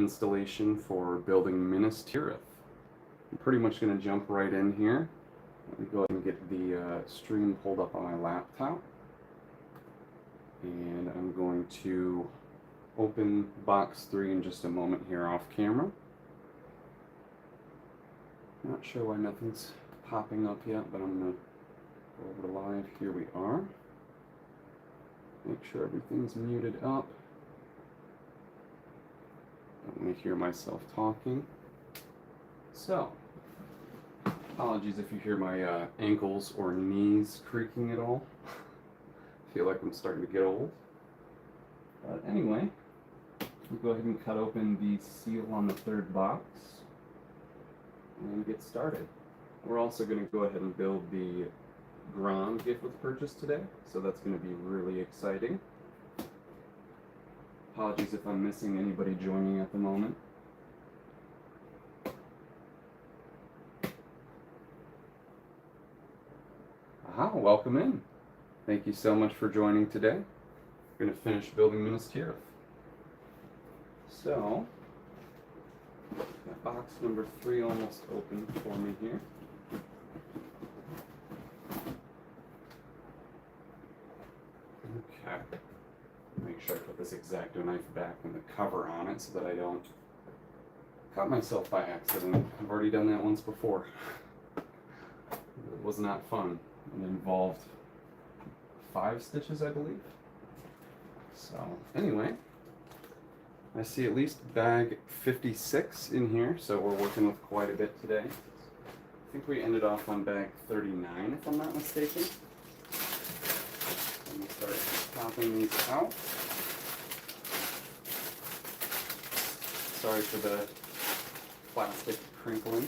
installation for building Minas Tirith. I'm pretty much going to jump right in here. Let me go ahead and get the stream pulled up on my laptop. And I'm going to open box 3 in just a moment here off camera. Not sure why nothing's popping up yet, but I'm going to go over to live. Here we are. Make sure everything's muted up. Don't want to hear myself talking. So, apologies if you hear my ankles or knees creaking at all. I feel like I'm starting to get old. But anyway, we'll go ahead and cut open the seal on the 3rd box and get started. We're also going to go ahead and build the Grond gift with purchase today, so that's going to be really exciting. Apologies if I'm missing anybody joining at the moment. Aha, welcome in. Thank you so much for joining today. We're going to finish building Minas Tirith. So, got box number 3 almost open for me here. Okay. Make sure I put this X-Acto knife back and the cover on it so that I don't cut myself by accident. I've already done that once before. It was not fun. It involved 5 stitches, I believe. So, anyway, I see at least bag 56 in here, so we're working with quite a bit today. I think we ended off on bag 39, if I'm not mistaken. I'm going to start popping these out. Sorry for the plastic crinkling.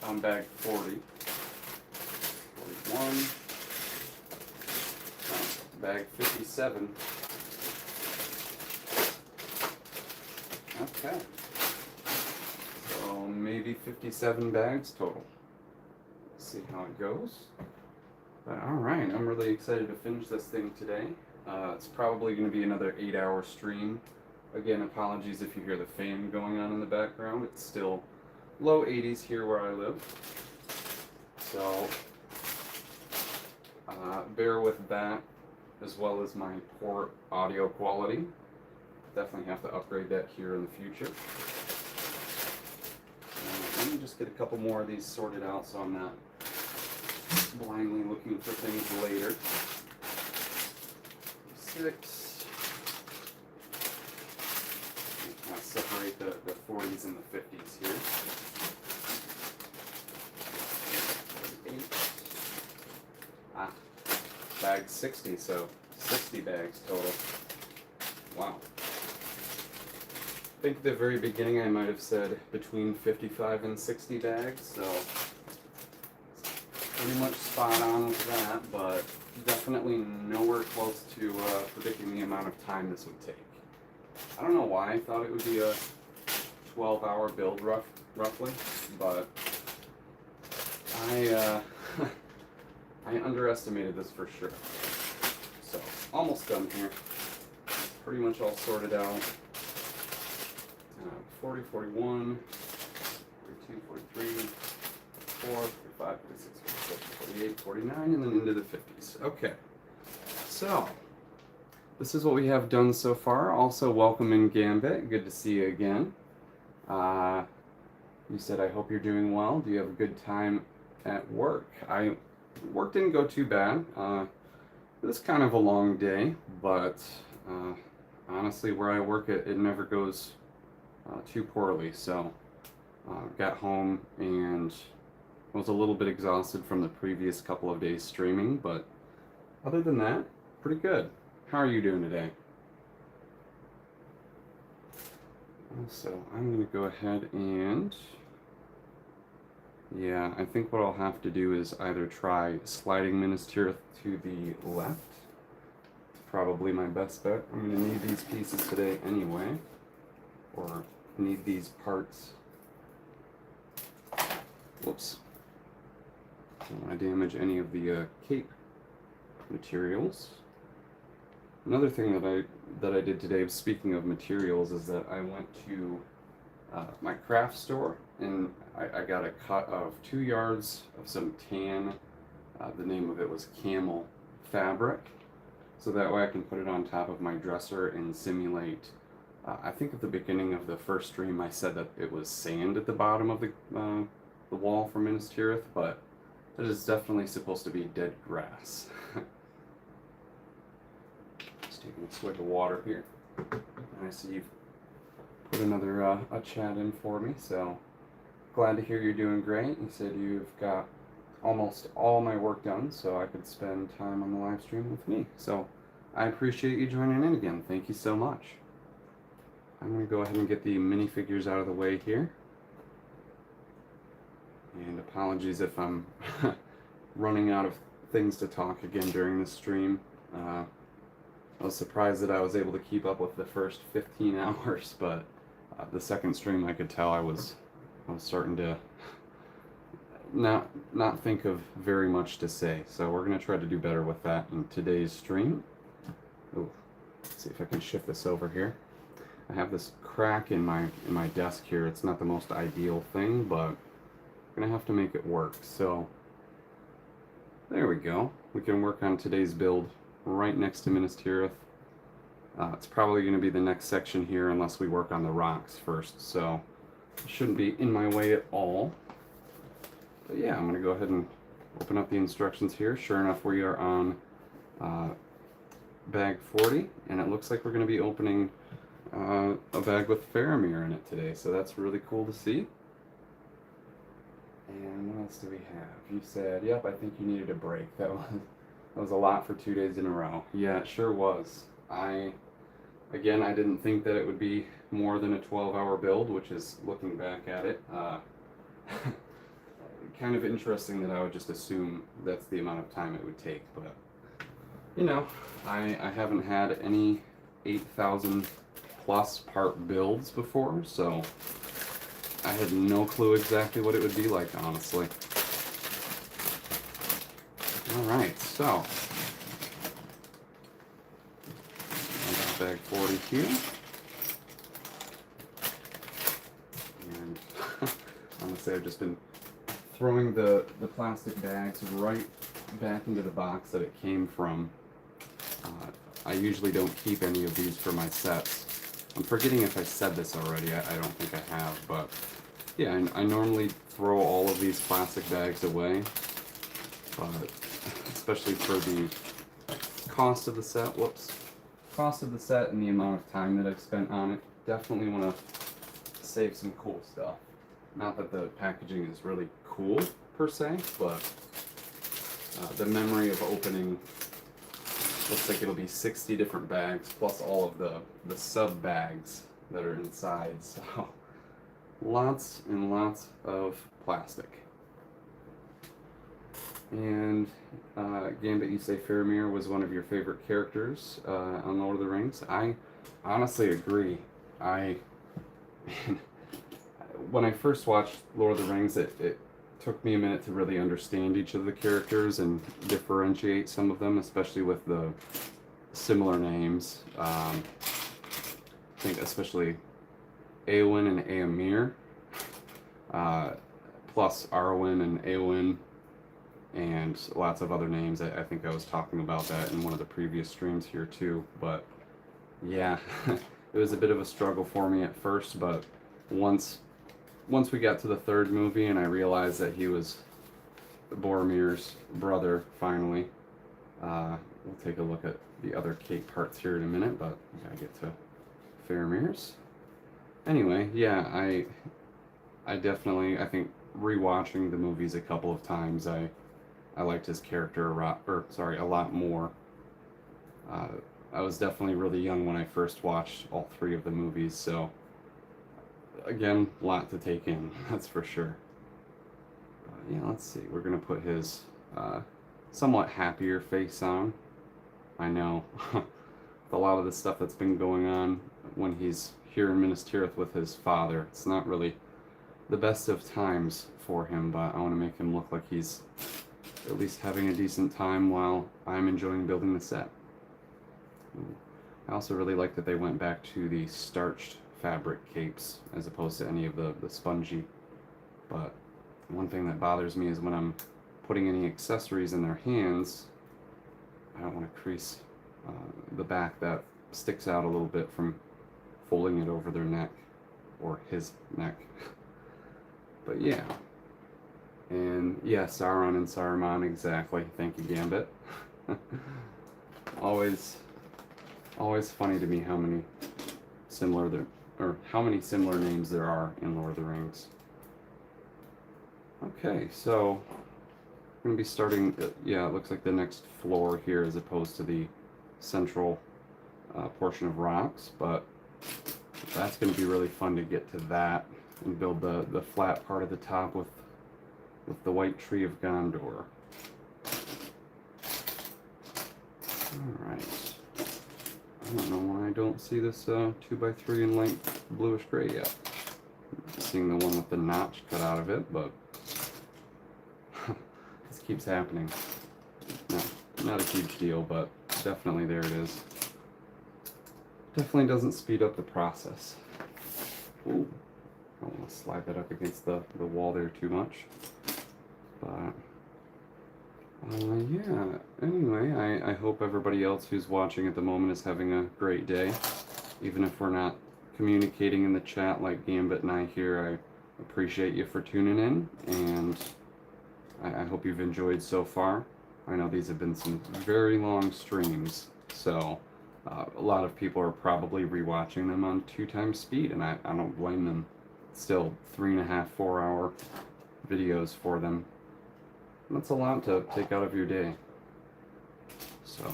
On bag 40. 41. Bag 57. Okay. So maybe 57 bags total. Let's see how it goes. But alright, I'm really excited to finish this thing today. It's probably going to be another 8-hour stream. Again, apologies if you hear the fan going on in the background. It's still low 80s here where I live. So bear with that, as well as my poor audio quality. Definitely have to upgrade that here in the future. Let me just get a couple more of these sorted out so I'm not blindly looking for things later. 6. Kind of separate the 40s and the 50s here. 8. Bag 60, so 60 bags total. Wow. I think at the very beginning I might have said between 55 and 60 bags, so pretty much spot on with that, but definitely nowhere close to predicting the amount of time this would take. I don't know why I thought it would be a 12-hour build roughly, but I I underestimated this for sure. So, almost done here. Pretty much all sorted out. 40, 41, 42, 43, 44, 45, 46, 47, 48, 49, and then into the 50s. Okay. So, this is what we have done so far. Also, welcome in Gambit. Good to see you again. You said, I hope you're doing well. Do you have a good time at work? Work didn't go too bad. It was kind of a long day, but honestly, where I work, it never goes too poorly. So, got home and was a little bit exhausted from the previous couple of days streaming, but other than that, pretty good. How are you doing today? So, I'm going to go ahead and... yeah, I think what I'll have to do is either try sliding Minas Tirith to the left. It's probably my best bet. I'm going to need these pieces today anyway, or need these parts. Whoops. Don't want to damage any of the cape materials. Another thing that I did today, speaking of materials, is that I went to my craft store and I got a cut of 2 yards of some tan. The name of it was camel fabric, so that way I can put it on top of my dresser and simulate. I think at the beginning of the first stream I said that it was sand at the bottom of the wall for Minas Tirith, but it is definitely supposed to be dead grass. Just taking a swig of water here. I see you've put another a chat in for me, so glad to hear you're doing great. You said you've got almost all my work done, so I could spend time on the live stream with me. So I appreciate you joining in again. Thank you so much. I'm going to go ahead and get the minifigures out of the way here. And apologies if I'm running out of things to talk again during the stream. I was surprised that I was able to keep up with the first 15 hours, but the second stream I could tell I was starting to not think of very much to say. So we're going to try to do better with that in today's stream. Ooh, let's see if I can shift this over here. I have this crack in my desk here. It's not the most ideal thing, but I'm gonna have to make it work. So there we go. We can work on today's build right next to Minas Tirith. It's probably going to be the next section here unless we work on the rocks first, so it shouldn't be in my way at all. But yeah, I'm going to go ahead and open up the instructions here. Sure enough, we are on bag 40, and it looks like we're going to be opening a bag with Faramir in it today, so that's really cool to see. And what else do we have? You said, yep, I think you needed a break. That was a lot for 2 days in a row. Yeah, it sure was. Again, I didn't think that it would be more than a 12-hour build, which is, looking back at it, kind of interesting that I would just assume that's the amount of time it would take, but, you know, I haven't had any 8,000 plus part builds before, so I had no clue exactly what it would be like, honestly. Alright, so I got bag 40 here. And honestly, I've just been throwing the plastic bags right back into the box that it came from. I usually don't keep any of these for my sets. I'm forgetting if I said this already. I don't think I have, but yeah, I normally throw all of these plastic bags away, but especially for the cost of the set, cost of the set and the amount of time that I've spent on it, definitely want to save some cool stuff. Not that the packaging is really cool per se, but the memory of opening, looks like it'll be 60 different bags plus all of the sub bags that are inside, so lots and lots of plastic. And Gambit, you say Faramir was one of your favorite characters on Lord of the Rings. I honestly agree. When I first watched Lord of the Rings, it took me a minute to really understand each of the characters and differentiate some of them, especially with the similar names. I think especially Eowyn and Éomer, plus Arwen and Éowyn, and lots of other names. I think I was talking about that in one of the previous streams here too, but yeah, it was a bit of a struggle for me at first, but once we got to the third movie and I realized that he was Boromir's brother, finally, we'll take a look at the other cake parts here in a minute, but we gotta get to Faramir's. Anyway, yeah, I definitely, I think rewatching the movies a couple of times, I liked his character a lot more. I was definitely really young when I first watched all 3 of the movies, so again, a lot to take in, that's for sure. Yeah, let's see, we're gonna put his somewhat happier face on. I know, with a lot of the stuff that's been going on when he's here in Minas Tirith with his father, it's not really the best of times for him, but I want to make him look like he's at least having a decent time while I'm enjoying building the set. I also really like that they went back to the starched fabric capes as opposed to any of the spongy. But one thing that bothers me is when I'm putting any accessories in their hands, I don't want to crease the back that sticks out a little bit from folding it over their neck, or his neck. But yeah. And yeah, Sauron and Saruman, exactly. Thank you, Gambit. always funny to me how many similar names there are in Lord of the Rings. Okay, so I'm going to be starting, yeah, it looks like the next floor here as opposed to the central portion of rocks, but that's going to be really fun to get to that and build the flat part of the top with the white tree of Gondor. Alright. I don't know why I don't see this 2x3 in light bluish gray yet. I'm seeing the one with the notch cut out of it, but this keeps happening. Not a huge deal, but definitely there it is. Definitely doesn't speed up the process. Ooh, I don't want to slide that up against the wall there too much. But yeah, anyway, I hope everybody else who's watching at the moment is having a great day. Even if we're not communicating in the chat like Gambit and I here, I appreciate you for tuning in, and I hope you've enjoyed so far. I know these have been some very long streams, so a lot of people are probably rewatching them on 2x speed, and I don't blame them. Still 3.5, 4 hour videos for them. That's a lot to take out of your day. So,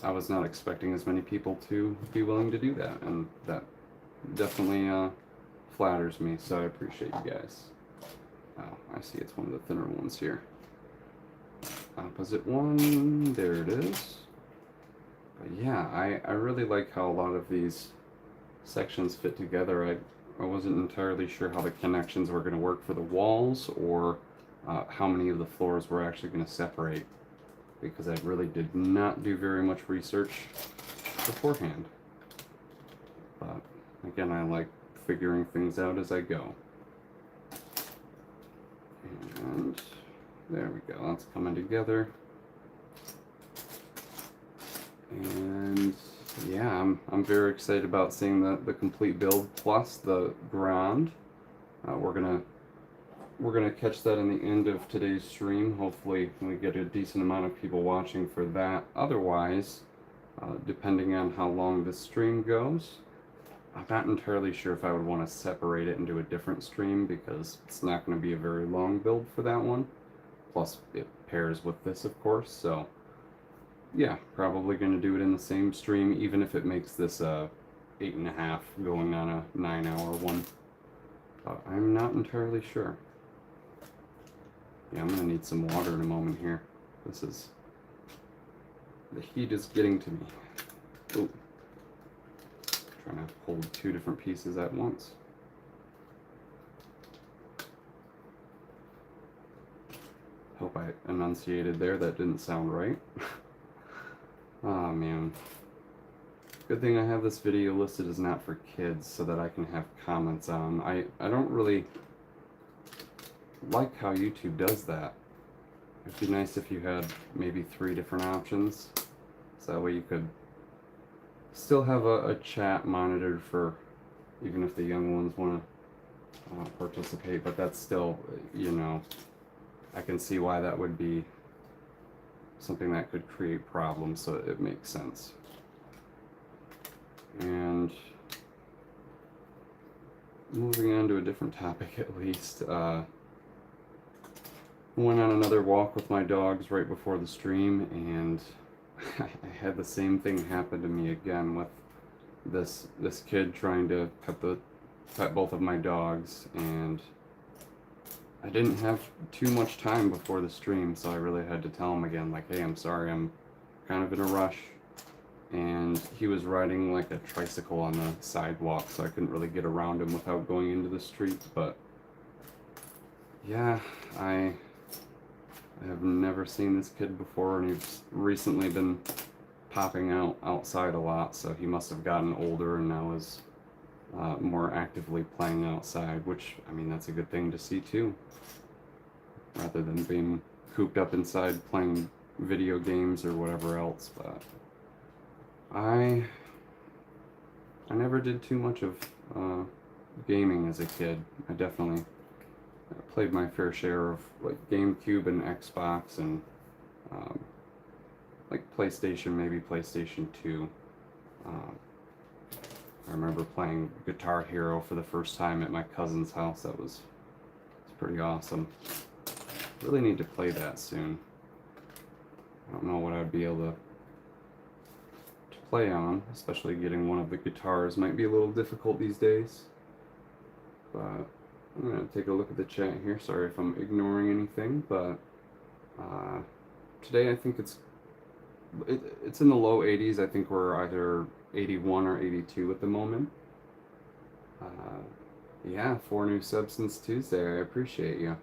I was not expecting as many people to be willing to do that, and that definitely flatters me, so I appreciate you guys. Oh, I see it's one of the thinner ones here. Opposite one, there it is. But yeah, I really like how a lot of these sections fit together. I wasn't entirely sure how the connections were going to work for the walls, or how many of the floors were actually going to separate, because I really did not do very much research beforehand. But again, I like figuring things out as I go. And there we go, that's coming together. And yeah, I'm very excited about seeing the complete build plus the Grond. We're gonna catch that in the end of today's stream. Hopefully we get a decent amount of people watching for that. Otherwise, depending on how long this stream goes, I'm not entirely sure if I would want to separate it into a different stream, because it's not going to be a very long build for that one. Plus it pairs with this, of course, so yeah, probably going to do it in the same stream, even if it makes this 8.5 going on a 9-hour one. I'm not entirely sure. Yeah, I'm going to need some water in a moment here. The heat is getting to me. Ooh. Trying to hold 2 different pieces at once. Hope I enunciated there. That didn't sound right. Oh man. Good thing I have this video listed as not for kids so that I can have comments on. I don't really like how YouTube does that. It'd be nice if you had maybe 3 different options, so that way you could still have a chat monitored for even if the young ones want to participate, but that's still, you know, I can see why that would be something that could create problems, so it makes sense. And moving on to a different topic at least, went on another walk with my dogs right before the stream, and I had the same thing happen to me again with this kid trying to pet both of my dogs, and I didn't have too much time before the stream, so I really had to tell him again, like, hey, I'm sorry, I'm kind of in a rush. And he was riding like a tricycle on the sidewalk, so I couldn't really get around him without going into the street. But yeah, I have never seen this kid before, and he's recently been popping out outside a lot, so he must have gotten older and now is more actively playing outside, which, I mean, that's a good thing to see too, rather than being cooped up inside playing video games or whatever else. But I never did too much of gaming as a kid. I definitely played my fair share of like GameCube and Xbox and like PlayStation, maybe PlayStation 2. I remember playing Guitar Hero for the first time at my cousin's house. It's pretty awesome. Really need to play that soon. I don't know what I'd be able to play on, especially getting one of the guitars might be a little difficult these days. But I'm gonna take a look at the chat here. Sorry if I'm ignoring anything, but today I think it's in the low 80s. I think we're either 81 or 82 at the moment. Yeah, 4 new subs since Tuesday. I appreciate you.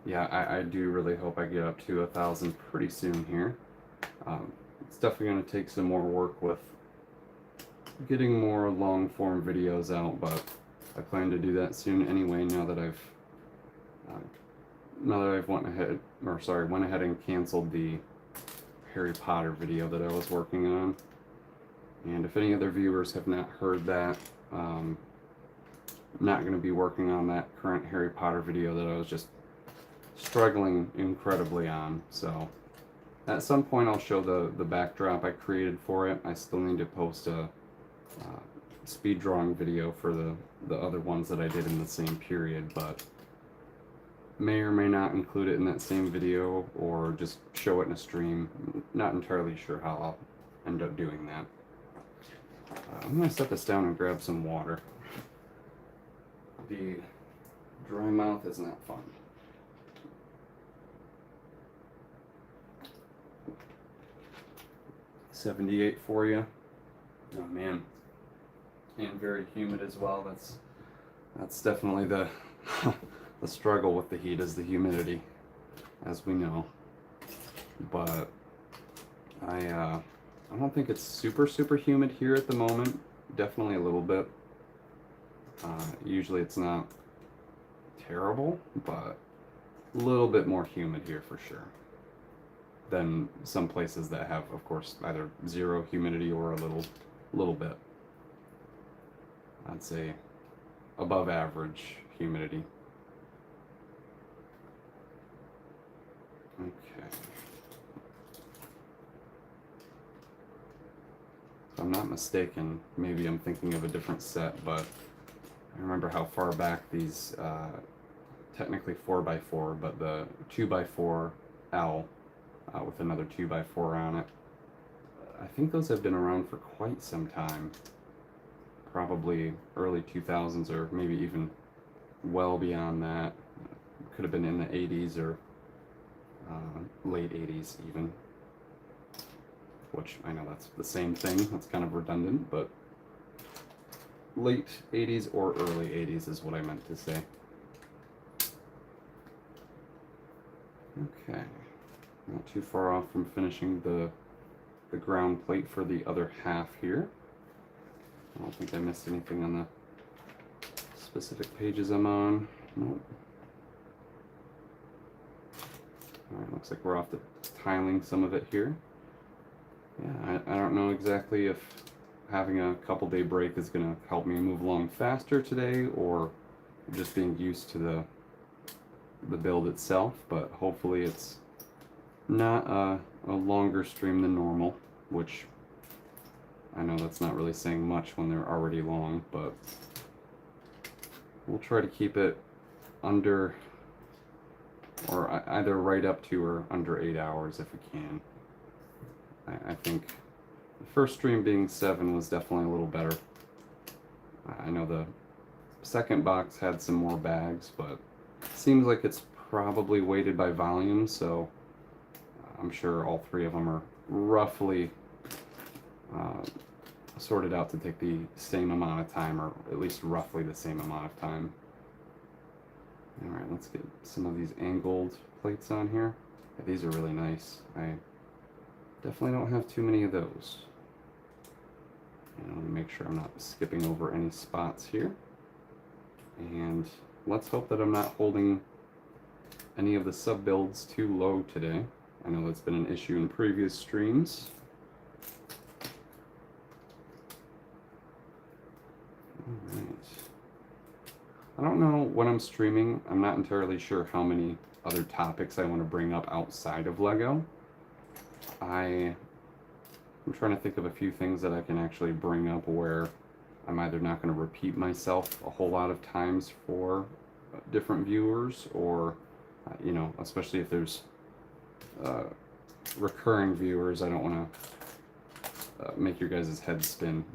Yeah, I do really hope I get up to 1,000 pretty soon here. It's definitely going to take some more work with getting more long form videos out, but I plan to do that soon anyway. Now that I've went ahead and canceled the Harry Potter video that I was working on. And if any other viewers have not heard that, I'm not going to be working on that current Harry Potter video that I was just struggling incredibly on. So at some point I'll show the backdrop I created for it. I still need to post a speed drawing video for the other ones that I did in the same period, but may or may not include it in that same video or just show it in a stream. Not entirely sure how I'll end up doing that. I'm going to set this down and grab some water. The dry mouth is not fun. $78 for you. Oh man. And very humid as well. That's definitely the the struggle with the heat is the humidity, as we know. But I don't think it's super humid here at the moment. Definitely a little bit. Usually it's not terrible, but a little bit more humid here for sure than some places that have, of course, either zero humidity or a little bit. I'd say above average humidity. Okay. If I'm not mistaken, maybe I'm thinking of a different set, but I remember how far back these, technically 4x4, but the 2x4L with another 2x4 on it. I think those have been around for quite some time. Probably early 2000s or maybe even well beyond that. Could have been in the 80s or late 80s even. Which I know that's the same thing. That's kind of redundant, but late 80s or early 80s is what I meant to say. Okay. Not too far off from finishing the ground plate for the other half here. I don't think I missed anything on the specific pages I'm on. Nope. Alright, looks like we're off to tiling some of it here. Yeah, I don't know exactly if having a couple day break is going to help me move along faster today or just being used to the build itself, but hopefully it's not a longer stream than normal, which I know that's not really saying much when they're already long, but we'll try to keep it under, or either right up to or under 8 hours if we can. I think the first stream being 7 was definitely a little better. I know the second box had some more bags, but it seems like it's probably weighted by volume, so I'm sure all 3 of them are roughly sorted out to take the same amount of time, or at least roughly the same amount of time. Alright, let's get some of these angled plates on here. Yeah, these are really nice. I Definitely don't have too many of those. And I want to make sure I'm not skipping over any spots here. And let's hope that I'm not holding any of the sub builds too low today. I know that's been an issue in previous streams. Alright. I don't know when I'm streaming, I'm not entirely sure how many other topics I want to bring up outside of LEGO. I'm trying to think of a few things that I can actually bring up where I'm either not going to repeat myself a whole lot of times for different viewers, or, you know, especially if there's recurring viewers, I don't want to make your guys' heads spin.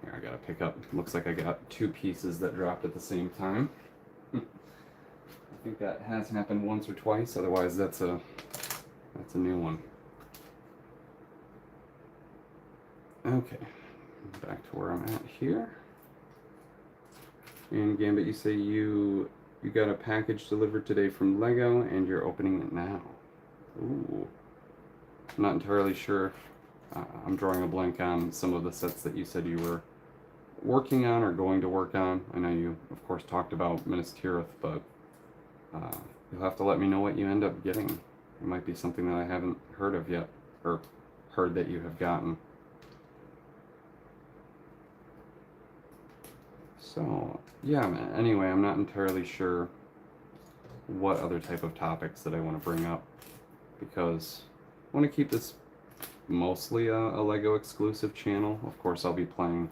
Here, I gotta pick up. Looks like I got two pieces that dropped at the same time. I think that has happened once or twice. Otherwise, that's a new one. Okay, back to where I'm at here. And Gambit, you say you got a package delivered today from LEGO and you're opening it now. Ooh, I'm not entirely sure. I'm drawing a blank on some of the sets that you said you were working on or going to work on. I know you, of course, talked about Minas Tirith, but you'll have to let me know what you end up getting. It might be something that I haven't heard of yet, or heard that you have gotten. So, yeah, anyway, I'm not entirely sure what other type of topics that I want to bring up, because I want to keep this mostly a LEGO exclusive channel. Of course, I'll be playing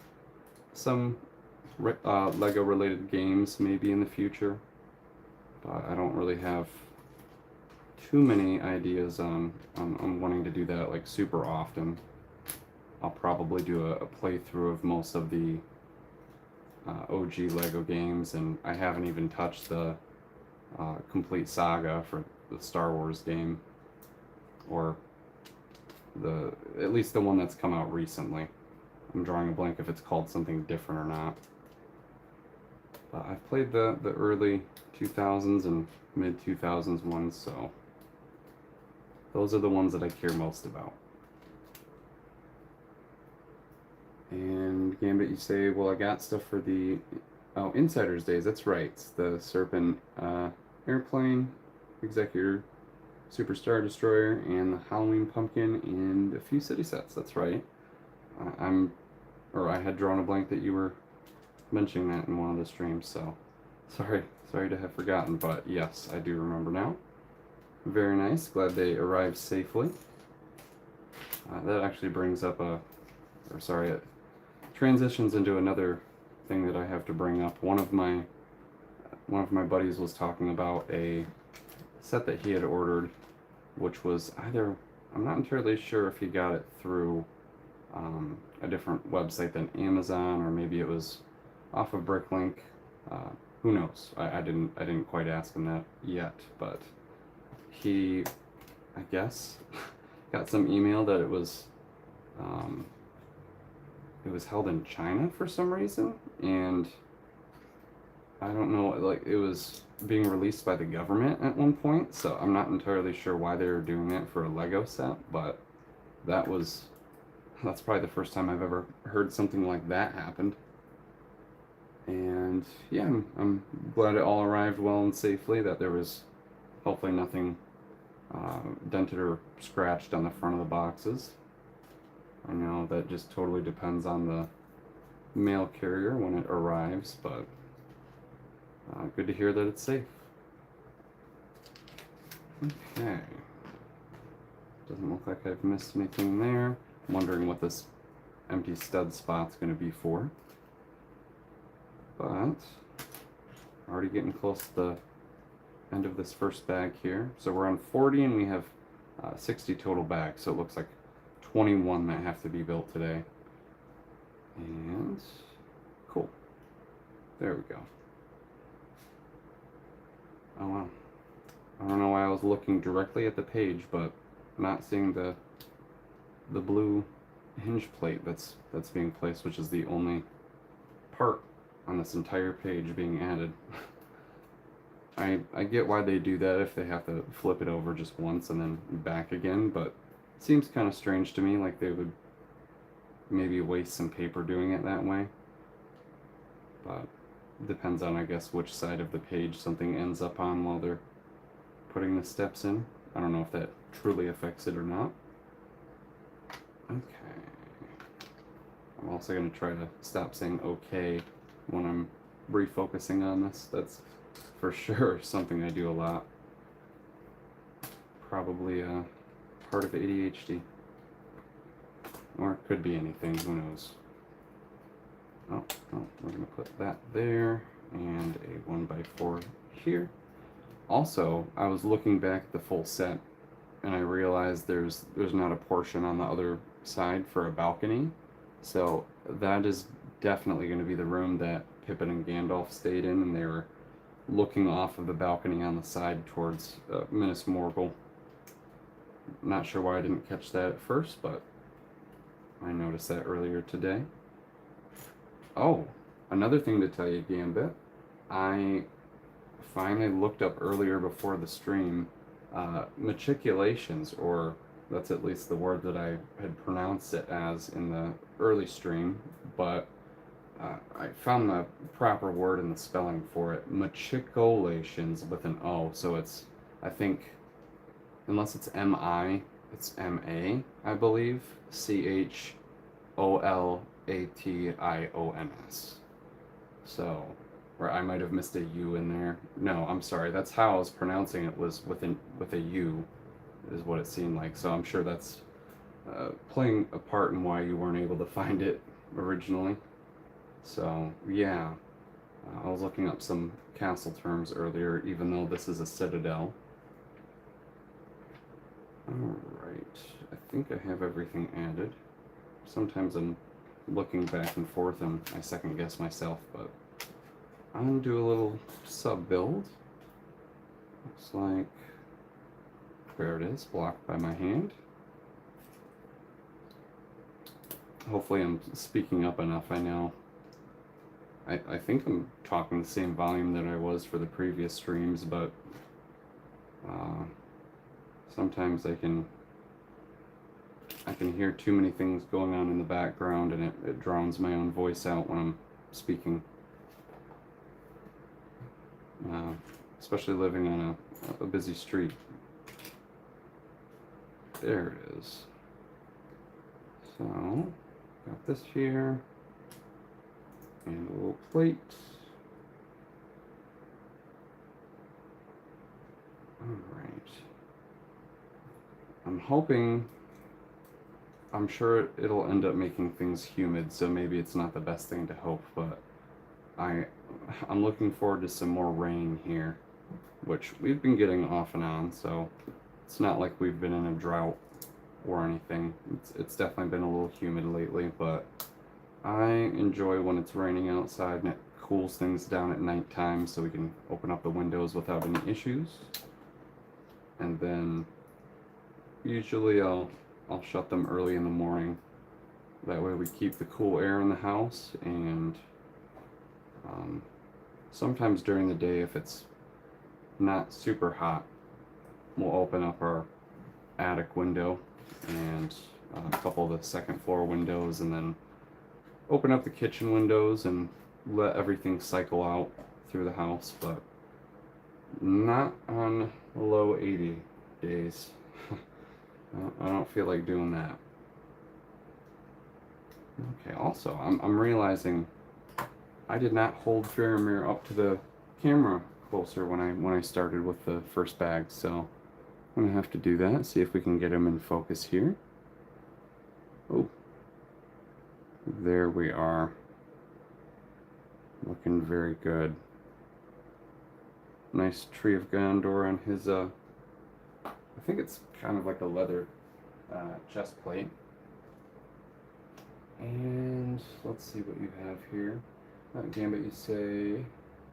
some LEGO related games maybe in the future, but I don't really have too many ideas on wanting to do that like super often. I'll probably do a playthrough of most of the OG LEGO games, and I haven't even touched the complete saga for the Star Wars game, or at least the one that's come out recently. I'm drawing a blank if it's called something different or not. But I've played the early 2000s and mid 2000s ones, so those are the ones that I care most about. And Gambit, you say, well, I got stuff for the Insiders Days. That's right. It's the Serpent airplane, Executor Superstar Destroyer, and the Halloween Pumpkin, and a few city sets. That's right. I had drawn a blank that you were mentioning that in one of the streams, so sorry to have forgotten, but yes, I do remember now. Very nice. Glad they arrived safely. That actually brings up it transitions into another thing that I have to bring up. One of my buddies was talking about a set that he had ordered, which was either, I'm not entirely sure if he got it through a different website than Amazon, or maybe it was off of Bricklink. Who knows? I didn't quite ask him that yet, but he, I guess, got some email that it was held in China for some reason, and I don't know, like, it was being released by the government at one point, so I'm not entirely sure why they were doing that for a LEGO set, but that's probably the first time I've ever heard something like that happened. And yeah, I'm glad it all arrived well and safely, that there was hopefully nothing dented or scratched on the front of the boxes. I know that just totally depends on the mail carrier when it arrives, but good to hear that it's safe. Okay. Doesn't look like I've missed anything there. I'm wondering what this empty stud spot's going to be for. But already getting close to the end of this first bag here. So we're on 40 and we have 60 total bags. So it looks like 21 that have to be built today. And cool. There we go. Oh wow. I don't know why I was looking directly at the page, but not seeing the blue hinge plate that's being placed, which is the only part on this entire page being added. I get why they do that if they have to flip it over just once and then back again, but Seems kind of strange to me, like they would maybe waste some paper doing it that way. But depends on, I guess, which side of the page something ends up on while they're putting the steps in. I don't know if that truly affects it or not. Okay. I'm also going to try to stop saying okay when I'm refocusing on this. That's for sure something I do a lot. Probably part of ADHD. Or it could be anything, who knows. Oh, we're going to put that there, and a 1x4 here. Also, I was looking back at the full set, and I realized there's not a portion on the other side for a balcony. So that is definitely going to be the room that Pippin and Gandalf stayed in, and they were looking off of the balcony on the side towards Minas Morgul. Not sure why I didn't catch that at first, but I noticed that earlier today. Oh, another thing to tell you, Gambit. I finally looked up earlier before the stream matriculations, or that's at least the word that I had pronounced it as in the early stream, but I found the proper word in the spelling for it. Matriculations with an O, so it's, I think, unless it's M-I, it's M-A, I believe. C-H-O-L-A-T-I-O-N-S. So, or I might have missed a U in there. No, I'm sorry. That's how I was pronouncing it, was with a U, is what it seemed like. So I'm sure that's playing a part in why you weren't able to find it originally. So yeah, I was looking up some castle terms earlier, even though this is a citadel. Alright, I think I have everything added. Sometimes I'm looking back and forth and I second guess myself, but I'm going to do a little sub build. Looks like, there it is, blocked by my hand. Hopefully I'm speaking up enough. I know I think I'm talking the same volume that I was for the previous streams, but sometimes I can hear too many things going on in the background, and it drowns my own voice out when I'm speaking. Especially living on a busy street. There it is. So, got this here, and a little plate. Alright. I'm hoping, I'm sure it'll end up making things humid, so maybe it's not the best thing to hope, but I'm looking forward to some more rain here, which we've been getting off and on, so it's not like we've been in a drought or anything. It's definitely been a little humid lately, but I enjoy when it's raining outside and it cools things down at nighttime so we can open up the windows without any issues. And then usually I'll shut them early in the morning. That way we keep the cool air in the house, and sometimes during the day, if it's not super hot, we'll open up our attic window and a couple of the second floor windows, and then open up the kitchen windows and let everything cycle out through the house, but not on low 80 days. I don't feel like doing that. Okay, also, I'm realizing I did not hold Faramir up to the camera closer when I started with the first bag, so I'm gonna have to do that. See if we can get him in focus here. Oh, there we are. Looking very good. Nice Tree of Gondor on his, I think it's kind of like a leather chest plate. And let's see what you have here. Gambit, you say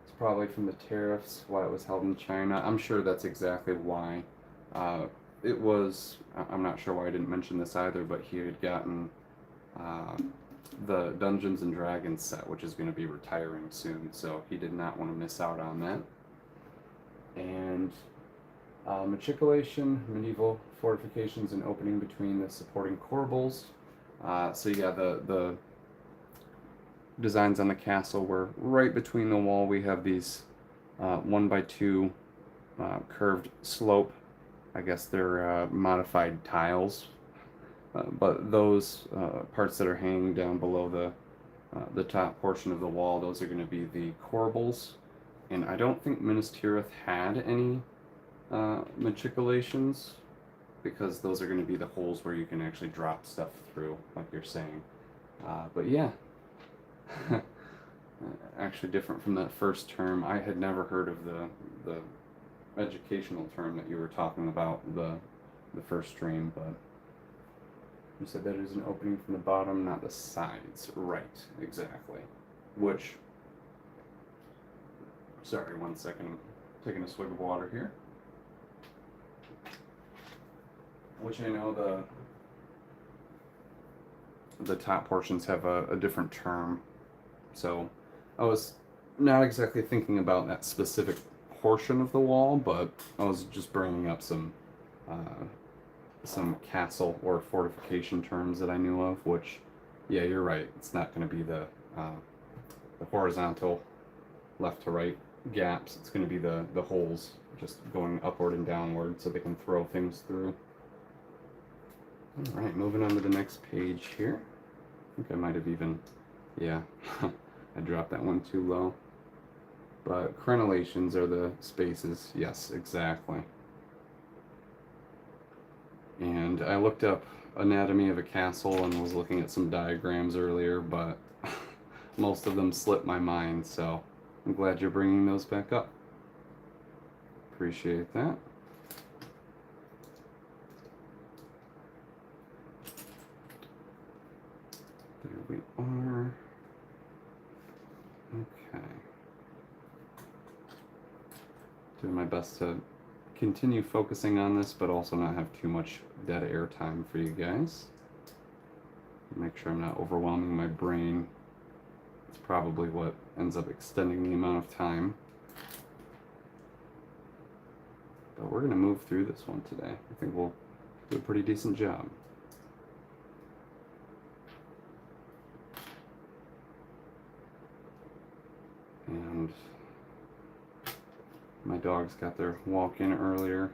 it's probably from the tariffs, why it was held in China. I'm sure that's exactly why. It was, I'm not sure why I didn't mention this either, but he had gotten the Dungeons and Dragons set, which is going to be retiring soon, so he did not want to miss out on that. And Matriculation, medieval fortifications, and opening between the supporting corbels. So yeah, the designs on the castle were right between the wall. We have these 1x2 curved slope. I guess they're modified tiles, but those parts that are hanging down below the top portion of the wall, those are going to be the corbels. And I don't think Minas Tirith had any matriculations, because those are going to be the holes where you can actually drop stuff through, like you're saying. But yeah, actually different from that first term. I had never heard of the educational term that you were talking about the first stream, but you said that is an opening from the bottom, not the sides. Right, exactly. Which, sorry, 1 second, taking a swig of water here. Which I know the top portions have a different term. So I was not exactly thinking about that specific portion of the wall, but I was just bringing up some castle or fortification terms that I knew of, which, yeah, you're right. It's not going to be the horizontal left to right gaps. It's going to be the holes just going upward and downward so they can throw things through. All right, moving on to the next page here. I think I might have even, yeah, I dropped that one too low. But crenellations are the spaces. Yes, exactly. And I looked up anatomy of a castle and was looking at some diagrams earlier, but most of them slipped my mind, so I'm glad you're bringing those back up. Appreciate that. There we are. Okay. Doing my best to continue focusing on this, but also not have too much dead air time for you guys. Make sure I'm not overwhelming my brain. It's probably what ends up extending the amount of time. But we're going to move through this one today. I think we'll do a pretty decent job. And my dogs got their walk in earlier.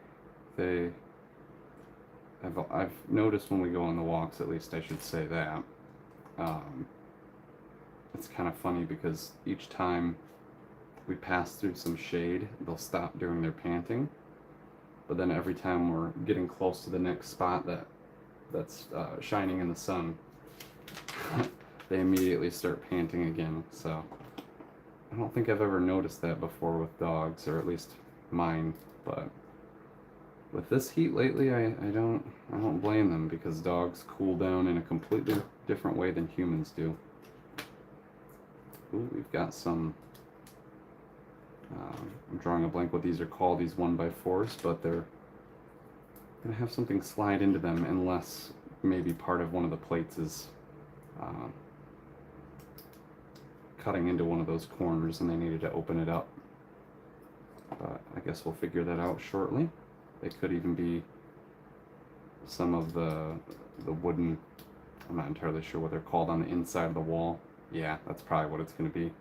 I've noticed when we go on the walks, at least I should say that, it's kind of funny because each time we pass through some shade, they'll stop doing their panting. But then every time we're getting close to the next spot that's shining in the sun, they immediately start panting again. So I don't think I've ever noticed that before with dogs, or at least mine. But with this heat lately, I don't blame them, because dogs cool down in a completely different way than humans do. Ooh, we've got some. I'm drawing a blank what these are called, these 1x4s, but they're gonna have something slide into them unless maybe part of one of the plates is cutting into one of those corners and they needed to open it up. But I guess we'll figure that out shortly. They could even be some of the wooden, I'm not entirely sure what they're called, on the inside of the wall. Yeah, that's probably what it's going to be.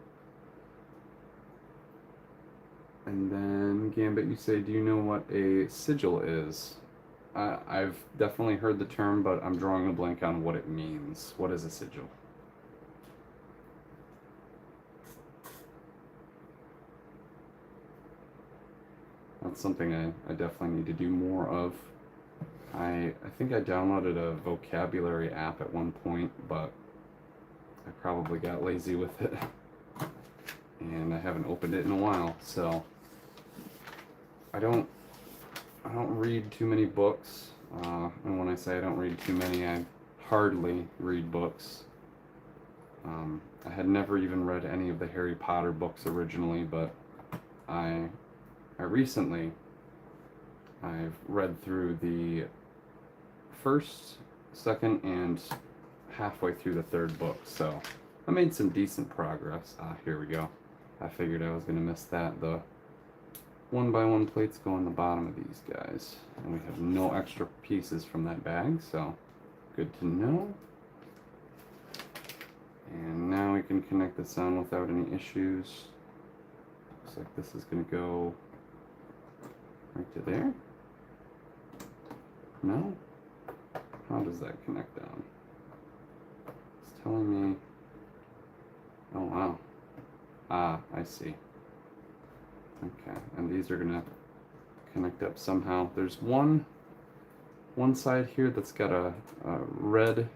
And then, Gambit, you say, do you know what a sigil is? I've definitely heard the term, but I'm drawing a blank on what it means. What is a sigil? That's something I definitely need to do more of. I think I downloaded a vocabulary app at one point, but I probably got lazy with it. And I haven't opened it in a while, so I don't read too many books. And when I say I don't read too many, I hardly read books. I had never even read any of the Harry Potter books originally, but I've read through the first, second, and halfway through the third book, so I made some decent progress. Here we go. I figured I was going to miss that. The 1x1 plates go on the bottom of these guys. And we have no extra pieces from that bag, so good to know. And now we can connect this on without any issues. Looks like this is going to go right to there. No? How does that connect down? It's telling me... Oh wow. Ah, I see. Okay, and these are going to connect up somehow. There's one side here that's got a red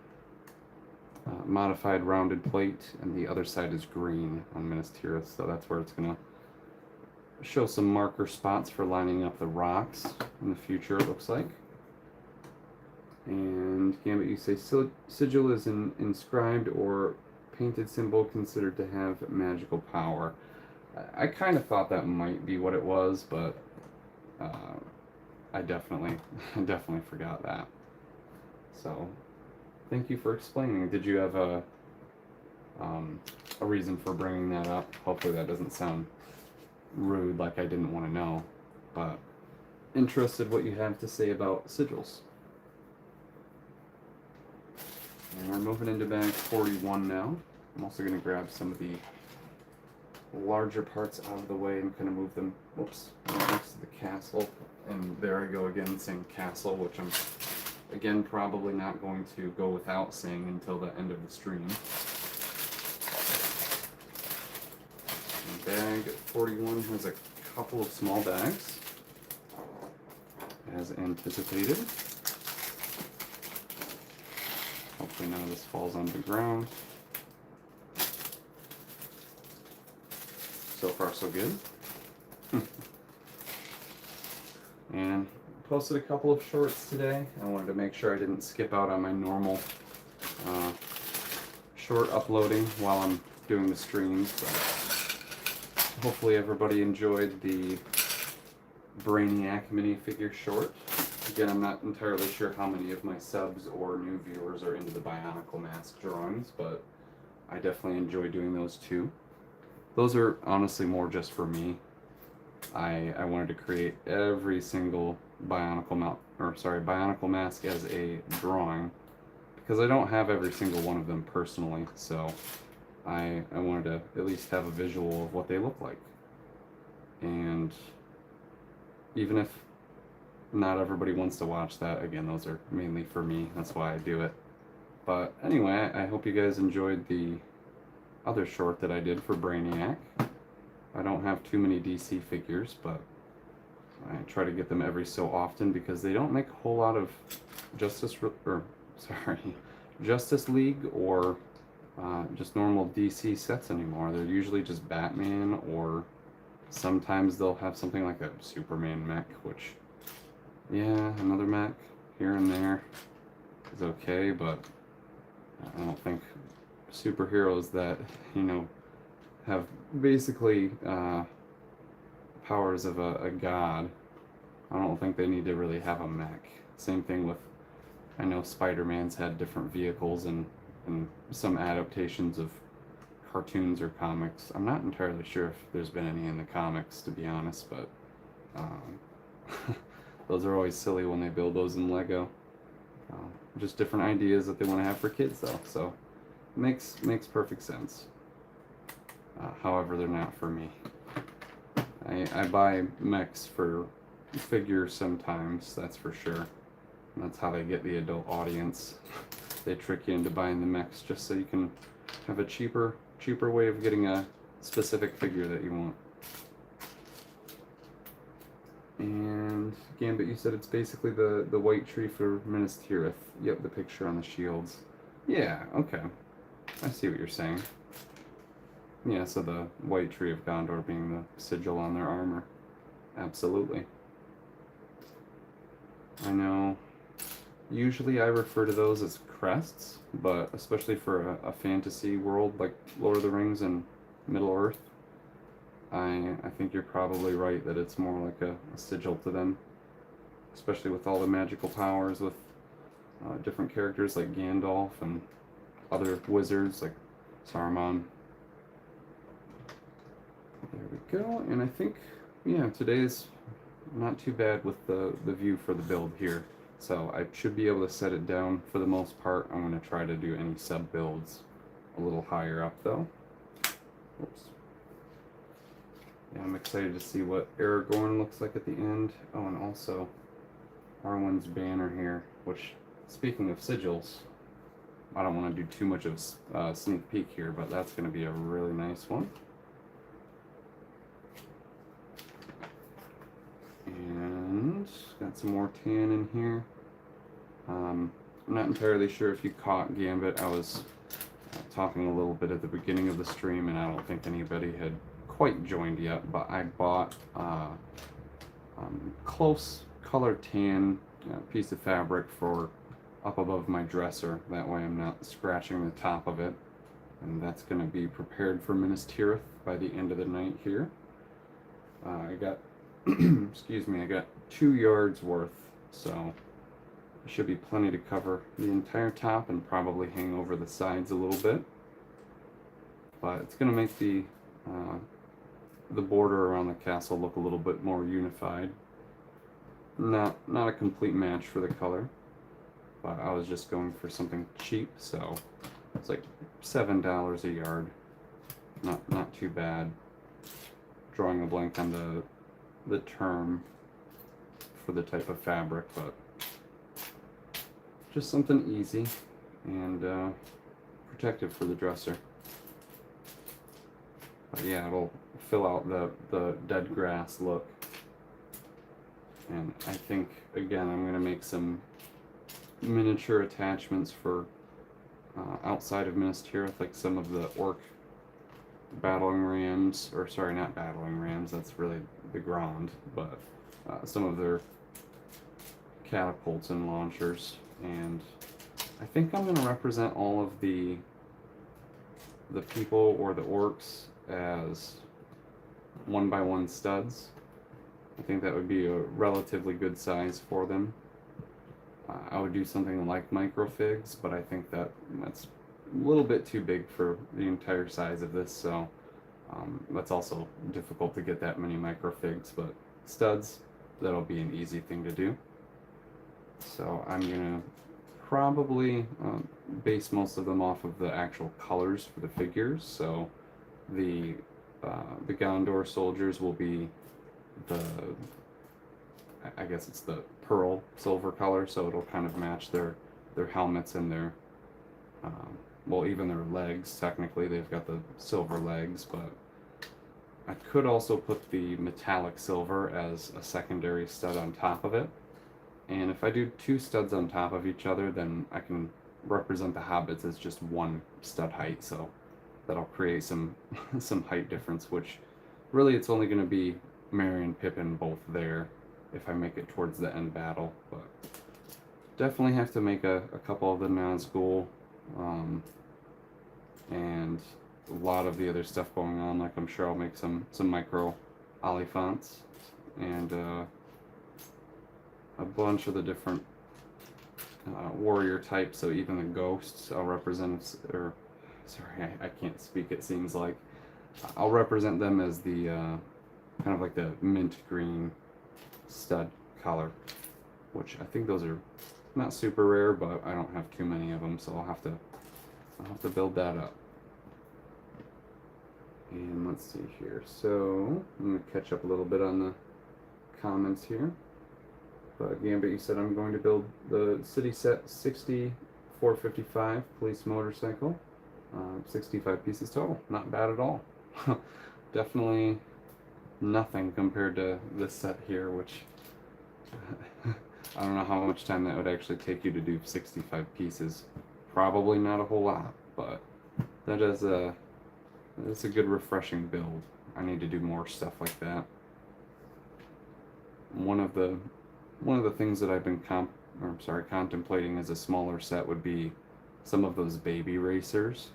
modified rounded plate, and the other side is green on Minas Tirith, so that's where it's going to show some marker spots for lining up the rocks in the future, it looks like. And Gambit, you say sigil is an inscribed or painted symbol considered to have magical power. I kind of thought that might be what it was, but I definitely forgot that. So thank you for explaining. Did you have a reason for bringing that up? Hopefully that doesn't sound rude, like I didn't want to know, but interested what you have to say about sigils. And we're moving into bag 41 now. I'm also going to grab some of the larger parts out of the way and kind of move them, whoops, right next to the castle. And there I go again saying castle, which I'm again probably not going to go without saying until the end of the stream. And bag 41 has a couple of small bags, as anticipated. Hopefully none of this falls on the ground. So far so good. And posted a couple of shorts today. I wanted to make sure I didn't skip out on my normal short uploading while I'm doing the streams. But hopefully everybody enjoyed the Brainiac minifigure short. Again, I'm not entirely sure how many of my subs or new viewers are into the Bionicle Mask drawings, but I definitely enjoy doing those too. Those are honestly more just for me. I wanted to create every single Bionicle Mask as a drawing, because I don't have every single one of them personally, so I wanted to at least have a visual of what they look like. And even if not everybody wants to watch that, again, those are mainly for me, that's why I do it. But anyway, I hope you guys enjoyed the other short that I did for Brainiac. I don't have too many DC figures, but I try to get them every so often because they don't make a whole lot of Justice League or just normal DC sets anymore. They're usually just Batman, or sometimes they'll have something like a Superman mech, which, yeah, another mech here and there is okay, but I don't think superheroes that, you know, have basically powers of a god, I don't think they need to really have a mech. Same thing with, I know Spider-Man's had different vehicles and some adaptations of cartoons or comics. I'm not entirely sure if there's been any in the comics, to be honest, but those are always silly when they build those in Lego. Just different ideas that they want to have for kids, though, so makes perfect sense. However, they're not for me. I buy mechs for figures sometimes, that's for sure. And that's how they get the adult audience. They trick you into buying the mechs just so you can have a cheaper way of getting a specific figure that you want. And Gambit, you said it's basically the white tree for Minas Tirith. Yep, the picture on the shields. Yeah, okay. I see what you're saying. Yeah, so the white tree of Gondor being the sigil on their armor. Absolutely. I know, usually I refer to those as crests, but especially for a fantasy world like Lord of the Rings and Middle-earth, I think you're probably right that it's more like a sigil to them, especially with all the magical powers with different characters like Gandalf and other wizards like Saruman. There we go, and I think yeah, today's not too bad with the view for the build here. So I should be able to set it down for the most part. I'm going to try to do any sub builds a little higher up though. Oops. Yeah, I'm excited to see what Aragorn looks like at the end. Oh, and also Arwen's banner here, which, speaking of sigils, I don't want to do too much of a sneak peek here, but that's going to be a really nice one. And got some more tan in here. I'm not entirely sure if you caught Gambit. I was talking a little bit at the beginning of the stream, and I don't think anybody had quite joined yet, but I bought close color tan piece of fabric for up above my dresser. That way I'm not scratching the top of it. And that's going to be prepared for Minas Tirith by the end of the night here. I got, excuse me, I got 2 yards worth, so it should be plenty to cover the entire top and probably hang over the sides a little bit. But it's going to make the border around the castle look a little bit more unified. Not a complete match for the color, but I was just going for something cheap, so it's like $7 a yard. Not too bad. Drawing a blank on the term for the type of fabric, but just something easy and protective for the dresser. But yeah, it'll fill out the dead grass look. And I think, again, I'm going to make some miniature attachments for outside of Minas Tirith, like some of the orc battling rams, or sorry, not battling rams, that's really the Grond, but some of their catapults and launchers. And I think I'm going to represent all of the people or the orcs as 1x1 studs. I think that would be a relatively good size for them. I would do something like microfigs, but I think that's a little bit too big for the entire size of this, so that's also difficult to get that many microfigs, but studs, that'll be an easy thing to do. So I'm going to probably base most of them off of the actual colors for the figures. So the Gondor soldiers will be I guess it's the pearl silver color, so it'll kind of match their helmets and their well, even their legs. Technically they've got the silver legs, but I could also put the metallic silver as a secondary stud on top of it. And if I do 2 studs on top of each other, then I can represent the hobbits as just 1 stud height, so that'll create some height difference, which really it's only going to be Merry and Pippin both there if I make it towards the end battle. But definitely have to make a couple of the Nazgul and a lot of the other stuff going on. Like, I'm sure I'll make some micro Oliphants and a bunch of the different warrior types. So even the ghosts I'll represent, or sorry, I can't speak, it seems like. I'll represent them as the kind of like the mint green stud color, which I think those are not super rare, but I don't have too many of them, so I'll have to build that up. And let's see here. So I'm gonna catch up a little bit on the comments here. But Gambit, you said I'm going to build the City Set 60 455 police motorcycle. 65 pieces total. Not bad at all. Definitely nothing compared to this set here, which I don't know how much time that would actually take you to do 65 pieces. Probably not a whole lot, but that is it's a good refreshing build. I need to do more stuff like that. One of the things that I've been contemplating as a smaller set would be some of those baby racers.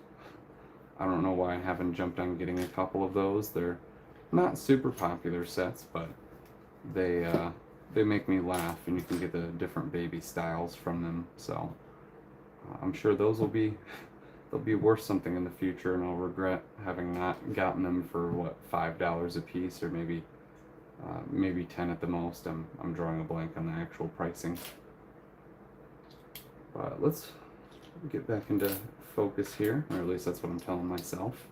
I don't know why I haven't jumped on getting a couple of those. They're not super popular sets, but they make me laugh, and you can get the different baby styles from them. So I'm sure those will be worth something in the future, and I'll regret having not gotten them for what, $5 a piece, or maybe maybe 10 at the most. I'm drawing a blank on the actual pricing. But let's get back into focus here, or at least that's what I'm telling myself.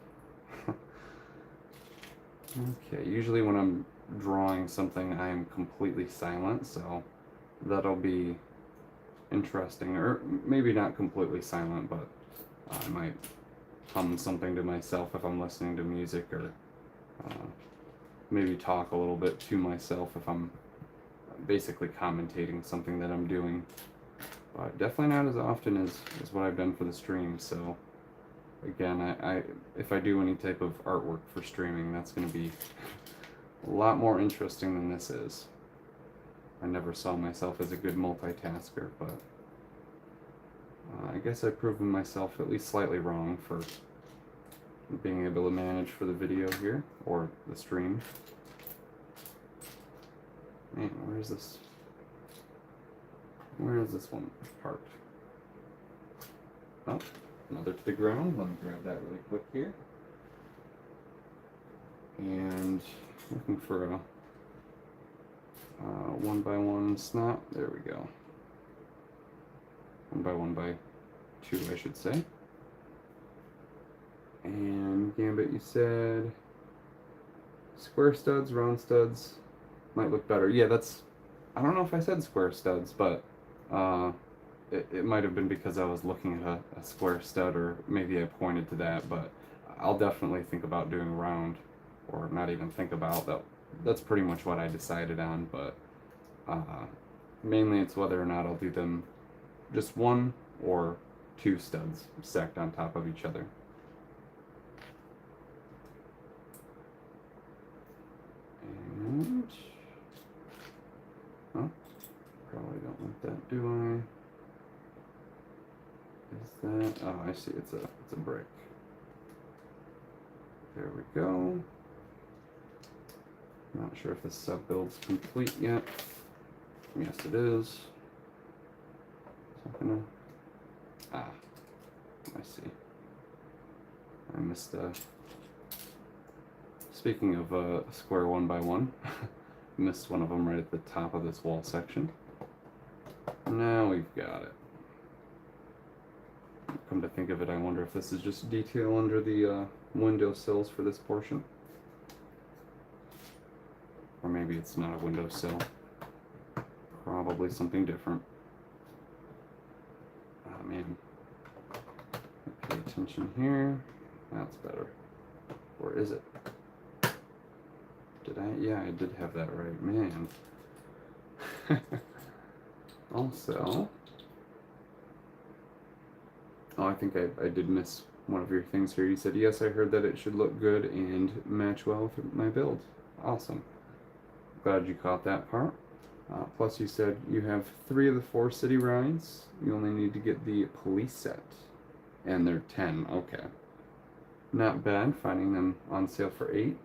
Okay, usually when I'm drawing something I am completely silent, so that'll be interesting, or maybe not completely silent, but I might hum something to myself if I'm listening to music, or maybe talk a little bit to myself if I'm basically commentating something that I'm doing. But definitely not as often as what I've done for the stream. So again, I if I do any type of artwork for streaming, that's going to be a lot more interesting than this is. I never saw myself as a good multitasker, but I guess I've proven myself at least slightly wrong for being able to manage for the video here, or the stream. Man, where is this? Where is this one parked? Oh, another to the ground. Let me grab that really quick here. And looking for a 1x1 snap. There we go. 1x1x2, I should say. And Gambit, you said square studs, round studs might look better. Yeah, that's, I don't know if I said square studs, but it might have been because I was looking at a square stud, or maybe I pointed to that, but I'll definitely think about doing round, or not even think about that. That's pretty much what I decided on, but mainly it's whether or not I'll do them just one or two studs stacked on top of each other. And oh, probably don't like that, do I? Is that, oh, I see, it's a brick. There we go. Not sure if the sub build's complete yet. Yes, it is. Is that gonna, I see. I missed speaking of square 1x1, missed one of them right at the top of this wall section. Now we've got it. Come to think of it, I wonder if this is just detail under the window sills for this portion. Or maybe it's not a windowsill. Probably something different. Oh man. Pay attention here. That's better. Or is it? Did I? Yeah, I did have that right. Man. Also, oh, I think I did miss one of your things here. You said, yes, I heard that it should look good and match well with my build. Awesome. Glad you caught that part. Plus you said you have 3 of the 4 city rides. You only need to get the police set. And they're 10. Okay. Not bad, finding them on sale for 8.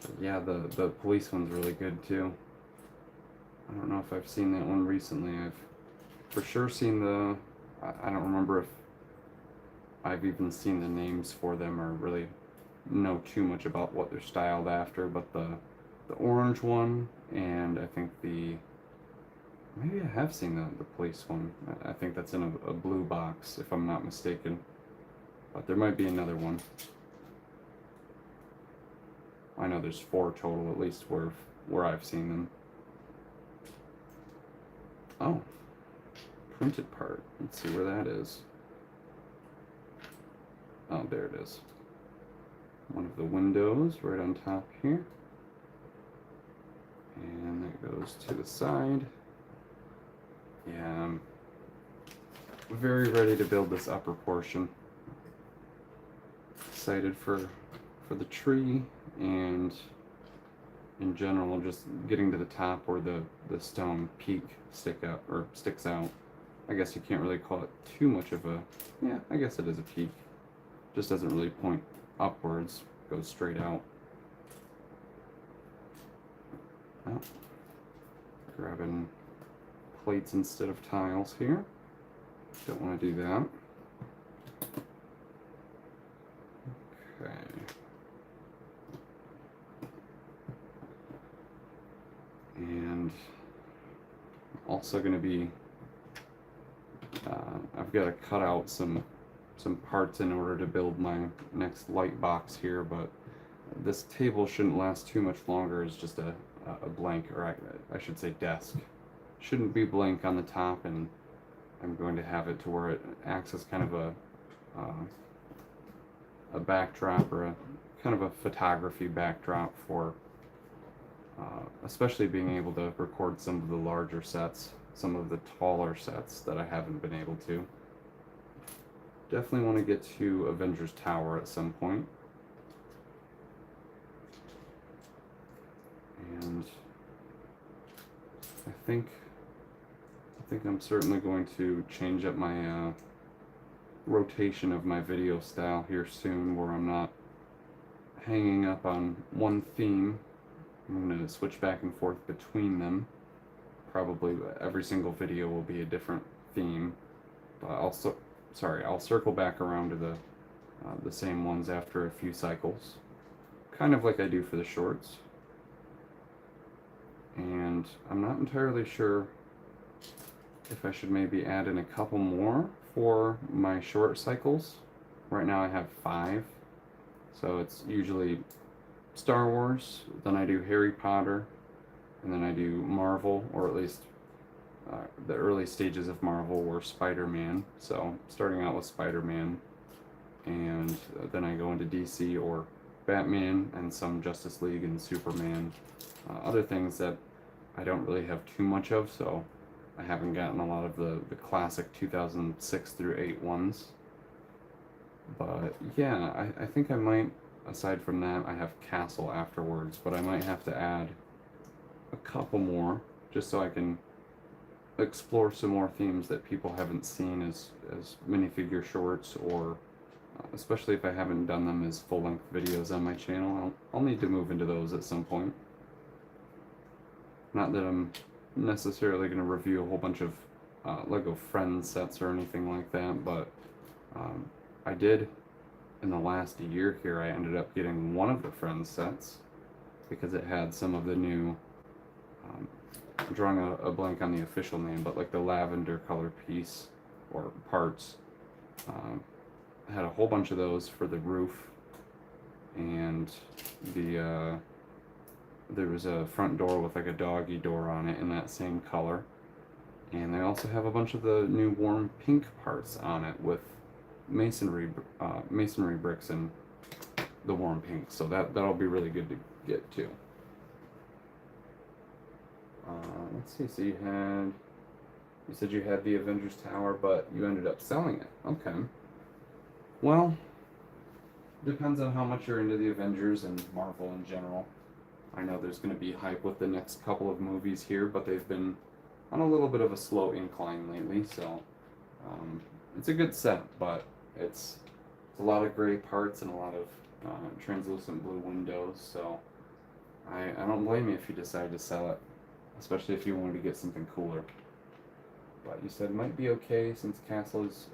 But yeah, the police one's really good too. I don't know if I've seen that one recently. I've for sure seen the, I don't remember if I've even seen the names for them or really know too much about what they're styled after, but the orange one, and I think maybe I have seen the police one. I think that's in a blue box, if I'm not mistaken. But there might be another one. I know there's 4 total, at least where I've seen them. Oh, printed part. Let's see where that is. Oh, there it is. One of the windows right on top here. And that goes to the side. Yeah, I'm very ready to build this upper portion. Excited for the tree, and in general just getting to the top where the stone peak sticks out. I guess you can't really call it too much of a, yeah, I guess it is a peak. Just doesn't really point upwards, goes straight out. Oh, grabbing plates instead of tiles here. Don't want to do that. Okay. also going to be, I've got to cut out some parts in order to build my next light box here, but this table shouldn't last too much longer. It's just a blank, or I should say desk. Shouldn't be blank on the top, and I'm going to have it to where it acts as kind of a backdrop, or a kind of a photography backdrop for especially being able to record some of the larger sets, some of the taller sets that I haven't been able to. Definitely want to get to Avengers Tower at some point. And I think I'm certainly going to change up my rotation of my video style here soon, where I'm not hanging up on one theme. I'm going to switch back and forth between them. Probably every single video will be a different theme, but I'll circle back around to the same ones after a few cycles, kind of like I do for the shorts. And I'm not entirely sure if I should maybe add in a couple more for my short cycles. Right now I have 5, so it's usually Star Wars, then I do Harry Potter, and then I do Marvel, or at least the early stages of Marvel were Spider-Man. So starting out with Spider-Man, and then I go into DC or Batman, and some Justice League and Superman. Other things that I don't really have too much of, so I haven't gotten a lot of the classic 2006 through 8 ones. But yeah, I think I might, aside from that, I have Castle afterwards, but I might have to add a couple more just so I can explore some more themes that people haven't seen as minifigure shorts, or especially if I haven't done them as full-length videos on my channel. I'll need to move into those at some point. Not that I'm necessarily going to review a whole bunch of LEGO Friends sets or anything like that, but I did, in the last year here, I ended up getting one of the Friends sets because it had some of the new, I'm drawing a blank on the official name, but like the lavender color piece or parts. I had a whole bunch of those for the roof, and there was a front door with like a doggy door on it in that same color. And they also have a bunch of the new warm pink parts on it with masonry bricks in the warm pink. So that'll be really good to get too. Let's see. So you said you had the Avengers Tower, but you ended up selling it. Okay. Well, depends on how much you're into the Avengers and Marvel in general. I know there's going to be hype with the next couple of movies here, but they've been on a little bit of a slow incline lately, so it's a good set, but it's a lot of gray parts and a lot of translucent blue windows, so I don't blame you if you decide to sell it, especially if you wanted to get something cooler. But you said it might be okay since Castle is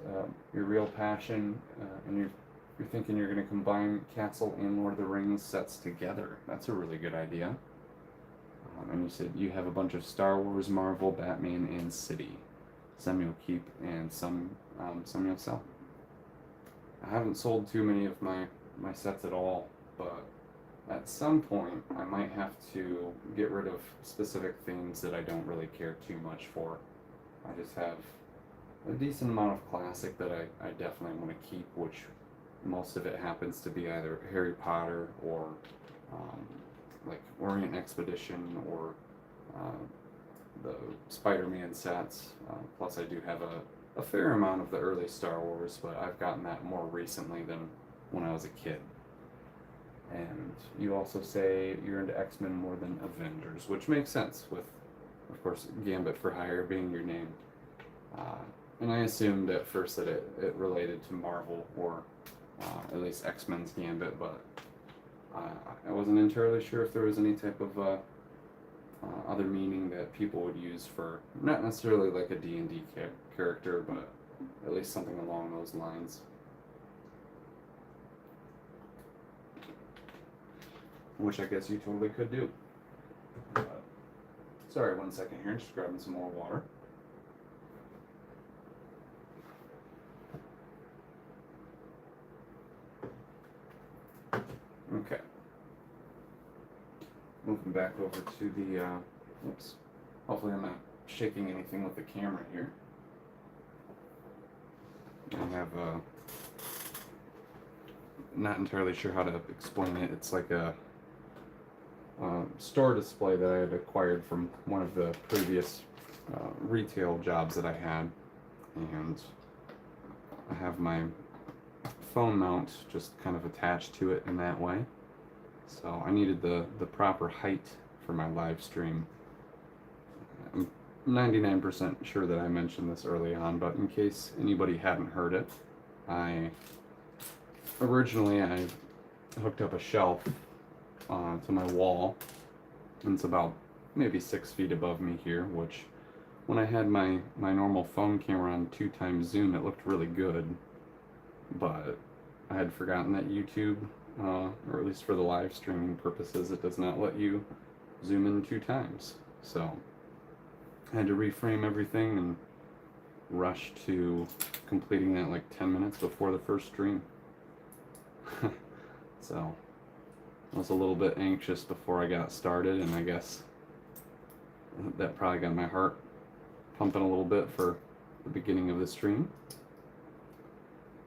your real passion, and you're thinking you're going to combine Castle and Lord of the Rings sets together. That's a really good idea. And you said you have a bunch of Star Wars, Marvel, Batman, and City. Some you'll keep and some you'll sell. I haven't sold too many of my sets at all, but at some point I might have to get rid of specific themes that I don't really care too much for. I just have a decent amount of classic that I definitely want to keep, which most of it happens to be either Harry Potter or like Orient Expedition or the Spider-Man sets. Plus I do have a fair amount of the early Star Wars, but I've gotten that more recently than when I was a kid. And you also say you're into X-Men more than Avengers, which makes sense with, of course, Gambit for Hire being your name. And I assumed at first that it related to Marvel or at least X-Men's Gambit, but I wasn't entirely sure if there was any type of other meaning that people would use for, not necessarily like a D&D character, but at least something along those lines. Which I guess you totally could do. But, sorry, 1 second here, just grabbing some more water. Okay. Moving back over to the, oops. Hopefully I'm not shaking anything with the camera here. I have not entirely sure how to explain it. It's like a store display that I had acquired from one of the previous retail jobs that I had, and I have my phone mount just kind of attached to it in that way. So I needed the proper height for my live stream. I'm 99% sure that I mentioned this early on, but in case anybody hadn't heard it, originally I hooked up a shelf to my wall, and it's about maybe 6 feet above me here, which when I had my normal phone camera on 2x zoom, it looked really good, but I had forgotten that YouTube, or at least for the live streaming purposes, it does not let you zoom in 2x. So I had to reframe everything and rush to completing that like 10 minutes before the first stream. So I was a little bit anxious before I got started, and I guess that probably got my heart pumping a little bit for the beginning of the stream.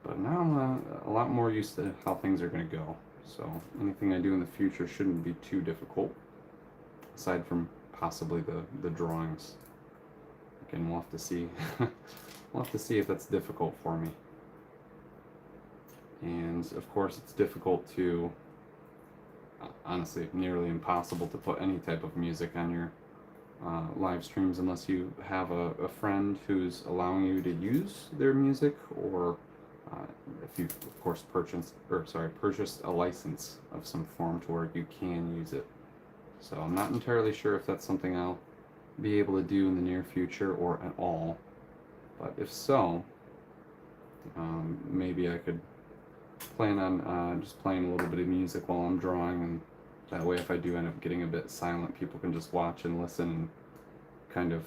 But now I'm a lot more used to how things are going to go. So anything I do in the future shouldn't be too difficult, aside from possibly the drawings. Again, we'll have to see. We'll have to see if that's difficult for me. And of course, it's difficult to, honestly, nearly impossible to put any type of music on your live streams unless you have a friend who's allowing you to use their music, or if you, of course, purchased a license of some form to where you can use it. So I'm not entirely sure if that's something I'll be able to do in the near future or at all. But if so, maybe I could plan on just playing a little bit of music while I'm drawing, and that way if I do end up getting a bit silent, people can just watch and listen and kind of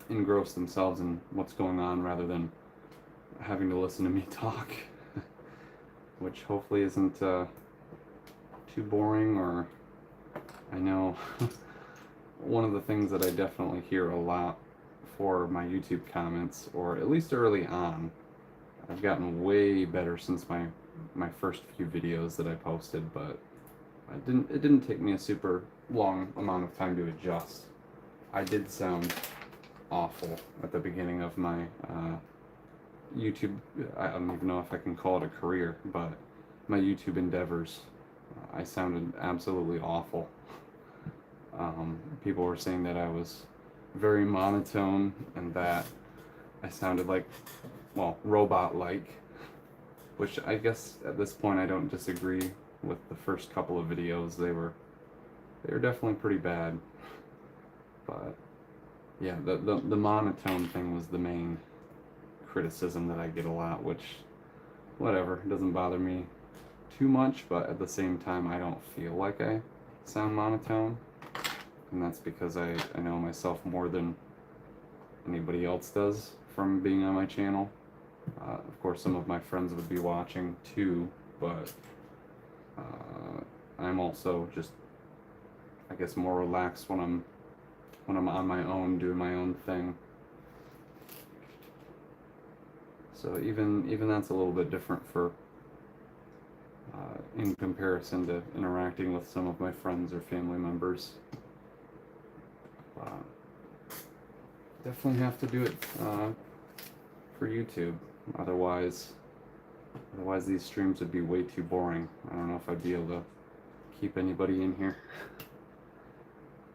engross themselves in what's going on rather than having to listen to me talk, which hopefully isn't too boring. Or I know one of the things that I definitely hear a lot for my YouTube comments, or at least early on, I've gotten way better since my first few videos that I posted, but it didn't take me a super long amount of time to adjust. I did sound awful at the beginning of my YouTube, I don't even know if I can call it a career, but my YouTube endeavors, I sounded absolutely awful. People were saying that I was very monotone and that I sounded like, well, robot-like, which I guess at this point I don't disagree with. The first couple of videos, they were definitely pretty bad, but yeah, the monotone thing was the main criticism that I get a lot, which, whatever, it doesn't bother me too much, but at the same time I don't feel like I sound monotone, and that's because I know myself more than anybody else does from being on my channel. Of course, some of my friends would be watching too, but I'm also just, I guess, more relaxed when I'm on my own doing my own thing. So even that's a little bit different for in comparison to interacting with some of my friends or family members. Definitely have to do it for YouTube. Otherwise these streams would be way too boring. I don't know if I'd be able to keep anybody in here.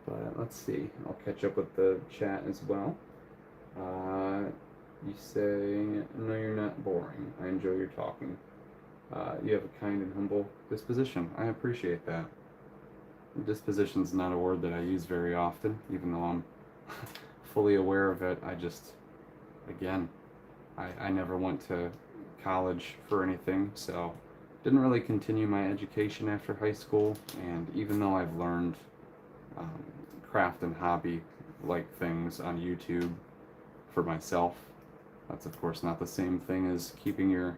But let's see. I'll catch up with the chat as well. You say, no, you're not boring. I enjoy your talking. You have a kind and humble disposition. I appreciate that. Disposition's not a word that I use very often, even though I'm fully aware of it. I just, again, I never went to college for anything, so didn't really continue my education after high school. And even though I've learned craft and hobby like things on YouTube for myself, that's of course not the same thing as keeping your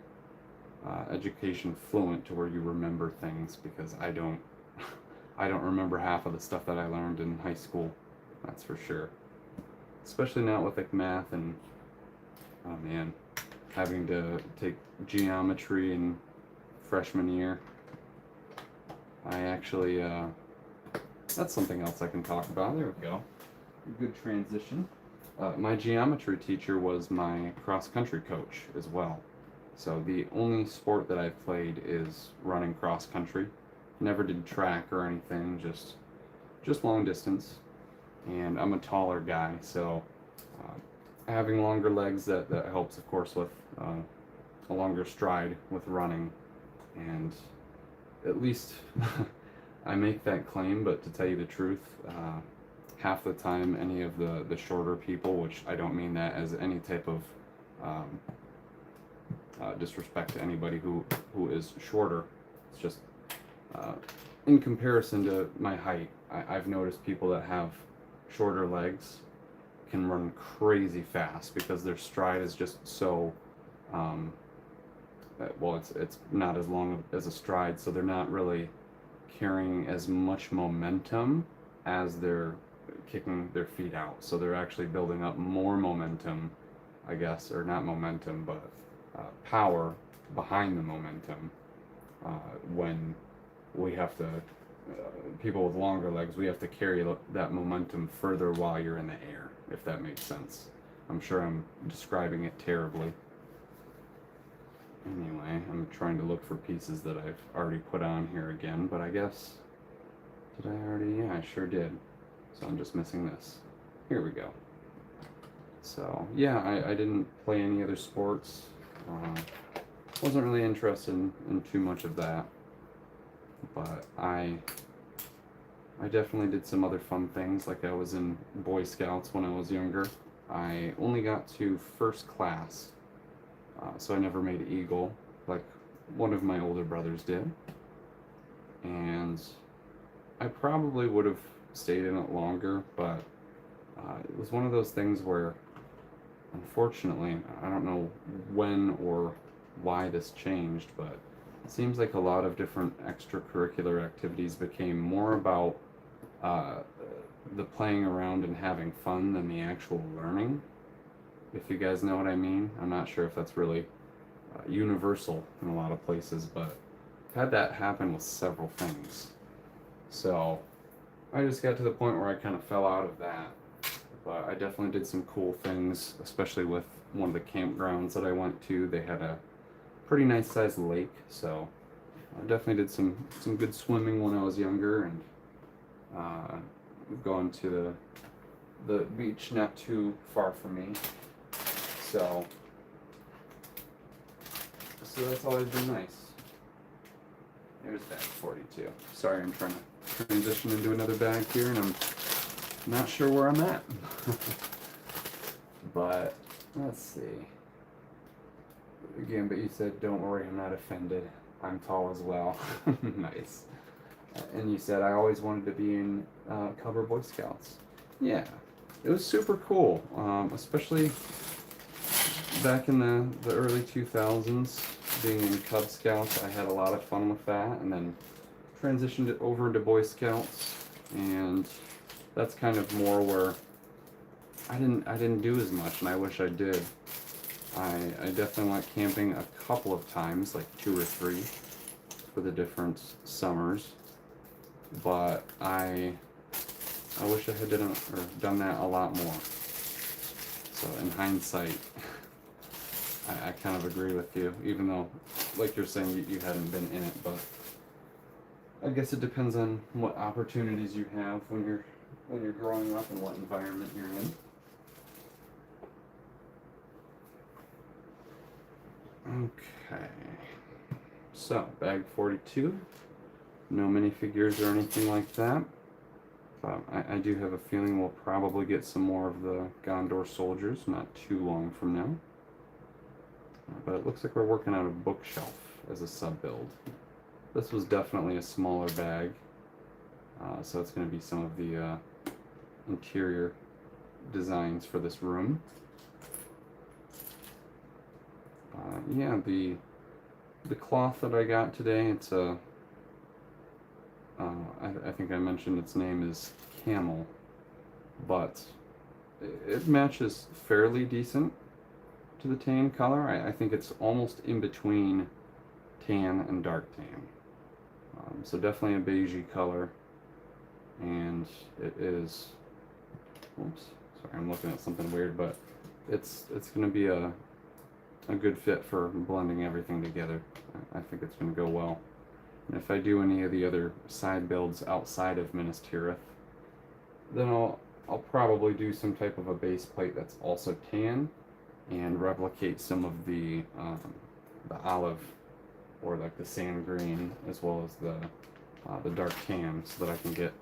education fluent to where you remember things, because I don't I don't remember half of the stuff that I learned in high school, that's for sure. Especially not with like math and, oh man, having to take geometry in freshman year. I actually, that's something else I can talk about. There we go. Good transition. My geometry teacher was my cross-country coach as well. So the only sport that I've played is running cross-country. Never did track or anything, just long distance. And I'm a taller guy, so having longer legs, that helps, of course, with a longer stride with running. And at least I make that claim, but to tell you the truth, half the time any of the shorter people, which I don't mean that as any type of disrespect to anybody who is shorter, it's just in comparison to my height, I've noticed people that have shorter legs can run crazy fast because their stride is just so well, it's not as long as a stride, so they're not really carrying as much momentum as they're kicking their feet out. So they're actually building up more momentum, I guess, or not momentum, but power behind the momentum. When we have to, people with longer legs, we have to carry that momentum further while you're in the air, if that makes sense. I'm sure I'm describing it terribly. Anyway, I'm trying to look for pieces that I've already put on here again, but I guess, did I already? Yeah, I sure did. So I'm just missing this. Here we go. So, yeah, I didn't play any other sports. Wasn't really interested in too much of that. But I definitely did some other fun things, like I was in Boy Scouts when I was younger. I only got to first class. So I never made Eagle, like one of my older brothers did. And I probably would have stayed in it longer, but it was one of those things where, unfortunately, I don't know when or why this changed, but it seems like a lot of different extracurricular activities became more about the playing around and having fun than the actual learning. If you guys know what I mean. I'm not sure if that's really universal in a lot of places, but I've had that happen with several things. So I just got to the point where I kind of fell out of that. But I definitely did some cool things, especially with one of the campgrounds that I went to. They had a pretty nice sized lake, so I definitely did some good swimming when I was younger, and going to the beach not too far from me. So that's always been nice. There's bag 42. Sorry, I'm trying to transition into another bag here, and I'm not sure where I'm at. But let's see. Again, but you said, don't worry, I'm not offended. I'm tall as well. Nice. And you said, I always wanted to be in Cub Boy Scouts. Yeah, it was super cool, especially back in the early 2000s, being in Cub Scouts. I had a lot of fun with that, and then transitioned it over into Boy Scouts, and that's kind of more where I didn't do as much, and I wish I did. I definitely went camping a couple of times, like 2 or 3, for the different summers, but I wish I had done that a lot more. So in hindsight, I kind of agree with you, even though, like you're saying, you hadn't been in it, but I guess it depends on what opportunities you have when you're growing up and what environment you're in. Okay, so bag 42, no minifigures or anything like that. I do have a feeling we'll probably get some more of the Gondor soldiers not too long from now. But it looks like we're working on a bookshelf as a sub-build. This was definitely a smaller bag, so it's going to be some of the interior designs for this room. Yeah, the the cloth that I got today, it's a, I think I mentioned its name is Camel, but it matches fairly decent to the tan color. I think it's almost in between tan and dark tan. So definitely a beigey color, and it is, oops, sorry, I'm looking at something weird, but it's going to be a good fit for blending everything together. I think it's going to go well. And if I do any of the other side builds outside of Minas Tirith, then I'll probably do some type of a base plate that's also tan, and replicate some of the olive or like the sand green as well as the dark tan, so that I can get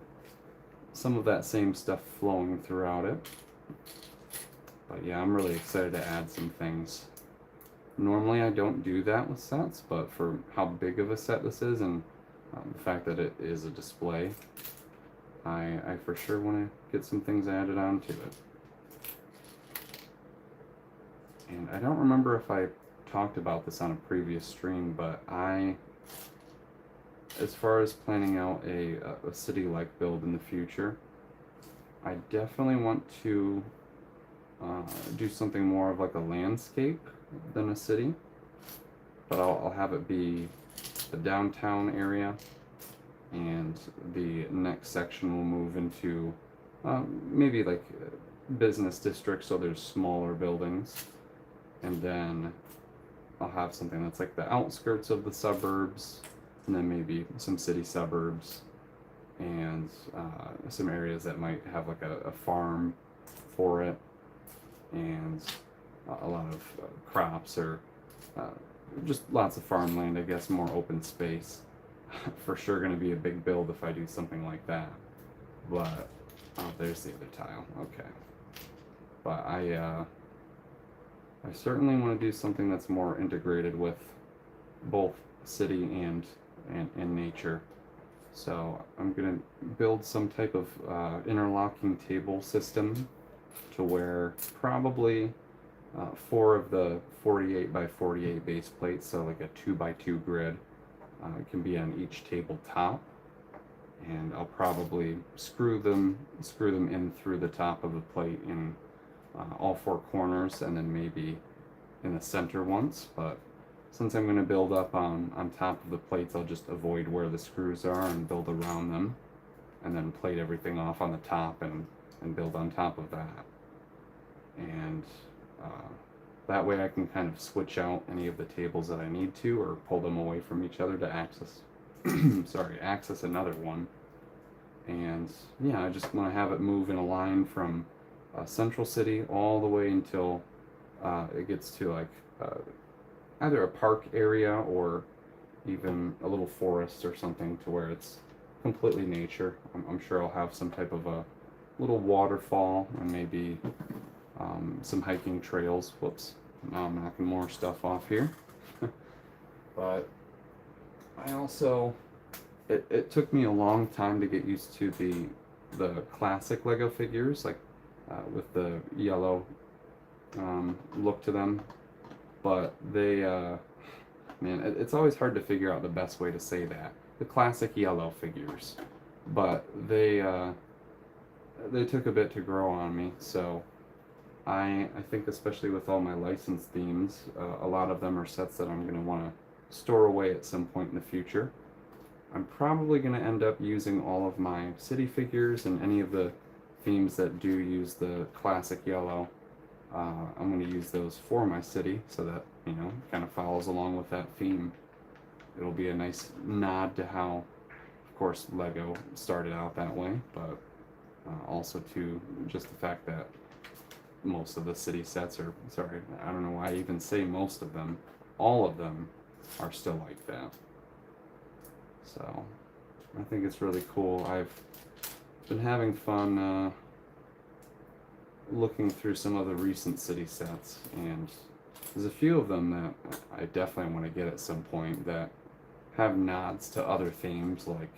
some of that same stuff flowing throughout it. But yeah, I'm really excited to add some things. Normally I don't do that with sets, but for how big of a set this is, and the fact that it is a display, I for sure want to get some things added onto it. And I don't remember if I talked about this on a previous stream, but as far as planning out a city-like build in the future, I definitely want to do something more of like a landscape than a city, but I'll have it be the downtown area, and the next section will move into maybe like business districts, so there's smaller buildings, and then I'll have something that's like the outskirts of the suburbs, and then maybe some city suburbs, and some areas that might have like a farm for it, and a lot of crops, or just lots of farmland, I guess, more open space. For sure going to be a big build if I do something like that. But, oh, there's the other tile, okay. But I certainly want to do something that's more integrated with both city and nature. So I'm going to build some type of interlocking table system, to where probably 4 of the 48 by 48 base plates, so like a 2 by 2 grid, can be on each tabletop, and I'll probably screw them in through the top of the plate in all 4 corners, and then maybe in the center once. But since I'm going to build up on top of the plates, I'll just avoid where the screws are and build around them, and then plate everything off on the top and build on top of that. And that way I can kind of switch out any of the tables that I need to, or pull them away from each other to access access another one. And yeah, I just want to have it move in a line from Central City all the way until it gets to like either a park area or even a little forest or something, to where it's completely nature. I'm sure I'll have some type of a little waterfall, and maybe some hiking trails. Whoops, now I'm knocking more stuff off here. But I also, it took me a long time to get used to the classic Lego figures, like with the yellow look to them. But they, man, it's always hard to figure out the best way to say that. The classic yellow figures. But they took a bit to grow on me, so I think, especially with all my licensed themes, a lot of them are sets that I'm going to want to store away at some point in the future. I'm probably going to end up using all of my city figures and any of the themes that do use the classic yellow. I'm going to use those for my city, so that, you know, kind of follows along with that theme. It'll be a nice nod to how, of course, Lego started out that way, but also to just the fact that most of the city sets are, sorry, I don't know why I even say most of them, all of them are still like that. So I think it's really cool. I've been having fun looking through some of the recent city sets, and there's a few of them that I definitely want to get at some point that have nods to other themes, like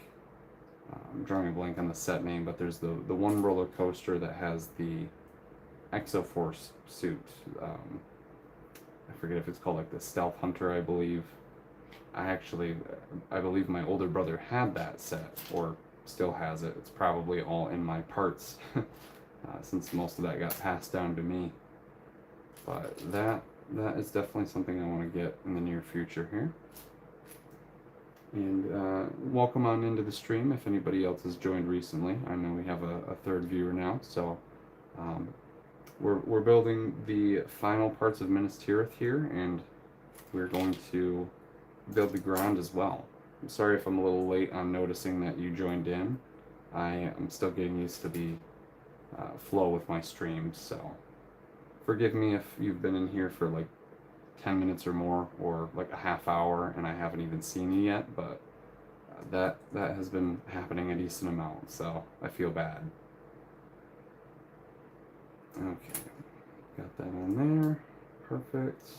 I'm drawing a blank on the set name, but there's the one roller coaster that has the Exoforce suit. I forget if it's called like the Stealth Hunter, I believe. I believe my older brother had that set, or still has it. It's probably all in my parts, since most of that got passed down to me. But that is definitely something I want to get in the near future here. And welcome on into the stream if anybody else has joined recently. I know we have a third viewer now, so we're building the final parts of Minas Tirith here, and we're going to build the Grond as well. I'm sorry if I'm a little late on noticing that you joined in. I am still getting used to the flow with my streams, so forgive me if you've been in here for like 10 minutes or more, or like a half hour, and I haven't even seen you yet, but that has been happening a decent amount, so I feel bad. Okay, got that on there. Perfect.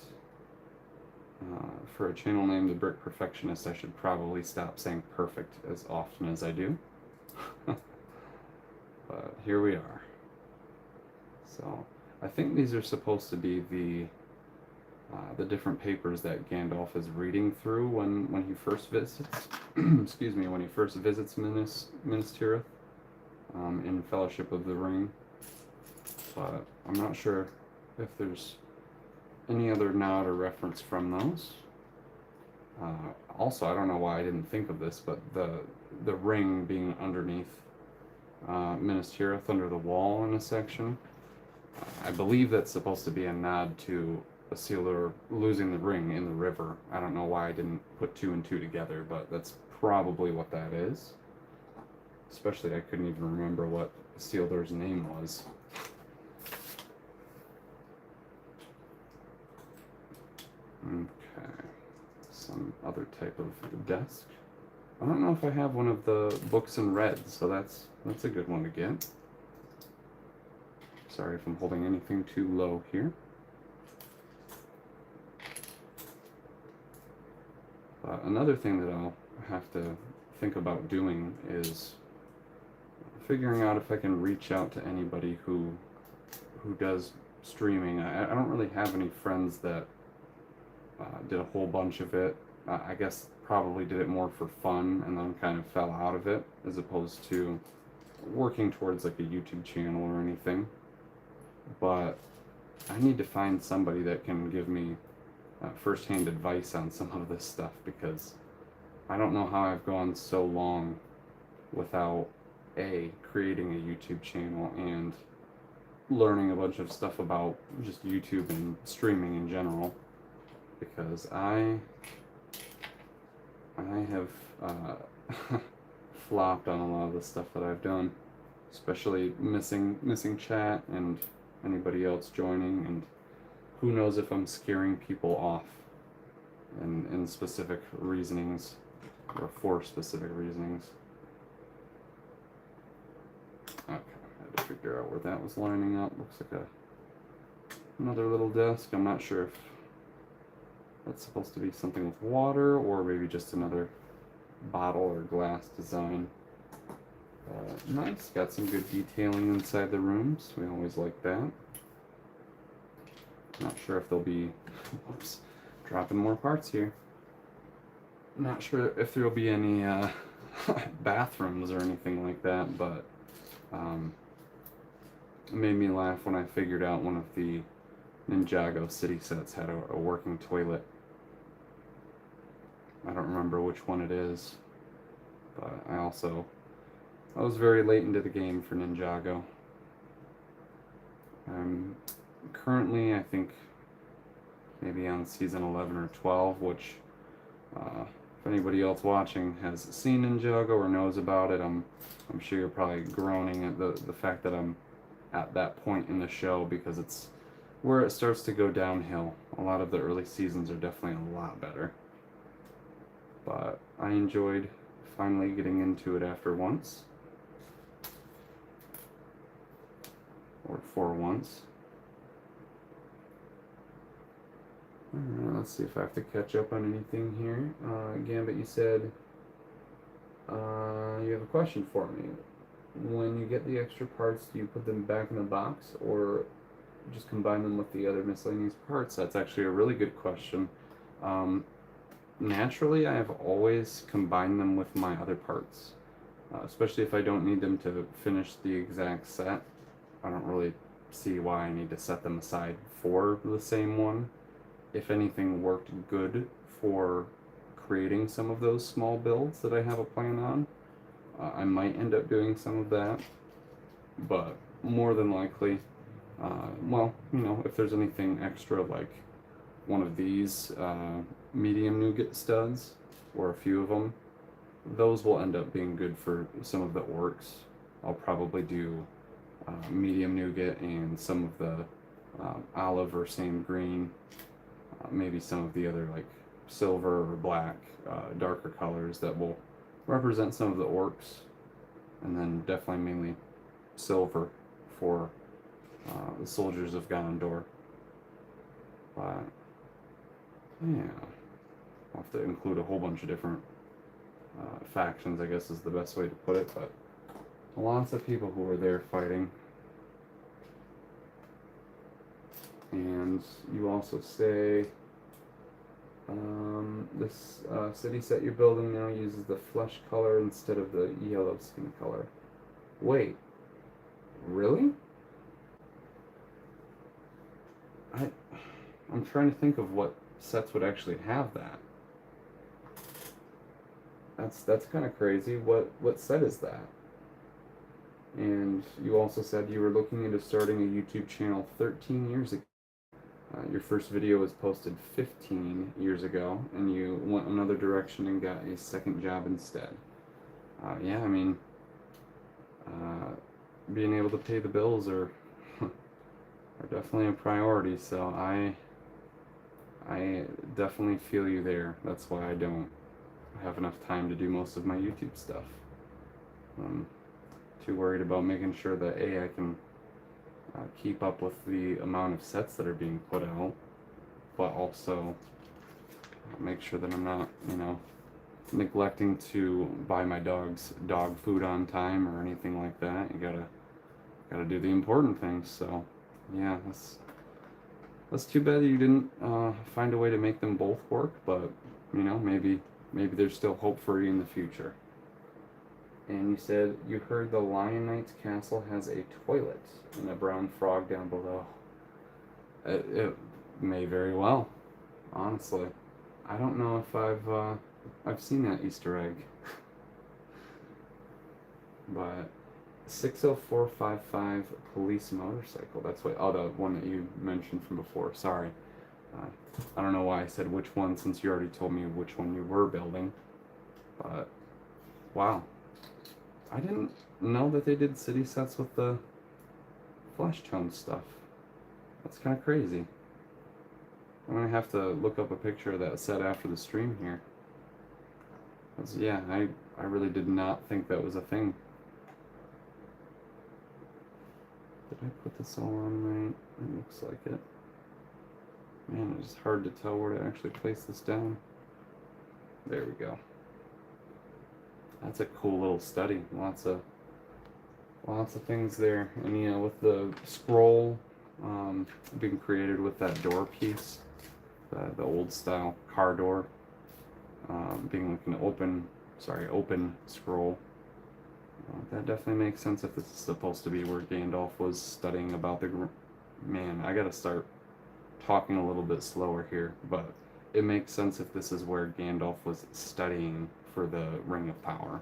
For a channel named The Brick Perfectionist, I should probably stop saying perfect as often as I do. But here we are. So I think these are supposed to be the different papers that Gandalf is reading through when he first visits. Excuse me, when he first visits Minas Tirith in Fellowship of the Ring. But I'm not sure if there's any other nod or reference from those. Also, I don't know why I didn't think of this, but the ring being underneath Minas Tirith, under the wall in a section, I believe that's supposed to be a nod to Isildur losing the ring in the river. I don't know why I didn't put two and two together, but that's probably what that is. Especially, I couldn't even remember what Isildur's name was. Okay, some other type of desk. I don't know if I have one of the books in red, so that's a good one to get. Sorry if I'm holding anything too low here. Another thing that I'll have to think about doing is figuring out if I can reach out to anybody who does streaming. I don't really have any friends that did a whole bunch of it. I guess probably did it more for fun and then kind of fell out of it, as opposed to working towards like a YouTube channel or anything. But I need to find somebody that can give me first-hand advice on some of this stuff, because I don't know how I've gone so long without creating a YouTube channel and learning a bunch of stuff about just YouTube and streaming in general, because I have flopped on a lot of the stuff that I've done, especially missing chat and anybody else joining, and who knows if I'm scaring people off in specific reasonings, or for specific reasonings. Okay, I had to figure out where that was lining up. Looks like another little desk. I'm not sure if that's supposed to be something with water, or maybe just another bottle or glass design. Nice, got some good detailing inside the rooms. We always like that. Not sure if there'll be, whoops, dropping more parts here. Not sure if there'll be any bathrooms or anything like that, but it made me laugh when I figured out one of the Ninjago city sets had a working toilet. I don't remember which one it is, but I was very late into the game for Ninjago. Currently, I think maybe on season 11 or 12, which if anybody else watching has seen Ninjago or knows about it, I'm sure you're probably groaning at the fact that I'm at that point in the show, because it's where it starts to go downhill. A lot of the early seasons are definitely a lot better, but I enjoyed finally getting into it after once, or for once. Alright, let's see if I have to catch up on anything here. Gambit, you said you have a question for me. When you get the extra parts, do you put them back in the box, or just combine them with the other miscellaneous parts? That's actually a really good question. naturally, I have always combined them with my other parts, especially if I don't need them to finish the exact set. I don't really see why I need to set them aside for the same one. If anything worked good for creating some of those small builds that I have a plan on, I might end up doing some of that, but more than likely, well, you know, if there's anything extra like one of these medium nougat studs, or a few of them, those will end up being good for some of the orcs. I'll probably do medium nougat and some of the olive or same green, maybe some of the other like silver or black, darker colors that will represent some of the orcs, and then definitely mainly silver for the soldiers of Gondor. But yeah, I'll have to include a whole bunch of different factions, I guess is the best way to put it, but lots of people who were there fighting. And you also say this city set you're building now uses the flesh color instead of the yellow skin color. Wait, really? I'm trying to think of what sets would actually have that. That's kind of crazy. What set is that? And you also said you were looking into starting a YouTube channel 13 years ago. Your first video was posted 15 years ago, and you went another direction and got a second job instead. Yeah, I mean, being able to pay the bills are definitely a priority. So I definitely feel you there. That's why I don't have enough time to do most of my YouTube stuff. I'm too worried about making sure that I can keep up with the amount of sets that are being put out, but also make sure that I'm not, you know, neglecting to buy my dog's dog food on time or anything like that. You gotta do the important things. So yeah, that's too bad that you didn't find a way to make them both work, but you know, maybe there's still hope for you in the future. And you said you heard the Lion Knight's castle has a toilet and a brown frog down below. It may very well, honestly. I don't know if I've seen that Easter egg. But 60455 police motorcycle. That's what. Oh, the one that you mentioned from before. Sorry. I don't know why I said which one, since you already told me which one you were building. But wow. I didn't know that they did city sets with the flesh tone stuff. That's kind of crazy. I'm gonna have to look up a picture of that set after the stream here. 'Cause, yeah, I really did not think that was a thing. Did I put this all on right? It looks like it. Man, it's hard to tell where to actually place this down. There we go. That's a cool little study. Lots of things there. And you know, with the scroll being created with that door piece, the old style car door, being like an open scroll. That definitely makes sense if this is supposed to be where Gandalf was studying about the. Man, I gotta start talking a little bit slower here, but it makes sense if this is where Gandalf was studying for the Ring of Power.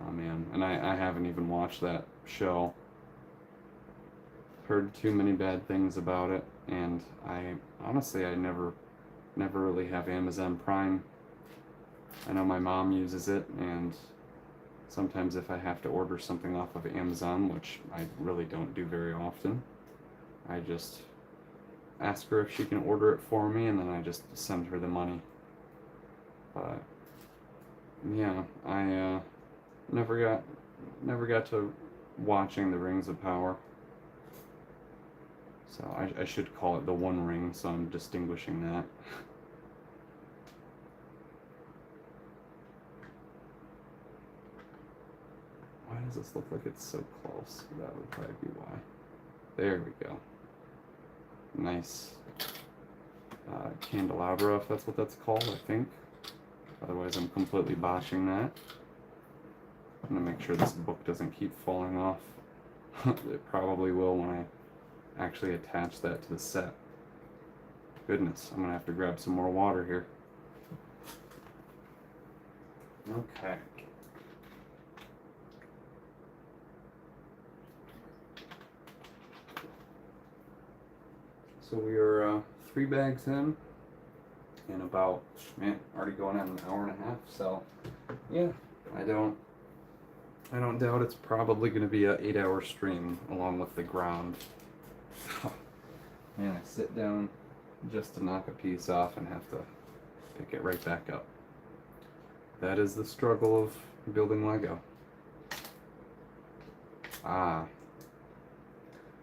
Oh man, and I haven't even watched that show. Heard too many bad things about it, and I honestly never really have Amazon Prime. I know my mom uses it, and sometimes if I have to order something off of Amazon, which I really don't do very often, I just ask her if she can order it for me, and then I just send her the money. But yeah, I never got to watching the Rings of Power. So I should call it the One Ring, so I'm distinguishing that. Why does this look like it's so close? That would probably be why. There we go. Nice. candelabra, if that's what that's called, I think. Otherwise, I'm completely botching that. I'm gonna make sure this book doesn't keep falling off. It probably will when I actually attach that to the set. Goodness, I'm gonna have to grab some more water here. Okay. So we are 3 bags in about, man, already going on an hour and a half. So yeah, I don't doubt it's probably going to be an 8-hour stream along with the Grond. Man, I sit down just to knock a piece off and have to pick it right back up. That is the struggle of building Lego. I'm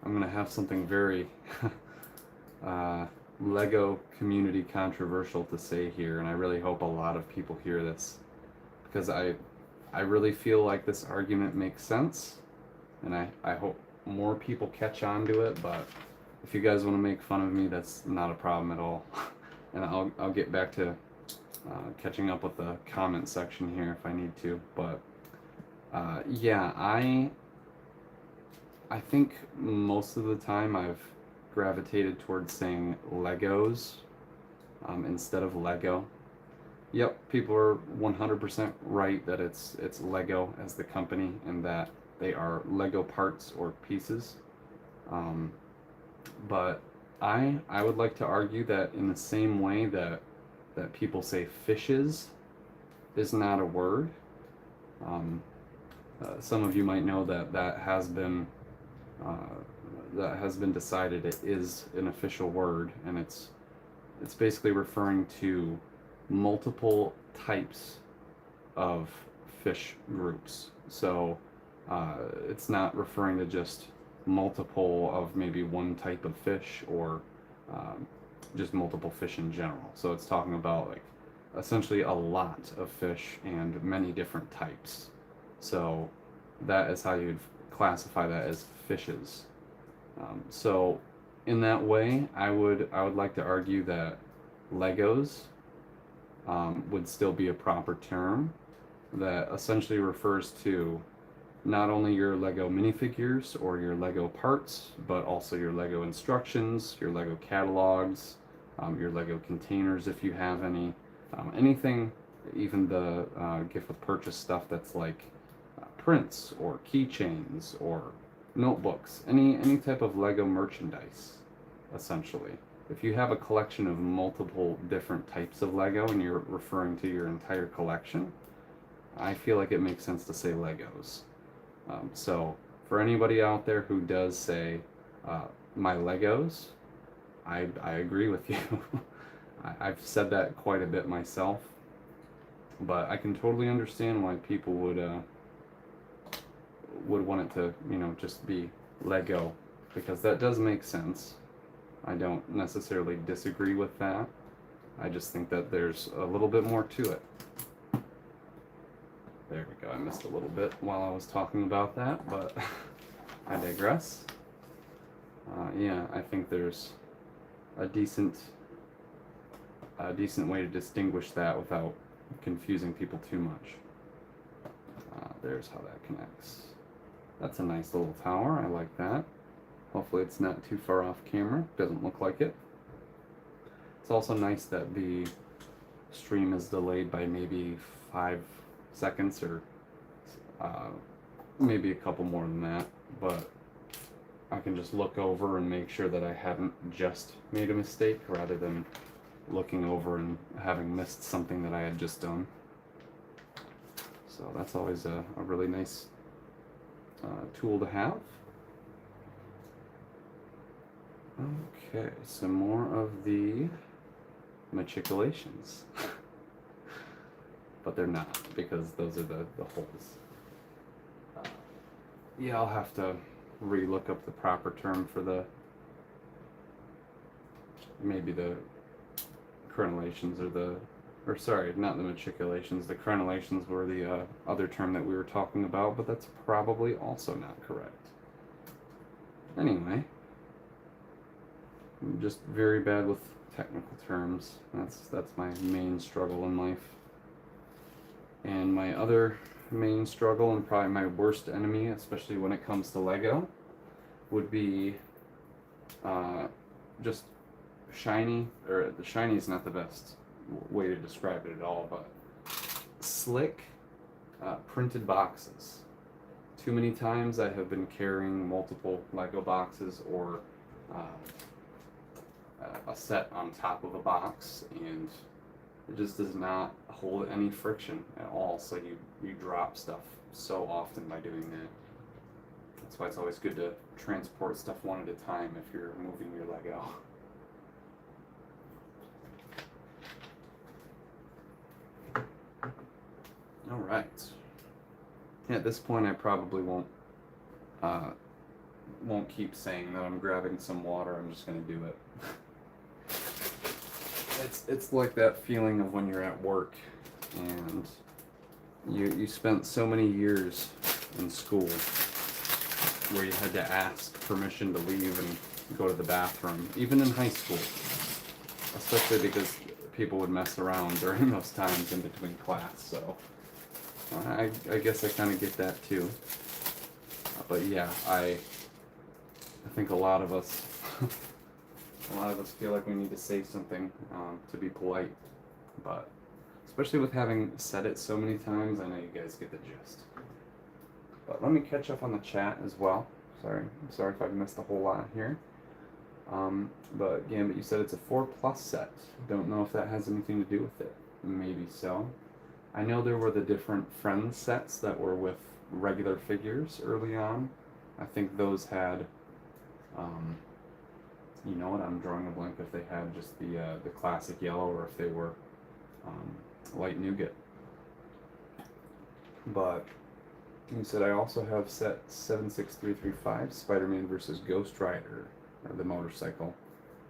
going to have something very Lego community controversial to say here, and I really hope a lot of people hear this, because I really feel like this argument makes sense, and I hope more people catch on to it. But if you guys want to make fun of me, that's not a problem at all. And I'll get back to catching up with the comment section here if I need to. But yeah, I think most of the time I've gravitated towards saying Legos instead of Lego. Yep, people are 100% right that it's LEGO as the company, and that they are Lego parts or pieces. But I would like to argue that in the same way that people say fishes is not a word. Some of you might know that has been decided it is an official word, and it's basically referring to multiple types of fish groups. So it's not referring to just multiple of maybe one type of fish, or just multiple fish in general. So it's talking about like essentially a lot of fish and many different types. So that is how you'd classify that as fishes. So in that way, I would like to argue that Legos would still be a proper term that essentially refers to not only your Lego minifigures or your Lego parts, but also your Lego instructions, your Lego catalogs, your Lego containers if you have any, anything, even the gift with purchase stuff that's like prints or keychains or notebooks, any type of Lego merchandise, essentially. If you have a collection of multiple different types of Lego and you're referring to your entire collection, I feel like it makes sense to say Legos. So for anybody out there who does say my Legos, I agree with you. I've said that quite a bit myself, but I can totally understand why people would want it to, just be Lego, because that does make sense. I don't necessarily disagree with that. I just think that there's a little bit more to it. There we go. I missed a little bit while I was talking about that, but I digress. Yeah, I think there's a decent way to distinguish that without confusing people too much. There's how that connects. That's a nice little tower. I like that. Hopefully it's not too far off camera. Doesn't look like it. It's also nice that the stream is delayed by maybe 5 seconds, or maybe a couple more than that, but I can just look over and make sure that I haven't just made a mistake, rather than looking over and having missed something that I had just done. So that's always a really nice tool to have. Okay, some more of the matriculations. But they're not, because those are the holes. Yeah, I'll have to re-look up the proper term for maybe the crenellations, or sorry, not the matriculations. The crenellations were the other term that we were talking about, but that's probably also not correct. Anyway, I'm just very bad with technical terms. That's my main struggle in life. And my other main struggle, and probably my worst enemy, especially when it comes to Lego, would be just shiny, or the shiny is not the best way to describe it at all, but slick printed boxes. Too many times I have been carrying multiple Lego boxes or a set on top of a box, and it just does not hold any friction at all, so you drop stuff so often by doing that. That's why it's always good to transport stuff one at a time if you're moving your Lego. Alright. At this point I probably won't keep saying that I'm grabbing some water. I'm just gonna do it. It's like that feeling of when you're at work and you spent so many years in school where you had to ask permission to leave and go to the bathroom, even in high school, especially because people would mess around during those times in between class. So I guess I kind of get that too. But yeah, I think a lot of us feel like we need to say something to be polite, but especially with having said it so many times, I know you guys get the gist. But let me catch up on the chat as well. I'm sorry if I've missed a whole lot here. But Gambit, you said it's a 4+ set. Don't know if that has anything to do with it. Maybe so. I know there were the different Friends sets that were with regular figures early on. I think those had, you know what, I'm drawing a blank if they had just the classic yellow or if they were light nougat. But you said I also have set 76335, Spider-Man versus Ghost Rider, or the motorcycle.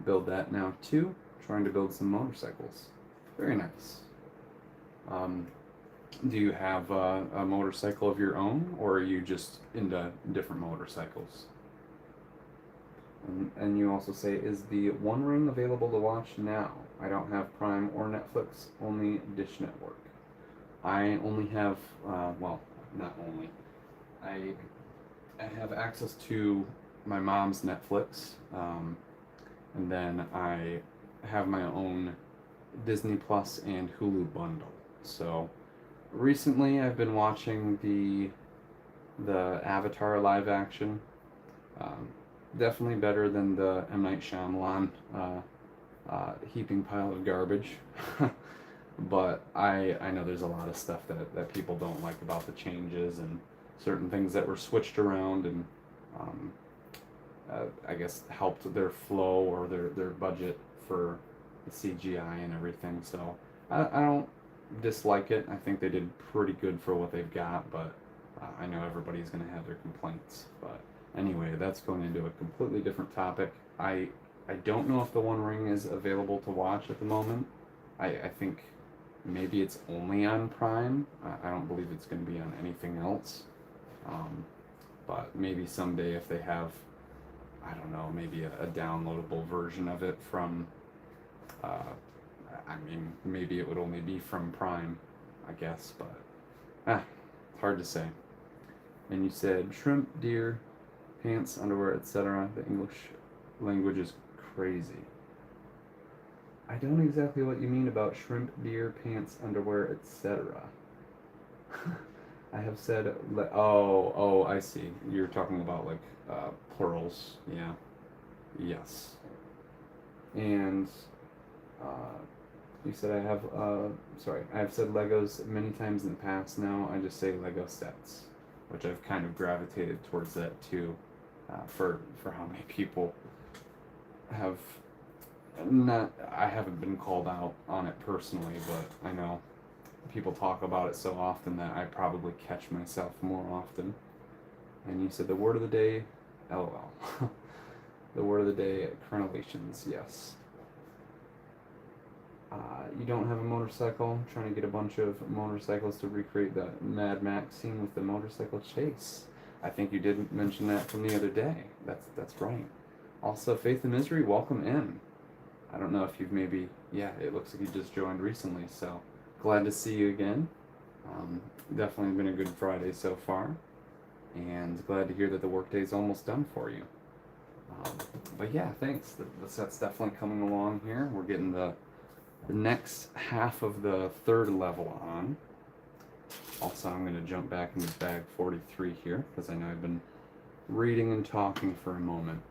Build that now too. Trying to build some motorcycles. Very nice. Do you have a motorcycle of your own, or are you just into different motorcycles? And you also say, is the One Ring available to watch now? I don't have Prime or Netflix, only Dish Network. I only have, well, not only. I have access to my mom's Netflix, and then I have my own Disney Plus and Hulu bundle. So recently I've been watching the Avatar live action. Definitely better than the M. Night Shyamalan heaping pile of garbage. But I know there's a lot of stuff that people don't like about the changes and certain things that were switched around and I guess helped their flow or their budget for the CGI and everything. So I don't dislike it. I think they did pretty good for what they've got, but I know everybody's going to have their complaints. But anyway, that's going into a completely different topic. I don't know if the One Ring is available to watch at the moment. I think maybe it's only on Prime. I don't believe it's going to be on anything else. But maybe someday if they have, I don't know, maybe a downloadable version of it from, I mean, maybe it would only be from Prime, I guess, but it's hard to say. And you said shrimp, deer, pants, underwear, etc. The English language is crazy. I don't exactly what you mean about shrimp, deer, pants, underwear, etc. I have said, oh, I see. You're talking about like plurals, yeah, yes. And you said I have said Legos many times in the past. Now I just say Lego sets, which I've kind of gravitated towards that too, for how many people have I haven't been called out on it personally, but I know people talk about it so often that I probably catch myself more often. And you said the word of the day, LOL. The word of the day, crenellations, yes. You don't have a motorcycle. I'm trying to get a bunch of motorcycles to recreate the Mad Max scene with the motorcycle chase. I think you did mention that from the other day. That's right. Also, Faith and Misery, welcome in. I don't know if you've maybe, yeah, it looks like you just joined recently, so glad to see you again. Definitely been a good Friday so far, and glad to hear that the workday's almost done for you. But yeah, thanks. The set's definitely coming along here. We're getting the next half of the third level on. Also, I'm going to jump back into bag 43 here, because I know I've been reading and talking for a moment.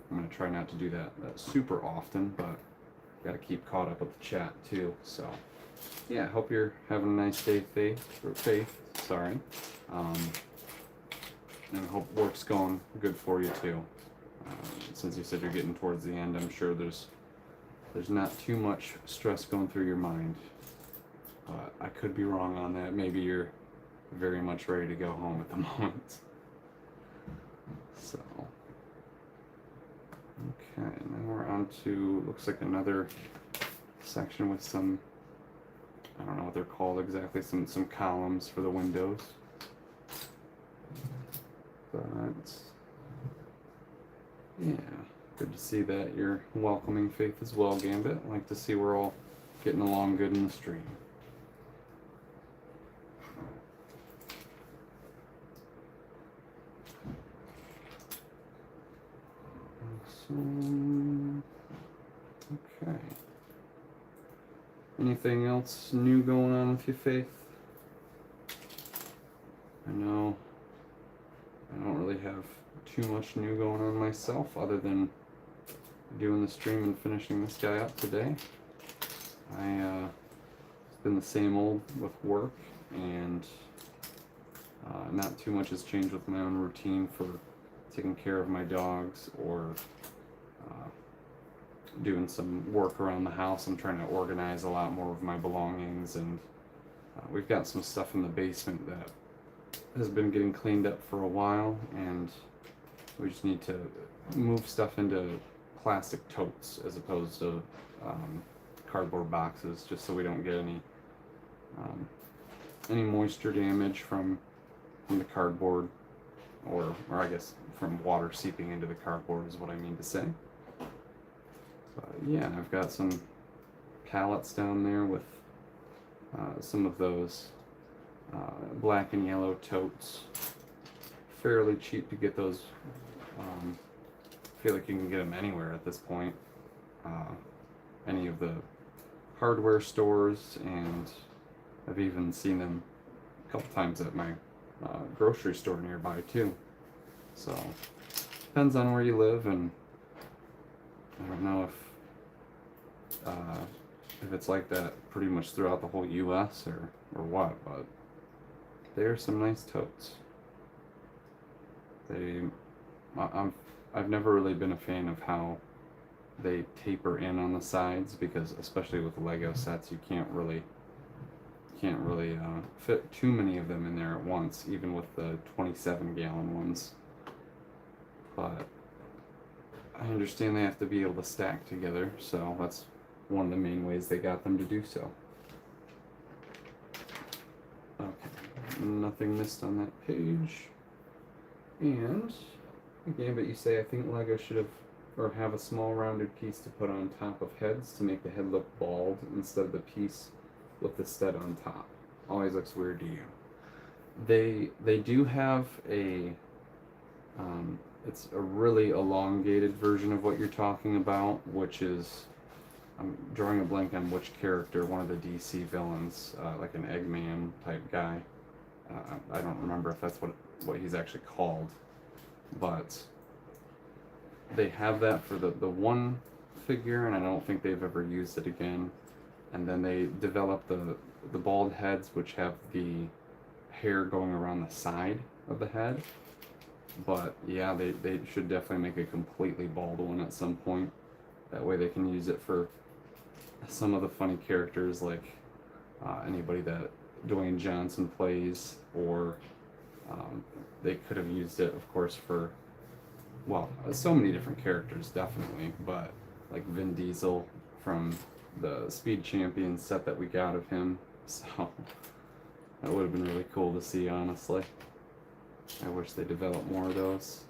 I'm going to try not to do that super often, but got to keep caught up with the chat too. So, yeah, hope you're having a nice day, Faith. Sorry. And I hope work's going good for you too. Since you said you're getting towards the end, I'm sure there's not too much stress going through your mind. I could be wrong on that. Maybe you're very much ready to go home at the moment. So, okay, and then we're on to, looks like another section with some, I don't know what they're called exactly, some columns for the windows. But, yeah, good to see that you're welcoming Faith as well, Gambit. I like to see we're all getting along good in the stream. Okay. Anything else new going on with you, Faith? I know I don't really have too much new going on myself, other than doing the stream and finishing this guy up today. It's been the same old with work, and not too much has changed with my own routine for taking care of my dogs or doing some work around the house. I'm trying to organize a lot more of my belongings, and we've got some stuff in the basement that has been getting cleaned up for a while, and we just need to move stuff into plastic totes as opposed to cardboard boxes, just so we don't get any moisture damage from the cardboard, or I guess from water seeping into the cardboard is what I mean to say. But yeah, I've got some pallets down there with some of those black and yellow totes. Fairly cheap to get those. I feel like you can get them anywhere at this point. Any of the hardware stores, and I've even seen them a couple times at my grocery store nearby too. So depends on where you live, and I don't know if it's like that pretty much throughout the whole U.S. or what, but they're some nice totes. I've never really been a fan of how they taper in on the sides, because especially with Lego sets, you can't really fit too many of them in there at once, even with the 27-gallon ones. But I understand they have to be able to stack together, so that's one of the main ways they got them to do so. Okay, nothing missed on that page. And again, but you say I think Lego should have a small rounded piece to put on top of heads to make the head look bald instead of the piece with the stud on top. Always looks weird to you. They do have a it's a really elongated version of what you're talking about, which is, I'm drawing a blank on which character, one of the DC villains, like an Eggman type guy. I don't remember if that's what he's actually called, but they have that for the one figure, and I don't think they've ever used it again. And then they develop the bald heads, which have the hair going around the side of the head. But yeah, they should definitely make a completely bald one at some point. That way they can use it for some of the funny characters, like anybody that Dwayne Johnson plays, or they could have used it, of course, for, well, so many different characters, definitely, but like Vin Diesel from the Speed Champions set that we got of him. So that would have been really cool to see, honestly. I wish they developed more of those.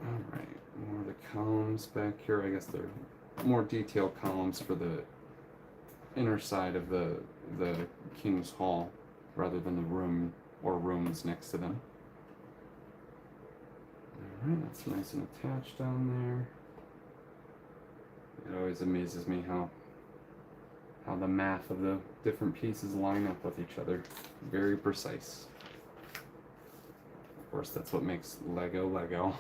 Alright, More of the columns back here. I guess they're more detailed columns for the inner side of the King's Hall rather than the room or rooms next to them. Alright, that's nice and attached down there. It always amazes me how the math of the different pieces line up with each other. Very precise. Of course, that's what makes Lego Lego.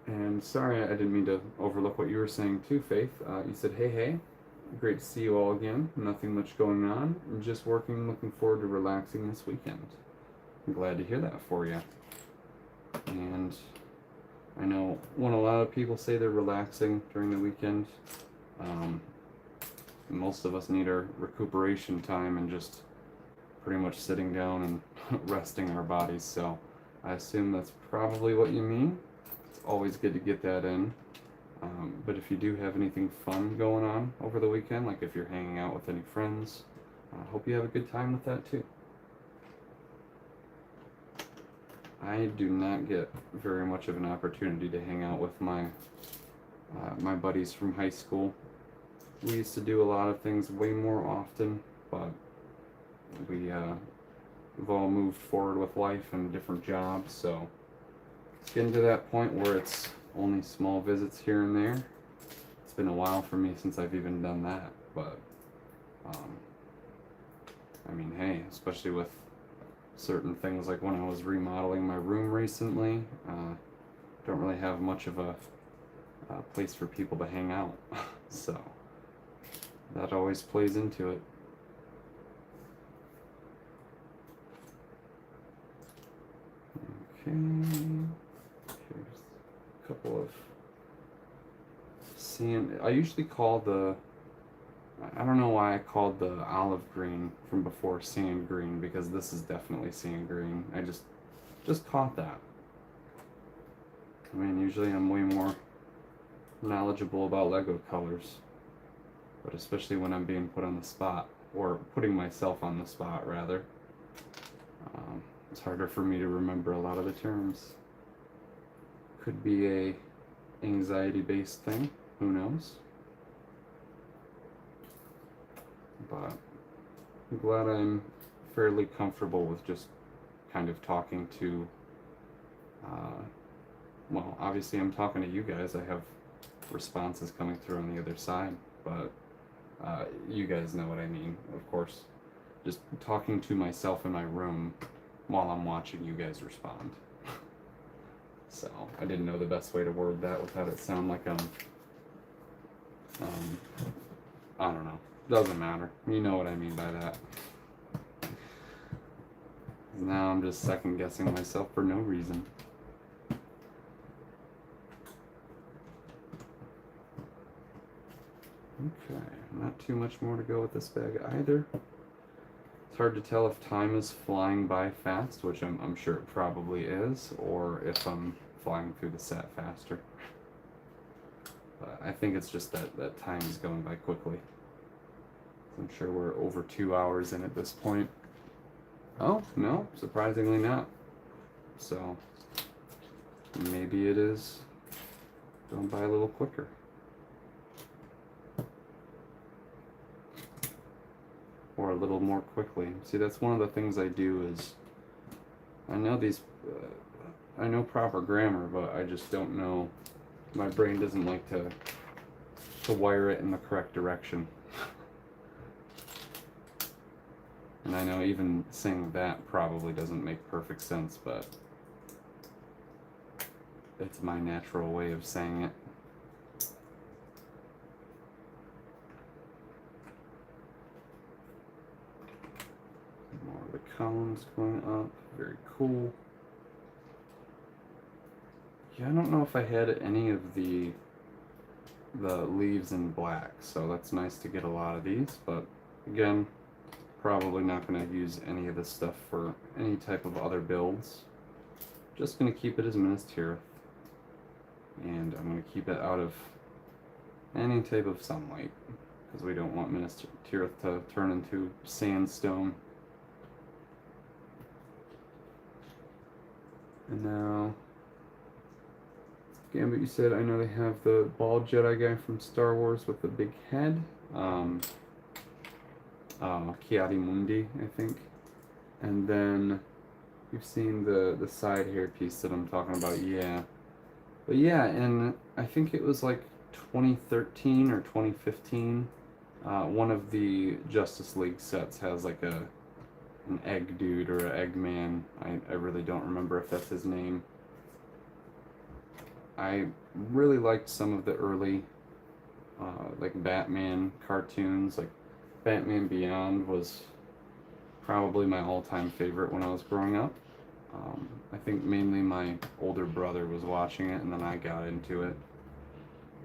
And sorry, I didn't mean to overlook what you were saying too, Faith. You said, hey, great to see you all again. Nothing much going on. I'm just working, looking forward to relaxing this weekend. I'm glad to hear that for you. And I know when a lot of people say they're relaxing during the weekend, most of us need our recuperation time and just pretty much sitting down and resting our bodies. So I assume that's probably what you mean. It's always good to get that in. But if you do have anything fun going on over the weekend, like if you're hanging out with any friends, I hope you have a good time with that too. I do not get very much of an opportunity to hang out with my buddies from high school. We used to do a lot of things way more often, but we've all moved forward with life and different jobs, so it's getting to that point where it's only small visits here and there. It's been a while for me since I've even done that, but I mean, hey, especially with certain things like when I was remodeling my room recently, don't really have much of a place for people to hang out, so that always plays into it. Okay, here's a couple of sand. I usually call I don't know why I called the olive green from before sand green, because this is definitely sand green. I just caught that. I mean, usually I'm way more knowledgeable about Lego colors, but especially when I'm being put on the spot, or putting myself on the spot rather, it's harder for me to remember a lot of the terms. Could be a anxiety-based thing, who knows? But I'm glad I'm fairly comfortable with just kind of talking to, well, obviously I'm talking to you guys. I have responses coming through on the other side, but you guys know what I mean, of course. Just talking to myself in my room while I'm watching you guys respond. So I didn't know the best way to word that without it sound like I don't know. Doesn't matter. You know what I mean by that. Now I'm just second guessing myself for no reason. Okay, not too much more to go with this bag either. It's hard to tell if time is flying by fast, which I'm sure it probably is, or if I'm flying through the set faster. But I think it's just that time is going by quickly. I'm sure we're over 2 hours in at this point. Oh, no, surprisingly not. So maybe it is going by a little quicker. Or a little more quickly. See, that's one of the things I do is, I know proper grammar, but I just don't know, my brain doesn't like to wire it in the correct direction. And I know even saying that probably doesn't make perfect sense, but it's my natural way of saying it. More of the columns going up, very cool. Yeah, I don't know if I had any of the leaves in black, so that's nice to get a lot of these, but again, probably not going to use any of this stuff for any type of other builds. Just going to keep it as Minas Tirith, and I'm going to keep it out of any type of sunlight, because we don't want Minas Tirith to turn into sandstone. And now Gambit, you said, I know they have the bald Jedi guy from Star Wars with the big head. Ki-Adi-Mundi, I think. And then you've seen the side hairpiece that I'm talking about, yeah. But yeah, and I think it was like 2013 or 2015. One of the Justice League sets has like an egg dude or an egg man. I really don't remember if that's his name. I really liked some of the early like Batman cartoons. Like Batman Beyond was probably my all-time favorite when I was growing up. I think mainly my older brother was watching it and then I got into it.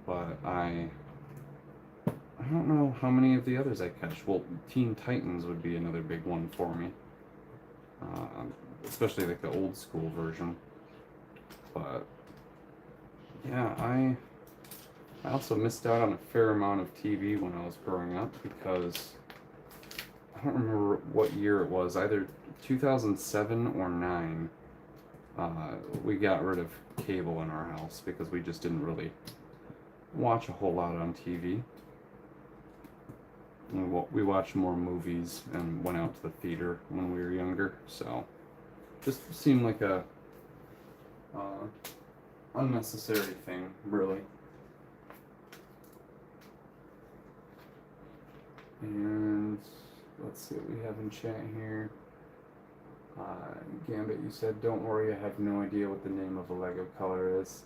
But I don't know how many of the others I catch. Well, Teen Titans would be another big one for me. Especially like the old school version. But yeah, I also missed out on a fair amount of TV when I was growing up because I don't remember what year it was, either 2007 or 9. We got rid of cable in our house because we just didn't really watch a whole lot on TV. We watched more movies and went out to the theater when we were younger, so just seemed like a unnecessary thing, really. And let's see what we have in chat here. Gambit, you said, don't worry, I have no idea what the name of a Lego color is.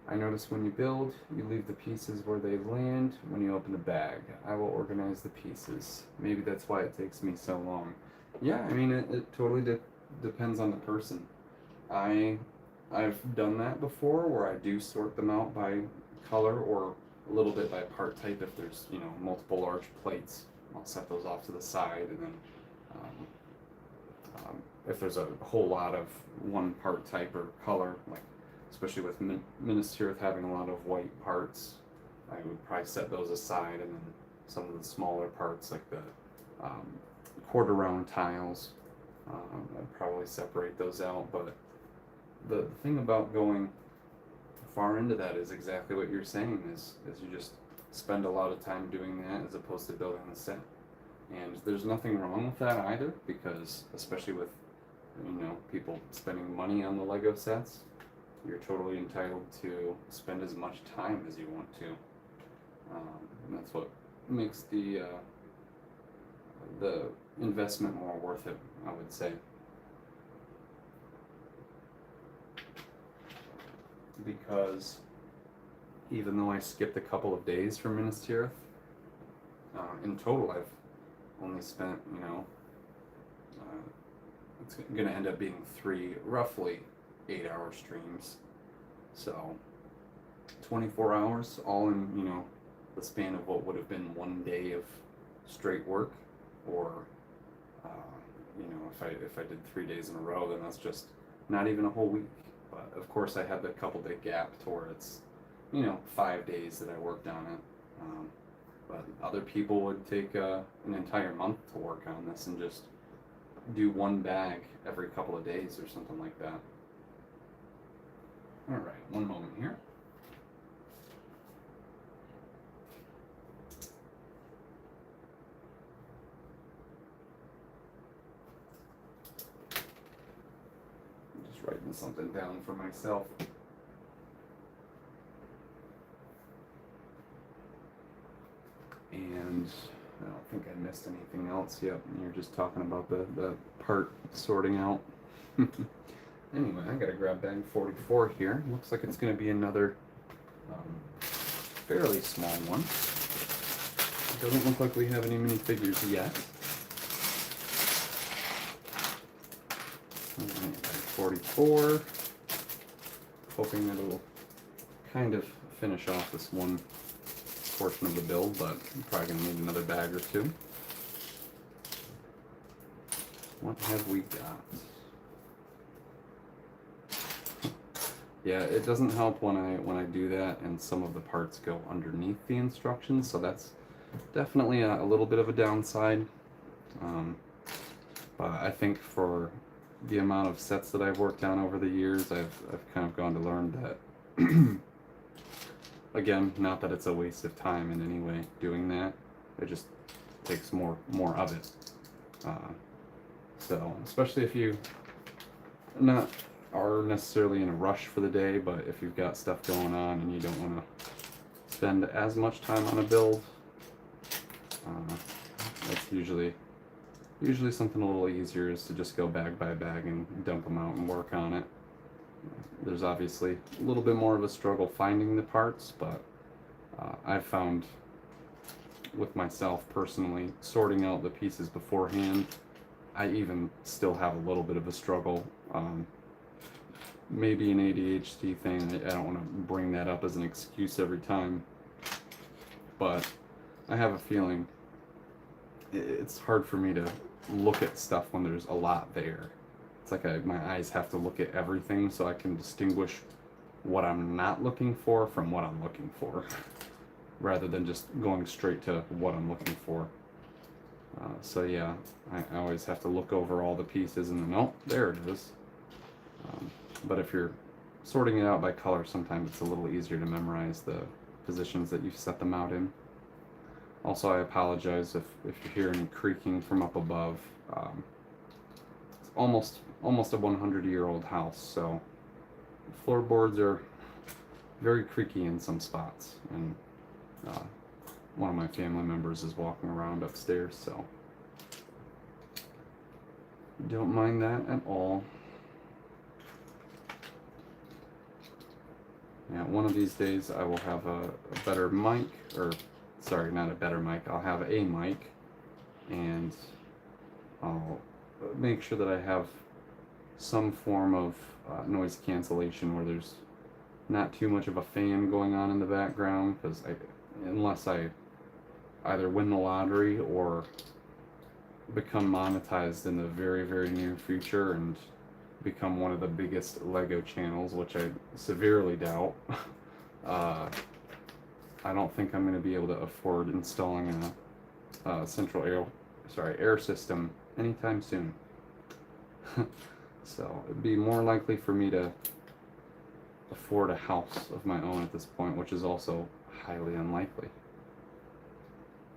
I notice when you build, you leave the pieces where they land when you open the bag. I will organize the pieces. Maybe that's why it takes me so long. Yeah, I mean, it totally depends on the person. I've done that before where I do sort them out by color or a little bit by part type if there's, you know, multiple large plates. I'll set those off to the side, and then if there's a whole lot of one part type or color, like especially with Minas Tirith having a lot of white parts, I would probably set those aside, and then some of the smaller parts like the quarter round tiles, I'd probably separate those out. But the thing about going far into that is exactly what you're saying, is you just spend a lot of time doing that as opposed to building the set. And there's nothing wrong with that either, because especially with, you know, people spending money on the Lego sets, you're totally entitled to spend as much time as you want to. And that's what makes the investment more worth it, I would say. Because even though I skipped a couple of days from Minas Tirith, in total I've only spent, you know, it's going to end up being 3 roughly 8-hour streams. So 24 hours all in, you know, the span of what would have been 1 day of straight work, or you know, if I did 3 days in a row, then that's just not even a whole week. But of course I had the couple day gap to where it's, you know, 5 days that I worked on it. But other people would take an entire month to work on this and just do one bag every couple of days or something like that. Alright, one moment here. I'm just writing something down for myself. And I don't think I missed anything else. Yep, you're just talking about the part sorting out. Anyway, I gotta grab bag 44 here. Looks like it's gonna be another fairly small one. It doesn't look like we have any minifigures yet. Alright, bag 44. Hoping that it'll kind of finish off this one portion of the build, but I'm probably going to need another bag or two. What have we got? Yeah, it doesn't help when I do that and some of the parts go underneath the instructions, so that's definitely a little bit of a downside. But I think for the amount of sets that I've worked on over the years, I've kind of gone to learn that Again, not that it's a waste of time in any way doing that. It just takes more of it. So, especially if you not are necessarily in a rush for the day, but if you've got stuff going on and you don't want to spend as much time on a build, that's usually something a little easier, is to just go bag by bag and dump them out and work on it. There's obviously a little bit more of a struggle finding the parts, but I've found with myself personally, sorting out the pieces beforehand, I even still have a little bit of a struggle. Maybe an ADHD thing. I don't want to bring that up as an excuse every time, but I have a feeling it's hard for me to look at stuff when there's a lot there. It's like my eyes have to look at everything so I can distinguish what I'm not looking for from what I'm looking for, rather than just going straight to what I'm looking for. So yeah, I always have to look over all the pieces and then, oh, there it is. But if you're sorting it out by color, sometimes it's a little easier to memorize the positions that you've set them out in. Also, I apologize if you hear any creaking from up above. It's almost a 100-year-old house, so floorboards are very creaky in some spots, and one of my family members is walking around upstairs, so don't mind that at all. Yeah, one of these days I will have a better mic, or sorry, not a better mic, I'll have a mic, and I'll make sure that I have some form of noise cancellation where there's not too much of a fan going on in the background, because unless I either win the lottery or become monetized in the very, very near future and become one of the biggest LEGO channels, which I severely doubt, I don't think I'm going to be able to afford installing a central air system anytime soon. So it'd be more likely for me to afford a house of my own at this point, which is also highly unlikely,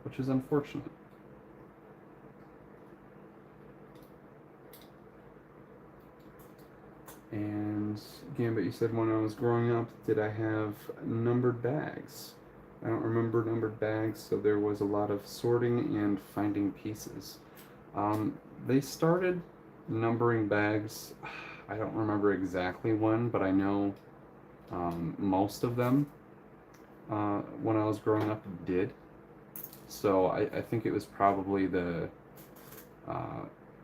which is unfortunate. And Gambit, you said when I was growing up, did I have numbered bags? I don't remember numbered bags, so there was a lot of sorting and finding pieces. They started numbering bags, I don't remember exactly when, but I know most of them when I was growing up did. So I think it was probably the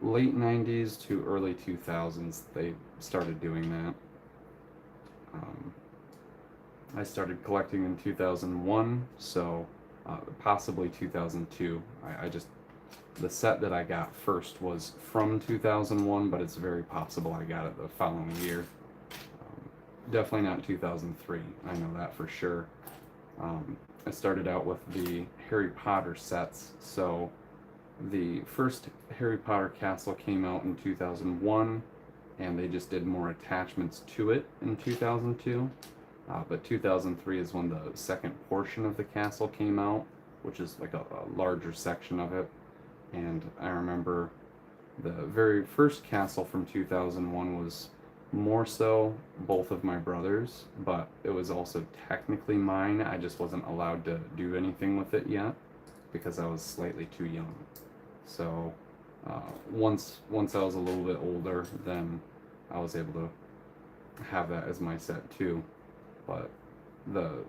late 90s to early 2000s they started doing that. I started collecting in 2001, so possibly 2002. The set that I got first was from 2001, but it's very possible I got it the following year. Definitely not 2003, I know that for sure. I started out with the Harry Potter sets, so the first Harry Potter castle came out in 2001, and they just did more attachments to it in 2002. But 2003 is when the second portion of the castle came out, which is like a larger section of it. And I remember the very first castle from 2001 was more so both of my brothers, but it was also technically mine. I just wasn't allowed to do anything with it yet because I was slightly too young. So once I was a little bit older, then I was able to have that as my set too. But the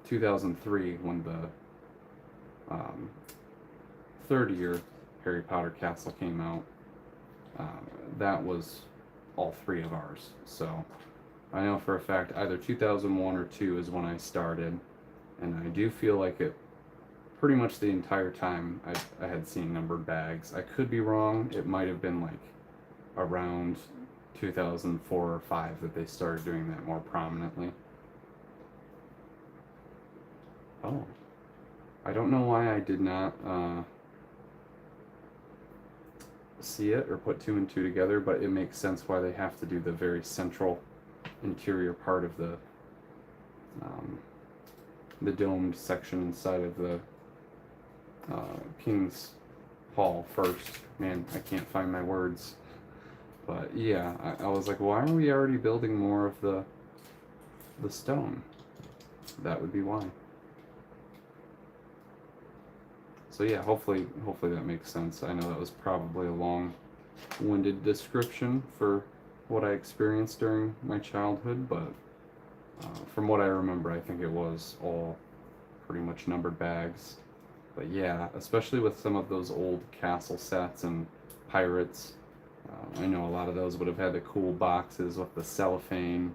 2003, when the third year Harry Potter castle came out, that was all three of ours. So I know for a fact either 2001 or 2 is when I started, and I do feel like it pretty much the entire time I had seen numbered bags. I could be wrong. It might have been like around 2004 or 5 that they started doing that more prominently. Oh, I don't know why I did not see it or put 2 and 2 together, but it makes sense why they have to do the very central interior part of the the domed section inside of the King's Hall first. Man, I can't find my words. But yeah, I was like, why are we already building more of the stone? That would be why. So yeah, hopefully that makes sense. I know that was probably a long-winded description for what I experienced during my childhood, but from what I remember, I think it was all pretty much numbered bags. But yeah, especially with some of those old castle sets and pirates, I know a lot of those would have had the cool boxes with the cellophane,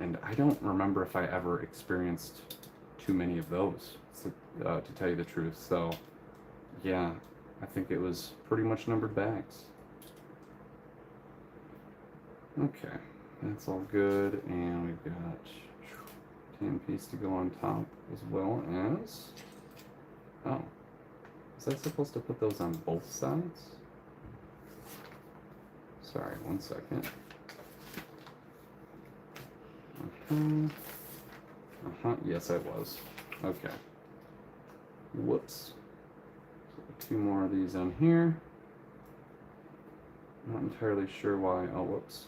and I don't remember if I ever experienced too many of those, to tell you the truth. So yeah, I think it was pretty much numbered bags. Okay, that's all good, and we've got 10 piece to go on top, as well as, oh, was I supposed to put those on both sides? Sorry, one second. Yes, I was. Okay. Whoops. So 2 more of these on here. Not entirely sure why. Oh, whoops.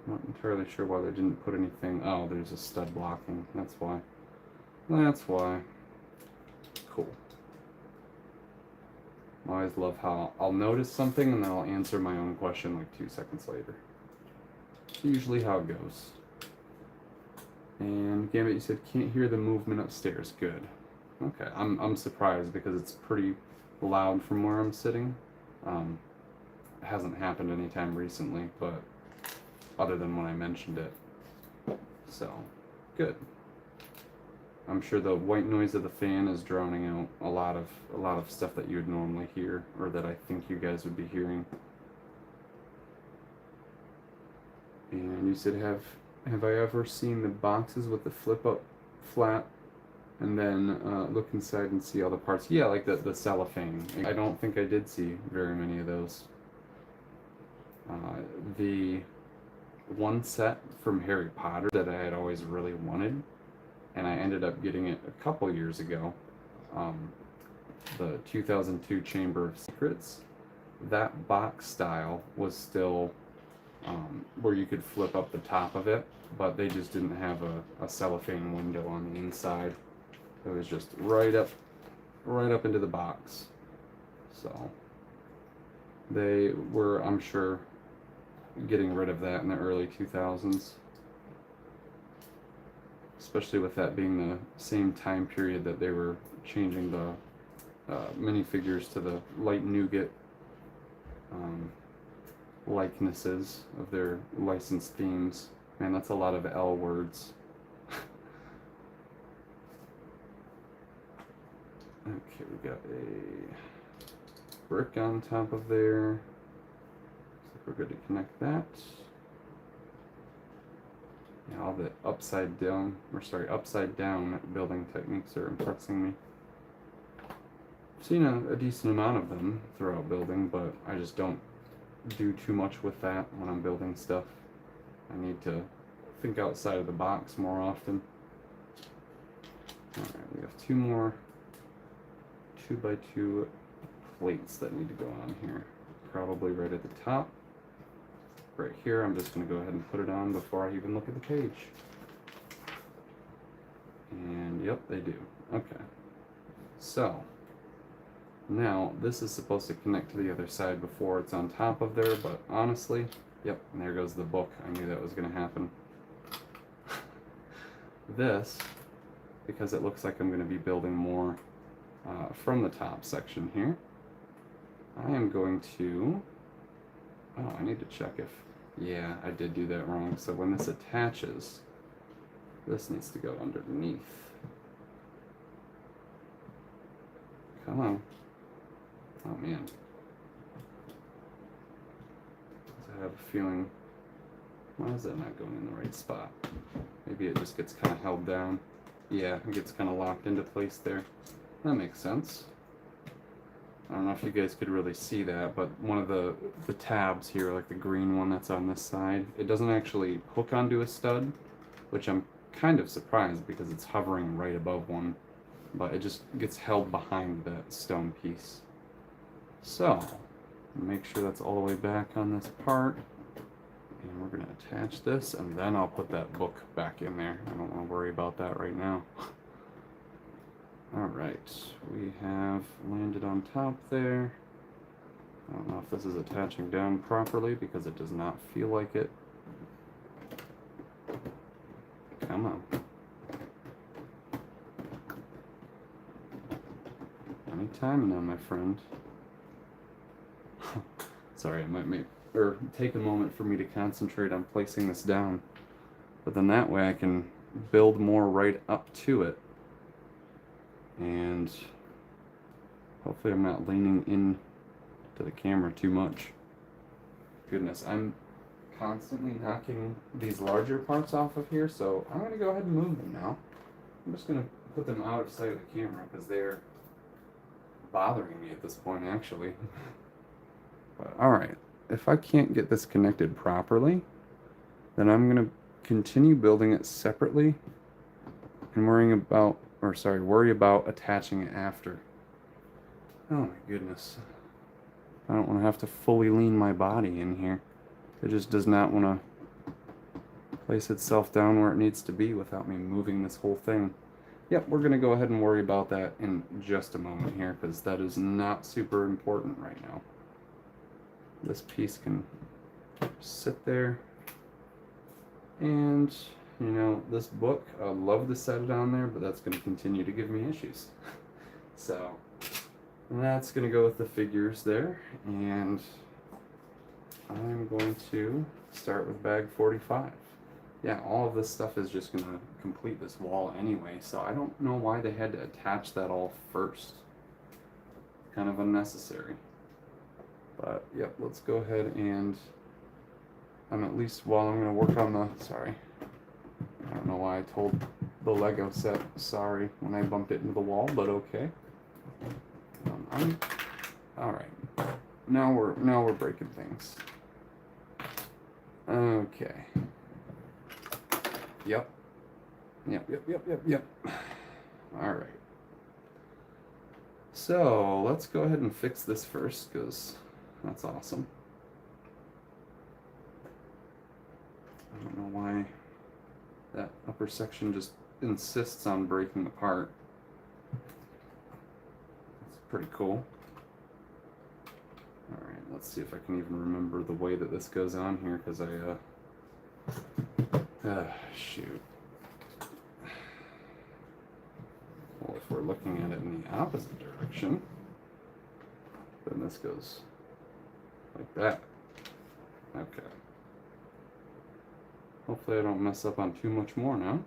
Not entirely sure why they didn't put anything. Oh, there's a stud blocking. That's why. That's why. Cool. I always love how I'll notice something and then I'll answer my own question like 2 seconds later. It's usually how it goes. And Gambit, you said can't hear the movement upstairs. Good. Okay, I'm surprised because it's pretty loud from where I'm sitting. It hasn't happened anytime recently, but other than when I mentioned it. So, good. I'm sure the white noise of the fan is drowning out a lot of stuff that you would normally hear, or that I think you guys would be hearing. And you said, have I ever seen the boxes with the flip up flap and then look inside and see all the parts? Yeah, like the cellophane. I don't think I did see very many of those. The one set from Harry Potter that I had always really wanted, and I ended up getting it a couple years ago, the 2002 Chamber of Secrets. That box style was still where you could flip up the top of it, but they just didn't have a cellophane window on the inside. It was just right up into the box. So they were, I'm sure, getting rid of that in the early 2000s. Especially with that being the same time period that they were changing the minifigures to the light nougat likenesses of their licensed themes. Man, that's a lot of L words. Okay, we got a brick on top of there. Looks like we're good to connect that. Yeah, all the upside down building techniques are impressing me. I've seen a decent amount of them throughout building, but I just don't do too much with that when I'm building stuff. I need to think outside of the box more often. Alright, we have 2 more 2x2 plates that need to go on here. Probably right at the top. Right here, I'm just going to go ahead and put it on before I even look at the page. And yep, they do. Okay. So, now this is supposed to connect to the other side before it's on top of there, but honestly, yep, and there goes the book. I knew that was going to happen. This, because it looks like I'm going to be building more from the top section here, I am going to, oh, I need to check if, yeah, I did do that wrong. So when this attaches, this needs to go underneath. Come on. Oh man. I have a feeling, why is that not going in the right spot? Maybe it just gets kind of held down. Yeah, it gets kind of locked into place there. That makes sense. I don't know if you guys could really see that, but one of the tabs here, like the green one that's on this side, it doesn't actually hook onto a stud, which I'm kind of surprised because it's hovering right above one, but it just gets held behind that stone piece. So, make sure that's all the way back on this part. And we're going to attach this, and then I'll put that book back in there. I don't want to worry about that right now. Alright, we have landed on top there. I don't know if this is attaching down properly because it does not feel like it. Come on. Anytime now, my friend. Sorry, it might take a moment for me to concentrate on placing this down. But then that way I can build more right up to it. And hopefully I'm not leaning in to the camera too much. Goodness, I'm constantly knocking these larger parts off of here, so I'm going to go ahead and move them now. I'm just going to put them out of sight of the camera because they're bothering me at this point, actually. But alright, if I can't get this connected properly, then I'm going to continue building it separately and worry about attaching it after. Oh my goodness. I don't want to have to fully lean my body in here. It just does not want to place itself down where it needs to be without me moving this whole thing. Yep, we're going to go ahead and worry about that in just a moment here, because that is not super important right now. This piece can sit there. And, you know, this book, I'd love to set it on there, but that's going to continue to give me issues. So, that's going to go with the figures there, and I'm going to start with bag 45. Yeah, all of this stuff is just going to complete this wall anyway, so I don't know why they had to attach that all first. Kind of unnecessary. But, yep, let's go ahead and at least while I'm going to work on the, sorry, I don't know why I told the Lego set sorry when I bumped it into the wall, but okay. Alright, now we're breaking things. Okay. Yep. Alright. So, let's go ahead and fix this first, because that's awesome. I don't know why that upper section just insists on breaking apart. It's pretty cool. Alright, let's see if I can even remember the way that this goes on here, because shoot. Well, if we're looking at it in the opposite direction, then this goes like that. Okay. Hopefully I don't mess up on too much more now.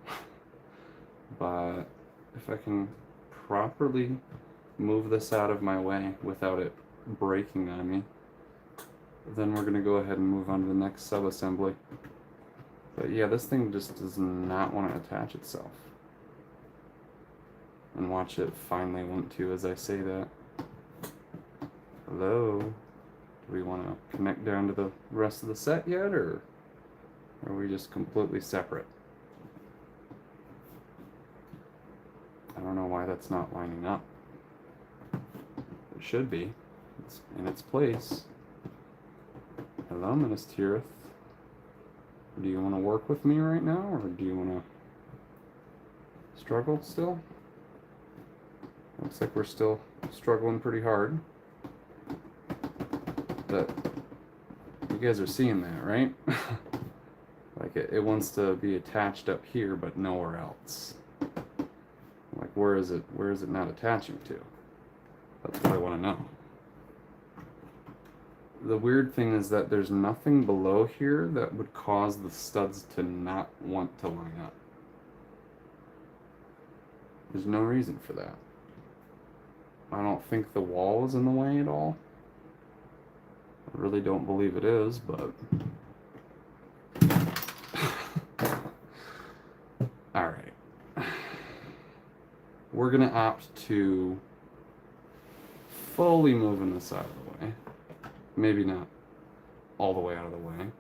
But if I can properly move this out of my way without it breaking on me, then we're going to go ahead and move on to the next sub-assembly. But yeah, this thing just does not want to attach itself. And watch it finally want to as I say that. Hello? Do we want to connect down to the rest of the set yet, or are we just completely separate? I don't know why that's not lining up. It should be. It's in its place. Hello, Minas Tirith. Do you want to work with me right now, or do you want to struggle still? Looks like we're still struggling pretty hard. But you guys are seeing that, right? Like it wants to be attached up here, but nowhere else. Like where is it not attaching to? That's what I want to know. The weird thing is that there's nothing below here that would cause the studs to not want to line up. There's no reason for that. I don't think the wall is in the way at all. I really don't believe it is, but alright. We're gonna opt to fully moving this out of the way. Maybe not all the way out of the way.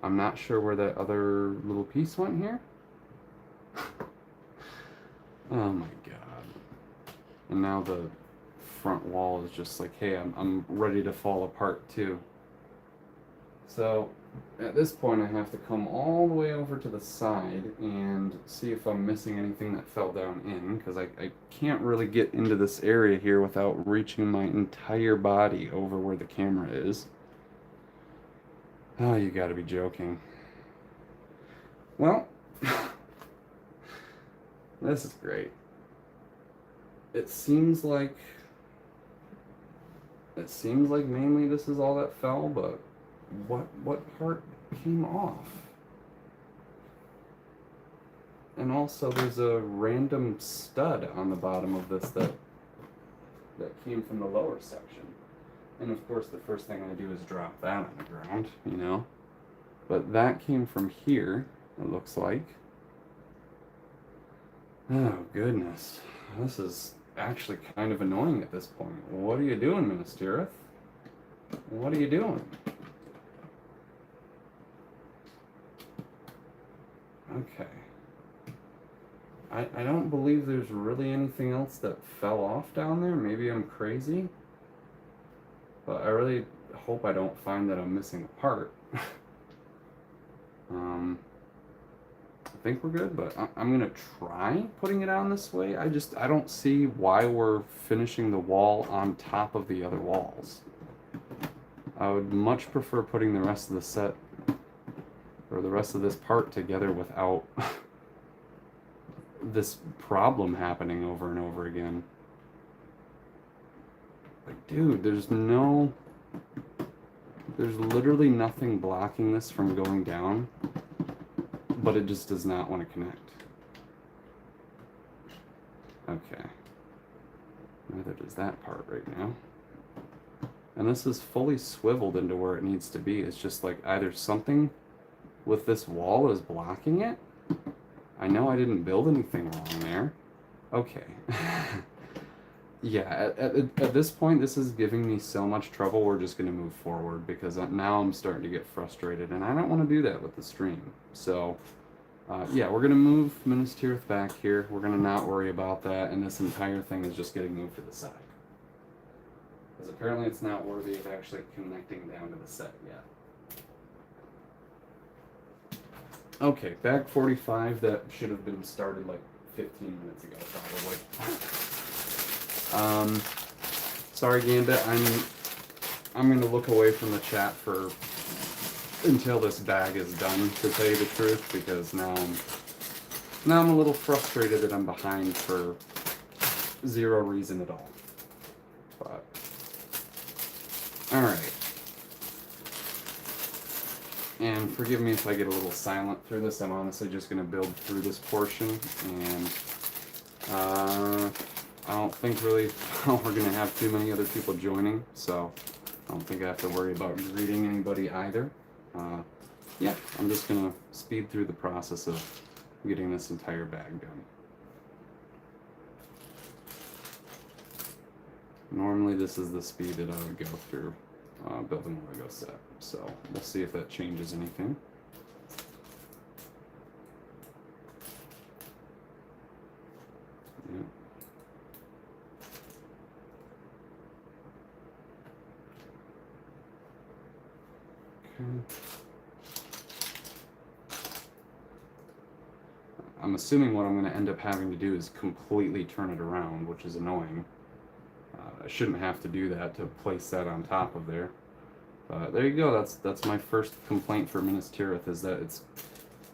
I'm not sure where that other little piece went here. Oh my god. And now the front wall is just like, hey, I'm ready to fall apart too. So at this point I have to come all the way over to the side and see if I'm missing anything that fell down in, because I can't really get into this area here without reaching my entire body over where the camera is. Oh, you gotta be joking. Well, this is great. It seems like mainly this is all that fell, but what part came off? And also there's a random stud on the bottom of this that came from the lower section. And of course the first thing I do is drop that on the ground, you know? But that came from here, it looks like. Oh goodness, this is actually kind of annoying at this point. What are you doing, Minas Tirith? What are you doing? Okay. I don't believe there's really anything else that fell off down there. Maybe I'm crazy. But I really hope I don't find that I'm missing a part. I think we're good, but I'm gonna try putting it on this way. I don't see why we're finishing the wall on top of the other walls. I would much prefer putting the rest of the set, or the rest of this part together without this problem happening over and over again. Like, dude, there's literally nothing blocking this from going down, but it just does not want to connect. Okay. Neither does that part right now. And this is fully swiveled into where it needs to be. It's just like either something with this wall is blocking it. I know I didn't build anything wrong there. Okay. Yeah, at this point, this is giving me so much trouble, we're just going to move forward, because now I'm starting to get frustrated, and I don't want to do that with the stream. So, yeah, we're going to move Minas Tirith back here. We're going to not worry about that, and this entire thing is just getting moved to the side. Because apparently it's not worthy of actually connecting down to the set yet. Okay, bag 45, that should have been started like 15 minutes ago, probably. Sorry, Gambit, I'm gonna look away from the chat until this bag is done, to tell you the truth, because now I'm a little frustrated that I'm behind for zero reason at all. But all right. And forgive me if I get a little silent through this. I'm honestly just going to build through this portion, and I don't think really we're going to have too many other people joining, so I don't think I have to worry about greeting anybody either. Yeah, I'm just going to speed through the process of getting this entire bag done. Normally this is the speed that I would go through building a LEGO set. So we'll see if that changes anything. Yeah. Okay. I'm assuming what I'm going to end up having to do is completely turn it around, which is annoying. I shouldn't have to do that to place that on top of there. There you go. That's my first complaint for Minas Tirith, is that it's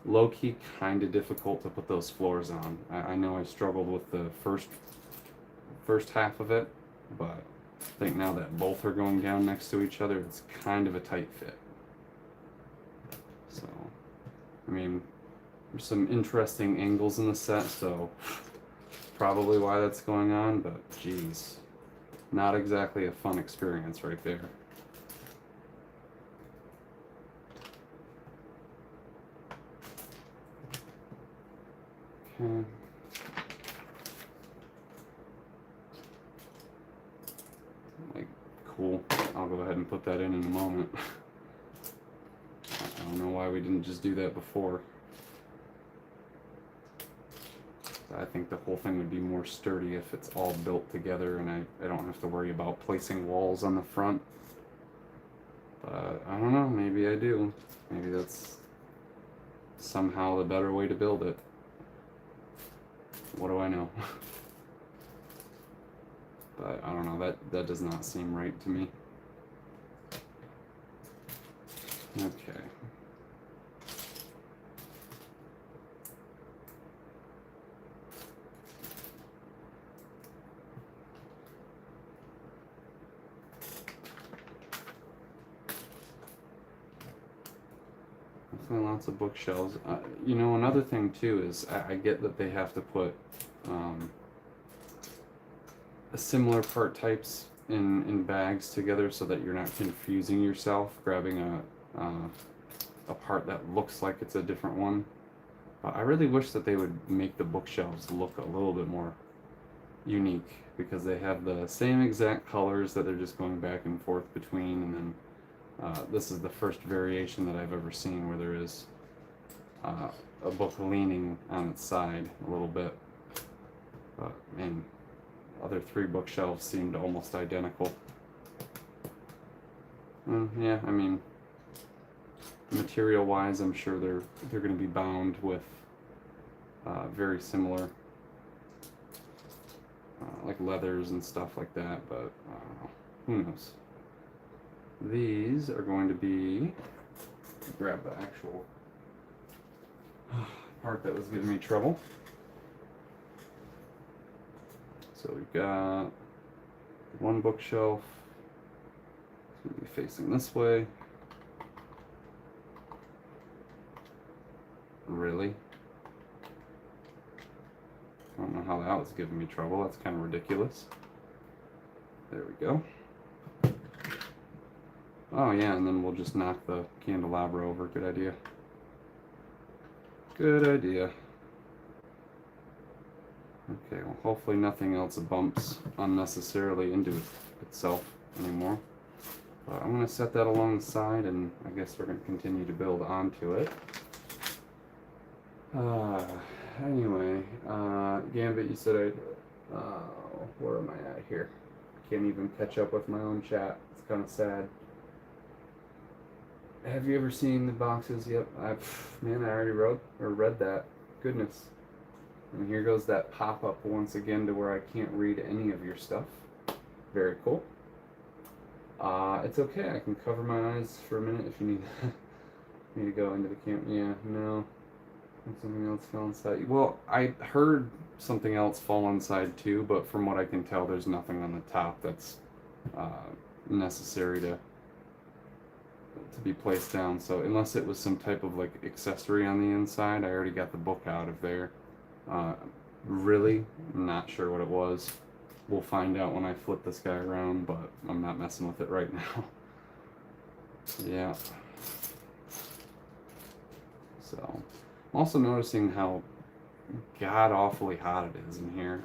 low-key kind of difficult to put those floors on. I know I struggled with the first half of it, but I think now that both are going down next to each other, it's kind of a tight fit. So, I mean, there's some interesting angles in the set, so probably why that's going on, but geez, not exactly a fun experience right there. Okay. Like, cool. I'll go ahead and put that in a moment. I don't know why we didn't just do that before. I think the whole thing would be more sturdy if it's all built together and I don't have to worry about placing walls on the front. But I don't know, maybe I do. Maybe that's somehow the better way to build it. What do I know? But I don't know, that does not seem right to me. Okay. Definitely lots of bookshelves. You know, another thing too is I get that they have to put similar part types in bags together so that you're not confusing yourself grabbing a part that looks like it's a different one. I really wish that they would make the bookshelves look a little bit more unique, because they have the same exact colors that they're just going back and forth between, and then this is the first variation that I've ever seen where there is a book leaning on its side a little bit. And other three bookshelves seemed almost identical. Yeah, I mean, material-wise, I'm sure they're going to be bound with very similar, like leathers and stuff like that. But I don't know. Who knows? These are going to be, grab the actual part that was giving me trouble. So we've got one bookshelf. It's going to be facing this way. Really? I don't know how that was giving me trouble. That's kind of ridiculous. There we go. Oh yeah, and then we'll just knock the candelabra over. Good idea. Good idea. Okay, well hopefully nothing else bumps unnecessarily into itself anymore. But I'm going to set that along the side, and I guess we're going to continue to build onto it. Anyway, Gambit, you said where am I at here? Can't even catch up with my own chat. It's kind of sad. Have you ever seen the boxes? Yep. Man, I already read that. Goodness. And here goes that pop-up once again to where I can't read any of your stuff. Very cool. It's okay. I can cover my eyes for a minute if you need. Need to go into the camera. Yeah. No. Something else fell inside. Well, I heard something else fall inside too, but from what I can tell, there's nothing on the top that's necessary to be placed down. So unless it was some type of like accessory on the inside, I already got the book out of there. Really, I'm not sure what it was. We'll find out when I flip this guy around, but I'm not messing with it right now. Yeah. So, I'm also noticing how god-awfully hot it is in here.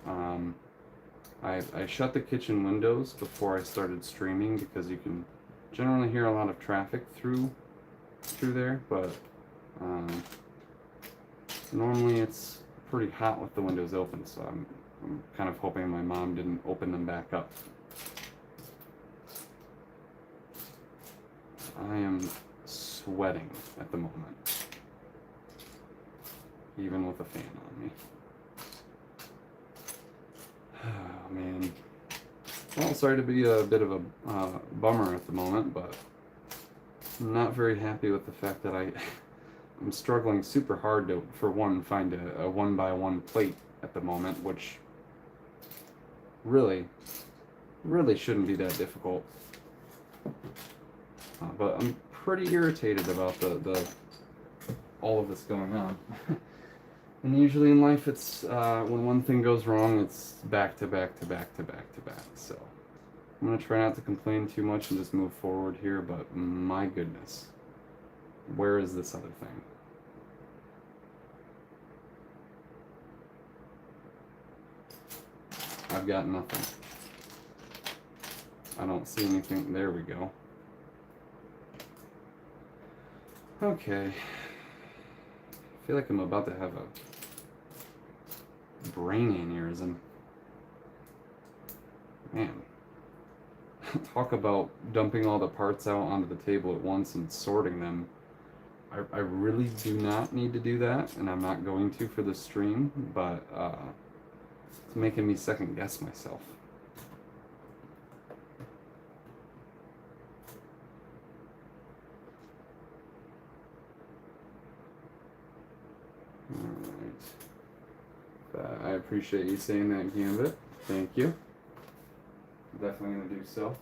I shut the kitchen windows before I started streaming because you can generally hear a lot of traffic through there, but normally it's pretty hot with the windows open, so I'm kind of hoping my mom didn't open them back up. I am sweating at the moment, even with a fan on me. Oh man. Well, sorry to be a bit of a bummer at the moment, but I'm not very happy with the fact that I'm struggling super hard to, for one, find a 1x1 plate at the moment, which really shouldn't be that difficult. But I'm pretty irritated about the all of this going on. And usually in life, it's when one thing goes wrong, it's back to back to back to back to back. So I'm gonna try not to complain too much and just move forward here. But my goodness, where is this other thing? I've got nothing. I don't see anything. There we go. Okay. I feel like I'm about to have a brain aneurysm. Man. Talk about dumping all the parts out onto the table at once and sorting them. I really do not need to do that, and I'm not going to for the stream, but it's making me second guess myself. Alright. I appreciate you saying that, Gambit. Thank you. Definitely going to do so.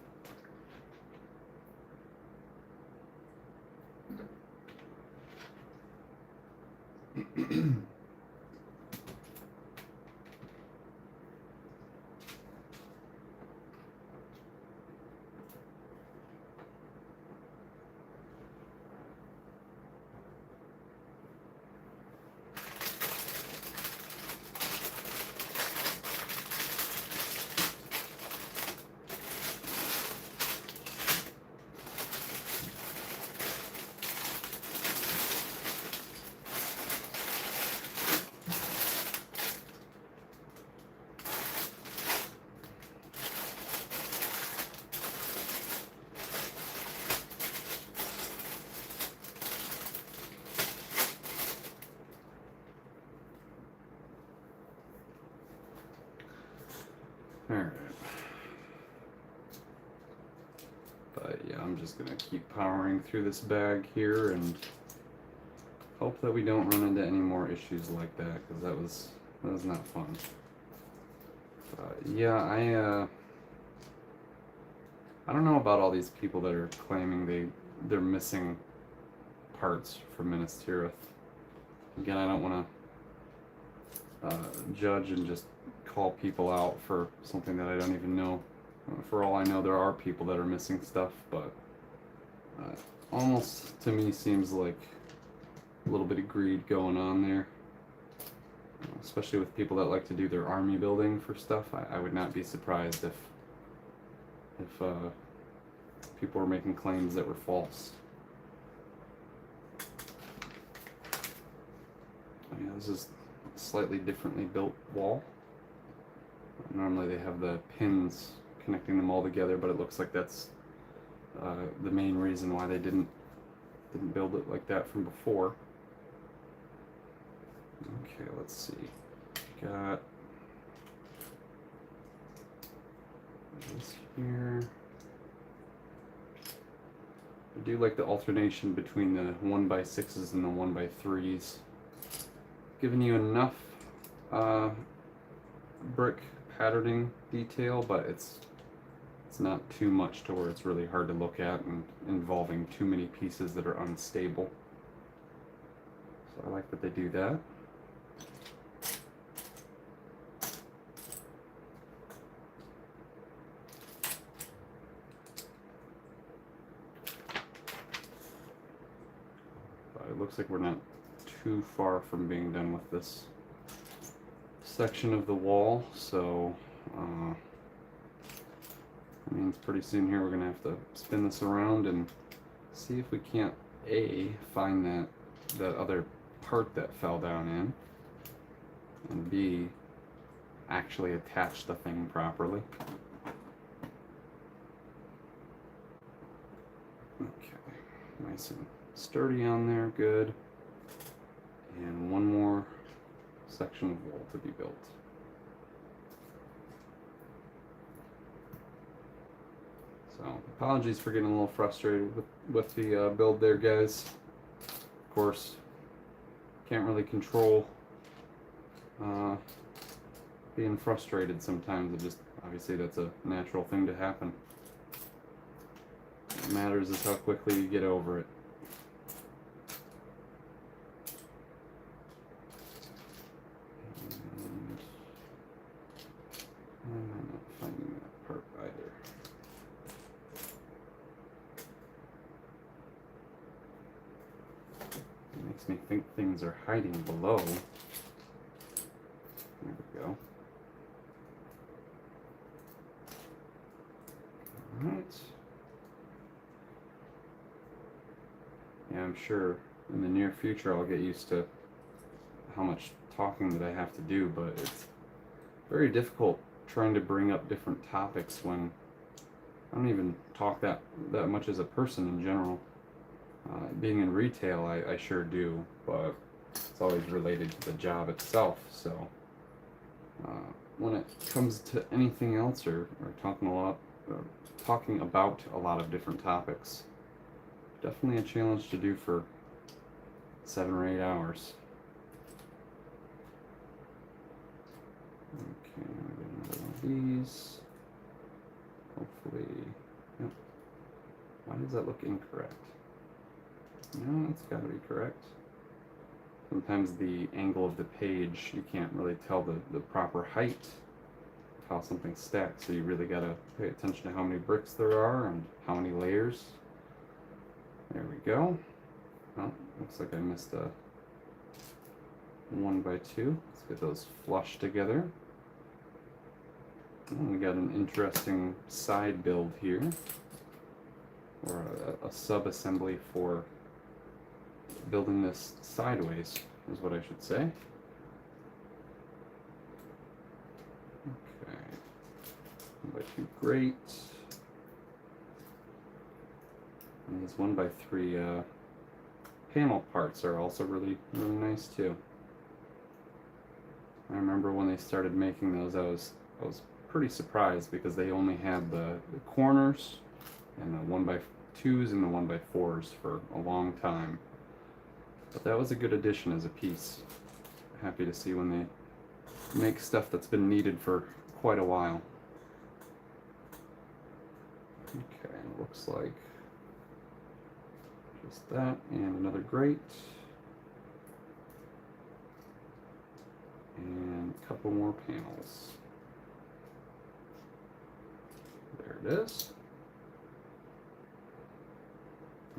Alright. But yeah, I'm just gonna keep powering through this bag here and hope that we don't run into any more issues like that, because that was not fun. Yeah, I don't know about all these people that are claiming they're missing parts from Minas Tirith. Again, I don't want to judge and just call people out for something that I don't even know. For all I know, there are people that are missing stuff, but almost to me seems like a little bit of greed going on there. Especially with people that like to do their army building for stuff. I would not be surprised if people were making claims that were false. Yeah, this is a slightly differently built wall. Normally they have the pins connecting them all together, but it looks like that's the main reason why they didn't build it like that from before. Okay, let's see. Got this here. I do like the alternation between the 1x6s and the 1x3s. Giving you enough brick patterning detail, but it's not too much to where it's really hard to look at and involving too many pieces that are unstable. So I like that they do that. But it looks like we're not too far from being done with this section of the wall, so that means pretty soon here we're gonna have to spin this around and see if we can't find that other part that fell down in, and B, actually attach the thing properly. Okay, nice and sturdy on there, good. And one more section of wall to be built. So, apologies for getting a little frustrated with the build there, guys. Of course, can't really control being frustrated sometimes. It just, obviously that's a natural thing to happen. What matters is how quickly you get over it. And I'm not finding that part either. It makes me think things are hiding below. There we go. Alright. Yeah, I'm sure in the near future I'll get used to how much talking that I have to do, but it's very difficult trying to bring up different topics when I don't even talk that much as a person in general. Being in retail, I sure do, but it's always related to the job itself. So when it comes to anything else, or talking about a lot of different topics, definitely a challenge to do for 7 or 8 hours. Okay, we got another one of these. Hopefully, yep. Why does that look incorrect? No, it's got to be correct. Sometimes the angle of the page, you can't really tell the proper height of how something's stacked, so you really got to pay attention to how many bricks there are and how many layers. There we go. Oh, looks like I missed a 1 by 2. Let's get those flush together. Oh, we got an interesting side build here, or a sub-assembly for building this sideways, is what I should say. Okay, 1 by 2, great. And these 1 by 3 panel parts are also really nice too. I remember when they started making those, I was pretty surprised because they only had the corners and the 1 by 2s and the 1 by 4s for a long time. But that was a good addition as a piece. Happy to see when they make stuff that's been needed for quite a while. Okay, looks like just that and another grate. And a couple more panels. There it is.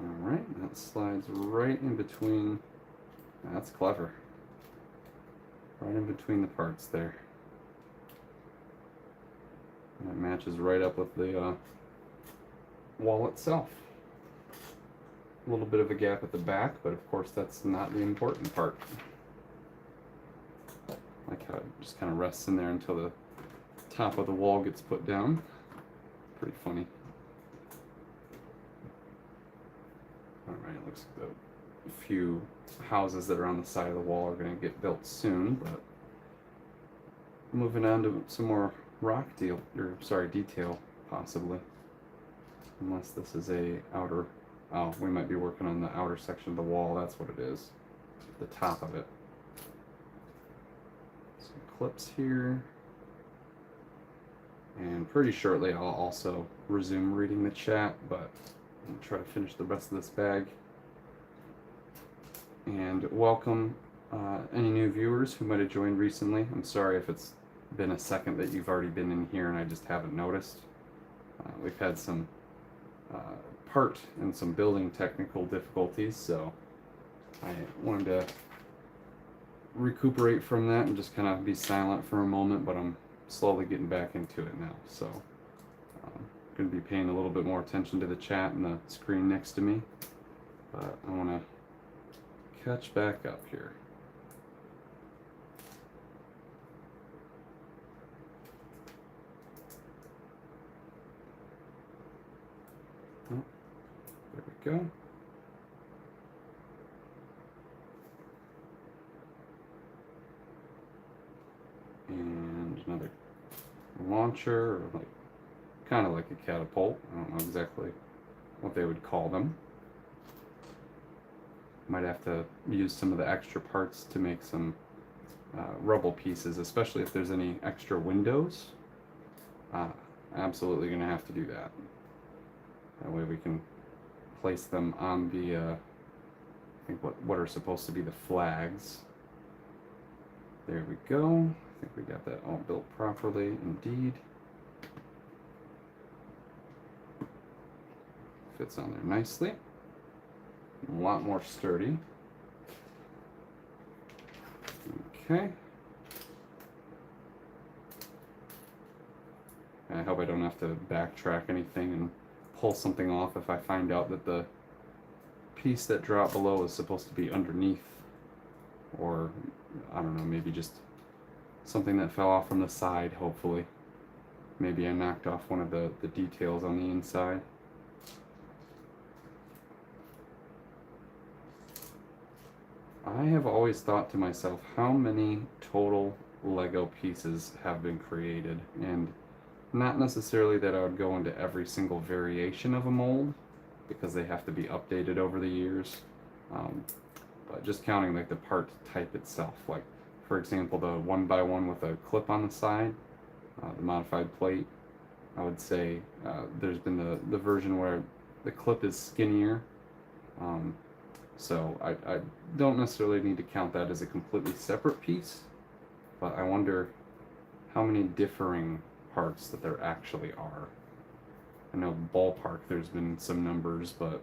Alright, that slides right in between. That's clever. Right in between the parts there. And it matches right up with the wall itself. A little bit of a gap at the back, but of course that's not the important part. Like how it just kind of rests in there until the top of the wall gets put down. Pretty funny. Alright, looks like the few houses that are on the side of the wall are going to get built soon, but moving on to some more detail, possibly. Unless this is a outer, oh, we might be working on the outer section of the wall, that's what it is. The top of it. Some clips here. And pretty shortly I'll also resume reading the chat, but I'll try to finish the rest of this bag. And welcome any new viewers who might have joined recently. I'm sorry if it's been a second that you've already been in here and I just haven't noticed. We've had some part and some building technical difficulties, so I wanted to recuperate from that and just kind of be silent for a moment, but I'm slowly getting back into it now, so I'm going to be paying a little bit more attention to the chat and the screen next to me, but I want to catch back up here. Oh, there we go. And another launcher, or like kind of like a catapult. I don't know exactly what they would call them. Might have to use some of the extra parts to make some rubble pieces, especially if there's any extra windows. Absolutely going to have to do that. That way we can place them on the, I think what are supposed to be the flags. There we go. I think we got that all built properly, indeed. Fits on there nicely. A lot more sturdy. Okay. I hope I don't have to backtrack anything and pull something off if I find out that the piece that dropped below is supposed to be underneath, or I don't know, maybe just something that fell off from the side, hopefully. Maybe I knocked off one of the details on the inside. I have always thought to myself, how many total Lego pieces have been created? And not necessarily that I would go into every single variation of a mold, because they have to be updated over the years. But just counting like the part type itself, like for example the 1x1 with a clip on the side, the modified plate, I would say there's been the version where the clip is skinnier. So I don't necessarily need to count that as a completely separate piece, but I wonder how many differing parts that there actually are. I know ballpark there's been some numbers, but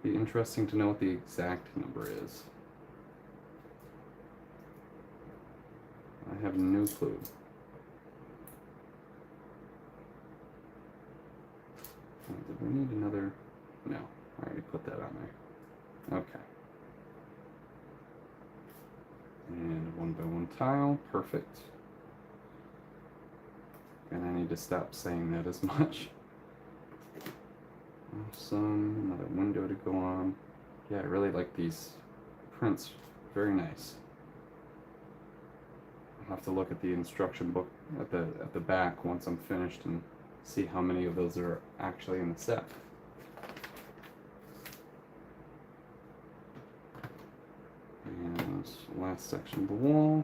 it'd be interesting to know what the exact number is. I have no clue. Did we need another? No, I already put that on there. Okay. And 1x1 tile, perfect. And I need to stop saying that as much. Awesome, another window to go on. Yeah, I really like these prints, very nice. I'll have to look at the instruction book at the back once I'm finished and see how many of those are actually in the set. And last section of the wall.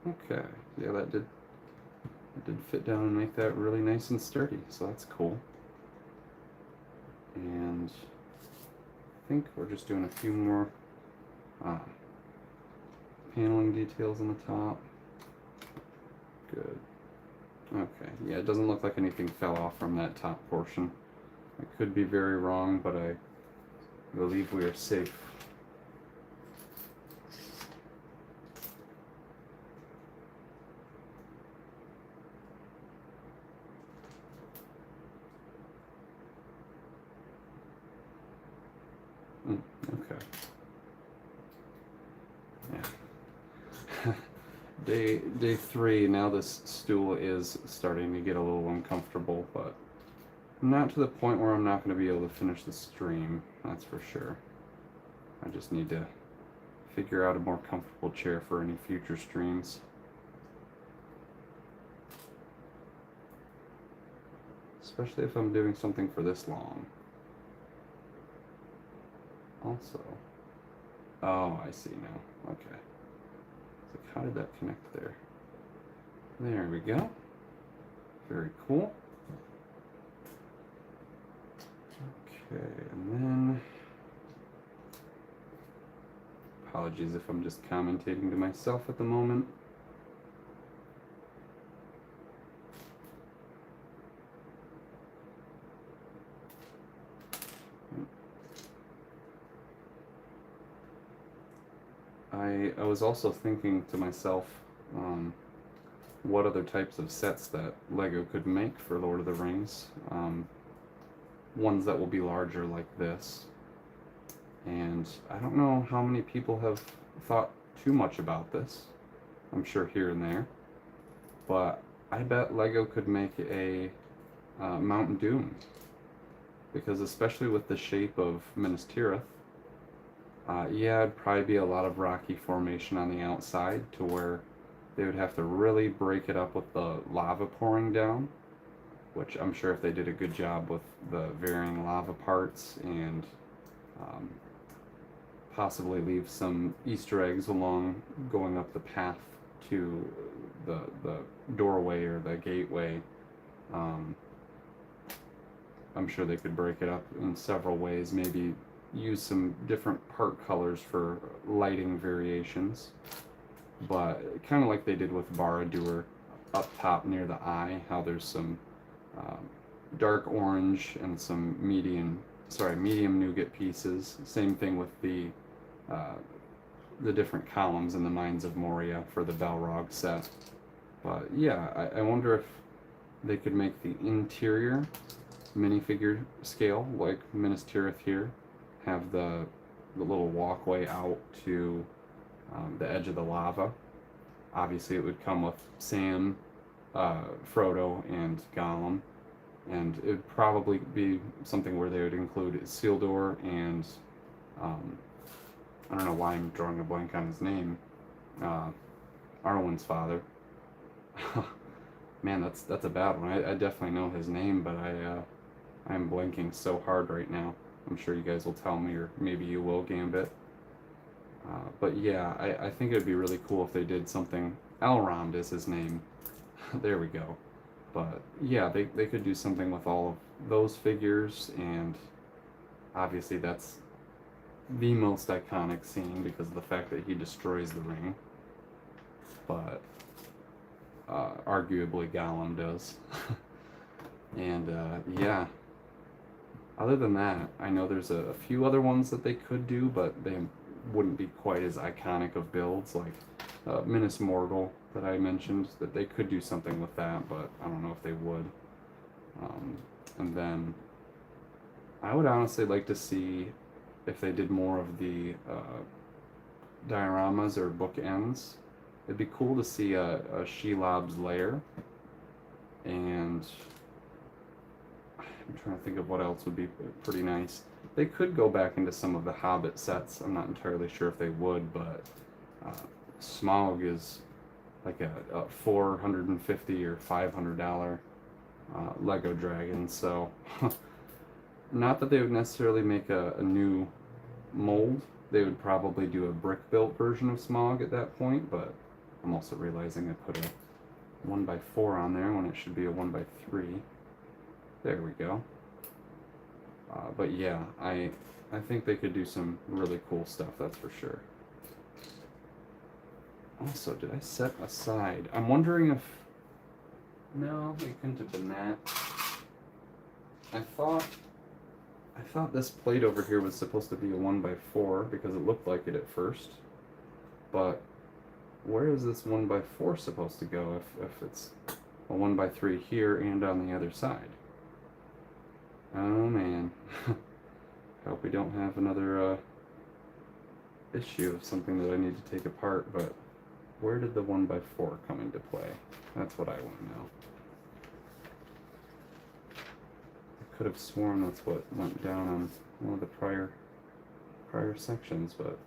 Okay, yeah, that did fit down and make that really nice and sturdy, so that's cool. And I think we're just doing a few more paneling details on the top. Good. Okay, yeah, it doesn't look like anything fell off from that top portion. I could be very wrong, but I believe we are safe. Okay. Yeah. Day 3, now this stool is starting to get a little uncomfortable, but not to the point where I'm not going to be able to finish the stream, that's for sure. I just need to figure out a more comfortable chair for any future streams. Especially if I'm doing something for this long. Also, oh, I see now. Okay. So how did that connect there? There we go. Very cool. Okay, and then apologies if I'm just commentating to myself at the moment. I was also thinking to myself, what other types of sets that LEGO could make for Lord of the Rings. Ones that will be larger like this. And I don't know how many people have thought too much about this. I'm sure here and there. But I bet LEGO could make a Mount Doom. Because especially with the shape of Minas Tirith, yeah, it'd probably be a lot of rocky formation on the outside to where they would have to really break it up with the lava pouring down, which I'm sure if they did a good job with the varying lava parts and possibly leave some Easter eggs along going up the path to the doorway or the gateway, I'm sure they could break it up in several ways, maybe use some different part colors for lighting variations, but kind of like they did with Barad-dûr up top near the eye, how there's some dark orange and some medium nougat pieces. Same thing with the different columns in the Mines of Moria for the Balrog set. But yeah, I wonder if they could make the interior minifigure scale like Minas Tirith here, have the little walkway out to the edge of the lava. Obviously, it would come with Sam, Frodo, and Gollum, and it would probably be something where they would include Isildur and I don't know why I'm drawing a blank on his name. Arwen's father. Man, that's a bad one. I definitely know his name, but I'm blanking so hard right now. I'm sure you guys will tell me, or maybe you will, Gambit. But yeah, I think it would be really cool if they did something. Elrond is his name. There we go. But yeah, they could do something with all of those figures, and obviously that's the most iconic scene because of the fact that he destroys the ring. But arguably Gollum does. And yeah, other than that, I know there's a few other ones that they could do, but they wouldn't be quite as iconic of builds, like Minas Morgul that I mentioned, that they could do something with that, but I don't know if they would. And then I would honestly like to see if they did more of the dioramas or bookends. It'd be cool to see a Shelob's lair, and I'm trying to think of what else would be pretty nice. They could go back into some of the Hobbit sets. I'm not entirely sure if they would, but Smaug is like a $450 or $500 Lego dragon, so not that they would necessarily make a new mold. They would probably do a brick-built version of Smaug at that point, but I'm also realizing I put a 1x4 on there when it should be a 1x3. There we go. But yeah, I think they could do some really cool stuff, that's for sure. Also, did I set aside? I'm wondering if... No, it couldn't have been that. I thought this plate over here was supposed to be a 1x4 because it looked like it at first. But where is this 1x4 supposed to go if it's a 1x3 here and on the other side? Oh man. Hope we don't have another issue of something that I need to take apart, but where did the 1x4 come into play? That's what I want to know. I could have sworn that's what went down on one of the prior sections, but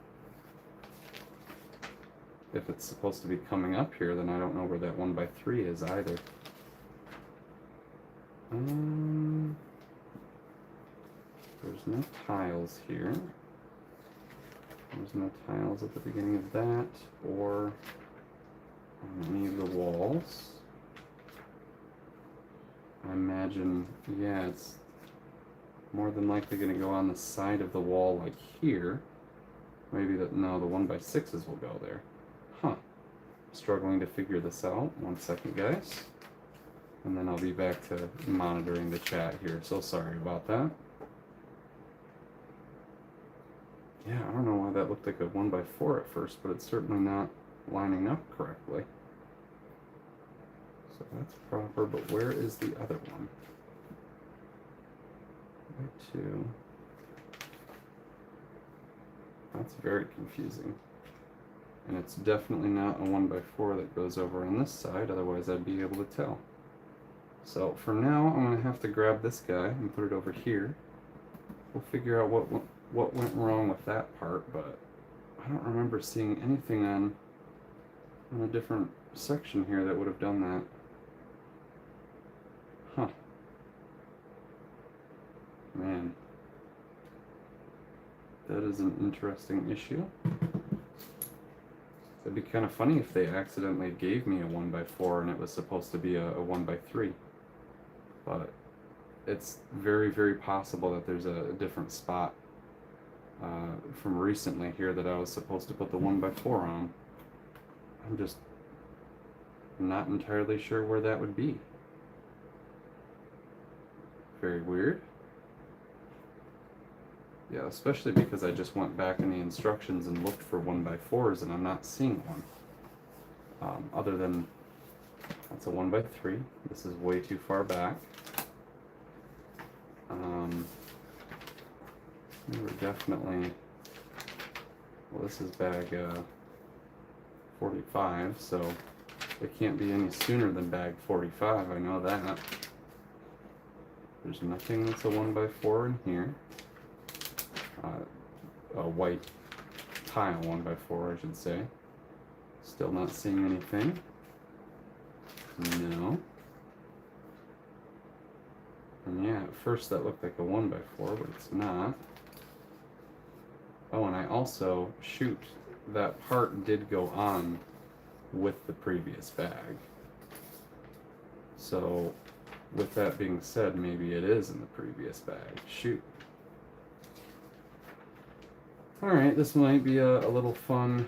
if it's supposed to be coming up here, then I don't know where that 1x3 is either. There's no tiles here. There's no tiles at the beginning of that, or on any of the walls. I imagine, yeah, it's more than likely going to go on the side of the wall like here. Maybe no, the 1x6s will go there. Huh. Struggling to figure this out. 1 second, guys. And then I'll be back to monitoring the chat here. So sorry about that. Yeah, I don't know why that looked like a 1x4 at first, but it's certainly not lining up correctly. So that's proper, but where is the other one? 2. That's very confusing. And it's definitely not a 1x4 that goes over on this side, otherwise I'd be able to tell. So for now, I'm going to have to grab this guy and put it over here. We'll figure out what went wrong with that part, but I don't remember seeing anything on a different section here that would have done that. Huh. Man. That is an interesting issue. It'd be kind of funny if they accidentally gave me a 1x4 and it was supposed to be a 1x3. But it's very, very possible that there's a different spot from recently here that I was supposed to put the 1x4 on. I'm just not entirely sure where that would be. Very weird. Yeah, especially because I just went back in the instructions and looked for 1x4s and I'm not seeing one. Other than, that's a 1x3. This is way too far back. We were definitely, well, this is bag 45, so it can't be any sooner than bag 45, I know that. There's nothing that's a 1x4 in here. A white tile 1x4, I should say. Still not seeing anything. No. And yeah, at first that looked like a 1x4, but it's not. Oh, and I also, shoot, that part did go on with the previous bag. So, with that being said, maybe it is in the previous bag. Shoot. Alright, this might be a little fun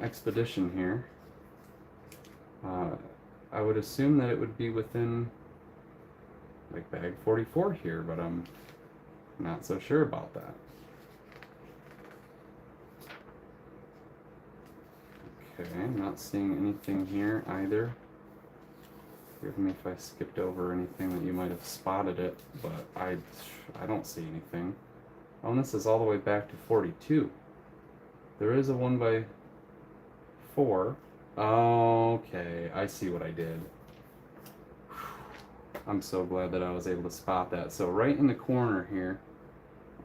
expedition here. I would assume that it would be within, like, bag 44 here, but I'm not so sure about that. Okay, I'm not seeing anything here either. Forgive me if I skipped over anything that you might have spotted it, but I don't see anything. Oh, and this is all the way back to 42. There is a 1x4. Okay, I see what I did. I'm so glad that I was able to spot that. So right in the corner here,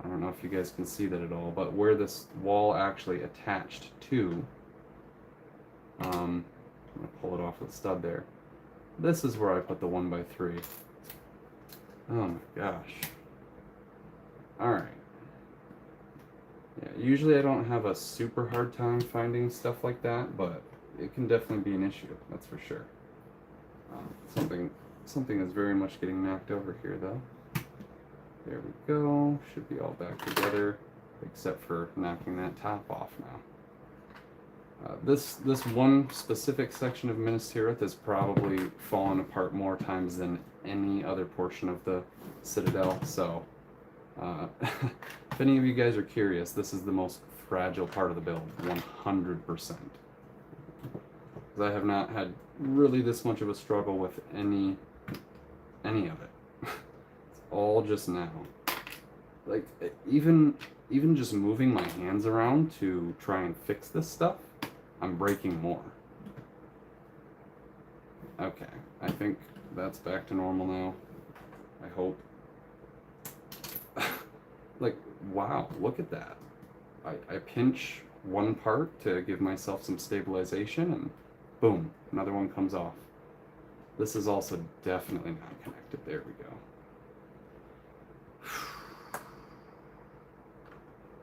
I don't know if you guys can see that at all, but where this wall actually attached to, I'm gonna pull it off with the stud there. This is where I put the 1x3. Oh my gosh. Alright. Yeah, usually I don't have a super hard time finding stuff like that, but it can definitely be an issue, that's for sure. Something is very much getting knocked over here though. There we go. Should be all back together, except for knocking that top off now. This one specific section of Minas Tirith has probably fallen apart more times than any other portion of the Citadel, so if any of you guys are curious, this is the most fragile part of the build, 100%. Because I have not had really this much of a struggle with any of it. It's all just now. Like, even just moving my hands around to try and fix this stuff, I'm breaking more. Okay, I think that's back to normal now. I hope. Like, wow, look at that. I pinch one part to give myself some stabilization and boom, another one comes off. This is also definitely not connected. There we go.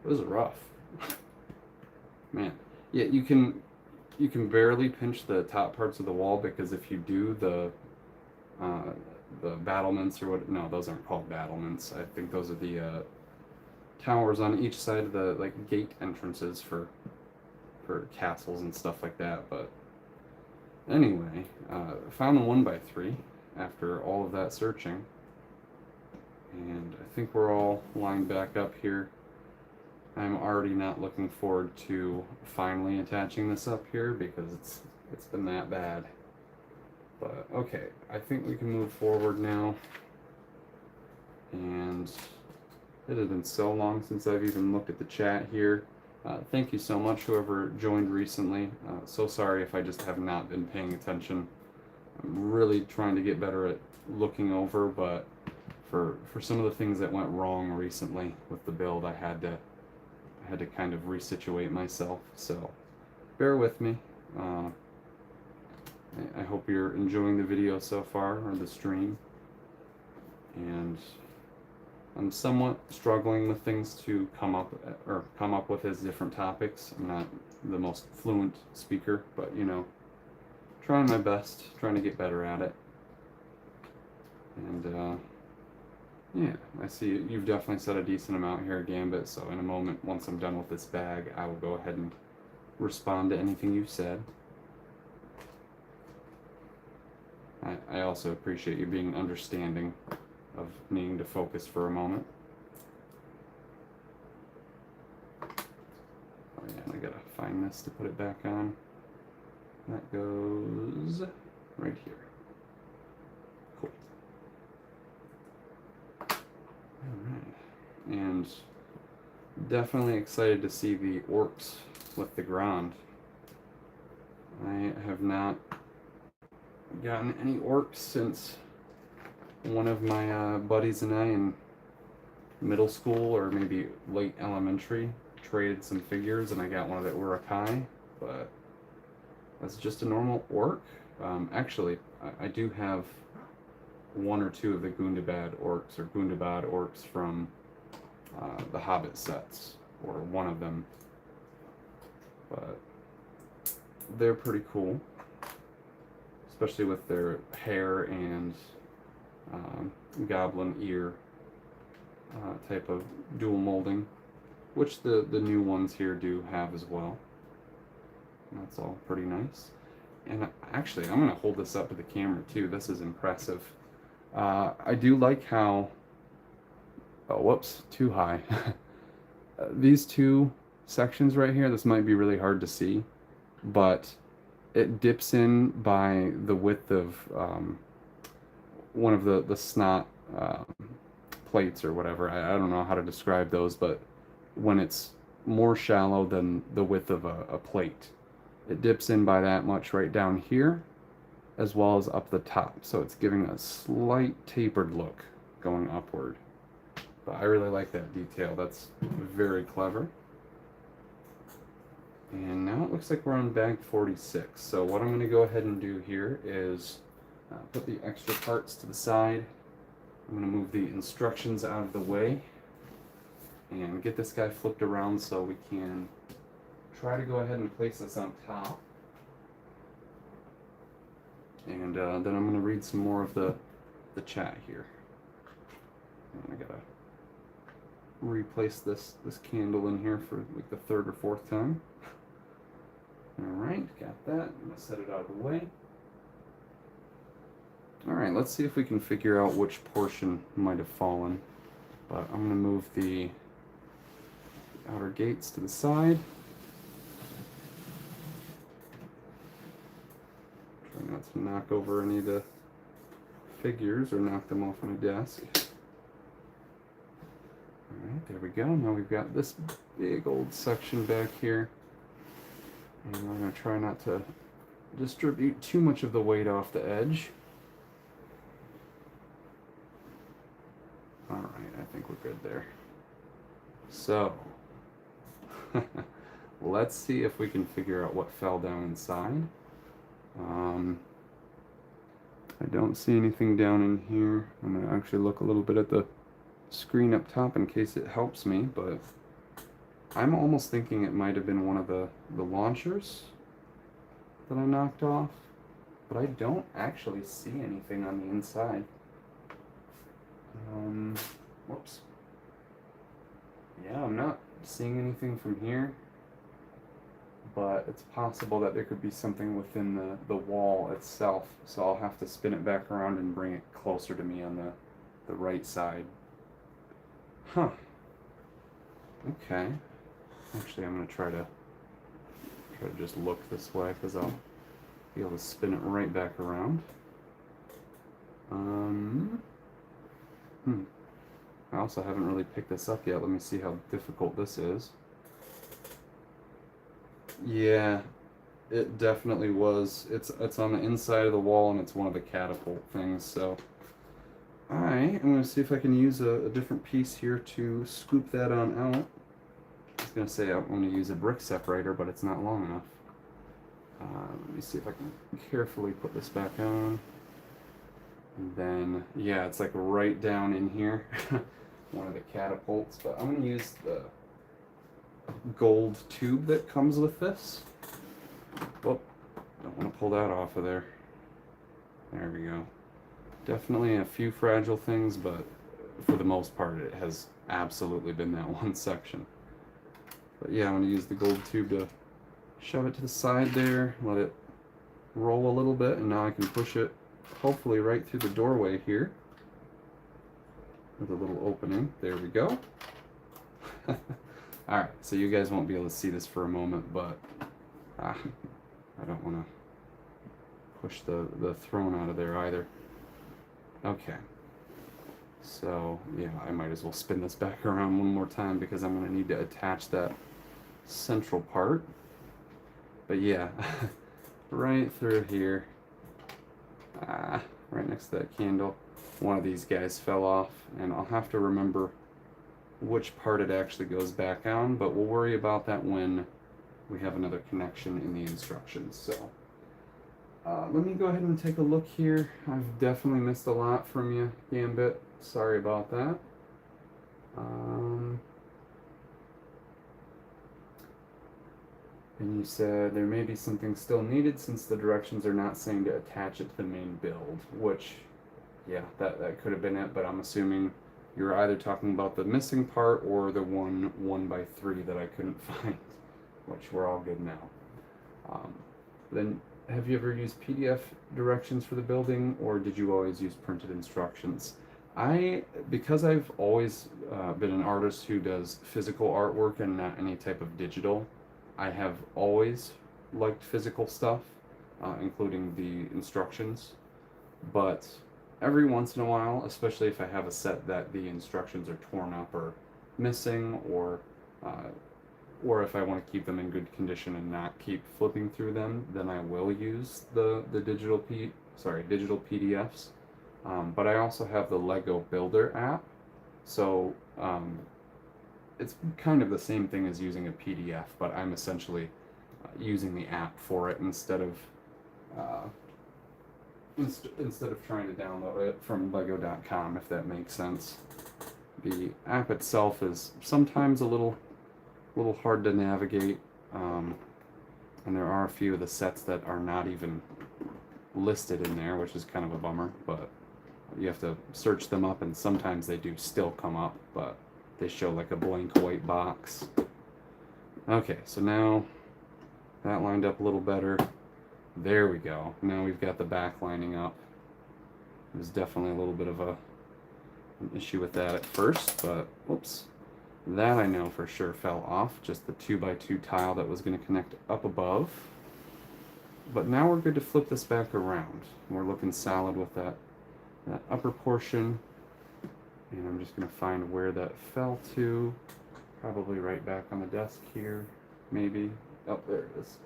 It was rough. Man. Yeah, you can barely pinch the top parts of the wall, because if you do the battlements, or what, no, those aren't called battlements. I think those are the towers on each side of the, like, gate entrances for castles and stuff like that. But anyway, found the 1x3 after all of that searching, and I think we're all lined back up here. I'm already not looking forward to finally attaching this up here, because it's been that bad. But okay, I think we can move forward now. And it has been so long since I've even looked at the chat here. Thank you so much, whoever joined recently. So sorry if I just have not been paying attention. I'm really trying to get better at looking over, but for some of the things that went wrong recently with the build, I had to kind of resituate myself, so bear with me. I hope you're enjoying the video so far, or the stream, and I'm somewhat struggling with things to come up with as different topics. I'm not the most fluent speaker, but you know, trying my best, trying to get better at it. And yeah, I see you've definitely said a decent amount here, Gambit, so in a moment, once I'm done with this bag, I will go ahead and respond to anything you've said. I also appreciate you being understanding of needing to focus for a moment. Oh yeah, and I gotta find this to put it back on. That goes right here. Cool. Alright. And definitely excited to see the orcs with the Grond. I have not gotten any orcs since one of my buddies and I in middle school or maybe late elementary traded some figures, and I got one of the Urukai, but that's just a normal orc. Actually, I do have one or two of the Gundabad orcs from the Hobbit sets, or one of them, but they're pretty cool, especially with their hair and goblin ear type of dual molding, which the new ones here do have as well. And that's all pretty nice. And actually, I'm going to hold this up to the camera too. This is impressive. I do like how, oh whoops, too high. These two sections right here, this might be really hard to see, but it dips in by the width of one of the snot plates or whatever. I don't know how to describe those, but when it's more shallow than the width of a plate, it dips in by that much right down here, as well as up the top. So it's giving a slight tapered look going upward. But I really like that detail. That's very clever. And now it looks like we're on bag 46. So what I'm going to go ahead and do here is put the extra parts to the side. I'm going to move the instructions out of the way and get this guy flipped around so we can try to go ahead and place this on top. And then I'm going to read some more of the chat here. And I gotta replace this candle in here for like the third or fourth time. Alright, got that. I'm going to set it out of the way. Alright, let's see if we can figure out which portion might have fallen. But I'm going to move the outer gates to the side. Try not to knock over any of the figures or knock them off my desk. Alright, there we go. Now we've got this big old section back here. And we're going to try not to distribute too much of the weight off the edge. Alright, I think we're good there. So, let's see if we can figure out what fell down inside. I don't see anything down in here. I'm going to actually look a little bit at the screen up top in case it helps me, but I'm almost thinking it might have been one of the launchers that I knocked off, but I don't actually see anything on the inside. Whoops. Yeah, I'm not seeing anything from here, but it's possible that there could be something within the wall itself, so I'll have to spin it back around and bring it closer to me on the right side. Huh. Okay. Actually, I'm going to try to just look this way, because I'll be able to spin it right back around. I also haven't really picked this up yet. Let me see how difficult this is. Yeah, it definitely was. It's on the inside of the wall, and it's one of the catapult things, so I'm going to see if I can use a different piece here to scoop that on out. I was going to say I'm going to use a brick separator, but it's not long enough. Let me see if I can carefully put this back on. And then, yeah, it's like right down in here. One of the catapults, but I'm going to use the gold tube that comes with this. Oh, don't want to pull that off of there. There we go. Definitely a few fragile things, but for the most part it has absolutely been that one section. But yeah, I'm going to use the gold tube to shove it to the side there, let it roll a little bit, and now I can push it hopefully right through the doorway here with a little opening. There we go. Alright, so you guys won't be able to see this for a moment, but I don't want to push the throne out of there either. Okay. So yeah, I might as well spin this back around one more time because I'm going to need to attach that central part. But yeah, right through here, right next to that candle, one of these guys fell off, and I'll have to remember which part it actually goes back on, but we'll worry about that when we have another connection in the instructions. So let me go ahead and take a look here. I've definitely missed a lot from you, Gambit. Sorry about that. And you said there may be something still needed since the directions are not saying to attach it to the main build, which, yeah, that could have been it, but I'm assuming you're either talking about the missing part or the 1x3 that I couldn't find, which we're all good now. Then, have you ever used PDF directions for the building, or did you always use printed instructions? Because I've always been an artist who does physical artwork and not any type of digital, I have always liked physical stuff, including the instructions, but every once in a while, especially if I have a set that the instructions are torn up or missing, or if I want to keep them in good condition and not keep flipping through them, then I will use the digital PDFs. But I also have the Lego Builder app, so it's kind of the same thing as using a PDF, but I'm essentially using the app for it instead of trying to download it from lego.com, if that makes sense. The app itself is sometimes a little hard to navigate, and there are a few of the sets that are not even listed in there, which is kind of a bummer, but you have to search them up, and sometimes they do still come up, but they show like a blank white box. Okay, so now that lined up a little better. There we go. Now we've got the back lining up. There's definitely a little bit of an issue with that at first, but whoops. That I know for sure fell off, just the 2x2 tile that was going to connect up above. But now we're good to flip this back around. We're looking solid with that upper portion. And I'm just going to find where that fell to. Probably right back on the desk here, maybe. Oh, there it is.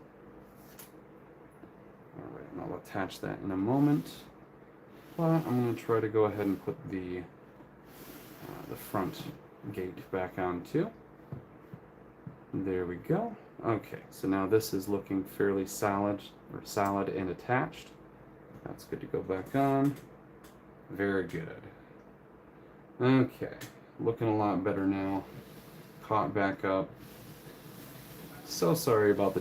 Alright, and I'll attach that in a moment. But I'm going to try to go ahead and put the front gate back on too. There we go. Okay, so now this is looking fairly solid and attached. That's good to go back on. Very good. Okay, looking a lot better now. Caught back up. So sorry about the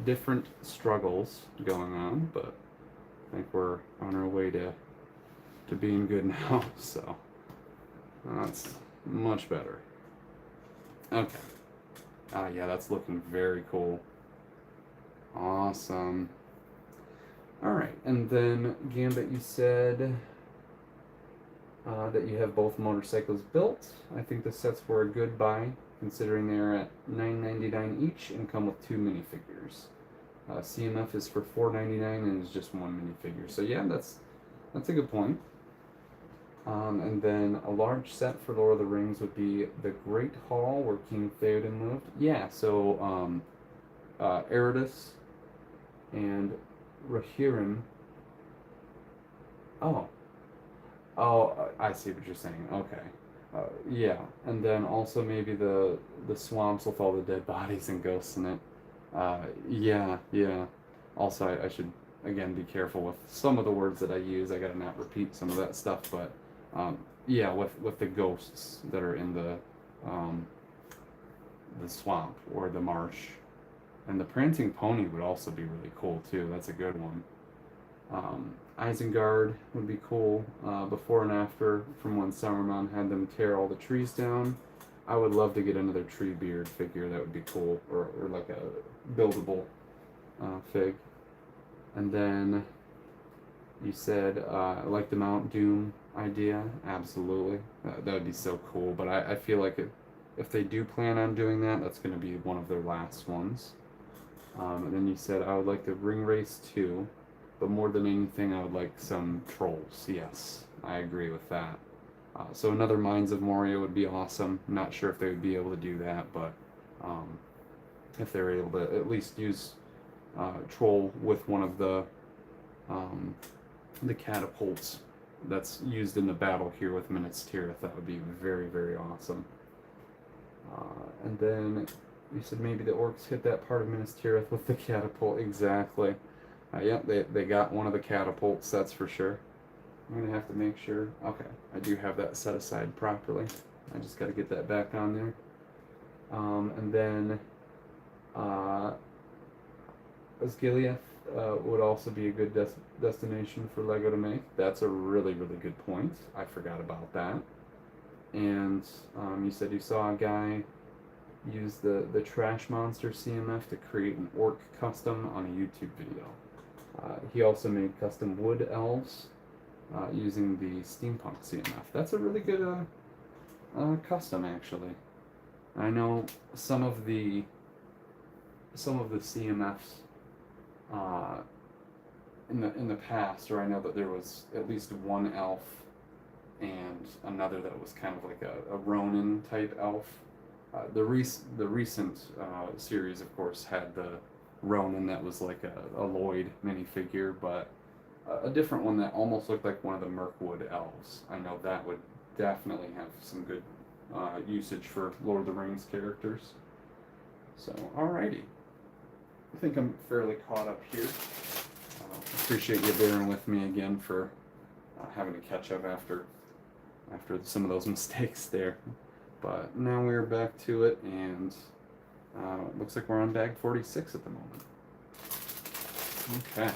different struggles going on, but I think we're on our way to being good now, so that's much better. Okay. Yeah, that's looking very cool. Awesome. Alright, and then Gambit, you said that you have both motorcycles built. I think the sets were a good buy, considering they're at $9.99 each and come with 2 minifigures. CMF is for $4.99 and is just 1 minifigure. So yeah, that's a good point. And then a large set for Lord of the Rings would be the Great Hall where King Theoden lived. Yeah, so Eridus and Rohirrim. Oh, I see what you're saying. Okay. Yeah, and then also maybe the swamps with all the dead bodies and ghosts in it. Yeah. Also, I should, again, be careful with some of the words that I use. I gotta not repeat some of that stuff, but yeah, with the ghosts that are in the swamp or the marsh. And the prancing pony would also be really cool too. That's a good one. Isengard would be cool. Before and after from when Sauron had them tear all the trees down. I would love to get another Treebeard figure. That would be cool, or like a buildable fig. And then you said like the Mount Doom idea. Absolutely, that would be so cool. But I feel like if they do plan on doing that, that's going to be one of their last ones. And then you said I would like the Ring Race too, but more than anything, I would like some trolls. Yes, I agree with that. So another Minds of Moria would be awesome. Not sure if they would be able to do that, but if they're able to at least use Troll with one of the catapults that's used in the battle here with Minas Tirith, that would be very, very awesome. And then you said maybe the orcs hit that part of Minas Tirith with the catapult. Exactly. Yeah, they got one of the catapults, that's for sure. I'm gonna have to make sure. Okay, I do have that set aside properly. I just gotta get that back on there. And then Osgiliath would also be a good destination for LEGO to make. That's a really, really good point. I forgot about that. And you said you saw a guy use the Trash Monster CMF to create an orc custom on a YouTube video. He also made custom wood elves using the Steampunk CMF. That's a really good custom, actually. I know some of the CMFs in the past, or I know that there was at least one elf and another that was kind of like a Ronin type elf. The recent series, of course, had the Ronin that was like a Lloyd minifigure, but a different one that almost looked like one of the Mirkwood elves. I know that would definitely have some good usage for Lord of the Rings characters. So, alrighty. I think I'm fairly caught up here. Appreciate you bearing with me again for having to catch up after some of those mistakes there. But now we're back to it, and looks like we're on bag 46 at the moment. Okay.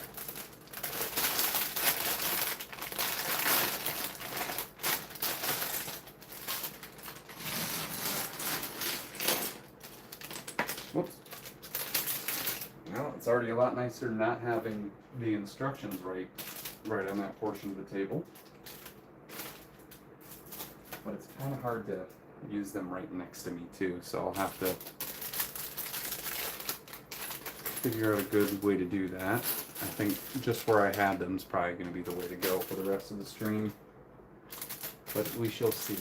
Whoops. Well, it's already a lot nicer not having the instructions right on that portion of the table. But it's kind of hard to use them right next to me too, so I'll have to figure out a good way to do that. I think just where I had them is probably going to be the way to go for the rest of the stream, but we shall see.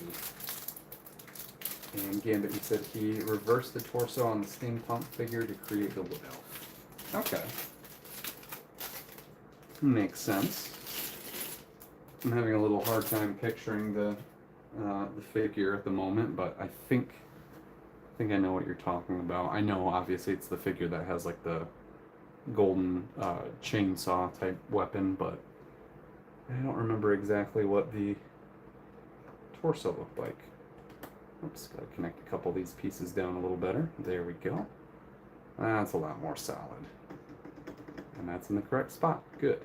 And Gambit, he said he reversed the torso on the steampunk figure to create the wood elf. Okay. Makes sense. I'm having a little hard time picturing the figure at the moment, but I think I know what you're talking about. I know obviously it's the figure that has like the golden chainsaw type weapon, but I don't remember exactly what the torso looked like. Oops, gotta connect a couple of these pieces down a little better. There we go. That's a lot more solid. And that's in the correct spot. Good.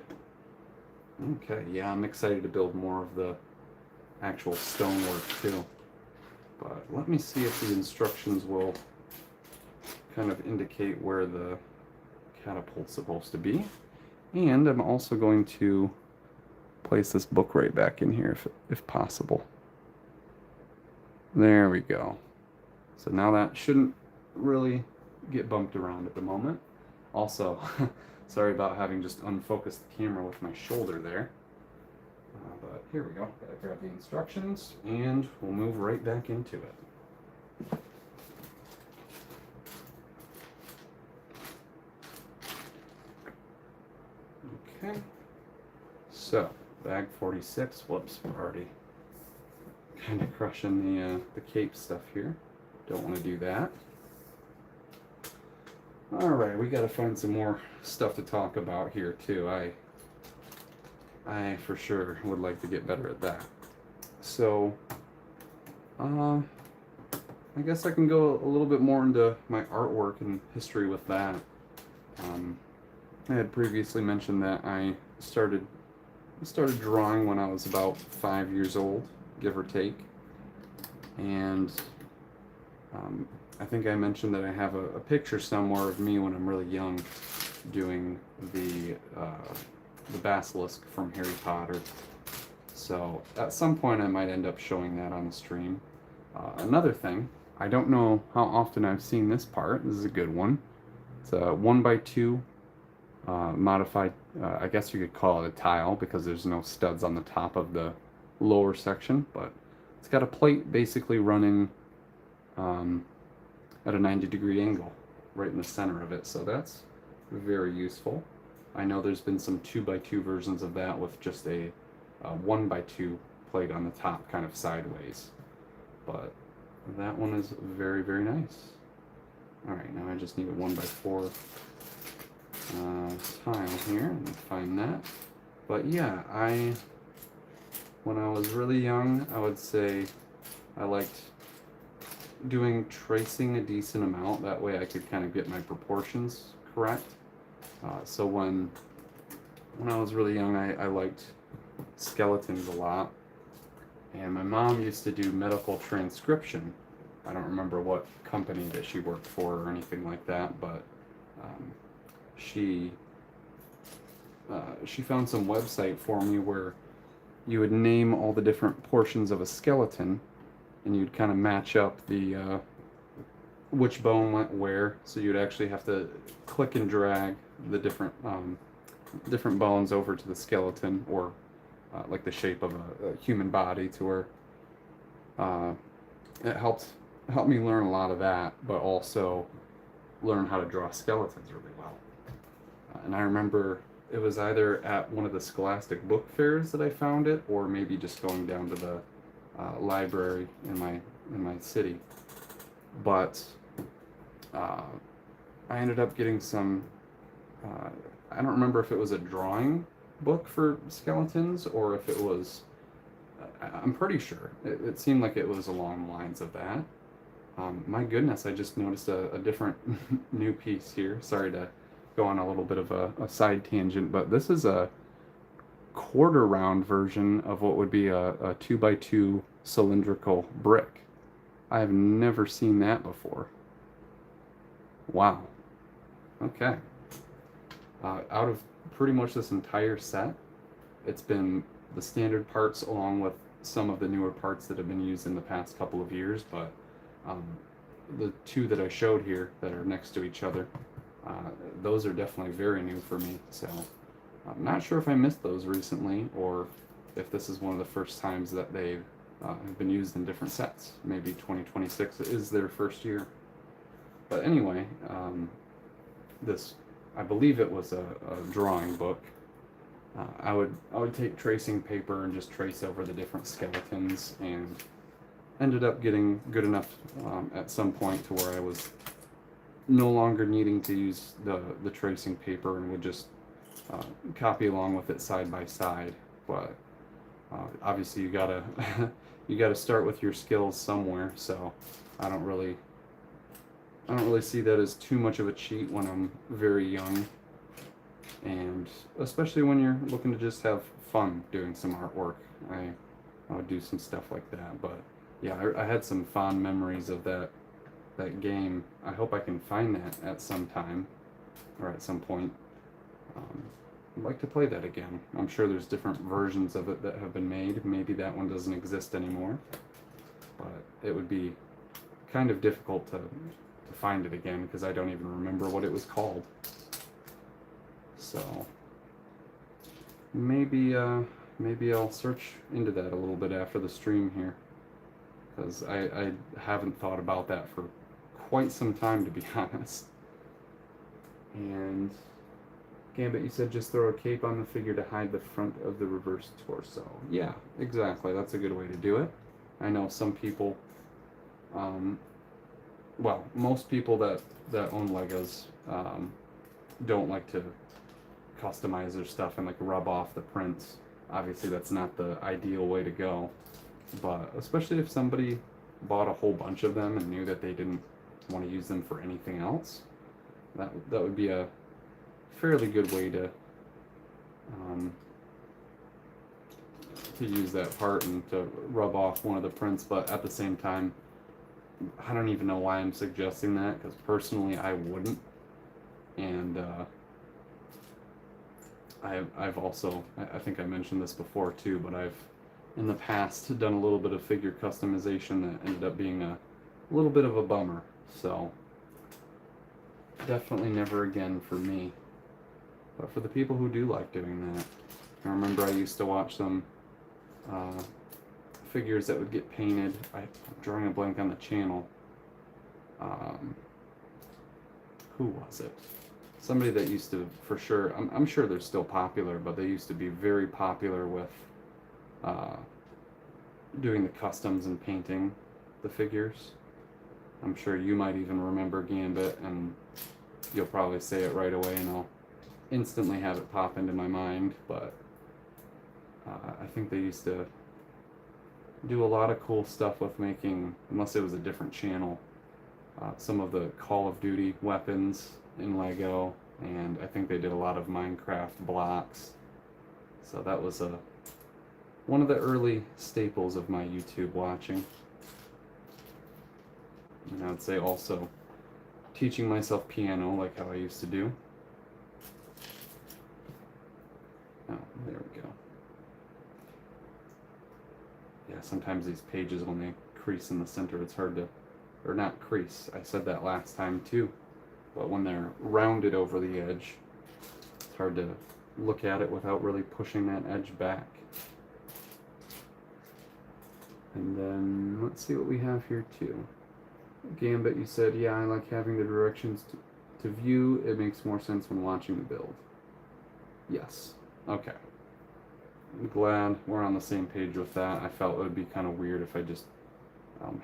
Okay, yeah, I'm excited to build more of the actual stonework too. But let me see if the instructions will kind of indicate where the catapult's supposed to be. And I'm also going to place this book right back in here if possible. There we go. So now that shouldn't really get bumped around at the moment. Also, sorry about having just unfocused the camera with my shoulder there. But here we go. Gotta grab the instructions and we'll move right back into it. Okay. So, bag 46. Whoops, we're already kind of crushing the cape stuff here. Don't want to do that. Alright, we gotta find some more stuff to talk about here too. I for sure would like to get better at that. So, I guess I can go a little bit more into my artwork and history with that. I had previously mentioned that I started drawing when I was about 5 years old, give or take. And I think I mentioned that I have a picture somewhere of me when I'm really young doing the basilisk from Harry Potter. So at some point I might end up showing that on the stream. Another thing, I don't know how often I've seen this part. This is a good one. It's a 1x2 modified, I guess you could call it a tile because there's no studs on the top of the lower section, but it's got a plate basically running at a 90-degree angle right in the center of it, so that's very useful. I know there's been some 2x2 versions of that with just a 1x2 plate on the top, kind of sideways, but that one is very, very nice. Alright, now I just need a 1x4 tile here, and find that. But yeah, when I was really young, I would say I liked doing tracing a decent amount. That way I could kind of get my proportions correct. So when I was really young, I liked skeletons a lot. And my mom used to do medical transcription. I don't remember what company that she worked for or anything like that, but she found some website for me where you would name all the different portions of a skeleton, and you'd kind of match up the which bone went where. So you'd actually have to click and drag the different bones over to the skeleton, or like the shape of a human body, to where it helped me learn a lot of that, but also learn how to draw skeletons really well. And I remember it was either at one of the Scholastic book fairs that I found it, or maybe just going down to the library in my city. But I ended up getting some. I don't remember if it was a drawing book for skeletons or if it was. I'm pretty sure it seemed like it was along the lines of that. My goodness, I just noticed a different new piece here. Sorry to go on a little bit of a side tangent, but this is a quarter round version of what would be a 2x2 cylindrical brick. I have never seen that before. Wow. Okay. Out of pretty much this entire set, it's been the standard parts along with some of the newer parts that have been used in the past couple of years, but the two that I showed here that are next to each other, those are definitely very new for me, so I'm not sure if I missed those recently or if this is one of the first times that they have been used in different sets. Maybe 2026 is their first year. But anyway, this, I believe it was a drawing book. I would take tracing paper and just trace over the different skeletons, and ended up getting good enough at some point to where I was no longer needing to use the tracing paper and would just copy along with it side by side. But obviously you gotta you gotta start with your skills somewhere, so I don't really see that as too much of a cheat when I'm very young, and especially when you're looking to just have fun doing some artwork. I would do some stuff like that. But yeah, I had some fond memories of that game. I hope I can find that at some time, or at some point. I'd like to play that again. I'm sure there's different versions of it that have been made. Maybe that one doesn't exist anymore, but it would be kind of difficult to find it again because I don't even remember what it was called. So maybe I'll search into that a little bit after the stream here, because I haven't thought about that for quite some time, to be honest. And Gambit, you said just throw a cape on the figure to hide the front of the reverse torso. Yeah, exactly. That's a good way to do it. I know some people, well, most people that own Legos don't like to customize their stuff and like rub off the prints. Obviously that's not the ideal way to go, but especially if somebody bought a whole bunch of them and knew that they didn't want to use them for anything else, that would be a fairly good way to use that part and to rub off one of the prints. But at the same time, I don't even know why I'm suggesting that, because personally I wouldn't. And I've also, I think I mentioned this before too, but I've in the past done a little bit of figure customization that ended up being a little bit of a bummer. So definitely never again for me. But for the people who do like doing that, I remember I used to watch them figures that would get painted. I'm drawing a blank on the channel. Who was it? Somebody that used to, for sure, I'm sure they're still popular, but they used to be very popular with doing the customs and painting the figures. I'm sure you might even remember Gambit, and you'll probably say it right away, and I'll instantly have it pop into my mind, but I think they used to do a lot of cool stuff with making, unless it was a different channel, some of the Call of Duty weapons in LEGO, and I think they did a lot of Minecraft blocks. So that was one of the early staples of my YouTube watching. And I would say also teaching myself piano like how I used to do. Oh, there we go. Yeah, sometimes these pages, when they crease in the center, it's hard to, or not crease, I said that last time too, but when they're rounded over the edge, it's hard to look at it without really pushing that edge back. And then, let's see what we have here too. Gambit, you said, yeah, I like having the directions to view. It makes more sense when watching the build. Yes. Okay. I'm glad we're on the same page with that. I felt it would be kind of weird if I just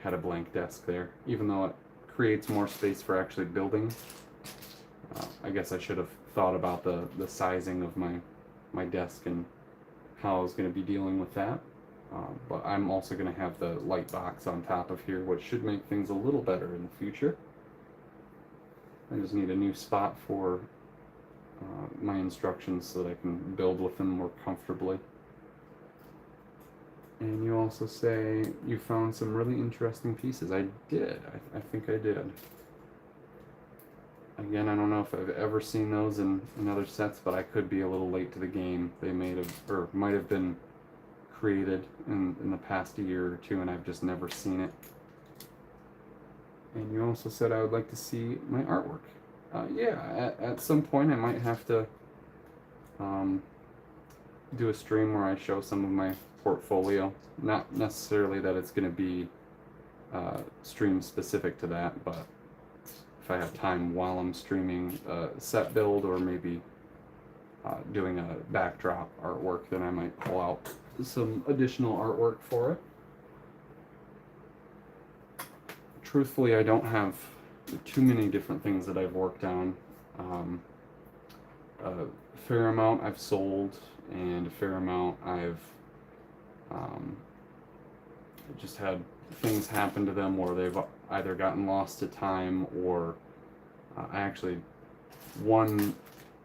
had a blank desk there, even though it creates more space for actually building. I guess I should have thought about the sizing of my desk and how I was going to be dealing with that. But I'm also going to have the light box on top of here, which should make things a little better in the future. I just need a new spot for my instructions so that I can build with them more comfortably. And you also say you found some really interesting pieces. I did. I think I did. Again, I don't know if I've ever seen those in other sets, but I could be a little late to the game. They may have, or might have been created in the past year or two, and I've just never seen it. And you also said I would like to see my artwork. Yeah, at some point I might have to do a stream where I show some of my portfolio. Not necessarily that it's going to be stream specific to that, but if I have time while I'm streaming a set build, or maybe doing a backdrop artwork, then I might pull out some additional artwork for it. Truthfully, I don't have too many different things that I've worked on. A fair amount I've sold, and a fair amount I've just had things happen to them where they've either gotten lost to time, or I actually, one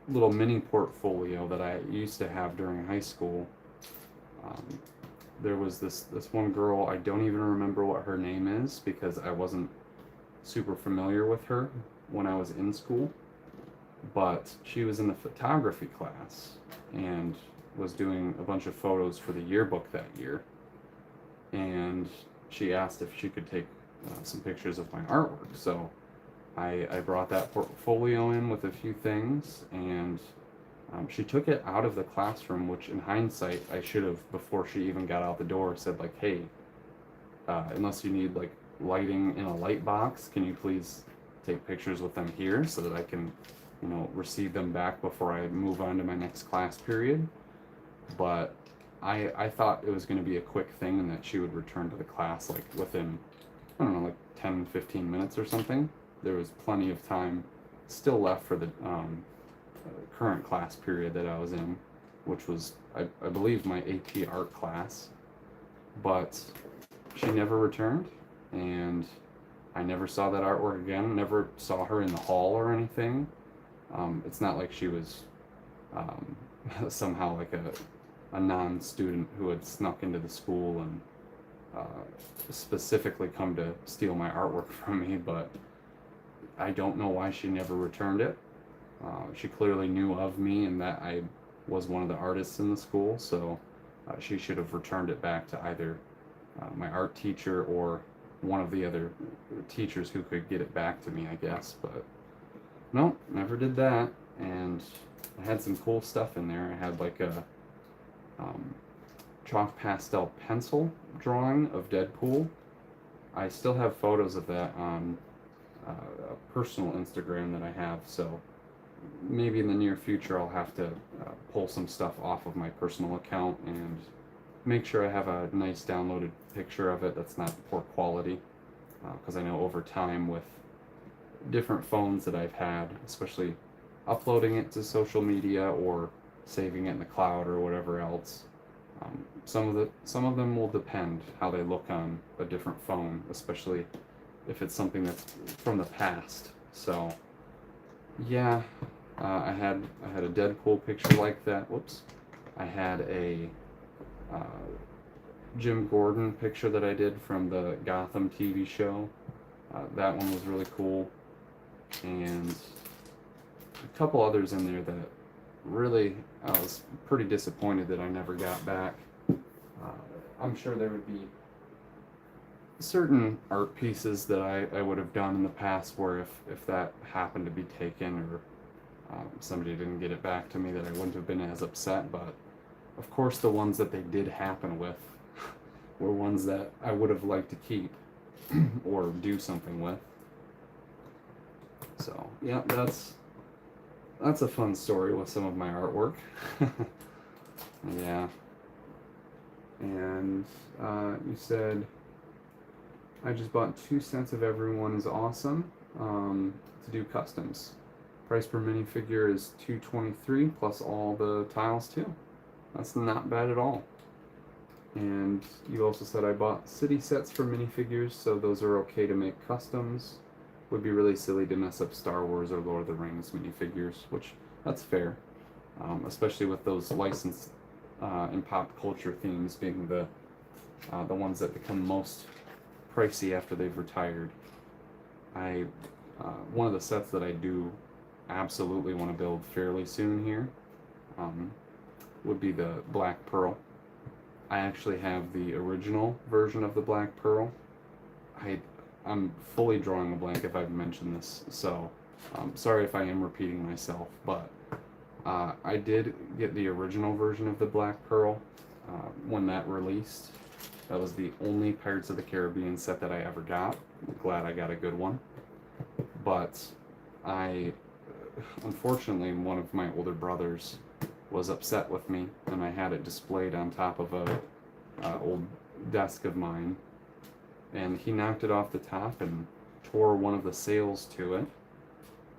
little mini portfolio that I used to have during high school, there was this one girl, I don't even remember what her name is because I wasn't super familiar with her when I was in school, but she was in the photography class and was doing a bunch of photos for the yearbook that year, and she asked if she could take some pictures of my artwork. So I brought that portfolio in with a few things, and she took it out of the classroom, which in hindsight I should have, before she even got out the door, said like, hey, unless you need like lighting in a light box, can you please take pictures with them here so that I can, you know, receive them back before I move on to my next class period. But I thought it was going to be a quick thing and that she would return to the class like within, I don't know, like 10-15 minutes or something. There was plenty of time still left for the current class period that I was in, which was, I believe, my AP art class. But she never returned, and I never saw that artwork again. Never saw her in the hall or anything. It's not like she was somehow like a non-student who had snuck into the school and specifically come to steal my artwork from me, but I don't know why she never returned it. She clearly knew of me and that I was one of the artists in the school, so she should have returned it back to either my art teacher or one of the other teachers who could get it back to me, I guess. But no, never did that. And I had some cool stuff in there. I had like a chalk pastel pencil drawing of Deadpool. I still have photos of that on a personal Instagram that I have, so maybe in the near future I'll have to pull some stuff off of my personal account and make sure I have a nice downloaded picture of it that's not poor quality, because I know over time with different phones that I've had, especially uploading it to social media or saving it in the cloud or whatever else, some of them will depend how they look on a different phone, especially if it's something that's from the past. So yeah, I had a Deadpool picture like that. Whoops. I had a Jim Gordon picture that I did from the Gotham TV show. That one was really cool, and a couple others in there that really I was pretty disappointed that I never got back. I'm sure there would be certain art pieces that I would have done in the past where if that happened to be taken or somebody didn't get it back to me, that I wouldn't have been as upset. But of course the ones that they did happen with were ones that I would have liked to keep or do something with. So yeah, that's a fun story with some of my artwork. Yeah. And you said, I just bought 2 sets of Everyone is Awesome to do customs. Price per minifigure is $223 plus all the tiles too. That's not bad at all. And you also said I bought city sets for minifigures, so those are okay to make customs. Would be really silly to mess up Star Wars or Lord of the Rings minifigures, which that's fair, especially with those licensed and pop culture themes being the ones that become most pricey after they've retired. One of the sets that I do absolutely want to build fairly soon here would be the Black Pearl. I actually have the original version of the Black Pearl. I'm fully drawing a blank if I've mentioned this, so sorry if I am repeating myself, but I did get the original version of the Black Pearl when that released. That was the only Pirates of the Caribbean set that I ever got. I'm glad I got a good one. But unfortunately, one of my older brothers was upset with me, and I had it displayed on top of a old desk of mine, and he knocked it off the top and tore one of the sails to it.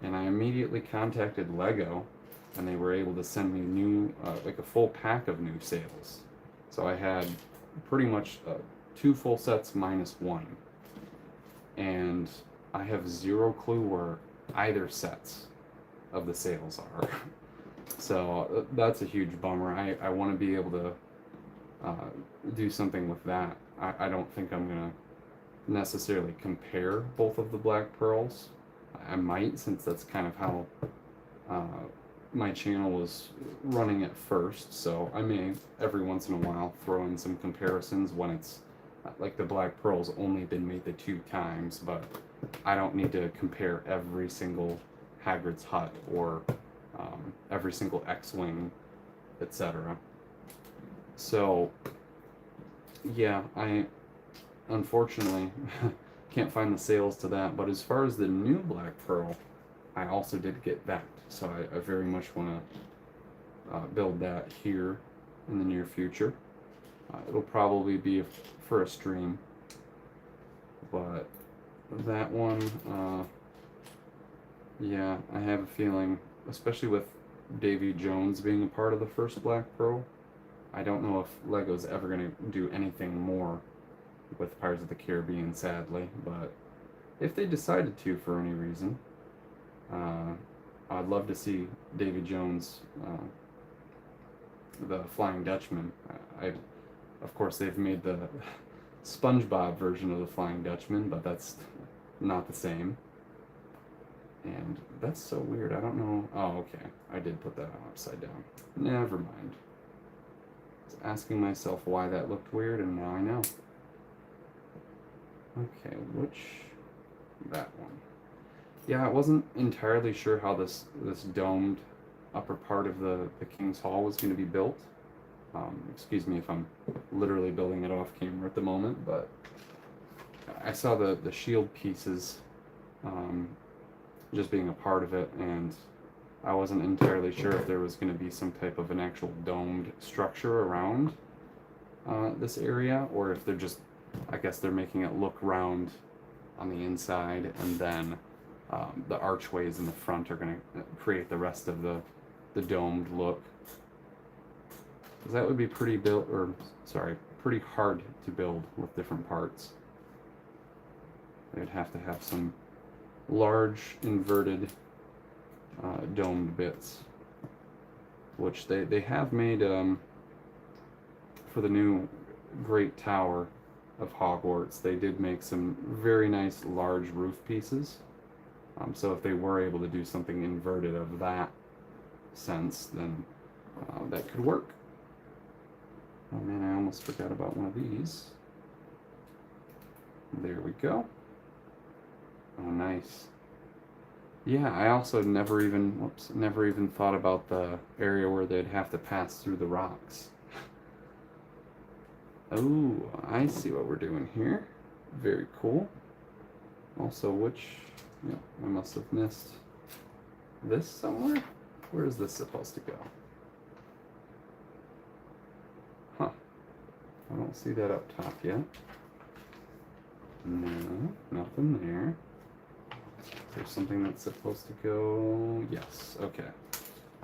And I immediately contacted LEGO, and they were able to send me new, like a full pack of new sails. So I had pretty much 2 full sets minus 1. And I have zero clue where either sets of the sails are. So that's a huge bummer. I want to be able to do something with that. I don't think I'm going to necessarily compare both of the Black Pearls. I might, since that's kind of how my channel was running at first, so I may every once in a while throw in some comparisons when it's like the Black Pearl's only been made the 2 times, but I don't need to compare every single Hagrid's hut or every single X-Wing, etc. So yeah, I unfortunately can't find the sales to that, but as far as the new Black Pearl, I also did get that, so I very much want to build that here in the near future. It'll probably be for a stream, but that one, yeah, I have a feeling, especially with Davy Jones being a part of the first Black Pearl, I don't know if LEGO's ever going to do anything more with Pirates of the Caribbean, sadly, but if they decided to for any reason, I'd love to see Davy Jones, the Flying Dutchman. Of course, they've made the SpongeBob version of the Flying Dutchman, but that's not the same. And that's so weird. I don't know. Oh, okay. I did put that on upside down. Never mind. I was asking myself why that looked weird, and now I know. Okay, that one. Yeah, I wasn't entirely sure how this domed upper part of the King's Hall was going to be built. Excuse me if I'm literally building it off camera at the moment, but I saw the shield pieces just being a part of it, and I wasn't entirely sure if there was going to be some type of an actual domed structure around this area, or if they're just, I guess they're making it look round on the inside, and then the archways in the front are going to create the rest of the domed look. Because that would be pretty pretty hard to build with different parts. They'd have to have some large inverted domed bits, which they have made for the new Great Tower of Hogwarts. They did make some very nice large roof pieces. So if they were able to do something inverted of that sense, then that could work. Oh man, I almost forgot about one of these. There we go. Oh, nice. Yeah, I also never even thought about the area where they'd have to pass through the rocks. Oh, I see what we're doing here. Very cool. Also, I must have missed this somewhere. Where is this supposed to go? Huh. I don't see that up top yet. No, nothing there. There's something that's supposed to go. Yes, okay.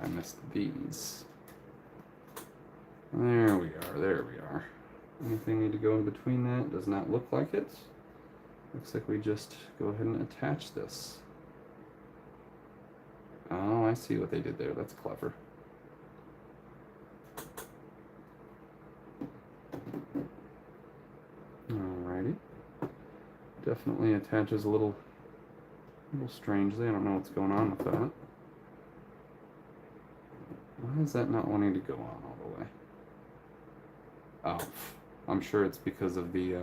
I missed these. There we are. Anything need to go in between that? Does not look like it. Looks like we just go ahead and attach this. Oh, I see what they did there. That's clever. Alrighty. Definitely attaches a little strangely. I don't know what's going on with that. Why is that not wanting to go on all the way? Oh, I'm sure it's because of the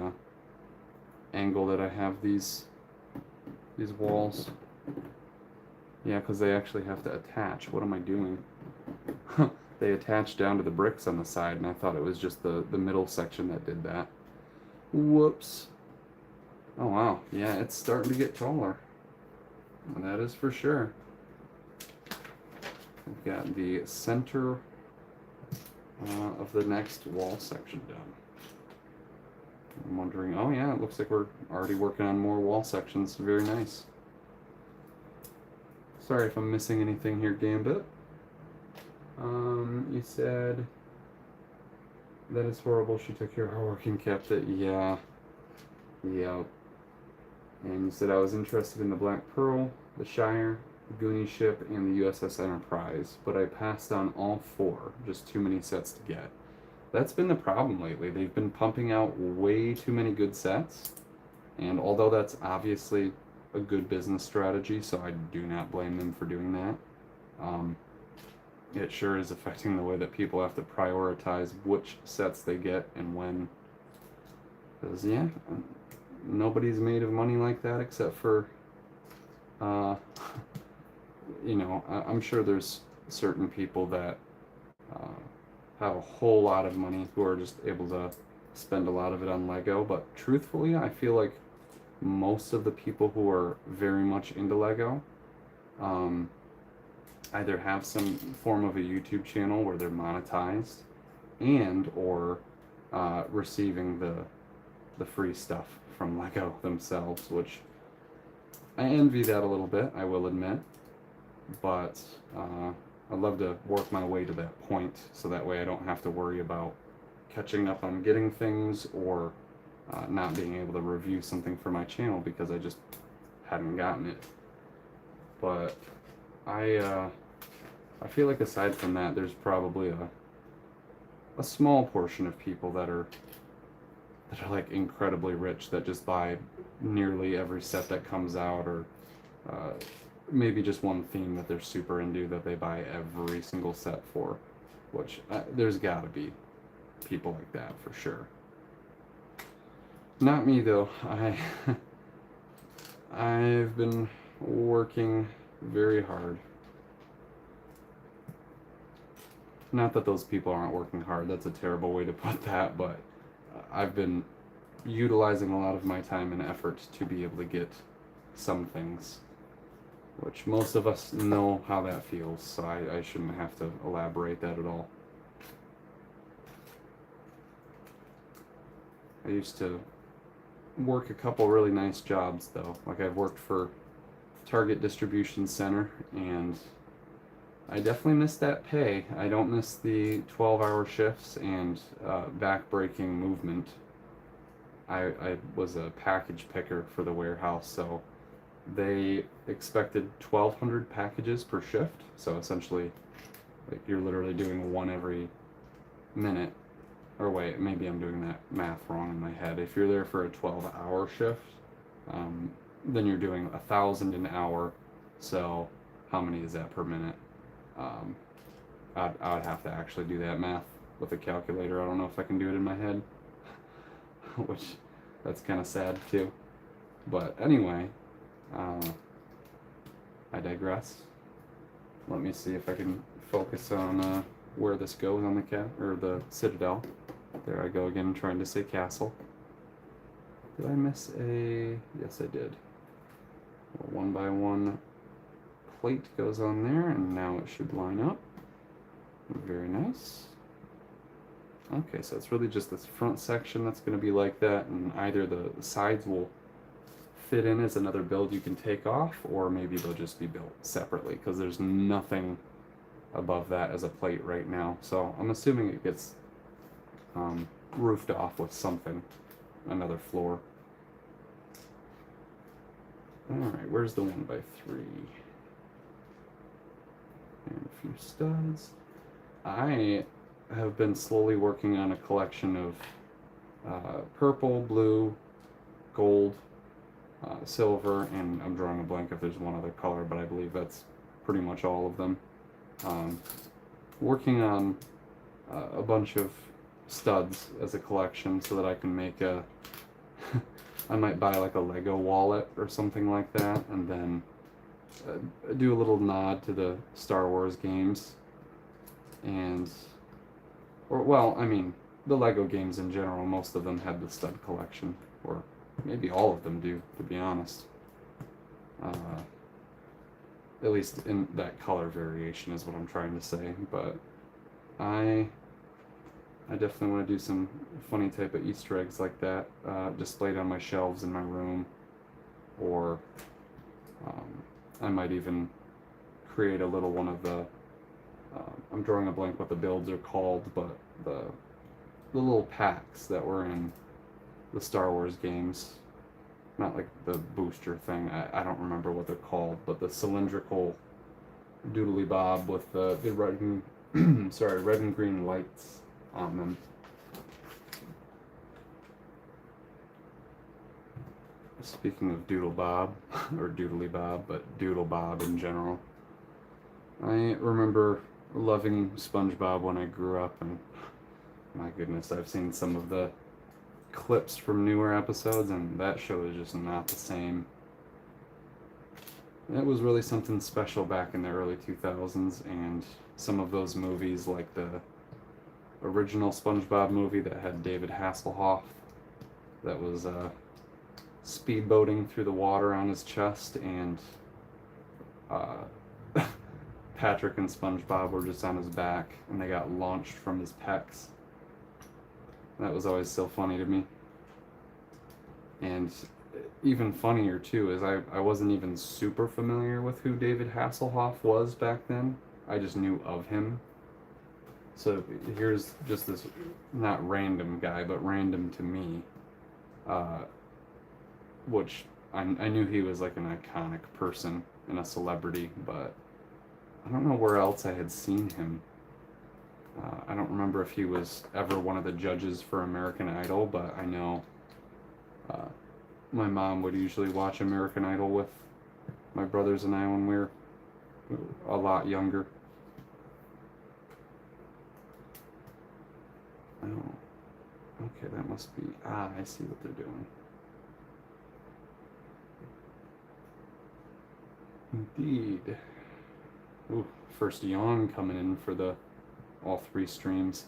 angle that I have these walls. Yeah, because they actually have to attach. What am I doing? They attach down to the bricks on the side, and I thought it was just the middle section that did that. Whoops. Oh wow, yeah, it's starting to get taller. That is for sure. We've got the center of the next wall section done. I'm wondering, oh yeah, it looks like we're already working on more wall sections. Very nice. Sorry if I'm missing anything here, Gambit. You said that is horrible. She took your artwork and kept it. Yeah. Yep. And you said I was interested in the Black Pearl, the Shire, the Goonie ship, and the USS Enterprise, but I passed on all four. Just too many sets to get. That's been the problem lately. They've been pumping out way too many good sets, and although that's obviously a good business strategy, so I do not blame them for doing that, it sure is affecting the way that people have to prioritize which sets they get and when. Because, yeah, nobody's made of money like that except for, you know, I'm sure there's certain people that have a whole lot of money who are just able to spend a lot of it on Lego, but truthfully, I feel like most of the people who are very much into Lego either have some form of a YouTube channel where they're monetized and or receiving the free stuff from Lego themselves, which I envy that a little bit, I will admit, but I'd love to work my way to that point so that way I don't have to worry about catching up on getting things or not being able to review something for my channel because I just hadn't gotten it. But I feel like aside from that, there's probably a small portion of people that are like incredibly rich that just buy nearly every set that comes out, or maybe just one theme that they're super into that they buy every single set for, which there's gotta be people like that for sure. Not me though. I've been working very hard. Not that those people aren't working hard, that's a terrible way to put that, but I've been utilizing a lot of my time and effort to be able to get some things, which most of us know how that feels, so I shouldn't have to elaborate that at all. I used to work a couple really nice jobs though. Like I've worked for Target Distribution Center, and I definitely miss that pay. I don't miss the 12-hour shifts and back-breaking movement. I was a package picker for the warehouse, so they expected 1,200 packages per shift. So essentially, like you're literally doing one every minute. Or wait, maybe I'm doing that math wrong in my head. If you're there for a 12-hour shift, then you're doing 1,000 an hour. So how many is that per minute? I would have to actually do that math with a calculator. I don't know if I can do it in my head, which that's kind of sad too. But anyway, I digress. Let me see if I can focus on where this goes on the citadel. There I go again, trying to say castle. Did I miss a? Yes, I did. Well, 1 by 1 plate goes on there, and now it should line up. Very nice. Okay, so it's really just this front section that's going to be like that, and either the sides will fit in as another build you can take off, or maybe they'll just be built separately, because there's nothing above that as a plate right now. So I'm assuming it gets roofed off with something, another floor. Alright, where's the 1 by 3? And a few studs. I have been slowly working on a collection of purple, blue, gold, silver, and I'm drawing a blank if there's one other color, but I believe that's pretty much all of them. Working on a bunch of studs as a collection so that I can make a I might buy like a Lego wallet or something like that, and then do a little nod to the Star Wars games, and well, I mean the Lego games in general, most of them have the stud collection, or maybe all of them do, to be honest. At least in that color variation is what I'm trying to say, but I definitely want to do some funny type of Easter eggs like that, displayed on my shelves in my room, or I might even create a little one of the, I'm drawing a blank what the builds are called, but the little packs that were in the Star Wars games, not like the booster thing, I don't remember what they're called, but the cylindrical doodly bob with the red and, sorry, red and green lights on them. Speaking of Doodle Bob, or Doodly Bob, but Doodle Bob in general, I remember loving SpongeBob when I grew up, and my goodness, I've seen some of the clips from newer episodes, and that show is just not the same. It was really something special back in the early 2000s, and some of those movies, like the original SpongeBob movie that had David Hasselhoff, that was speedboating through the water on his chest, and Patrick and SpongeBob were just on his back, and they got launched from his pecs. That was always so funny to me. And even funnier too is I wasn't even super familiar with who David Hasselhoff was back then. I just knew of him. So here's just this, not random guy, but random to me, which I knew he was like an iconic person and a celebrity, but I don't know where else I had seen him. I don't remember if he was ever one of the judges for American Idol, but I know my mom would usually watch American Idol with my brothers and I when we were a lot younger. Oh, okay, that must be, I see what they're doing. Indeed. Ooh, first yawn coming in for the all 3 streams.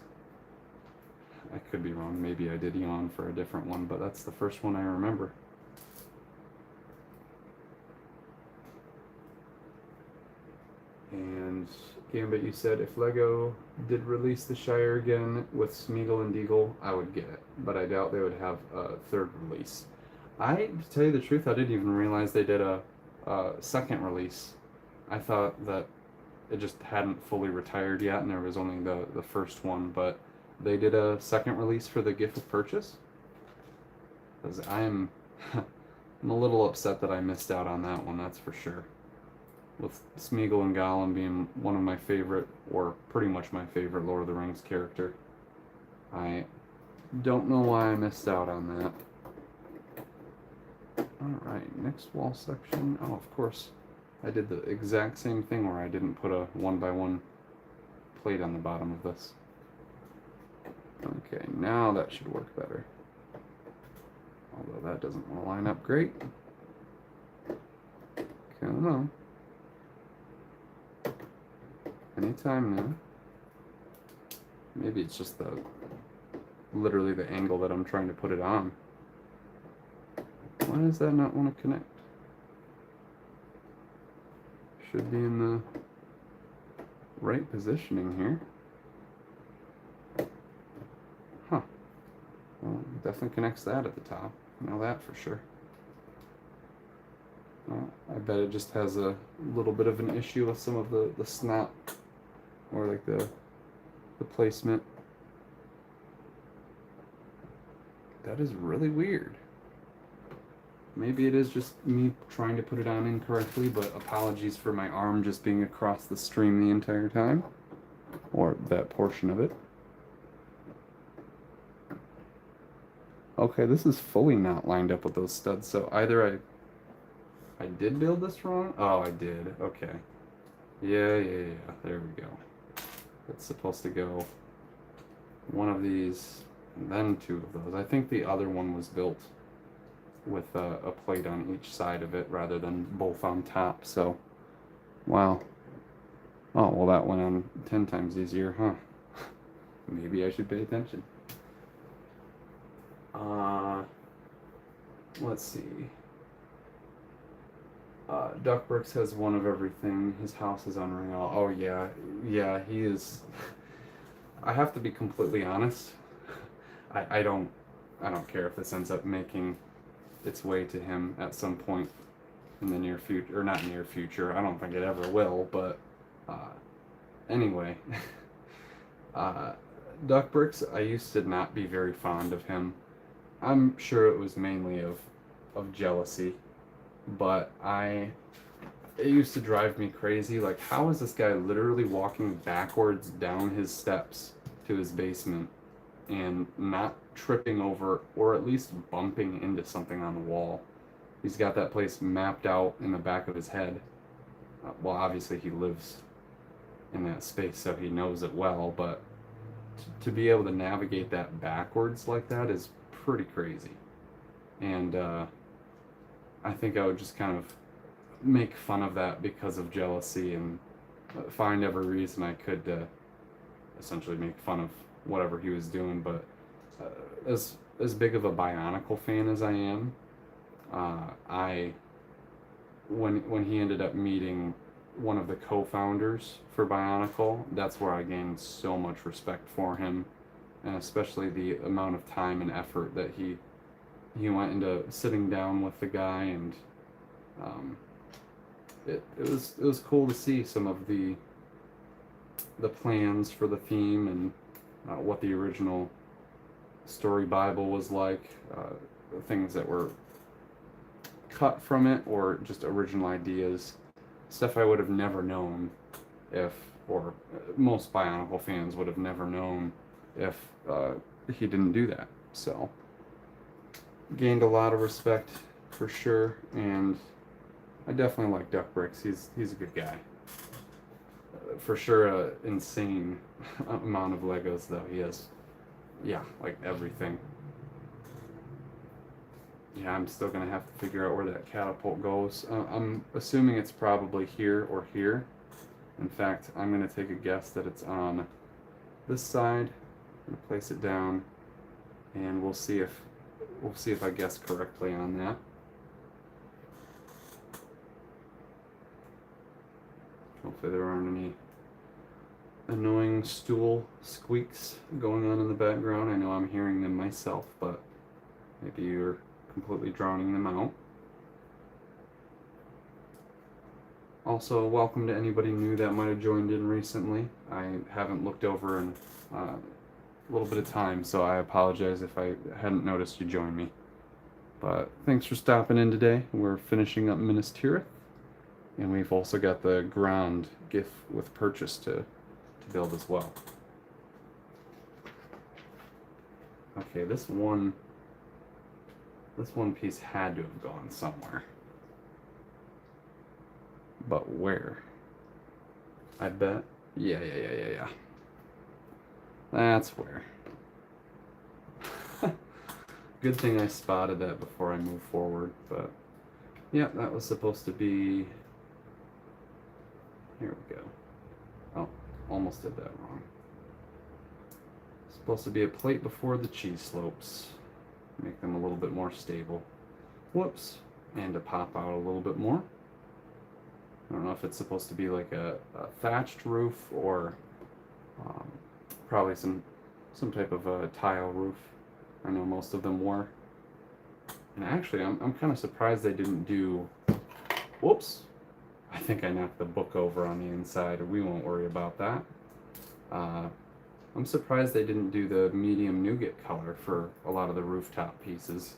I could be wrong. Maybe I did yawn for a different one, but that's the first one I remember. And Gambit, you said if LEGO did release the Shire again with Smeagol and Deagle, I would get it, but I doubt they would have a 3rd release. To tell you the truth, I didn't even realize they did a 2nd release. I thought that it just hadn't fully retired yet, and there was only the first one, but they did a 2nd release for the gift of purchase. Because I'm a little upset that I missed out on that one, that's for sure. With Smeagol and Gollum being one of my favorite, or pretty much my favorite Lord of the Rings character. I don't know why I missed out on that. Alright, next wall section. Oh, of course. I did the exact same thing where I didn't put a 1x1 plate on the bottom of this. Okay, now that should work better. Although that doesn't want to line up great. Come on. Anytime now. Maybe it's just literally the angle that I'm trying to put it on. Why does that not want to connect? Should be in the right positioning here. Huh. Well, it definitely connects that at the top. I know that for sure. I bet it just has a little bit of an issue with some of the snap, or like the placement. That is really weird. Maybe it is just me trying to put it on incorrectly, but apologies for my arm just being across the stream the entire time, or that portion of it. Okay, this is fully not lined up with those studs, so either I did build this wrong? Oh, I did. Okay. Yeah. There we go. It's supposed to go one of these, and then 2 of those. I think the other one was built with a plate on each side of it rather than both on top, so wow. Oh, well, that went on 10 times easier, huh? Maybe I should pay attention. Let's see. Duckbricks has one of everything. His house is unreal. Oh yeah, he is. I have to be completely honest. I don't care if this ends up making its way to him at some point in the near future, or not near future. I don't think it ever will. But anyway, Duckbricks. I used to not be very fond of him. I'm sure it was mainly of jealousy. But it used to drive me crazy. Like, how is this guy literally walking backwards down his steps to his basement and not tripping over, or at least bumping into something on the wall? He's got that place mapped out in the back of his head. Well, obviously he lives in that space, so he knows it well, but to be able to navigate that backwards like that is pretty crazy. And I think I would just kind of make fun of that because of jealousy, and find every reason I could to essentially make fun of whatever he was doing. But as big of a Bionicle fan as I am, when he ended up meeting one of the co-founders for Bionicle, that's where I gained so much respect for him, and especially the amount of time and effort that he went into sitting down with the guy, and it was cool to see some of the plans for the theme, and what the original story Bible was like, things that were cut from it, or just original ideas, stuff I would have never known or most Bionicle fans would have never known if he didn't do that. So gained a lot of respect for sure, and I definitely like Duckbricks. He's a good guy. For sure, a insane amount of Legos though. He has, like everything. Yeah, I'm still gonna have to figure out where that catapult goes. I'm assuming it's probably here or here. In fact, I'm gonna take a guess that it's on this side, I'm gonna place it down, and we'll see if I guess correctly on that. Hopefully there aren't any annoying stool squeaks going on in the background. I know I'm hearing them myself, but maybe you're completely drowning them out. Also, welcome to anybody new that might have joined in recently. I haven't looked over in a little bit of time, so I apologize if I hadn't noticed you join me. But thanks for stopping in today. We're finishing up Minas Tirith, and we've also got the Grond gift with purchase to build as well. Okay, this one piece had to have gone somewhere. But where? I bet. Yeah. That's where. Good thing I spotted that before I move forward, but yeah, that was supposed to be. Here we go. Oh, almost did that wrong. Supposed to be a plate before the cheese slopes. Make them a little bit more stable. Whoops. And to pop out a little bit more. I don't know if it's supposed to be like a thatched roof or probably some type of a tile roof. I know most of them were. And actually, I'm kind of surprised they didn't do. Whoops! I think I knocked the book over on the inside. We won't worry about that. I'm surprised they didn't do the medium nougat color for a lot of the rooftop pieces.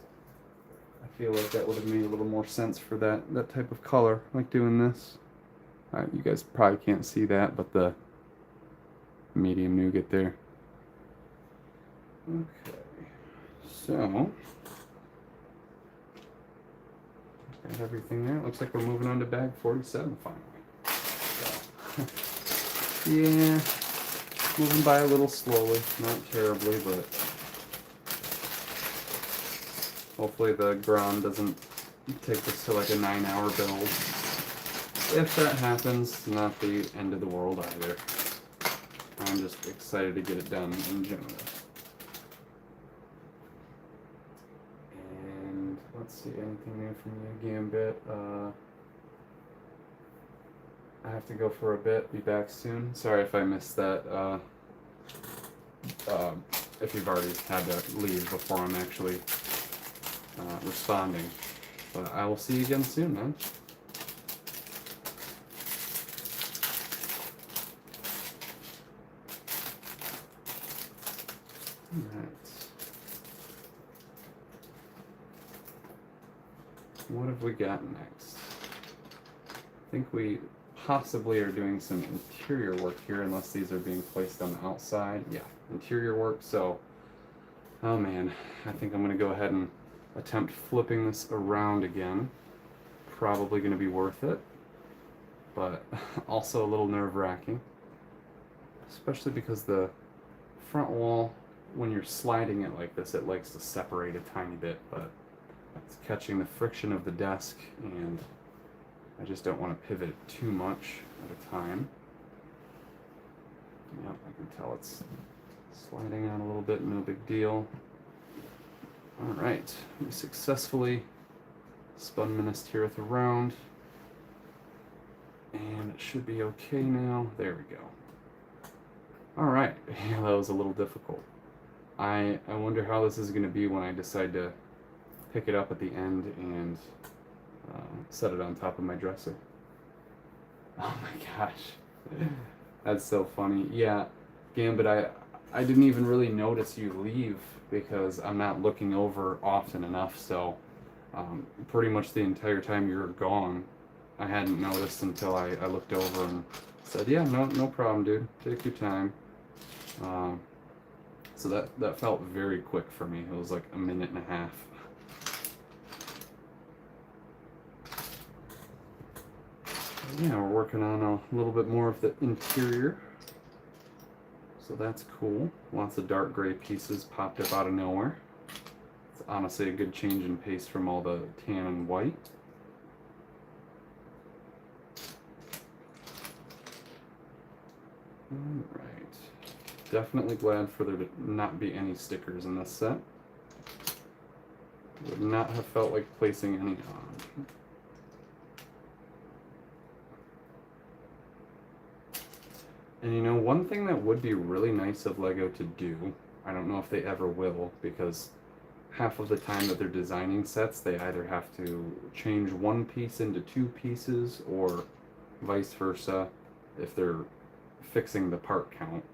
I feel like that would have made a little more sense for that type of color, like doing this. You guys probably can't see that, but the medium nougat there. Okay, so got everything there. Looks like we're moving on to bag 47 finally. So, yeah, moving by a little slowly, not terribly, but hopefully the Grond doesn't take us to like a 9-hour build. If that happens, not the end of the world either. I'm just excited to get it done in general. And let's see, anything new from you, Gambit? I have to go for a bit, be back soon. Sorry if I missed that. If you've already had to leave before I'm actually responding. But I will see you again soon, man. Alright. What have we got next? I think we possibly are doing some interior work here, unless these are being placed on the outside. Yeah, interior work. So, oh man, I think I'm going to go ahead and attempt flipping this around again. Probably going to be worth it, but also a little nerve-wracking, especially because the front wall, when you're sliding it like this, it likes to separate a tiny bit, but it's catching the friction of the desk, and I just don't want to pivot too much at a time. Yep, I can tell it's sliding out a little bit, no big deal. Alright, we successfully spun Minas Tirith around, and it should be okay now. There we go. Alright, yeah, that was a little difficult. I wonder how this is going to be when I decide to pick it up at the end and set it on top of my dresser. Oh my gosh. That's so funny. Yeah, Gambit, I didn't even really notice you leave because I'm not looking over often enough, so pretty much the entire time you were gone, I hadn't noticed until I looked over and said, yeah, no problem, dude. Take your time. So that felt very quick for me. It was like a minute and a half. Yeah, we're working on a little bit more of the interior. So that's cool. Lots of dark gray pieces popped up out of nowhere. It's honestly a good change in pace from all the tan and white. Alright. definitely glad for there to not be any stickers in this set. Would not have felt like placing any on. And you know, one thing that would be really nice of LEGO to do, I don't know if they ever will, because half of the time that they're designing sets, they either have to change one piece into two pieces or vice versa if they're fixing the part count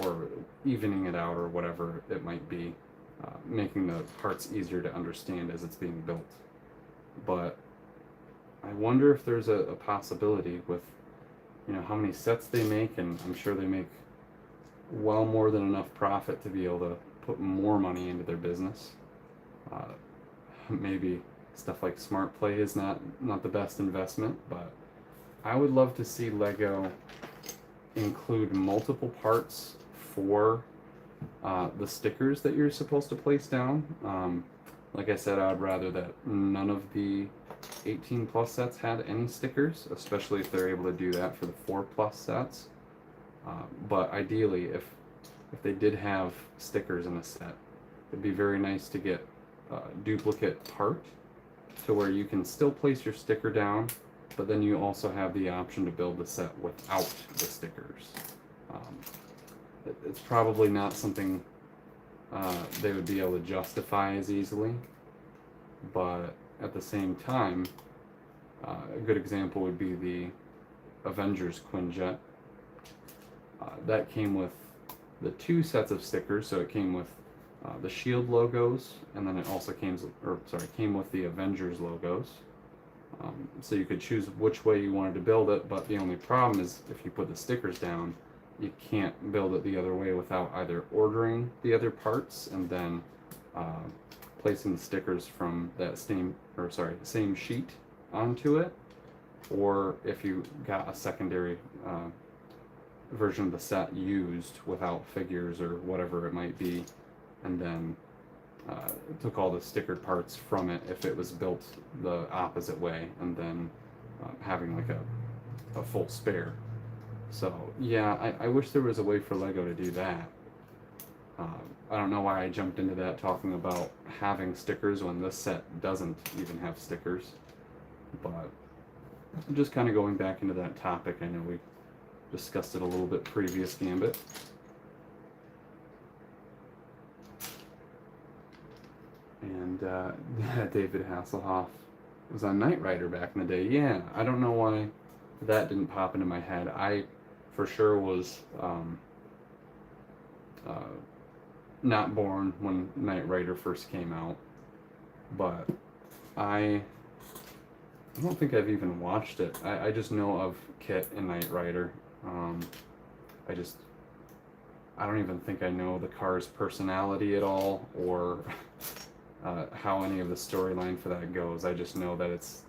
or evening it out or whatever it might be, making the parts easier to understand as it's being built. But I wonder if there's a possibility with, you know, how many sets they make, and I'm sure they make well more than enough profit to be able to put more money into their business. Maybe stuff like Smart Play is not the best investment, but I would love to see LEGO include multiple parts for the stickers that you're supposed to place down. Like I said, I'd rather that none of the 18 plus sets had any stickers, especially if they're able to do that for the 4 plus sets. But ideally, if they did have stickers in a set, it'd be very nice to get a duplicate part to where you can still place your sticker down, but then you also have the option to build the set without the stickers. It's probably not something they would be able to justify as easily, but at the same time, a good example would be the Avengers Quinjet. That came with the 2 sets of stickers, so it came with the Shield logos, and then it also came with the Avengers logos. So you could choose which way you wanted to build it, but the only problem is if you put the stickers down, you can't build it the other way without either ordering the other parts and then placing the stickers from that same sheet onto it, or if you got a secondary version of the set used without figures or whatever it might be, and then took all the stickered parts from it if it was built the opposite way, and then having like a full spare. So yeah, I wish there was a way for LEGO to do that. I don't know why I jumped into that talking about having stickers when this set doesn't even have stickers, but just kind of going back into that topic. I know we discussed it a little bit previous Gambit. And David Hasselhoff was on Knight Rider back in the day. Yeah, I don't know why that didn't pop into my head. I for sure was not born when Knight Rider first came out, but I don't think I've even watched it. I just know of Kit and Knight Rider. I don't even think I know the car's personality at all, or how any of the storyline for that goes. I just know that it's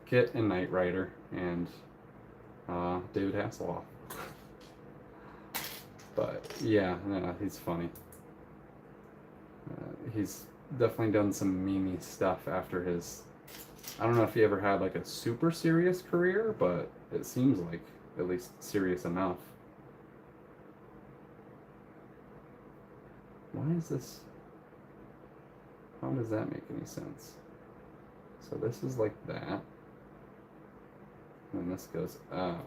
Kit and Knight Rider and David Hasselhoff. But yeah, he's funny. He's definitely done some memey stuff after his... I don't know if he ever had like a super serious career, but it seems like at least serious enough. Why is this... How does that make any sense? So this is like that. And this goes, oh.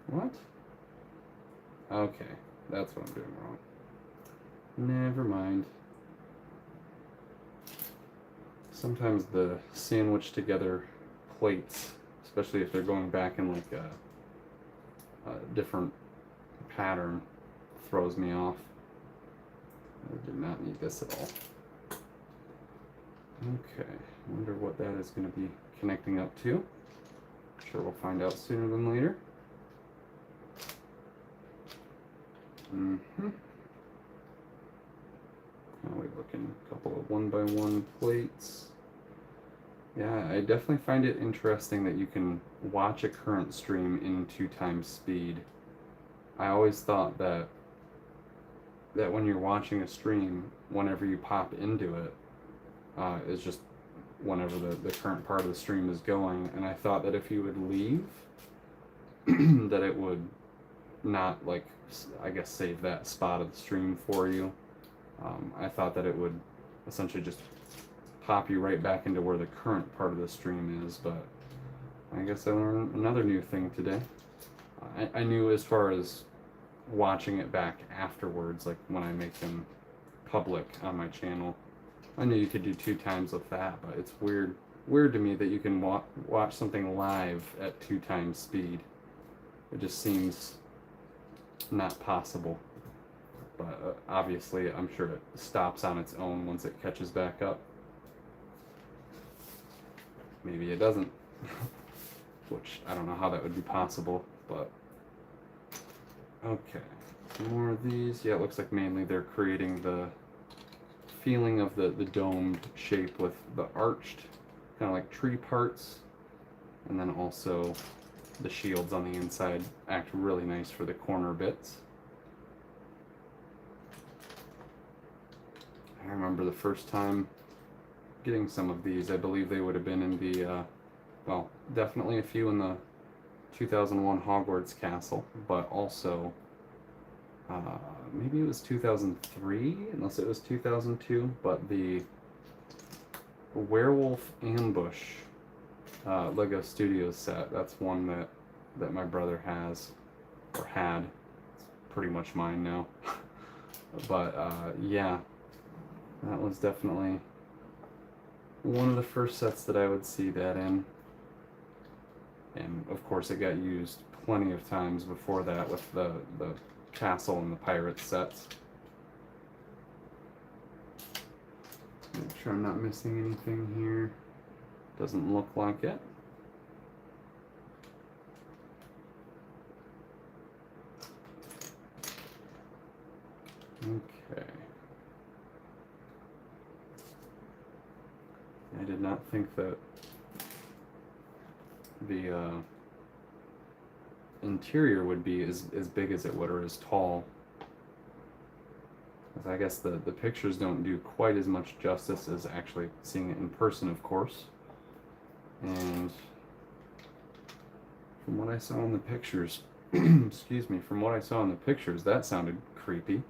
What? Okay, that's what I'm doing wrong. Never mind. Sometimes the sandwich together plates, especially if they're going back in like a different pattern, throws me off. I did not need this at all. Okay, I wonder what that is going to be connecting up to. I'm sure we'll find out sooner than later. Now we're looking a couple of 1x1 plates. Yeah, I definitely find it interesting that you can watch a current stream in 2x speed. I always thought that when you're watching a stream, whenever you pop into it, is just whenever the current part of the stream is going, and I thought that if you would leave, that it would not like, I guess, save that spot of the stream for you. I thought that it would essentially just pop you right back into where the current part of the stream is, but I guess I learned another new thing today. I knew as far as watching it back afterwards, like when I make them public on my channel, I knew you could do 2 times with that, but it's weird to me that you can watch something live at 2 times speed. It just seems not possible. But obviously, I'm sure it stops on its own once it catches back up. Maybe it doesn't. Which, I don't know how that would be possible, but... Okay, some more of these. Yeah, it looks like mainly they're creating the feeling of the domed shape with the arched, kind of like tree parts. And then also the shields on the inside act really nice for the corner bits. I remember the first time getting some of these. I believe they would have been in the, well, definitely a few in the 2001 Hogwarts Castle, but also maybe it was 2003, unless it was 2002, but the Werewolf Ambush LEGO Studios set. That's one that my brother has, or had. It's pretty much mine now. But yeah, that was definitely one of the first sets that I would see that in. And of course it got used plenty of times before that with the castle and the pirates sets. Make sure I'm not missing anything here. Doesn't look like it. Okay. I did not think that the interior would be as big as it would, or as tall. I guess the pictures don't do quite as much justice as actually seeing it in person, of course. And from what I saw in the pictures, excuse me, from what I saw in the pictures, that sounded creepy.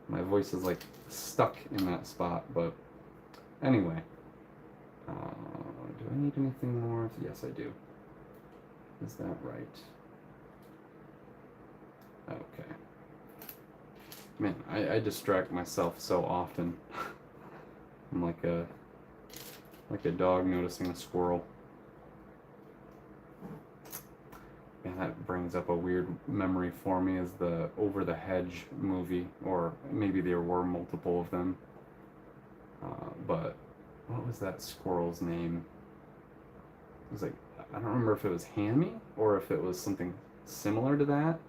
My voice is like stuck in that spot, but anyway. Do I need anything more? Yes, I do. Is that right? Okay. Man, I distract myself so often. I'm like a dog noticing a squirrel. And that brings up a weird memory for me, is the Over the Hedge movie, or maybe there were multiple of them. But what was that squirrel's name? It was like, I don't remember if it was Hammy or if it was something similar to that.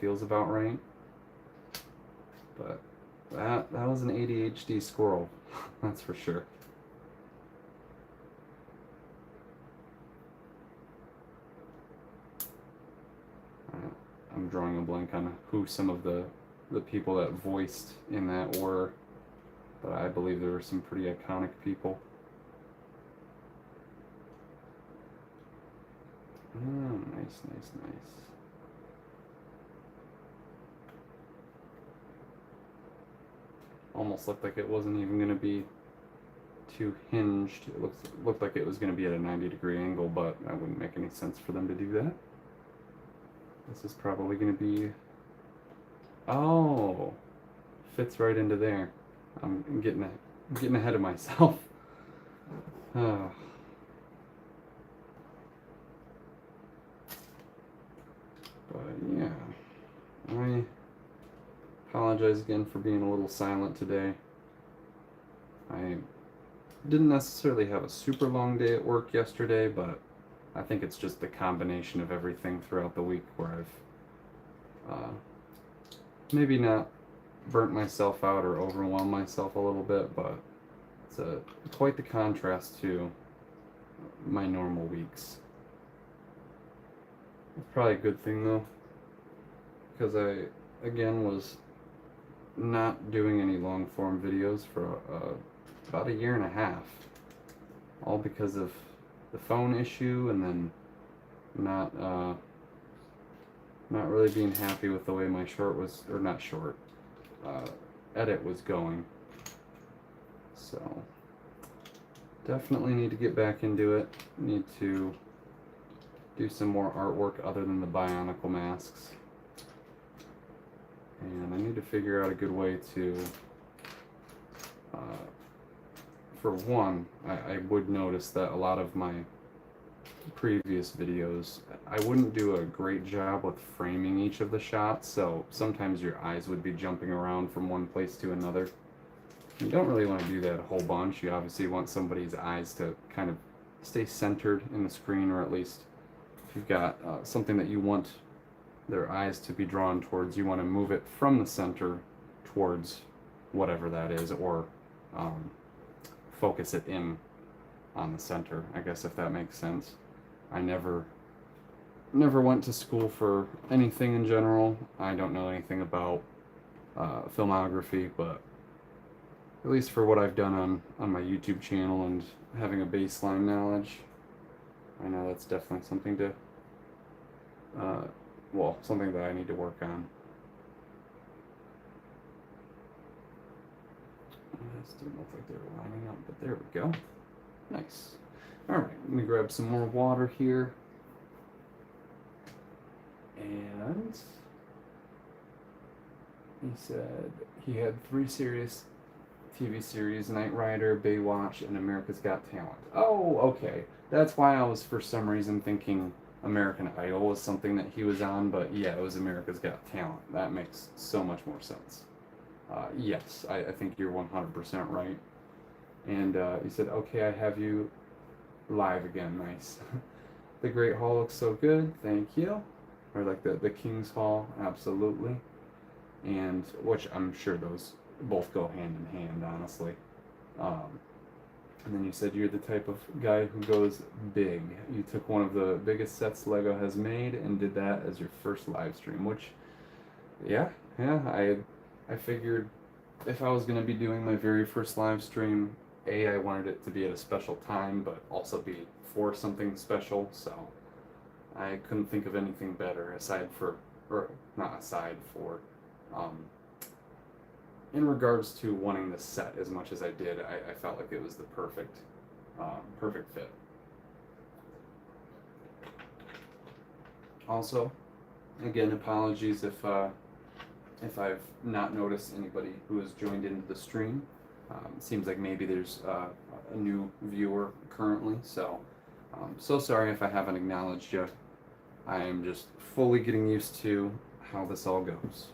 Feels about right. But that was an ADHD squirrel, that's for sure. I'm drawing a blank on who some of the people that voiced in that were, but I believe there were some pretty iconic people. Oh, nice, nice, nice. Almost looked like it wasn't even going to be too hinged. It looked like it was going to be at a 90-degree angle, but that wouldn't make any sense for them to do that. This is probably going to be... Oh! Fits right into there. I'm getting ahead of myself. Oh. But yeah, I apologize again for being a little silent today. I didn't necessarily have a super long day at work yesterday, but I think it's just the combination of everything throughout the week where I've maybe not burnt myself out or overwhelmed myself a little bit, but it's quite the contrast to my normal weeks. It's probably a good thing though, because I, again, was not doing any long form videos for about a year and a half, all because of the phone issue, and then not Not really being happy with the way my short was, or not short, edit was going. So, definitely need to get back into it. Need to do some more artwork other than the Bionicle masks. And I need to figure out a good way to, for one, I would notice that a lot of my previous videos, I wouldn't do a great job with framing each of the shots, so sometimes your eyes would be jumping around from one place to another. You don't really want to do that a whole bunch. You obviously want somebody's eyes to kind of stay centered in the screen, or at least if you've got something that you want their eyes to be drawn towards, you want to move it from the center towards whatever that is, or focus it in on the center, I guess, if that makes sense. I never went to school for anything in general. I don't know anything about filmography, but at least for what I've done on my YouTube channel and having a baseline knowledge, I know that's definitely something to, well, something that I need to work on. This didn't look like they were lining up, but there we go. Nice. Alright, let me grab some more water here. And he said he had 3 serious TV series: Knight Rider, Baywatch, and America's Got Talent. Oh, okay. That's why I was for some reason thinking American Idol was something that he was on, but yeah, it was America's Got Talent. That makes so much more sense. Yes, I think you're 100% right. And he said, okay, I have you live again. Nice. The Great Hall looks so good. Thank you. Or like the King's Hall, absolutely. And which I'm sure those both go hand in hand, honestly. And then you said you're the type of guy who goes big. You took one of the biggest sets LEGO has made and did that as your first live stream, which, yeah, I figured if I was going to be doing my very first live stream, I wanted it to be at a special time, but also be for something special, so I couldn't think of anything better in regards to wanting the set as much as I did. I felt like it was the perfect fit. Also, again, apologies if I've not noticed anybody who has joined into the stream. Seems like maybe there's a new viewer currently, so so sorry if I haven't acknowledged you. I am just fully getting used to how this all goes.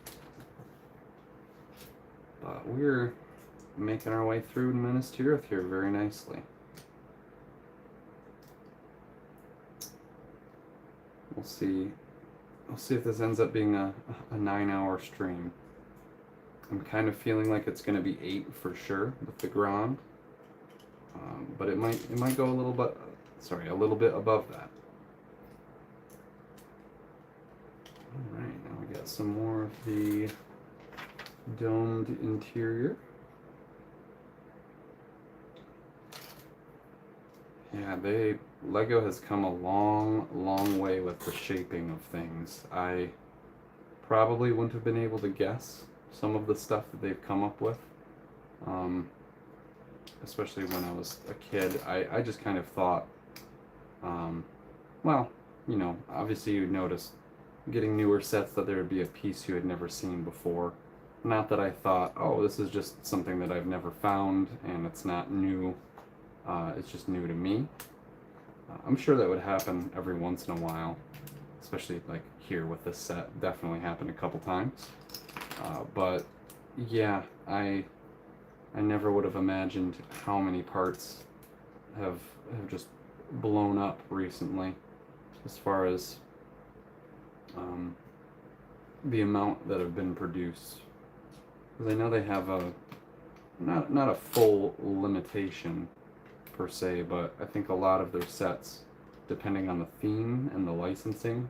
But we're making our way through Minas Tirith here very nicely. We'll see if this ends up being a 9-hour stream. I'm kind of feeling like it's going to be 8 for sure with the Grond, but it might go a little bit above that. All right, now we got some more of the domed interior. Yeah, LEGO has come a long way with the shaping of things. I probably wouldn't have been able to guess some of the stuff that they've come up with, especially when I was a kid. I just kind of thought, well, you know, obviously you'd notice getting newer sets that there would be a piece you had never seen before. Not that I thought, oh, this is just something that I've never found and it's not new, it's just new to me. I'm sure that would happen every once in a while, especially like here with this set. Definitely happened a couple times. But yeah, I never would have imagined how many parts have just blown up recently, as far as the amount that have been produced. Because I know they have a not a full limitation per se, but I think a lot of their sets, depending on the theme and the licensing,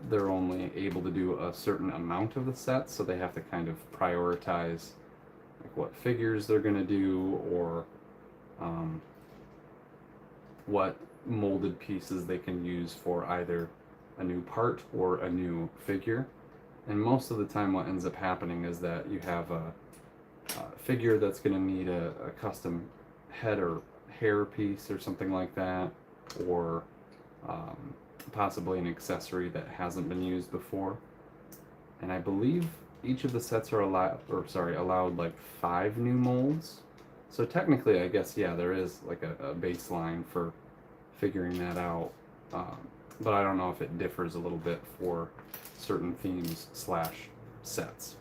they're only able to do a certain amount of the set, so they have to kind of prioritize like what figures they're going to do, or what molded pieces they can use for either a new part or a new figure. And most of the time what ends up happening is that you have a figure that's going to need a custom head or hair piece or something like that, or possibly an accessory that hasn't been used before. And I believe each of the sets are allowed like 5 new molds. So technically, I guess, yeah, there is like a baseline for figuring that out. But I don't know if it differs a little bit for certain themes / sets.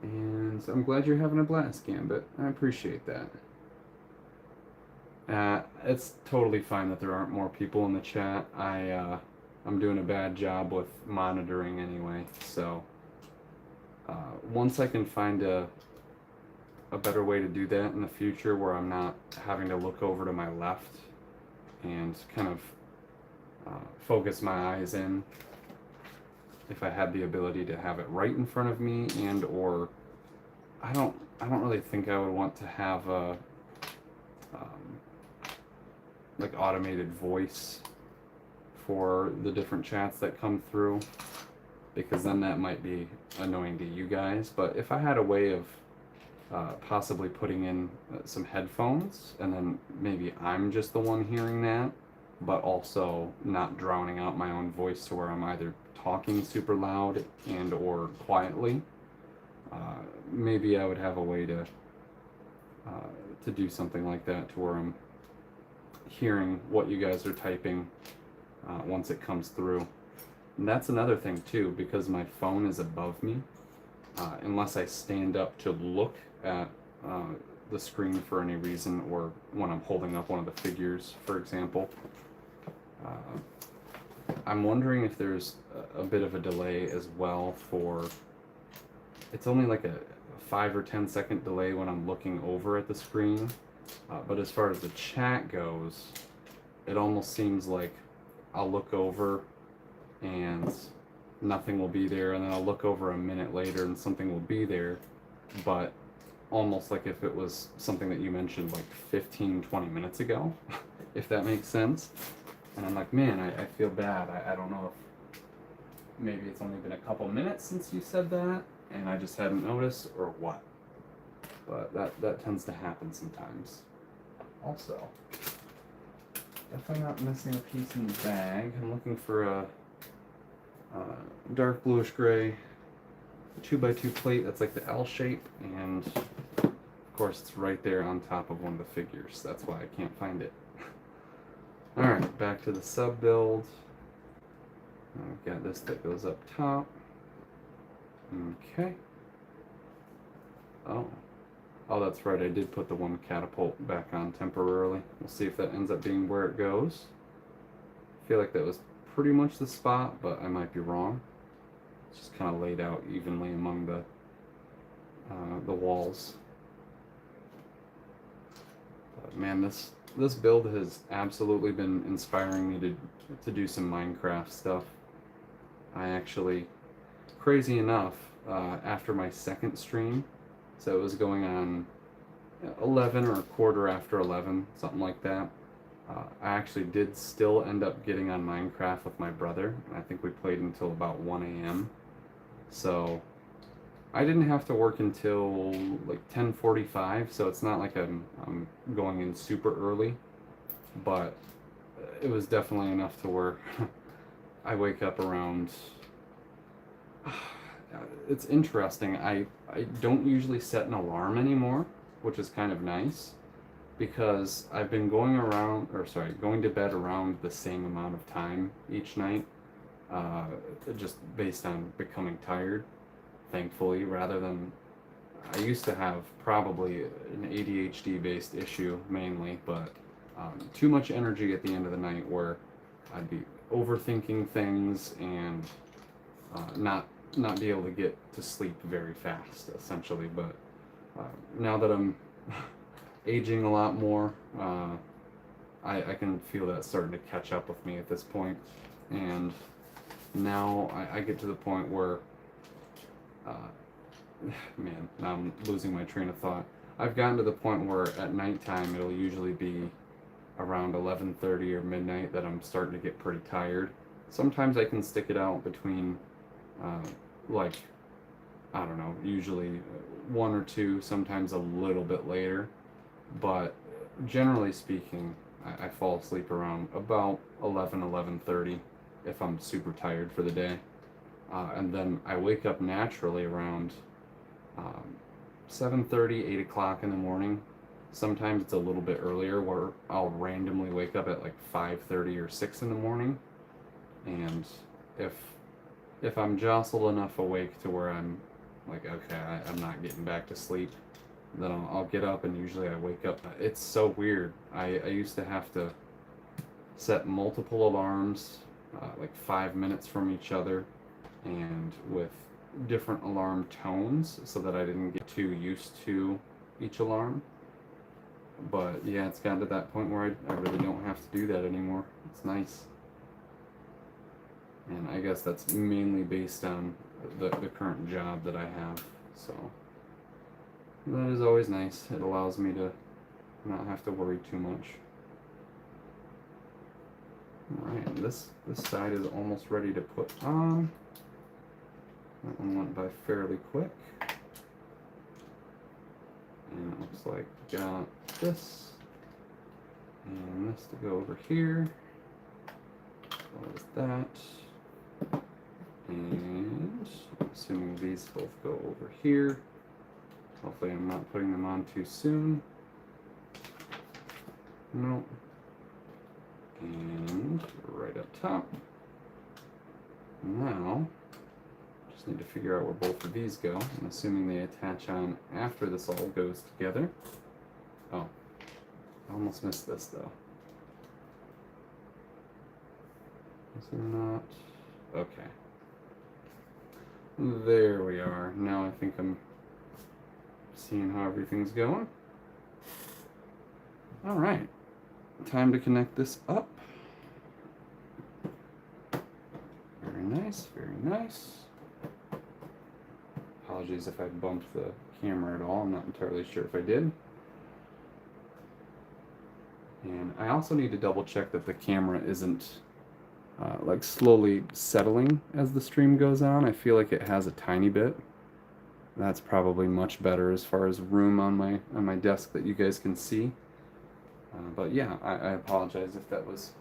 And so I'm glad you're having a blast, Gambit. I appreciate that. It's totally fine that there aren't more people in the chat. I'm doing a bad job with monitoring anyway, so once I can find a better way to do that in the future where I'm not having to look over to my left and kind of focus my eyes in, if I had the ability to have it right in front of me, and or I don't really think I would want to have a like automated voice for the different chats that come through, because then that might be annoying to you guys. But if I had a way of possibly putting in some headphones, and then maybe I'm just the one hearing that, but also not drowning out my own voice to where I'm either talking super loud and or quietly, maybe I would have a way to do something like that to where I'm hearing what you guys are typing once it comes through. And that's another thing too, because my phone is above me, unless I stand up to look at the screen for any reason, or when I'm holding up one of the figures, for example. I'm wondering if there's a bit of a delay as well for, it's only like a 5 or 10 second delay when I'm looking over at the screen, but as far as the chat goes, it almost seems like I'll look over and nothing will be there, and then I'll look over a minute later and something will be there, but almost like if it was something that you mentioned like 15-20 minutes ago, if that makes sense. And I'm like, man, I feel bad. I don't know if maybe it's only been a couple minutes since you said that and I just hadn't noticed, or what. But that tends to happen sometimes. Also, if I'm not missing a piece in the bag, I'm looking for a dark bluish gray 2x2 plate that's like the L shape, and of course it's right there on top of one of the figures. That's why I can't find it. Alright, back to the sub build. I've got this that goes up top. Okay. Oh, that's right, I did put the one catapult back on temporarily. We'll see if that ends up being where it goes. I feel like that was pretty much the spot, but I might be wrong. It's just kind of laid out evenly among the walls. But man, this build has absolutely been inspiring me to do some Minecraft stuff. I actually, crazy enough, after my second stream, so it was going on 11 or a quarter after 11, something like that, I actually did still end up getting on Minecraft with my brother. I think we played until about 1 a.m. So I didn't have to work until like 10:45, so it's not like I'm going in super early, but it was definitely enough to where I wake up around. It's interesting, I don't usually set an alarm anymore, which is kind of nice, because I've been going to bed around the same amount of time each night, just based on becoming tired, thankfully, rather than, I used to have probably an ADHD based issue mainly, but too much energy at the end of the night where I'd be overthinking things and not be able to get to sleep very fast, essentially. But now that I'm aging a lot more, I can feel that starting to catch up with me at this point. And now I get to the point where, man, now I'm losing my train of thought. I've gotten to the point where at nighttime it'll usually be around 11:30 or midnight that I'm starting to get pretty tired. Sometimes I can stick it out between, like, I don't know, usually 1 or 2, sometimes a little bit later. But generally speaking, I fall asleep around about 11:30 if I'm super tired for the day. And then I wake up naturally around 7:30, 8 o'clock in the morning. Sometimes it's a little bit earlier where I'll randomly wake up at like 5:30 or 6 in the morning. And if I'm jostled enough awake to where I'm like, okay, I'm not getting back to sleep, then I'll get up, and usually I wake up. It's so weird. I used to have to set multiple alarms, like 5 minutes from each other, and with different alarm tones so that I didn't get too used to each alarm. But yeah, it's gotten to that point where I really don't have to do that anymore. It's nice. And I guess that's mainly based on the current job that I have. So that is always nice. It allows me to not have to worry too much. Alright, this side is almost ready to put on. That one went by fairly quick. And it looks like we got this and this to go over here. Close that. And assuming these both go over here. Hopefully I'm not putting them on too soon. Nope. And right up top. Now, just need to figure out where both of these go. I'm assuming they attach on after this all goes together. Oh, I almost missed this though. Is there not? Okay. There we are. Now I think I'm seeing how everything's going. All right. Time to connect this up. Very nice, very nice. Apologies if I bumped the camera at all. I'm not entirely sure if I did. And I also need to double check that the camera isn't like slowly settling as the stream goes on. I feel like it has a tiny bit. That's probably much better as far as room on my desk that you guys can see. But yeah, I apologize if that was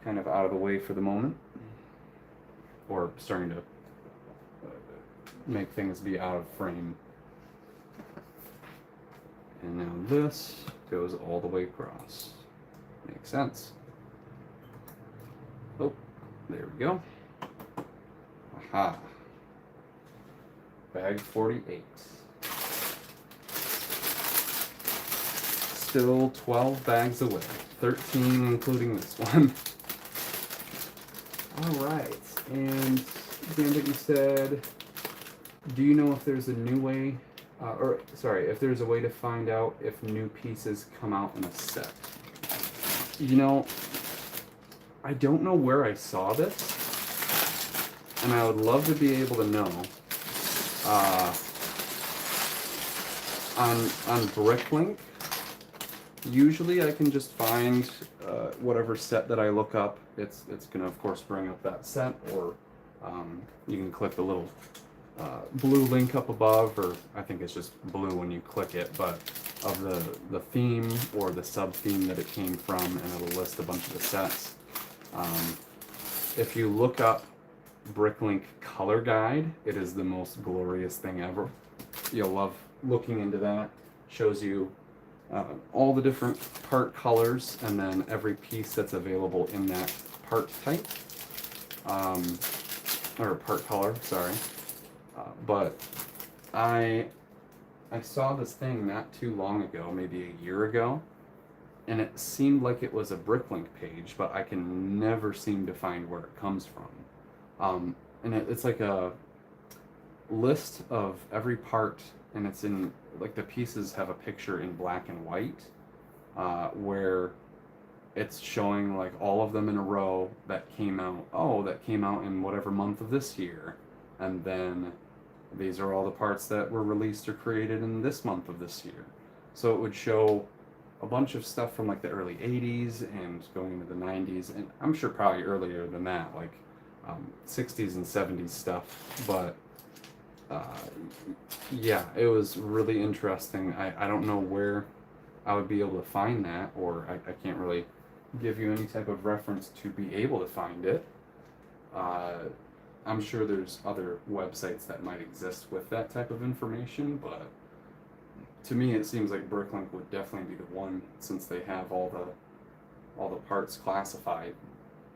kind of out of the way for the moment, or starting to make things be out of frame. And now this goes all the way across. Makes sense. Oh, there we go. Aha. Bag 48. Still 12 bags away. 13 including this one. Alright, and Gambit, you said, do you know if there's a new way, if there's a way to find out if new pieces come out in a set? You know, I don't know where I saw this, and I would love to be able to know. On Bricklink, usually I can just find whatever set that I look up. It's gonna of course bring up that set, or you can click the little blue link up above, or I think it's just blue when you click it, but of the theme or the sub theme that it came from, and it'll list a bunch of the sets. If you look up Bricklink color guide, it is the most glorious thing ever. You'll love looking into that. Shows you all the different part colors, and then every piece that's available in that part type, or part color, sorry. But I saw this thing not too long ago, maybe a year ago, and it seemed like it was a Bricklink page, but I can never seem to find where it comes from. And it's like a list of every part, and it's in, like, the pieces have a picture in black and white, where it's showing like all of them in a row that came out, that came out in whatever month of this year, and then these are all the parts that were released or created in this month of this year. So it would show a bunch of stuff from like the early 80s and going into the 90s, and I'm sure probably earlier than that, like 60s and 70s stuff. But yeah, it was really interesting. I don't know where I would be able to find that, or I can't really give you any type of reference to be able to find it. I'm sure there's other websites that might exist with that type of information, but to me it seems like Bricklink would definitely be the one, since they have all the parts classified,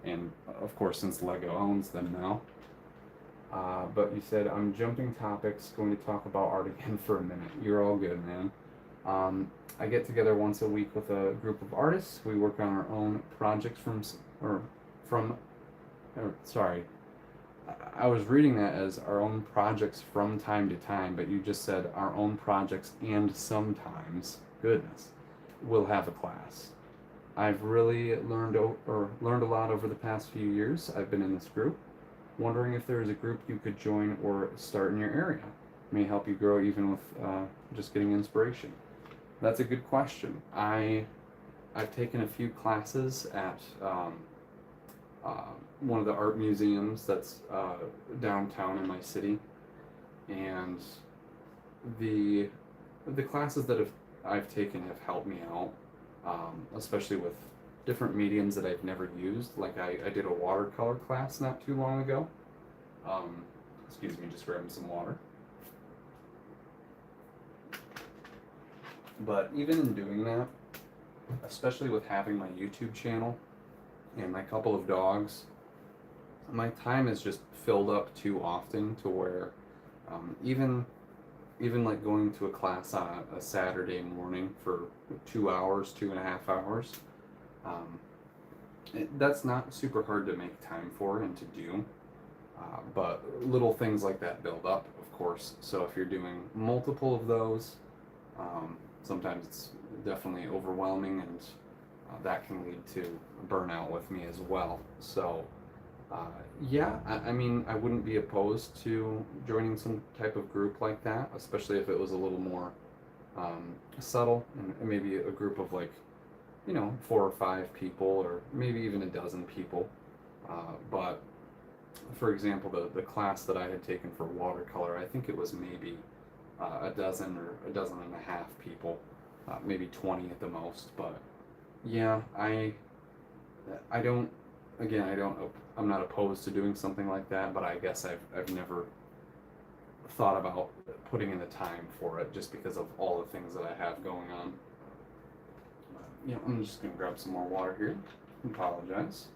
and of course since LEGO owns them now. But you said, I'm jumping topics, going to talk about art again for a minute. You're all good, man. I get together once a week with a group of artists. We work on our own projects sorry. I was reading that as our own projects from time to time, but you just said our own projects and sometimes, goodness, we'll have a class. I've really learned a lot over the past few years. I've been in this group. Wondering if there is a group you could join or start in your area. May help you grow even with just getting inspiration. That's a good question. I've taken a few classes at one of the art museums that's downtown in my city, and the classes that I've taken have helped me out, especially with different mediums that I've never used. Like I did a watercolor class not too long ago. Excuse me, just grabbing some water. But even in doing that, especially with having my YouTube channel and my couple of dogs, my time is just filled up too often to where even like going to a class on a Saturday morning for 2 hours, 2.5 hours, that's not super hard to make time for and to do, but little things like that build up, of course. So if you're doing multiple of those, sometimes it's definitely overwhelming, and that can lead to burnout with me as well. So yeah, I mean, I wouldn't be opposed to joining some type of group like that, especially if it was a little more subtle, and maybe a group of like, 4 or 5 people, or maybe even a dozen people. But for example, the class that I had taken for watercolor, I think it was maybe a dozen or a dozen and a half people, maybe 20 at the most. But yeah, I'm not opposed to doing something like that, but I guess I've never thought about putting in the time for it, just because of all the things that I have going on. Yeah, I'm just gonna grab some more water here. Apologize.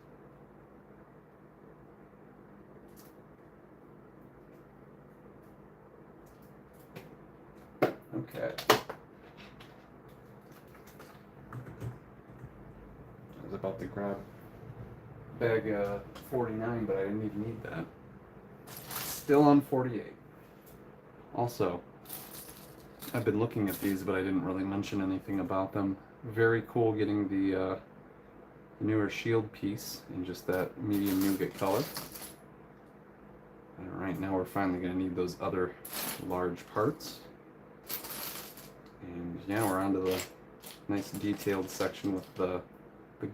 Okay. I was about to grab bag 49, but I didn't even need that. Still on 48. Also, I've been looking at these, but I didn't really mention anything about them. Very cool getting the newer shield piece in just that medium nougat color. And right now we're finally going to need those other large parts. And yeah, we're onto the nice detailed section with the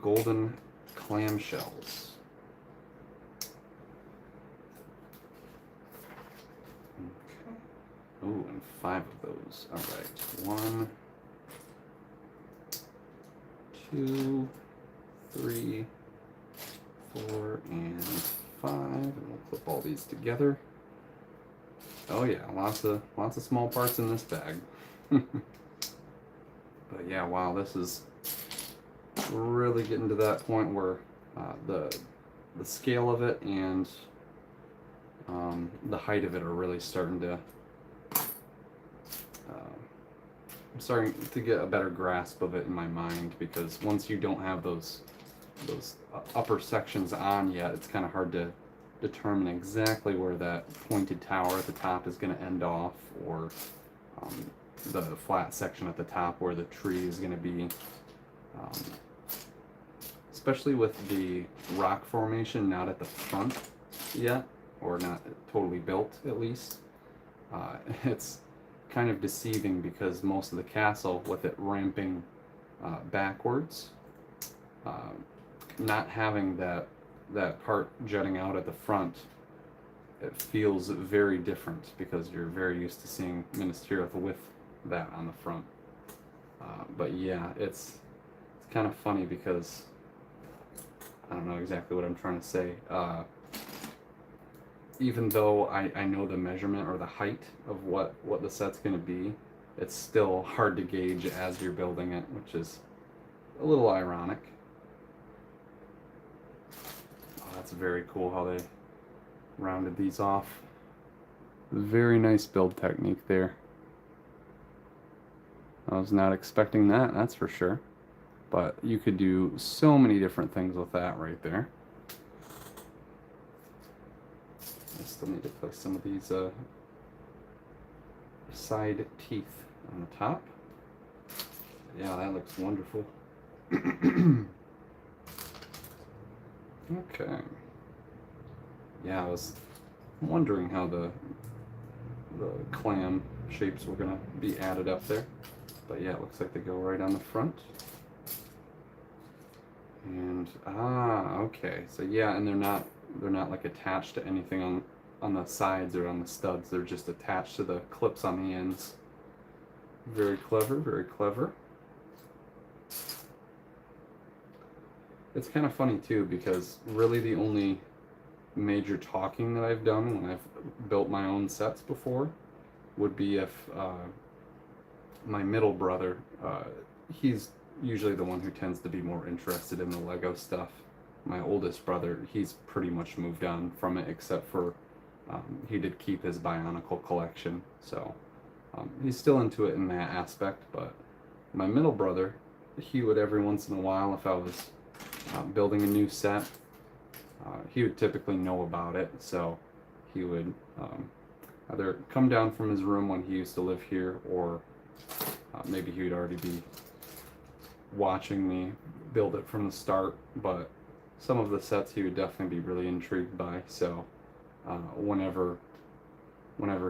golden clamshells. Okay. Ooh, and 5 of those. All right. 1, 2, 3, 4, and 5. And we'll clip all these together. Oh yeah, lots of small parts in this bag. But yeah, wow, this is really getting to that point where the scale of it and the height of it are really starting to I'm starting to get a better grasp of it in my mind, because once you don't have those upper sections on yet, it's kind of hard to determine exactly where that pointed tower at the top is going to end off, or the flat section at the top where the tree is going to be. Especially with the rock formation not at the front yet, or not totally built at least, it's kind of deceiving, because most of the castle, with it ramping backwards. Not having that part jutting out at the front, it feels very different because you're very used to seeing Minas Tirith with that on the front. But yeah, it's kind of funny because I don't know exactly what I'm trying to say. Even though I know the measurement or the height of what the set's going to be, it's still hard to gauge as you're building it, which is a little ironic. Oh, that's very cool how they rounded these off. Very nice build technique there. I was not expecting that, that's for sure. But you could do so many different things with that right there. I still need to place some of these side teeth on the top. Yeah, that looks wonderful. Okay. Yeah, I was wondering how the clam shapes were gonna be added up there. But yeah, it looks like they go right on the front. And okay. So yeah, and they're not like attached to anything on the sides or on the studs. They're just attached to the clips on the ends. Very clever, very clever. It's kind of funny too because really the only major talking that I've done when I've built my own sets before would be if my middle brother, he's usually the one who tends to be more interested in the Lego stuff. My oldest brother, he's pretty much moved on from it, except for he did keep his Bionicle collection, so he's still into it in that aspect. But my middle brother, he would every once in a while, if I was building a new set, he would typically know about it, so he would either come down from his room when he used to live here, or maybe he would already be watching me build it from the start. But some of the sets he would definitely be really intrigued by, so whenever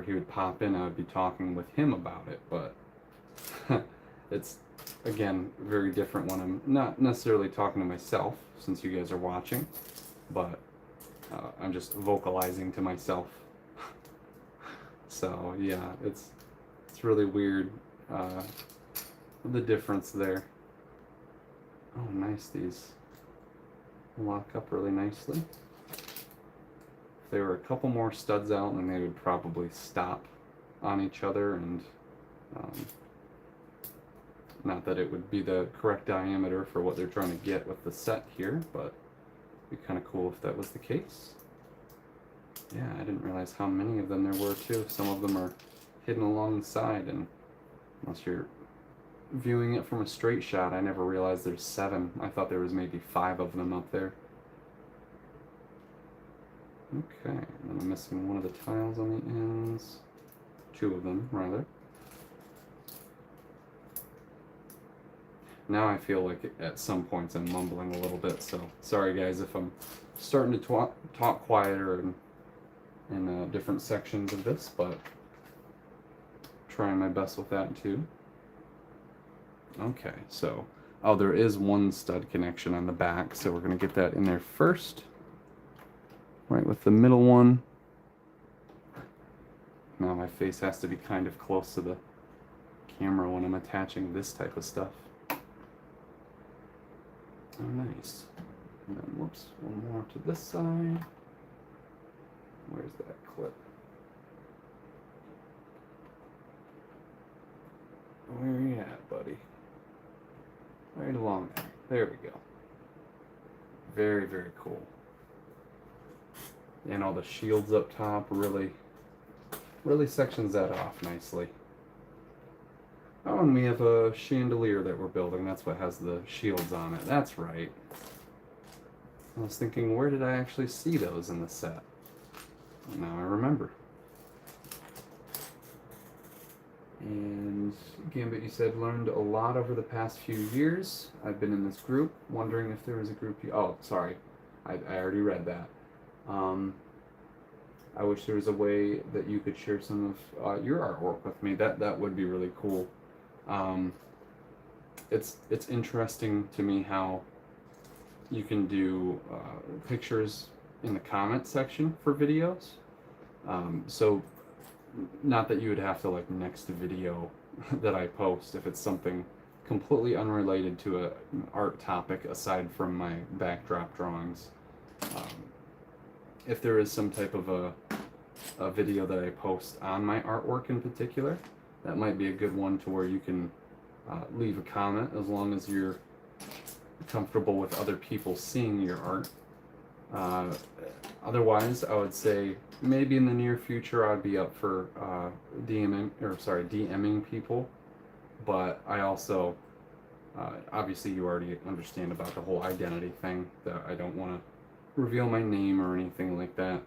he would pop in, I would be talking with him about it. But it's, again, very different when I'm not necessarily talking to myself, since you guys are watching, but I'm just vocalizing to myself. So yeah, it's really weird, the difference there. Oh, nice. These lock up really nicely. If there were a couple more studs out, then they would probably stop on each other, and not that it would be the correct diameter for what they're trying to get with the set here, but it'd be kind of cool if that was the case. Yeah, I didn't realize how many of them there were too. Some of them are hidden along the side, and unless you're viewing it from a straight shot, I never realized there's 7. I thought there was maybe 5 of them up there. Okay, and then I'm missing one of the tiles on the ends. 2 of them, rather. Now I feel like at some points I'm mumbling a little bit, so sorry guys if I'm starting to talk quieter in different sections of this, but trying my best with that too. Okay, so, oh, there is one stud connection on the back, so we're going to get that in there first. Right with the middle one. Now my face has to be kind of close to the camera when I'm attaching this type of stuff. Oh, nice. And then, whoops, one more to this side. Where's that clip? Where are you at, buddy? Right along there. There we go. Very, very cool. And all the shields up top really sections that off nicely. Oh, and we have a chandelier that we're building. That's what has the shields on it. That's right. I was thinking, where did I actually see those in the set? Now I remember. And Gambit, you said, learned a lot over the past few years. I've been in this group, wondering if there was a group you... Oh, sorry. I already read that. I wish there was a way that you could share some of your artwork with me. That would be really cool. it's interesting to me how you can do pictures in the comment section for videos. So not that you would have to like next video that I post if it's something completely unrelated to an art topic aside from my backdrop drawings. If there is some type of a video that I post on my artwork in particular, that might be a good one to where you can leave a comment as long as you're comfortable with other people seeing your art. Otherwise, I would say maybe in the near future I'd be up for DMing people, but I also obviously you already understand about the whole identity thing, that I don't want to reveal my name or anything like that.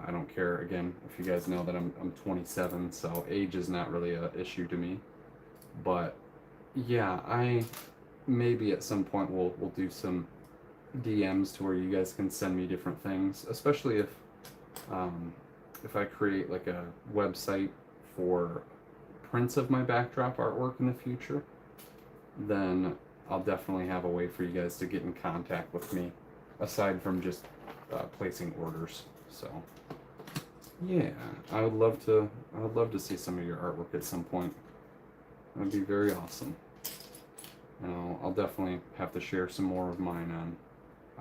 I don't care, again, if you guys know that I'm 27, so age is not really an issue to me. But yeah, I maybe at some point we'll do some DMs to where you guys can send me different things, especially if I create like a website for prints of my backdrop artwork in the future, then I'll definitely have a way for you guys to get in contact with me aside from just placing orders. So yeah, I would love to see some of your artwork at some point. That would be very awesome. And I'll definitely have to share some more of mine on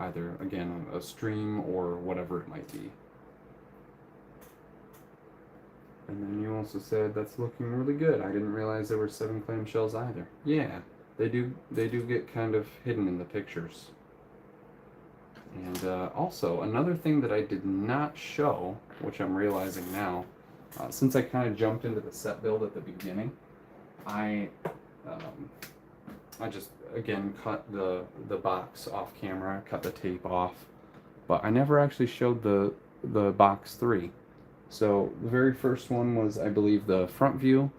either, again, a stream or whatever it might be. And then you also said that's looking really good. I didn't realize there were 7 clamshells either. Yeah, they do get kind of hidden in the pictures. And also, another thing that I did not show, which I'm realizing now, since I kind of jumped into the set build at the beginning, I just, again, cut the box off camera, cut the tape off, but I never actually showed the box 3. So the very first one was, I believe, the front view,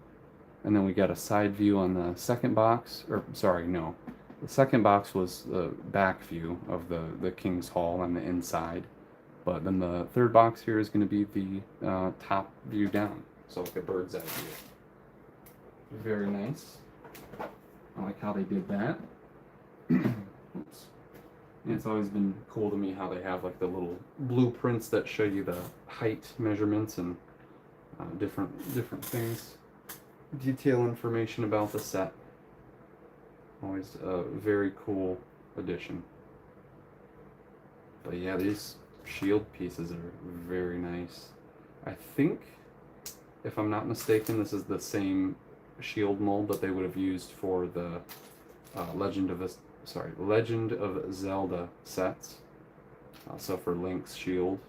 and then we got a side view on the second box, or sorry, no. The second box was the back view of the King's Hall on the inside, but then the third box here is going to be the top view down, so like a bird's eye view. Very nice. I like how they did that. Oops. And it's always been cool to me how they have like the little blueprints that show you the height measurements and different things, detail information about the set. Always a very cool addition. But yeah, these shield pieces are very nice. I think, if I'm not mistaken, this is the same shield mold that they would have used for the Legend of Zelda sets. So for Link's shield,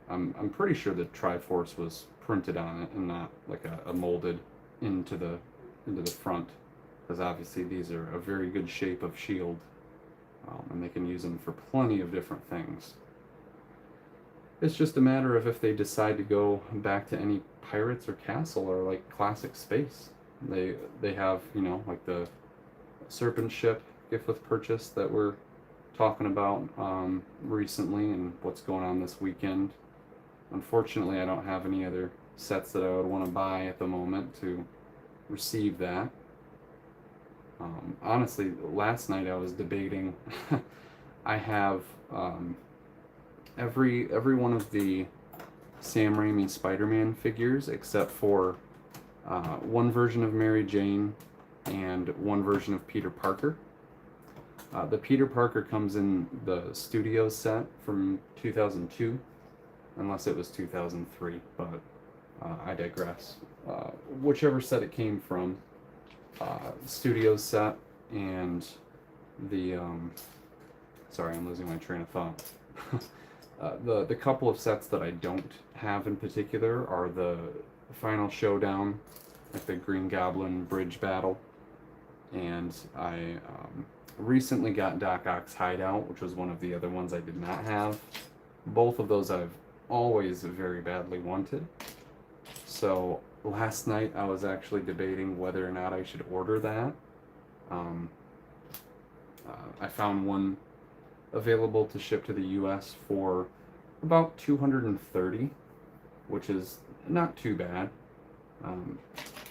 I'm pretty sure the Triforce was printed on it and not like a molded into the front, because obviously these are a very good shape of shield, and they can use them for plenty of different things. It's just a matter of if they decide to go back to any pirates or castle or like classic space. They have, you know, like the Serpent ship gift with purchase that we're talking about recently and what's going on this weekend. Unfortunately, I don't have any other sets that I would want to buy at the moment to receive that. Honestly, last night I was debating. I have every one of the Sam Raimi Spider-Man figures except for one version of Mary Jane and one version of Peter Parker. The Peter Parker comes in the studio set from 2002, unless it was 2003, but I digress. Whichever set it came from, studio set, and the sorry, I'm losing my train of thought. The couple of sets that I don't have in particular are the Final Showdown, like the Green Goblin bridge battle, and I recently got Doc Ock's Hideout, which was one of the other ones I did not have. Both of those I've always very badly wanted. So last night I was actually debating whether or not I should order that. I found one available to ship to the US for about $230, which is not too bad.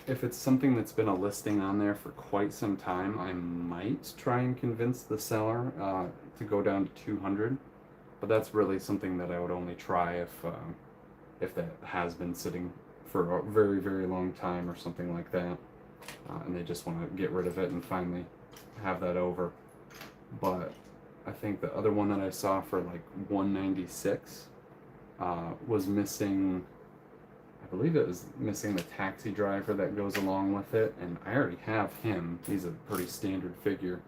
if it's something that's been a listing on there for quite some time, I might try and convince the seller to go down to 200. But that's really something that I would only try if that has been sitting for a very, very long time or something like that, and they just want to get rid of it and finally have that over. But I think the other one that I saw for like 196 was missing, I believe it was missing the taxi driver that goes along with it, and I already have him. He's a pretty standard figure.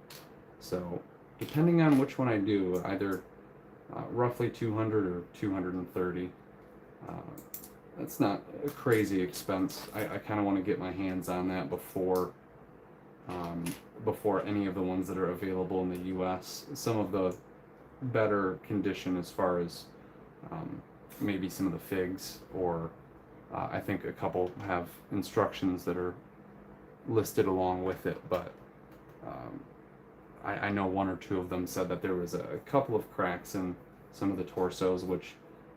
So depending on which one I do, either roughly 200 or 230. That's not a crazy expense. I kind of want to get my hands on that before any of the ones that are available in the U.S. Some of the better condition as far as maybe some of the figs, or I think a couple have instructions that are listed along with it, but I know one or two of them said that there was a couple of cracks in some of the torsos, which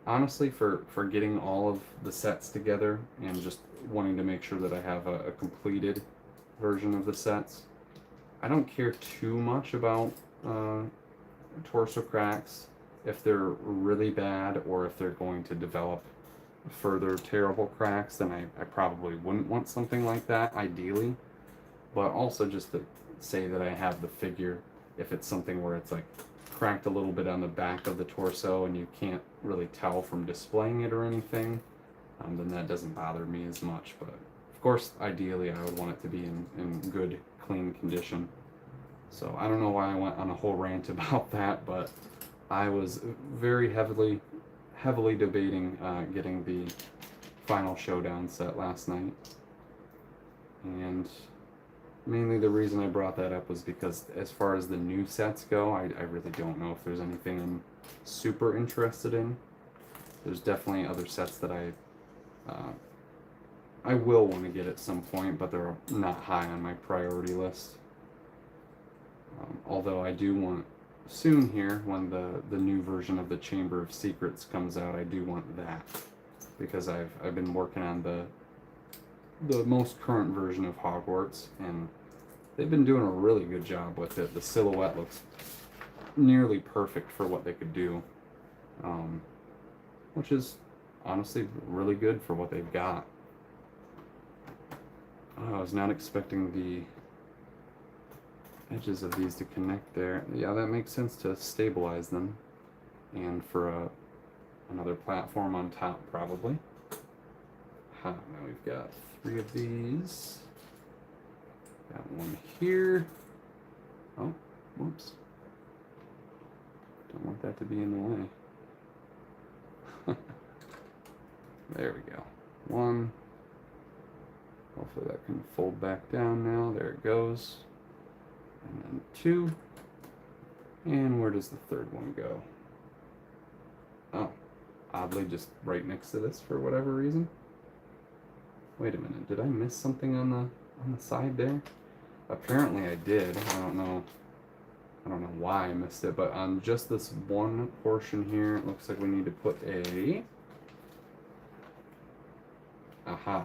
honestly, for getting all of the sets together and just wanting to make sure that I have a completed version of the sets, I don't care too much about torso cracks if they're really bad, or if they're going to develop further terrible cracks. Then I probably wouldn't want something like that ideally. But also just to say that I have the figure, if it's something where it's like cracked a little bit on the back of the torso and you can't really tell from displaying it or anything, then that doesn't bother me as much. But of course, ideally I would want it to be in good, clean condition. So I don't know why I went on a whole rant about that, but I was very heavily debating getting the final showdown set last night. And mainly the reason I brought that up was because as far as the new sets go, I really don't know if there's anything I'm super interested in. There's definitely other sets that I will want to get at some point, but they're not high on my priority list. Although I do want soon here, when the new version of the Chamber of Secrets comes out, I do want that, because I've been working on the most current version of Hogwarts, and they've been doing a really good job with it. The silhouette looks nearly perfect for what they could do, which is honestly really good for what they've got. I was not expecting the edges of these to connect there. Yeah, that makes sense to stabilize them, and for another platform on top probably. Now we've got 3 of these. Got one here. Oh, whoops. Don't want that to be in the way. There we go. 1. Hopefully that can fold back down now. There it goes. And then 2. And where does the 3rd one go? Oh, oddly just right next to this for whatever reason. Wait a minute, did I miss something on the side there? Apparently I did. I don't know why I missed it, but on just this one portion here, it looks like we need to put a aha.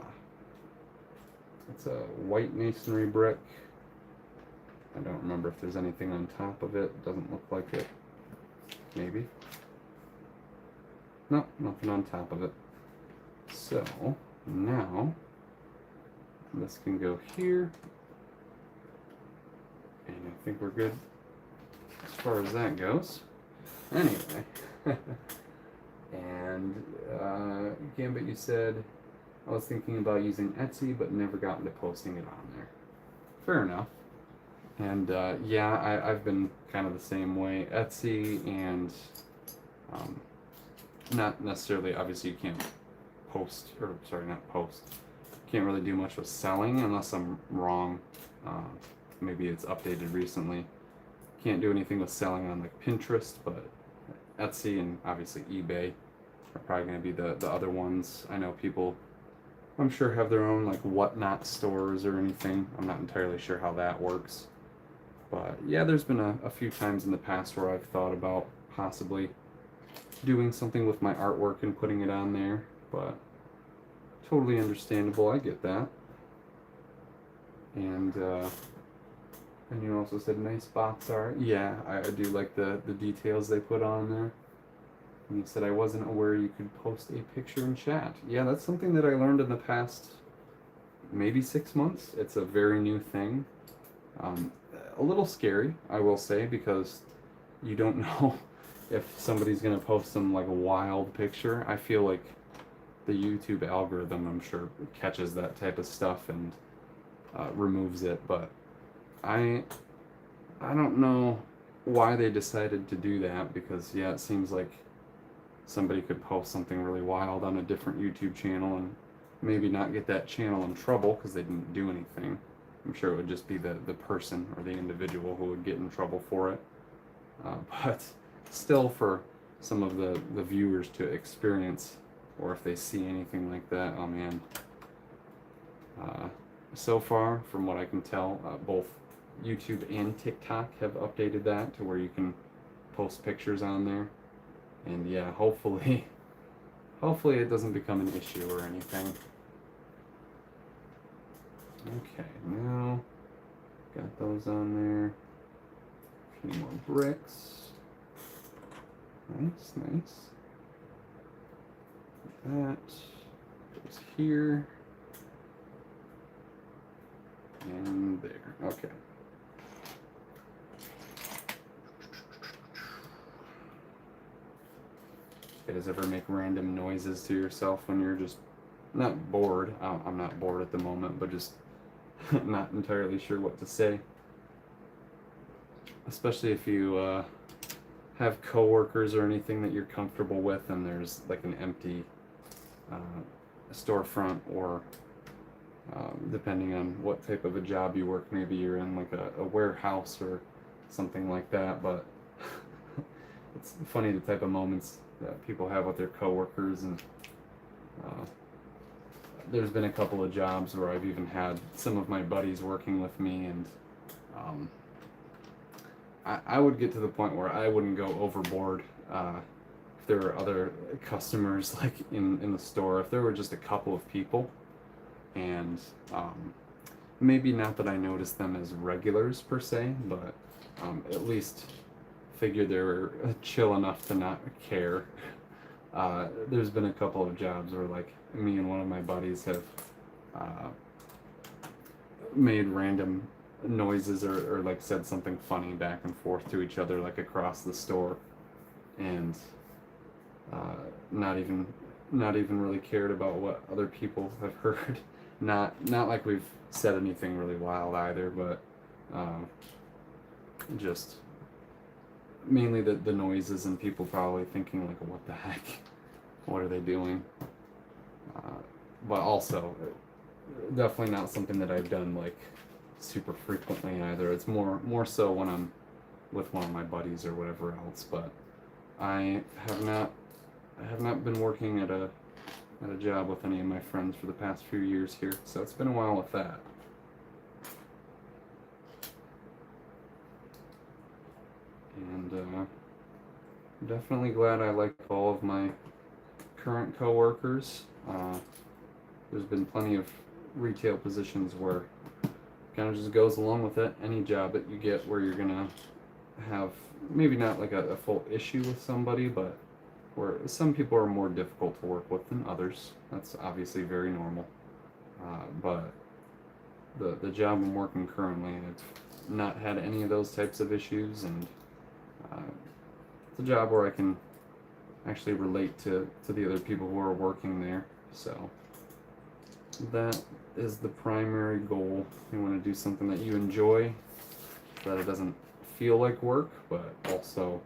It's a white masonry brick. I don't remember if there's anything on top of it. Doesn't look like it. Maybe. No, nothing on top of it. So now this can go here, and I think we're good as far as that goes. Anyway, and Gambit, you said I was thinking about using Etsy, but never gotten to posting it on there. Fair enough. And yeah, I've been kind of the same way. Etsy and not necessarily, obviously you can't post, or sorry, not post. Can't really do much with selling unless I'm wrong. Maybe it's updated recently. Can't do anything with selling on like Pinterest, but Etsy and obviously eBay are probably going to be the other ones. I know people, I'm sure, have their own like whatnot stores or anything. I'm not entirely sure how that works. But yeah, there's been a few times in the past where I've thought about possibly doing something with my artwork and putting it on there, but totally understandable. I get that. And you also said nice box art. Yeah, I do like the details they put on there. And you said I wasn't aware you could post a picture in chat. Yeah, that's something that I learned in the past maybe 6 months. It's a very new thing. A little scary, I will say, because you don't know if somebody's gonna post some like a wild picture. I feel like the YouTube algorithm, I'm sure, catches that type of stuff and removes it, but I don't know why they decided to do that, because yeah, it seems like somebody could post something really wild on a different YouTube channel and maybe not get that channel in trouble because they didn't do anything. I'm sure it would just be the person or the individual who would get in trouble for it. But still, for some of the viewers to experience, or if they see anything like that, oh man. So far, from what I can tell, both YouTube and TikTok have updated that to where you can post pictures on there. And yeah, hopefully it doesn't become an issue or anything. Okay, now got those on there. A few more bricks. Nice, nice. That goes here. And there. Okay. You guys ever make random noises to yourself when you're just not bored? I'm not bored at the moment, but just not entirely sure what to say. Especially if you have coworkers or anything that you're comfortable with, and there's like an empty storefront, or depending on what type of a job you work, maybe you're in like a warehouse or something like that. But it's funny the type of moments that people have with their coworkers, and there's been a couple of jobs where I've even had some of my buddies working with me, and I would get to the point where I wouldn't go overboard if there were other customers like in the store. If there were just a couple of people, and maybe not that I noticed them as regulars per se, but at least figured they were chill enough to not care. There's been a couple of jobs where like me and one of my buddies have made random noises, or like said something funny back and forth to each other, like across the store, and not even really cared about what other people have heard. Not like we've said anything really wild either, but just mainly the noises, and people probably thinking like, what the heck, what are they doing? But also definitely not something that I've done like super frequently either. It's more so when I'm with one of my buddies or whatever else. But I have not been working at a job with any of my friends for the past few years here, so it's been a while with that. And definitely glad I like all of my current coworkers. There's been plenty of retail positions where kind of just goes along with it. Any job that you get where you're gonna have maybe not like a full issue with somebody, but where some people are more difficult to work with than others. That's obviously very normal. But the job I'm working currently, I've not had any of those types of issues, and it's a job where I can actually relate to the other people who are working there. So that is the primary goal. You want to do something that you enjoy, so that it doesn't feel like work, but also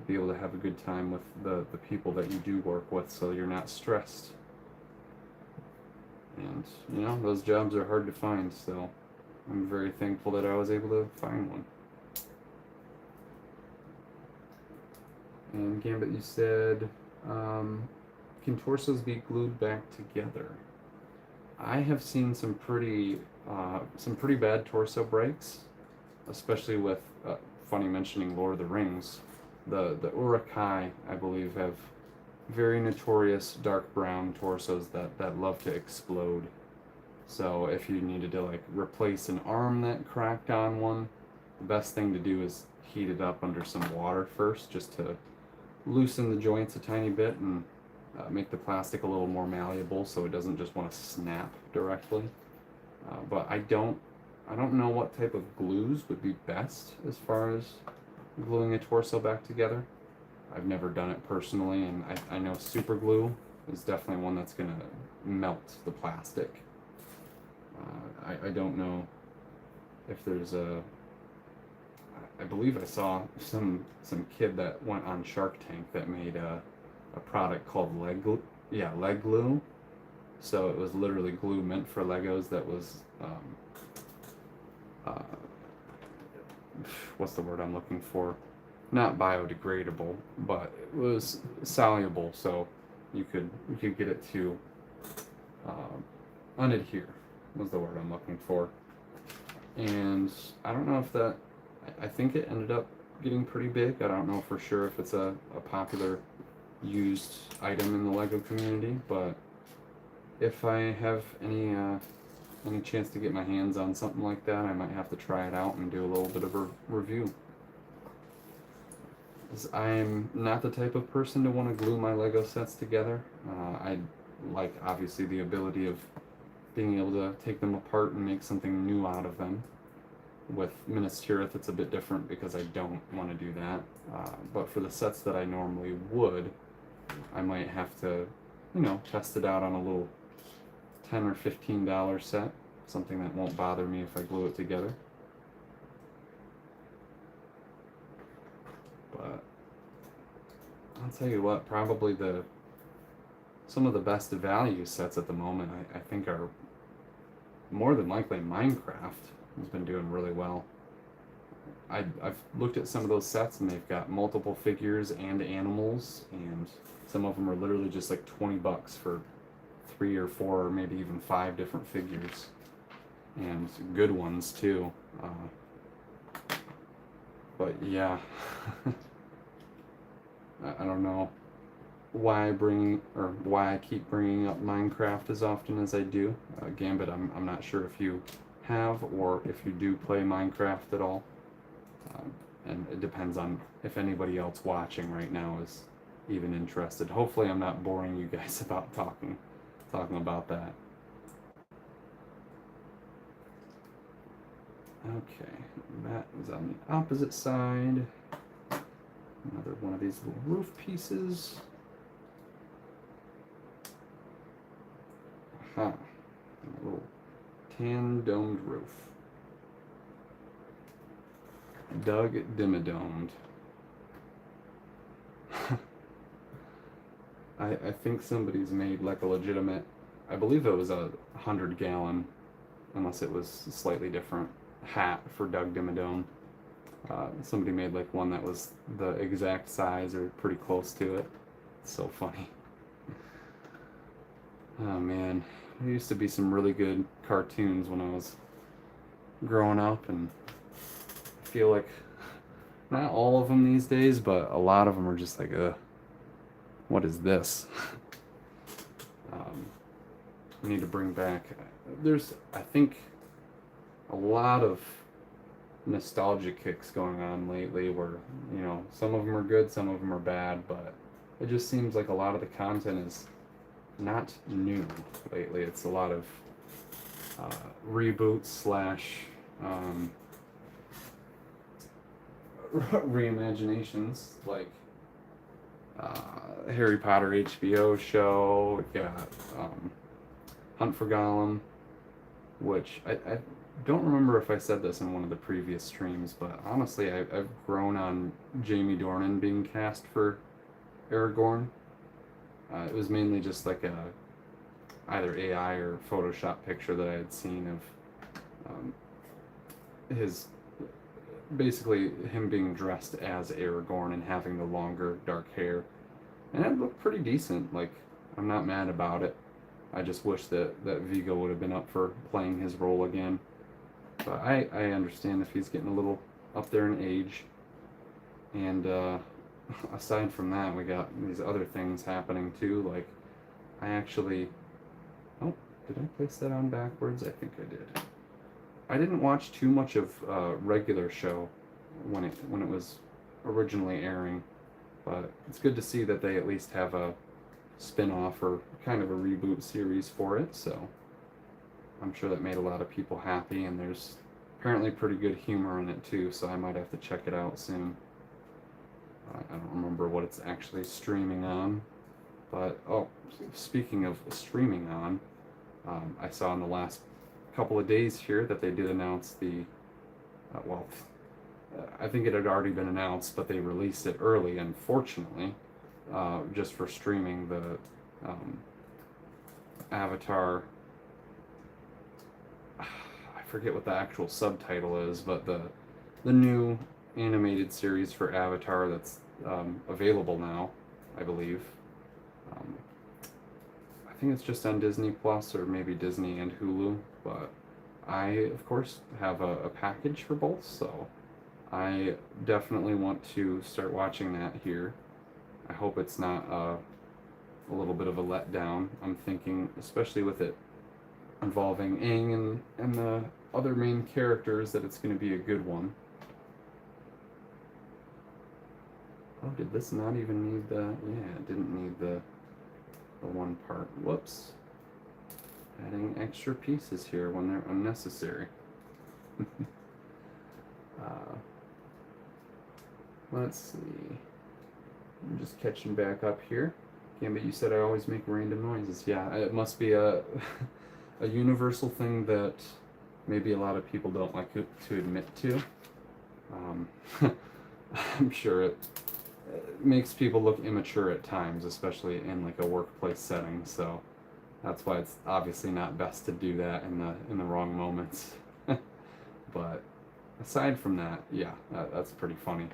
be able to have a good time with the people that you do work with, so you're not stressed. And you know, those jobs are hard to find, so I'm very thankful that I was able to find one. And Gambit, you said, can torsos be glued back together? I have seen some pretty bad torso breaks, especially with, funny mentioning Lord of the Rings. The Uruk-hai, I believe, have very notorious dark brown torsos that love to explode. So if you needed to like replace an arm that cracked on one, the best thing to do is heat it up under some water first, just to loosen the joints a tiny bit and make the plastic a little more malleable, so it doesn't just want to snap directly. But I don't know what type of glues would be best as far as gluing a torso back together. I've never done it personally, and I know super glue is definitely one that's gonna melt the plastic. I don't know if there's a. I believe I saw some kid that went on Shark Tank that made a product called leg glue. Yeah, leg glue. So it was literally glue meant for Legos that was what's the word I'm looking for? Not biodegradable, but it was soluble, so you could get it to unadhere was the word I'm looking for. And I don't know if that, I think it ended up getting pretty big. I don't know for sure if it's a popular used item in the LEGO community, but if I have any chance to get my hands on something like that, I might have to try it out and do a little bit of a review. I'm not the type of person to want to glue my LEGO sets together. I like, obviously, the ability of being able to take them apart and make something new out of them. With Minas Tirith, it's a bit different because I don't want to do that. But for the sets that I normally would, I might have to, test it out on a little $10 or $15 set, something that won't bother me if I glue it together. But I'll tell you what, probably some of the best value sets at the moment, I think, are more than likely Minecraft has been doing really well. I've looked at some of those sets and they've got multiple figures and animals, and some of them are literally just like $20 for 3 or 4 or maybe even 5 different figures, and good ones too. But yeah, I don't know why I keep bringing up Minecraft as often as I do. Gambit, I'm not sure if you have or if you do play Minecraft at all. And it depends on if anybody else watching right now is even interested. Hopefully I'm not boring you guys about talking about that. Okay, that is on the opposite side. Another one of these little roof pieces. Aha, a little tan domed roof. Doug Dimmadomed. I think somebody's made like a legitimate, I believe it was a 100-gallon, unless it was slightly different, hat for Doug Dimmadome. Somebody made like one that was the exact size or pretty close to it. It's so funny. Oh man, there used to be some really good cartoons when I was growing up, and I feel like not all of them these days, but a lot of them are just like, what is this? We need to bring back, there's, I think, a lot of nostalgia kicks going on lately where, some of them are good, some of them are bad, but it just seems like a lot of the content is not new lately. It's a lot of reboots / reimaginations, like Harry Potter HBO show. We got Hunt for Gollum, which I don't remember if I said this in one of the previous streams, but honestly, I've grown on Jamie Dornan being cast for Aragorn. It was mainly just like either AI or Photoshop picture that I had seen of basically him being dressed as Aragorn and having the longer dark hair, and it looked pretty decent. Like, I'm not mad about it. I just wish that Viggo would have been up for playing his role again. But I understand if he's getting a little up there in age. And aside from that, we got these other things happening too. Like, I actually... Oh, Did I place that on backwards? I think I did. I didn't watch too much of regular show when it was originally airing, but it's good to see that they at least have a spin-off or kind of a reboot series for it, so I'm sure that made a lot of people happy, and there's apparently pretty good humor in it too, so I might have to check it out soon. I don't remember what it's actually streaming on, but oh, speaking of streaming on, I saw in the last couple of days here that they did announce the, I think it had already been announced, but they released it early, unfortunately, just for streaming, the Avatar, I forget what the actual subtitle is, but the new animated series for Avatar that's available now, I believe. I think it's just on Disney Plus or maybe Disney and Hulu, but I, of course, have a package for both, so I definitely want to start watching that here. I hope it's not a little bit of a letdown. I'm thinking, especially with it involving Aang and the other main characters, that it's going to be a good one. Oh, did this not even need the... Yeah, it didn't need the one part. Whoops. Adding extra pieces here when they're unnecessary. Let's see. I'm just catching back up here. Gambit, you said I always make random noises. Yeah, it must be a a universal thing that maybe a lot of people don't like to admit to. I'm sure it makes people look immature at times, especially in like a workplace setting. So that's why it's obviously not best to do that in the wrong moments. But aside from that, yeah, that's pretty funny.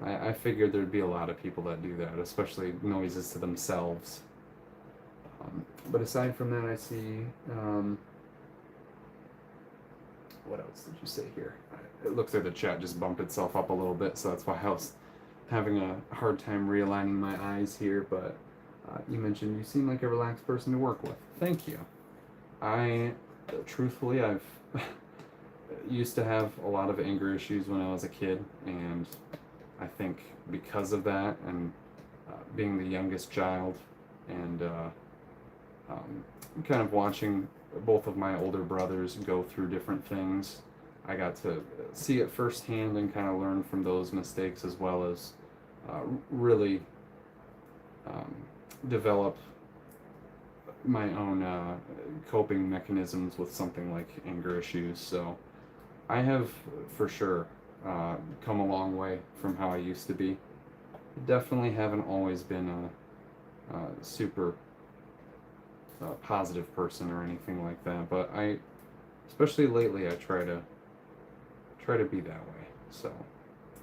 I figured there'd be a lot of people that do that, especially noises to themselves. But aside from that, I see, what else did you say here? It looks like the chat just bumped itself up a little bit, so that's why I was having a hard time realigning my eyes here, but you mentioned you seem like a relaxed person to work with. Thank you. Truthfully, I've used to have a lot of anger issues when I was a kid, and I think because of that, and being the youngest child, and kind of watching both of my older brothers go through different things, I got to see it firsthand and kind of learn from those mistakes, as well as really develop my own coping mechanisms with something like anger issues. So I have, for sure, come a long way from how I used to be. Definitely haven't always been a super positive person or anything like that, but especially lately, I try to be that way. So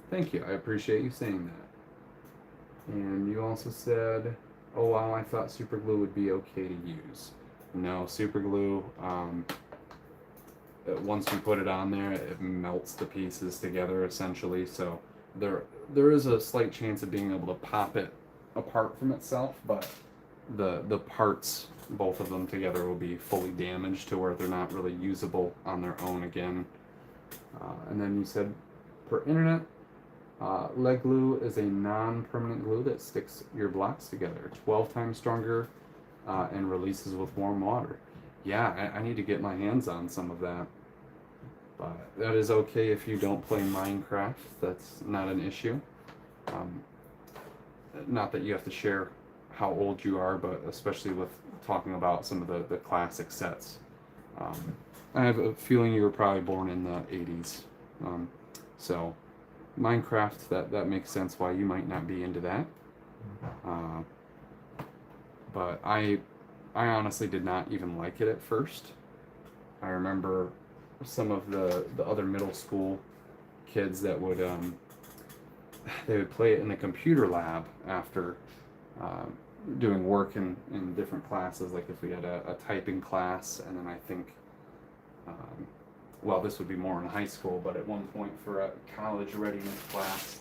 thank you. I appreciate you saying that. And you also said, oh wow, I thought super glue would be okay to use. No, super glue, once you put it on there, it melts the pieces together essentially, so there is a slight chance of being able to pop it apart from itself, but the parts, both of them together, will be fully damaged to where they're not really usable on their own again. And then you said, per internet, leg glue is a non-permanent glue that sticks your blocks together, 12 times stronger, and releases with warm water. Yeah, I need to get my hands on some of that. But that is okay if you don't play Minecraft. That's not an issue. Not that you have to share how old you are, but especially with talking about some of the classic sets. I have a feeling you were probably born in the 80s. So Minecraft, that makes sense why you might not be into that. But I honestly did not even like it at first. I remember some of the other middle school kids that would they would play it in the computer lab after doing work in different classes, like if we had a typing class, and then I think well, this would be more in high school, but at one point for a college readiness class,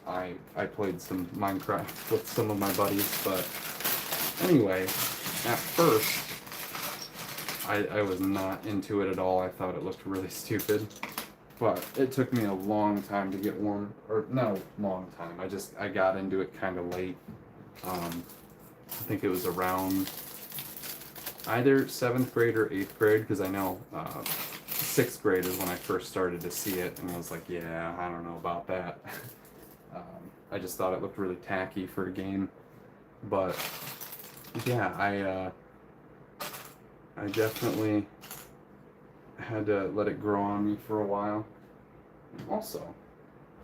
I played some Minecraft with some of my buddies. But anyway, at first, I was not into it at all. I thought it looked really stupid. But it took me a long time to get warm, or not a long time. I got into it kind of late. I think it was around either 7th grade or 8th grade, because I know 6th grade is when I first started to see it, and I was like, yeah, I don't know about that. I just thought it looked really tacky for a game. But yeah, I definitely had to let it grow on me for a while. Also,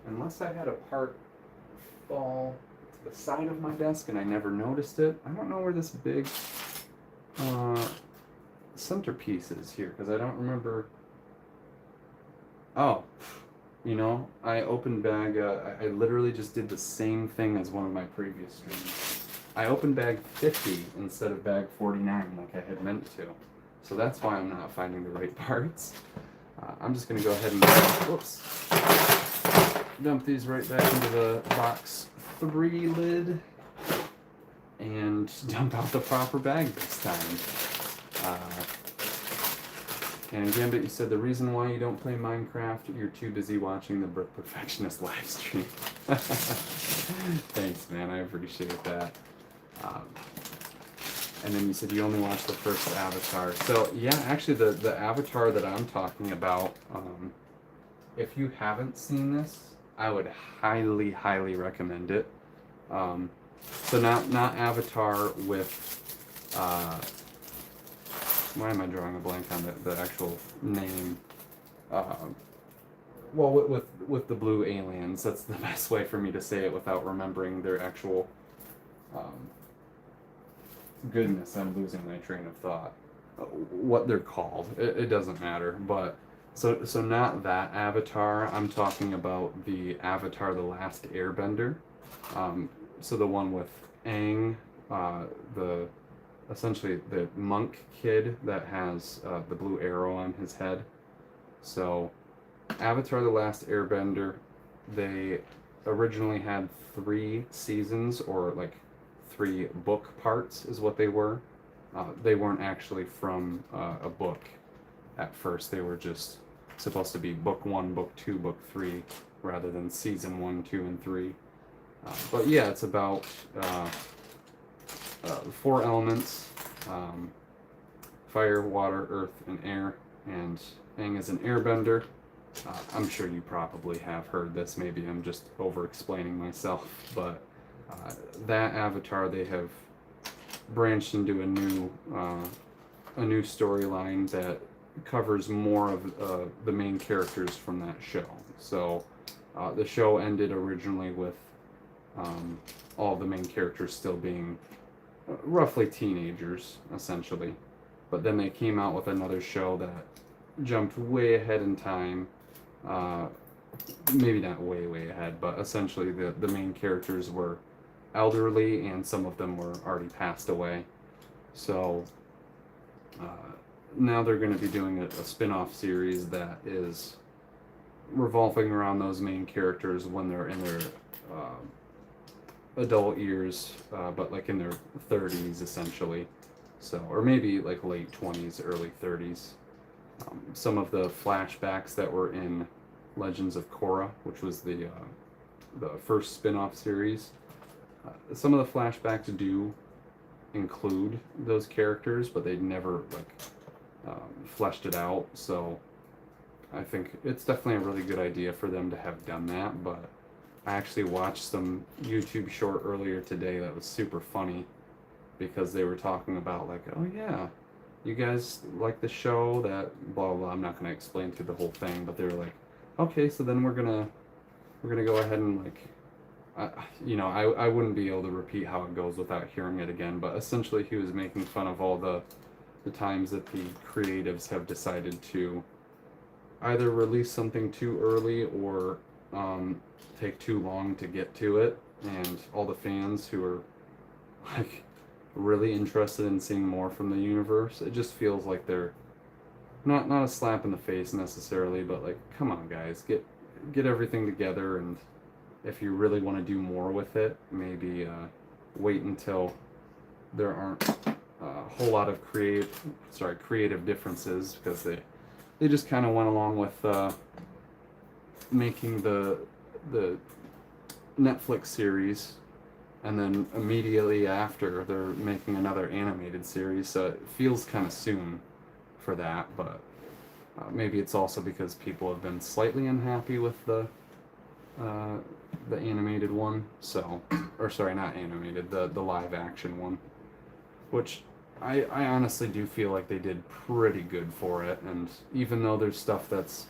unless I had a part fall to the side of my desk and I never noticed it, I don't know where this big centerpiece is here, because I don't remember. Oh, you know, I opened bag, I literally just did the same thing as one of my previous streams. I opened bag 50 instead of bag 49 like I had meant to. So that's why I'm not finding the right parts. I'm just going to go ahead and dump these right back into the box 3 lid and dump out the proper bag this time. And Gambit, you said the reason why you don't play Minecraft, you're too busy watching the Brick Perfectionist live stream. Thanks, man. I appreciate that. And then you said you only watched the first Avatar. So, yeah, actually, the Avatar that I'm talking about, if you haven't seen this, I would highly, highly recommend it. So not Avatar with... why am I drawing a blank on the actual name? Well, with the blue aliens, that's the best way for me to say it without remembering their actual... goodness, I'm losing my train of thought. What they're called, it doesn't matter. But so not that Avatar. I'm talking about the Avatar: The Last Airbender. So the one with Aang, essentially the monk kid that has the blue arrow on his head. So Avatar: The Last Airbender, they originally had 3 seasons, or like 3 book parts is what they were. They weren't actually from a book at first. They were just supposed to be book 1, book 2, book 3, rather than season 1, 2, and 3. But yeah, it's about 4 elements: fire, water, earth, and air. And Aang is an airbender. I'm sure you probably have heard this. Maybe I'm just over-explaining myself, but that Avatar, they have branched into a new storyline that covers more of the main characters from that show. So the show ended originally with all the main characters still being roughly teenagers, essentially. But then they came out with another show that jumped way ahead in time. Maybe not way ahead, but essentially the main characters were elderly, and some of them were already passed away. So now they're going to be doing a spin-off series that is revolving around those main characters when they're in their adult years, but like in their 30s essentially. So, or maybe like late 20s, early 30s. Some of the flashbacks that were in Legends of Korra, which was the first spin-off series, some of the flashbacks do include those characters, but they never fleshed it out. So I think it's definitely a really good idea for them to have done that. But I actually watched some YouTube short earlier today that was super funny, because they were talking about like, oh yeah, you guys like the show that blah blah. I'm not going to explain through the whole thing, but they were like, okay, so then we're gonna go ahead and like, I wouldn't be able to repeat how it goes without hearing it again. But essentially, he was making fun of all the times that the creatives have decided to either release something too early or take too long to get to it, and all the fans who are like really interested in seeing more from the universe. It just feels like they're not a slap in the face necessarily, but like, come on guys, get everything together, and if you really want to do more with it, maybe wait until there aren't a whole lot of creative differences, because they just kind of went along with making the Netflix series, and then immediately after they're making another animated series, so it feels kind of soon for that, but maybe it's also because people have been slightly unhappy with the animated one, so, or sorry, not animated, the live action one, which I honestly do feel like they did pretty good for it, and even though there's stuff that's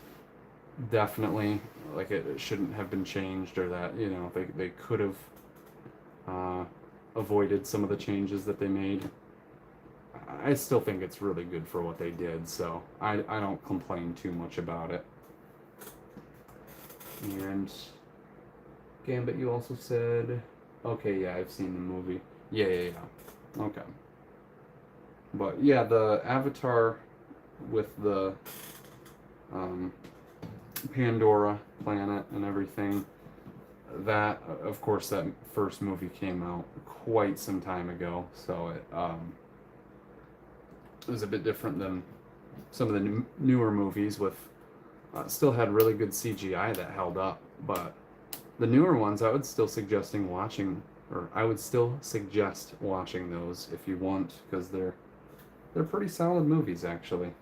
definitely like it shouldn't have been changed, or that, you know, they could have avoided some of the changes that they made, I still think it's really good for what they did, so I don't complain too much about it. And Gambit, you also said, okay, yeah, I've seen the movie. Yeah. Okay. But yeah, the Avatar with the Pandora planet and everything, that, of course, that first movie came out quite some time ago, so it was a bit different than some of the newer movies, with still had really good CGI that held up, but the newer ones I would still I would still suggest watching those if you want, because they're pretty solid movies, actually.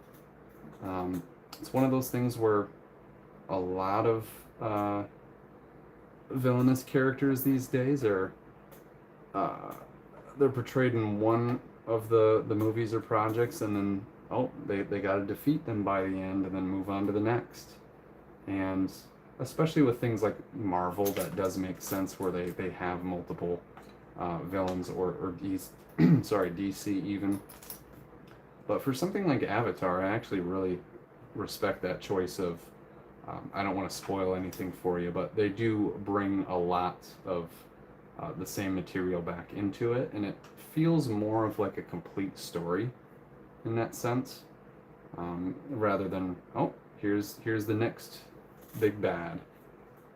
It's one of those things where a lot of villainous characters these days are they're portrayed in one of the movies or projects, and then they got to defeat them by the end and then move on to the next. And especially with things like Marvel, that does make sense, where they have multiple villains, or DC even. But for something like Avatar, I actually really respect that choice of, I don't want to spoil anything for you, but they do bring a lot of the same material back into it, and it feels more of like a complete story in that sense, rather than, here's the next big bad.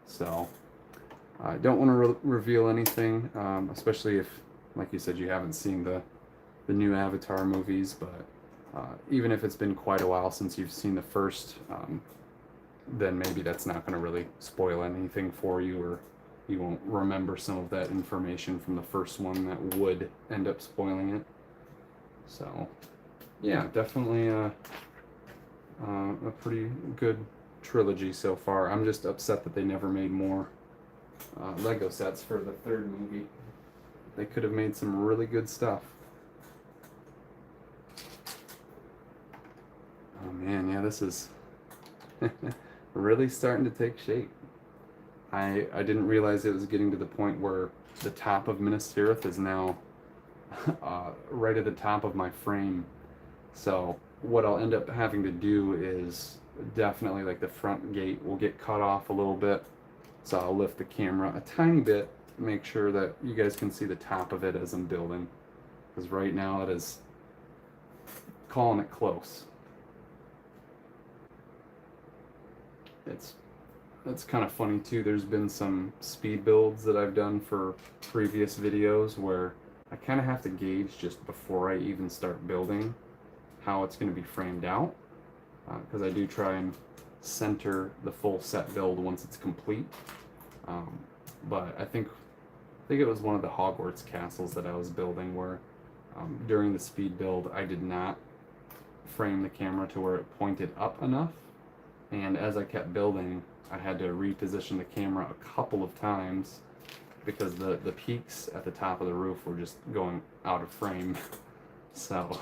So I don't want to reveal anything, especially if, like you said, you haven't seen the new Avatar movies, but even if it's been quite a while since you've seen the first, then maybe that's not going to really spoil anything for you, or you won't remember some of that information from the first one that would end up spoiling it. So yeah, definitely a pretty good trilogy so far. I'm just upset that they never made more Lego sets for the third movie. They could have made some really good stuff. Oh man, yeah, this is really starting to take shape. I didn't realize it was getting to the point where the top of Minas Tirith is now right at the top of my frame. So what I'll end up having to do is definitely, like, the front gate will get cut off a little bit. So I'll lift the camera a tiny bit, make sure that you guys can see the top of it as I'm building. Because right now it is calling it close. It's kind of funny too. There's been some speed builds that I've done for previous videos where I kind of have to gauge just before I even start building how it's going to be framed out, because I do try and center the full set build once it's complete. But I think it was one of the Hogwarts castles that I was building where during the speed build I did not frame the camera to where it pointed up enough, and as I kept building I had to reposition the camera a couple of times because the peaks at the top of the roof were just going out of frame. So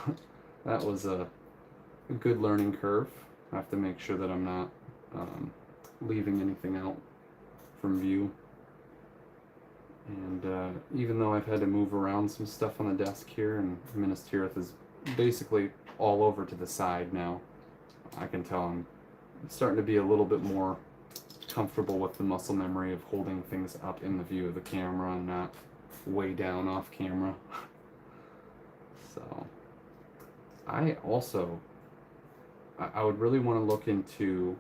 that was a good learning curve. I have to make sure that I'm not leaving anything out from view. And even though I've had to move around some stuff on the desk here, and Minas Tirith is basically all over to the side now, I can tell I'm starting to be a little bit more comfortable with the muscle memory of holding things up in the view of the camera and not way down off camera. So I would really want to look into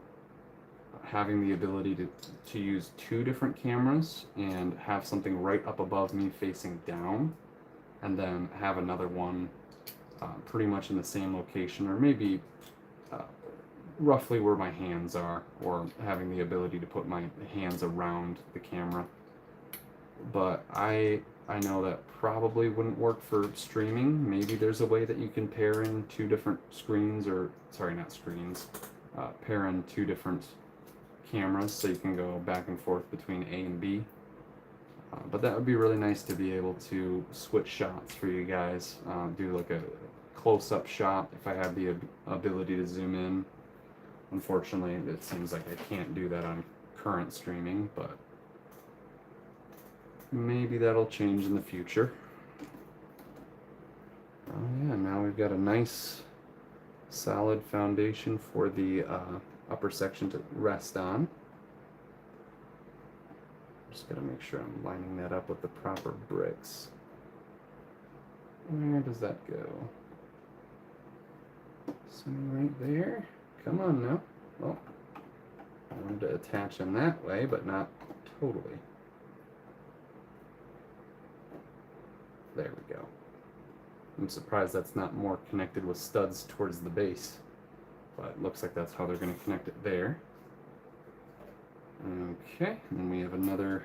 having the ability to use two different cameras and have something right up above me facing down, and then have another one pretty much in the same location, or maybe roughly where my hands are, or having the ability to put my hands around the camera. But I know that probably wouldn't work for streaming. Maybe there's a way that you can pair in two different screens, or sorry, not screens, pair in two different cameras so you can go back and forth between A and B. But that would be really nice to be able to switch shots for you guys, do like a close-up shot if I have the ability to zoom in. Unfortunately, it seems like I can't do that on current streaming, but maybe that'll change in the future. Oh yeah, now we've got a nice solid foundation for the upper section to rest on. Just gotta make sure I'm lining that up with the proper bricks. Where does that go? Something right there. Come on now. Well, I wanted to attach them that way, but not totally. There we go. I'm surprised that's not more connected with studs towards the base, but it looks like that's how they're going to connect it there. Okay, and then we have another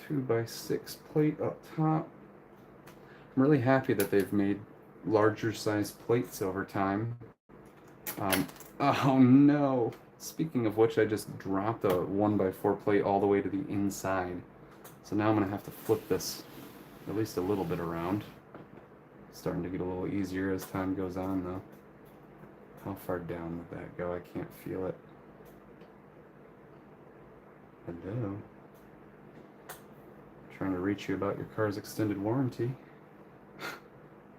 2x6 plate up top. I'm really happy that they've made larger size plates over time. Oh no! Speaking of which, I just dropped a 1x4 plate all the way to the inside. So now I'm going to have to flip this at least a little bit around. Starting to get a little easier as time goes on though. How far down would that go? I can't feel it. Hello? Trying to reach you about your car's extended warranty.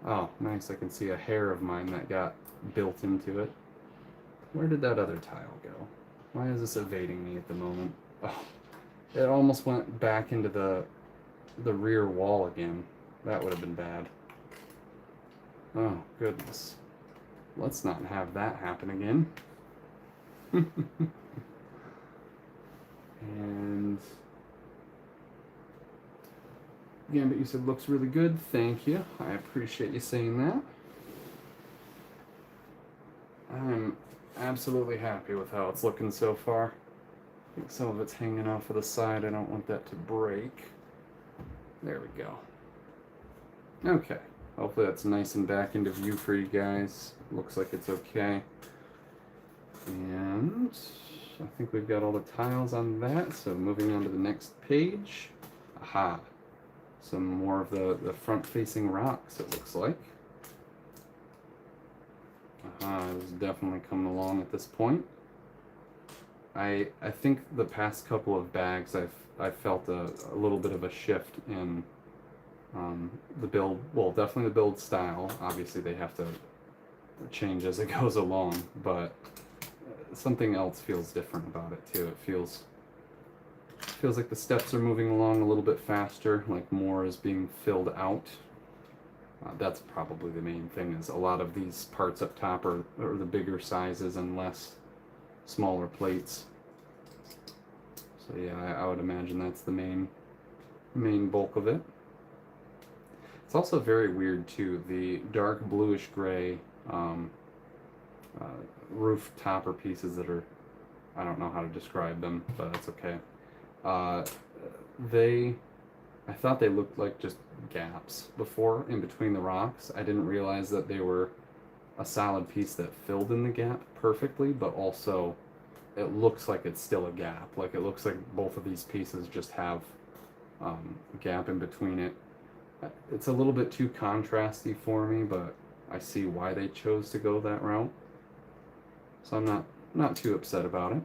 Oh, nice. I can see a hair of mine that got built into it. Where did that other tile go? Why is this evading me at the moment? Oh, it almost went back into the rear wall again. That would have been bad. Oh, goodness. Let's not have that happen again. And again, but you said looks really good. Thank you. I appreciate you saying that. I'm absolutely happy with how it's looking so far. I think some of it's hanging off of the side. I don't want that to break. There we go. Okay. Hopefully that's nice and back into view for you guys. Looks like it's okay. And I think we've got all the tiles on that. So moving on to the next page. Aha. Some more of the front-facing rocks, it looks like. Aha, it's definitely coming along at this point. I think the past couple of bags I've felt a little bit of a shift in the build. Well, definitely the build style. Obviously they have to change as it goes along, but something else feels different about it too. It feels like the steps are moving along a little bit faster, like more is being filled out. That's probably the main thing, is a lot of these parts up top are the bigger sizes and less smaller plates. So yeah, I would imagine that's the main bulk of it. It's also very weird too, the dark bluish gray roof topper pieces that are, I don't know how to describe them, but that's okay. I thought they looked like just gaps before in between the rocks. I didn't realize that they were a solid piece that filled in the gap perfectly, but also it looks like it's still a gap. Like it looks like both of these pieces just have a gap in between it. It's a little bit too contrasty for me, but I see why they chose to go that route. So I'm not too upset about it.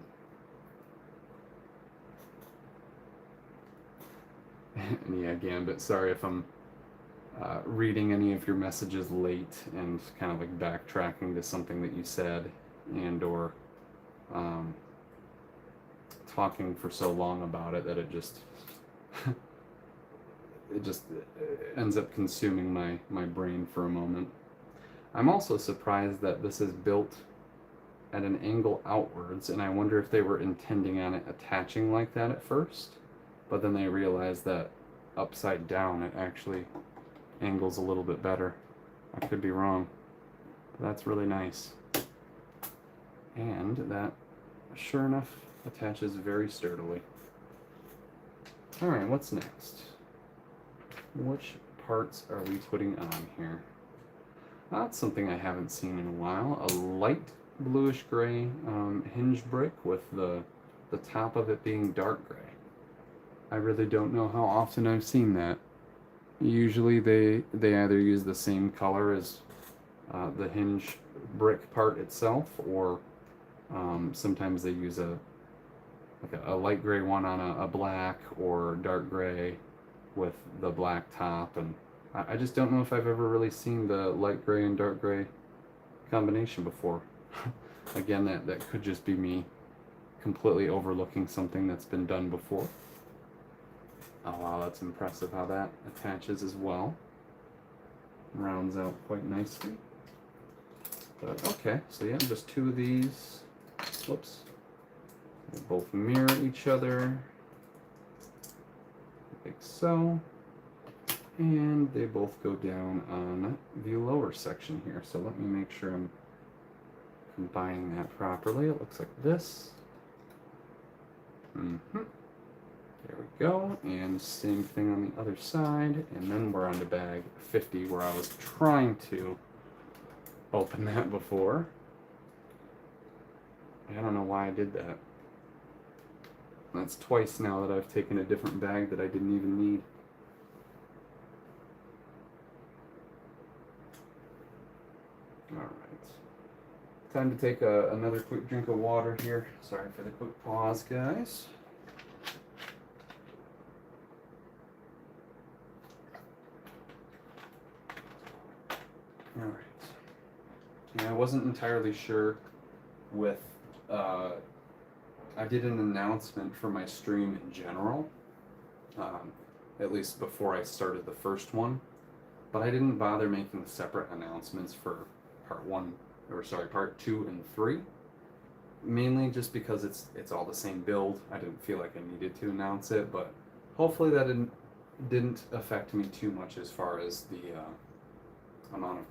And yeah, Gambit, sorry if I'm reading any of your messages late and kind of like backtracking to something that you said, and or talking for so long about it that it just ends up consuming my brain for a moment. I'm also surprised that this is built at an angle outwards, and I wonder if they were intending on it attaching like that at first, but then they realized that upside down it actually angles a little bit better. I could be wrong. But that's really nice. And that, sure enough, attaches very sturdily. Alright, what's next? Which parts are we putting on here? That's something I haven't seen in a while. A light bluish gray hinge brick with the top of it being dark gray. I really don't know how often I've seen that. Usually they either use the same color as the hinge brick part itself, or sometimes they use a light gray one on a black, or dark gray with the black top. And I just don't know if I've ever really seen the light gray and dark gray combination before. Again, that could just be me completely overlooking something that's been done before. Oh wow, that's impressive how that attaches as well. Rounds out quite nicely. But okay, so yeah, just two of these. Whoops. They both mirror each other, like so. And they both go down on the lower section here. So let me make sure I'm combining that properly. It looks like this. There we go. And same thing on the other side. And then we're on to bag 50, where I was trying to open that before. I don't know why I did that. That's twice now that I've taken a different bag that I didn't even need. Alright. Time to take another quick drink of water here. Sorry for the quick pause, guys. Alright. Yeah, I wasn't entirely sure with... I did an announcement for my stream in general, at least before I started the first one, but I didn't bother making separate announcements for part 2 and 3, mainly just because it's all the same build. I didn't feel like I needed to announce it, but hopefully that didn't affect me too much as far as the amount of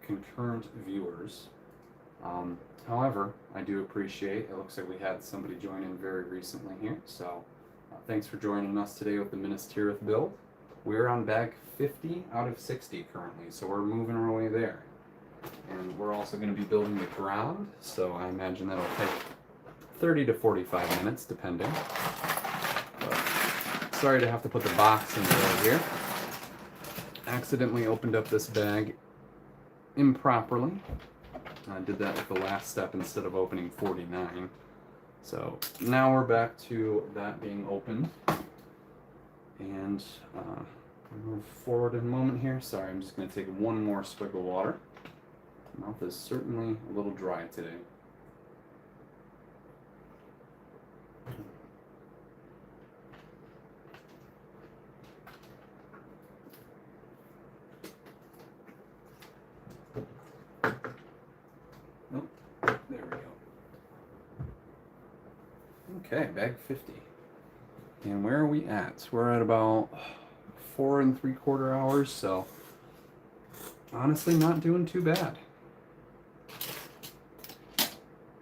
concurrent viewers. However, I do appreciate, it looks like we had somebody join in very recently here, so thanks for joining us today with the Minas Tirith build. We're on bag 50 out of 60 currently, so we're moving our way there. And we're also going to be building the Grond, so I imagine that'll take 30 to 45 minutes, depending. But sorry to have to put the box in there here. Accidentally opened up this bag improperly. I did that with the last step instead of opening 49. So now we're back to that being opened. And move forward in a moment here. Sorry, I'm just going to take one more swig of water. Mouth is certainly a little dry today. There we go. Okay, bag 50. And where are we at? We're at about 4 3/4 hours, so honestly not doing too bad.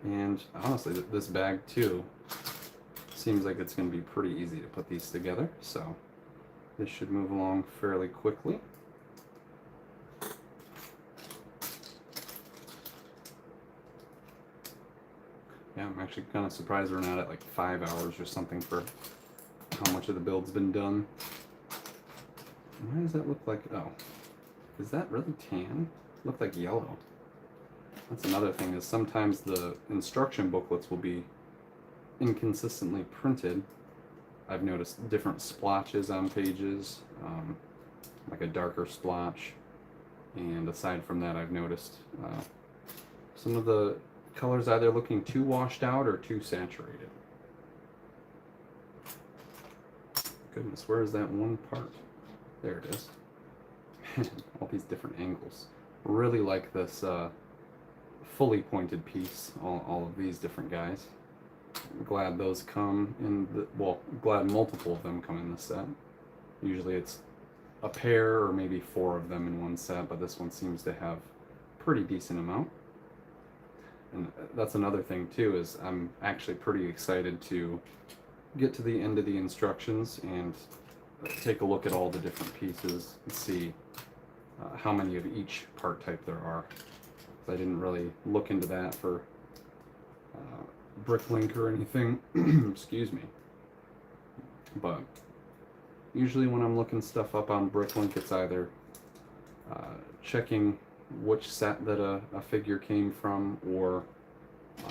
And honestly, this bag too seems like it's going to be pretty easy to put these together, so this should move along fairly quickly. Yeah, I'm actually kind of surprised we're not at like 5 hours or something for how much of the build's been done. Why does that look like, oh, is that really tan? It looked like yellow. That's another thing, is sometimes the instruction booklets will be inconsistently printed. I've noticed different splotches on pages, like a darker splotch, and aside from that I've noticed some of the colors either looking too washed out or too saturated. Goodness, where is that one part? There it is. All these different angles. Really like this fully pointed piece, all of these different guys. I'm glad those come in the, well, glad multiple of them come in this set. Usually it's a pair or maybe 4 of them in one set, but this one seems to have pretty decent amount. And that's another thing too, is I'm actually pretty excited to get to the end of the instructions and take a look at all the different pieces and see how many of each part type there are. I didn't really look into that for Bricklink or anything. Excuse me. But usually when I'm looking stuff up on Bricklink, it's either checking which set that a figure came from, or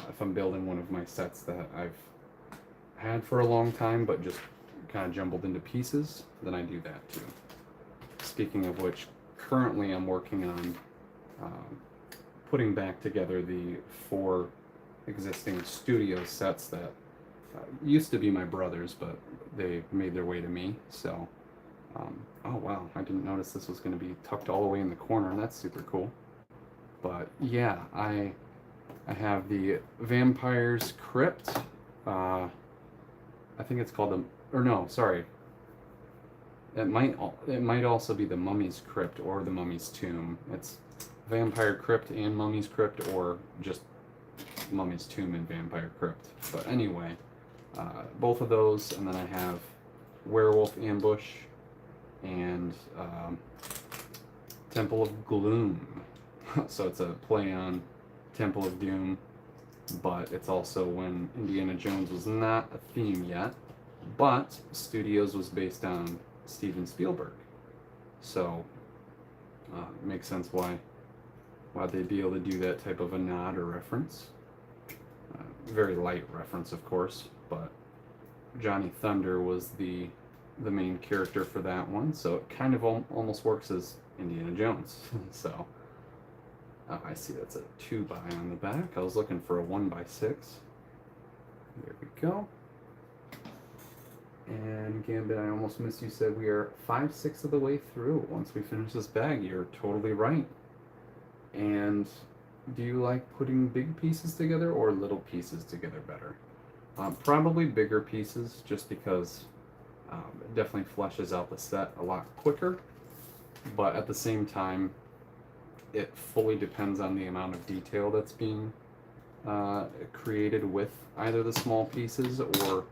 if I'm building one of my sets that I've had for a long time but just kind of jumbled into pieces, then I do that too. Speaking of which, currently I'm working on putting back together the 4 existing studio sets that used to be my brother's, but they made their way to me. So, oh wow, I didn't notice this was going to be tucked all the way in the corner. That's super cool. But yeah, I have the Vampire's Crypt. I think it's called the, or no, sorry. It might also be the Mummy's Crypt or the Mummy's Tomb. It's Vampire Crypt and Mummy's Crypt, or just Mummy's Tomb and Vampire Crypt. But anyway, both of those, and then I have Werewolf Ambush and Temple of Gloom. So it's a play on Temple of Doom, but it's also when Indiana Jones was not a theme yet, but Studios was based on Steven Spielberg. So it makes sense why they'd be able to do that type of a nod or reference. Very light reference, of course, but Johnny Thunder was the main character for that one, so it kind of almost works as Indiana Jones. So I see that's a 2x on the back. I was looking for a 1x6. There we go. And Gambit, I almost missed, you said we are 5/6 of the way through. Once we finish this bag, you're totally right. And do you like putting big pieces together or little pieces together better? Probably bigger pieces, just because it definitely fleshes out the set a lot quicker. But at the same time, it fully depends on the amount of detail that's being created with either the small pieces or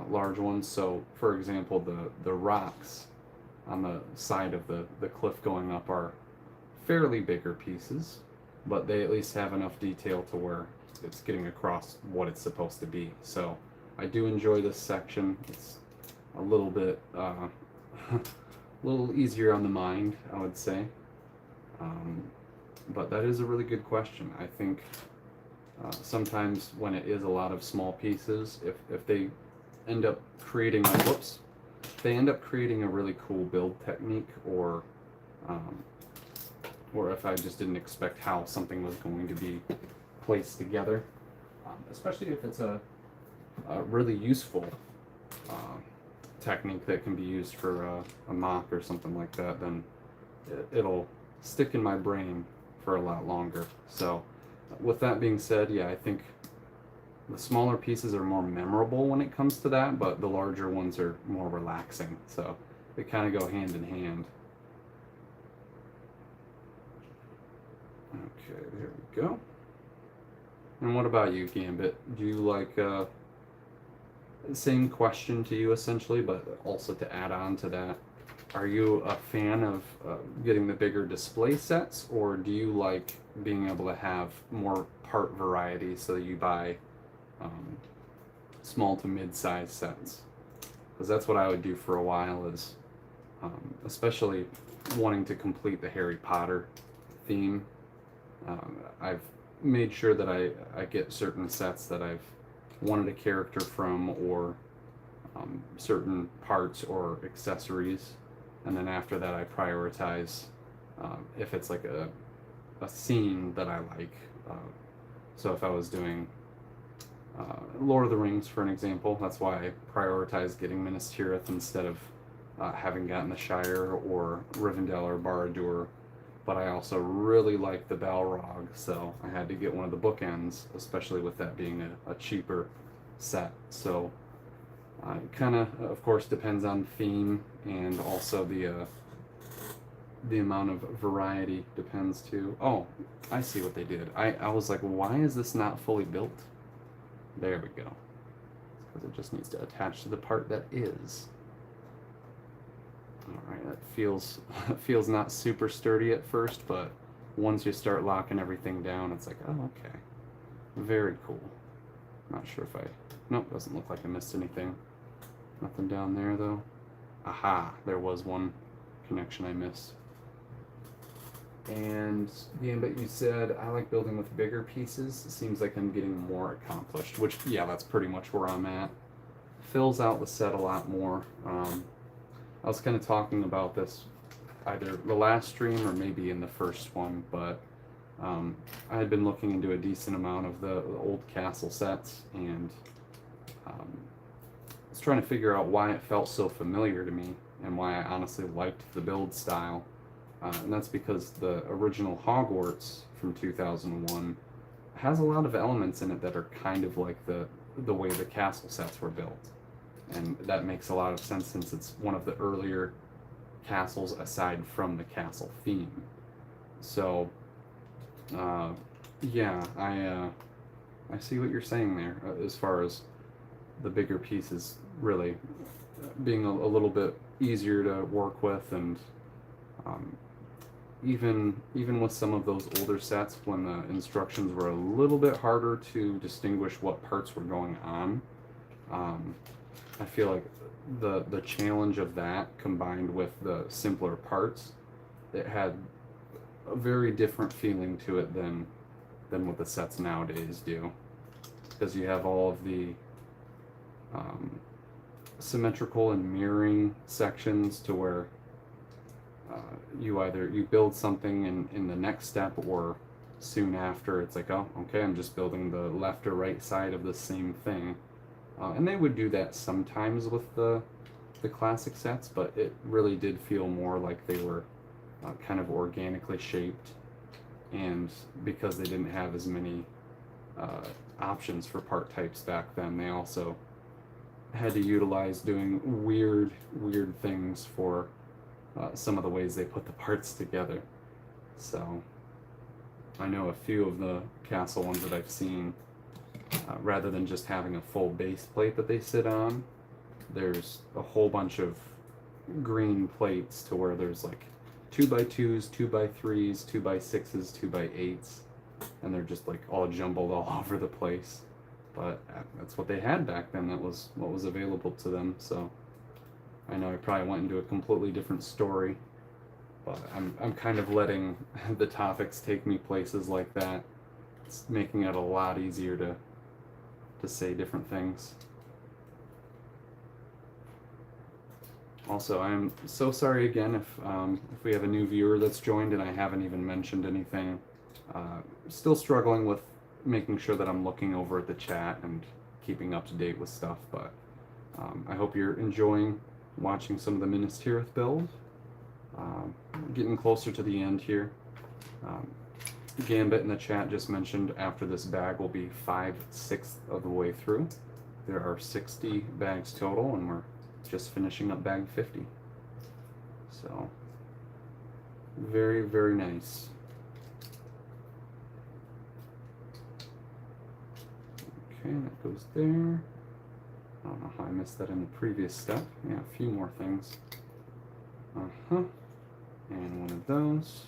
large ones. So, for example, the rocks on the side of the cliff going up are fairly bigger pieces, but they at least have enough detail to where it's getting across what it's supposed to be. So I do enjoy this section. It's a little bit a little easier on the mind, I would say. But that is a really good question. I think sometimes when it is a lot of small pieces, if they end up creating a really cool build technique, or if I just didn't expect how something was going to be placed together, especially if it's a really useful technique that can be used for a mock or something like that, then it'll stick in my brain for a lot longer. So with that being said, yeah, I think the smaller pieces are more memorable when it comes to that, but the larger ones are more relaxing. So they kind of go hand in hand. Okay, there we go. And what about you, Gambit? Do you like, same question to you essentially, but also to add on to that, are you a fan of getting the bigger display sets, or do you like being able to have more part variety so that you buy small to mid-size sets? Because that's what I would do for a while, is especially wanting to complete the Harry Potter theme. I've made sure that I get certain sets that I've wanted a character from, or certain parts or accessories, and then after that I prioritize if it's like a scene that I like. So if I was doing Lord of the Rings, for an example, that's why I prioritized getting Minas Tirith instead of having gotten the Shire or Rivendell or Barad-dûr. But I also really like the Balrog, so I had to get one of the bookends, especially with that being a cheaper set. So it kind of course, depends on theme and also the the amount of variety depends too. Oh, I see what they did. I was like, why is this not fully built? There we go. Because it just needs to attach to the part that is. Alright, that feels feels not super sturdy at first, but once you start locking everything down, it's like, oh, okay. Very cool. Not sure if I... Nope, doesn't look like I missed anything. Nothing down there, though. Aha, there was one connection I missed. And but you said I like building with bigger pieces. It seems like I'm getting more accomplished, which, yeah, that's pretty much where I'm at. Fills out the set a lot more. I was kind of talking about this either the last stream or maybe in the first one, but I had been looking into a decent amount of the old castle sets, and I was trying to figure out why it felt so familiar to me and why I honestly liked the build style. And that's because the original Hogwarts from 2001 has a lot of elements in it that are kind of like the way the castle sets were built. And that makes a lot of sense since it's one of the earlier castles aside from the castle theme. So, yeah, I see what you're saying there as far as the bigger pieces really being a little bit easier to work with, and even with some of those older sets when the instructions were a little bit harder to distinguish what parts were going on, I feel like the challenge of that combined with the simpler parts, it had a very different feeling to it than what the sets nowadays do, because you have all of the symmetrical and mirroring sections to where you build something in the next step, or soon after it's like, oh, okay, I'm just building the left or right side of the same thing. And they would do that sometimes with the classic sets, but it really did feel more like they were kind of organically shaped, and because they didn't have as many options for part types back then, they also had to utilize doing weird things for some of the ways they put the parts together. So I know a few of the castle ones that I've seen, rather than just having a full base plate that they sit on, there's a whole bunch of green plates to where there's like 2x2s, 2x3s, 2x6s, 2x8s, and they're just like all jumbled all over the place. But that's what they had back then. That was what was available to them. So I know I probably went into a completely different story, but I'm kind of letting the topics take me places like that. It's making it a lot easier to say different things. Also, I'm so sorry again if we have a new viewer that's joined and I haven't even mentioned anything. Still struggling with making sure that I'm looking over at the chat and keeping up to date with stuff, but I hope you're enjoying watching some of the Minas Tirith build. Getting closer to the end here. Gambit in the chat just mentioned after this bag will be 5/6 of the way through. There are 60 bags total, and we're just finishing up bag 50. So, very, very nice. Okay, that goes there. I don't know how I missed that in the previous step. Yeah, a few more things. And one of those.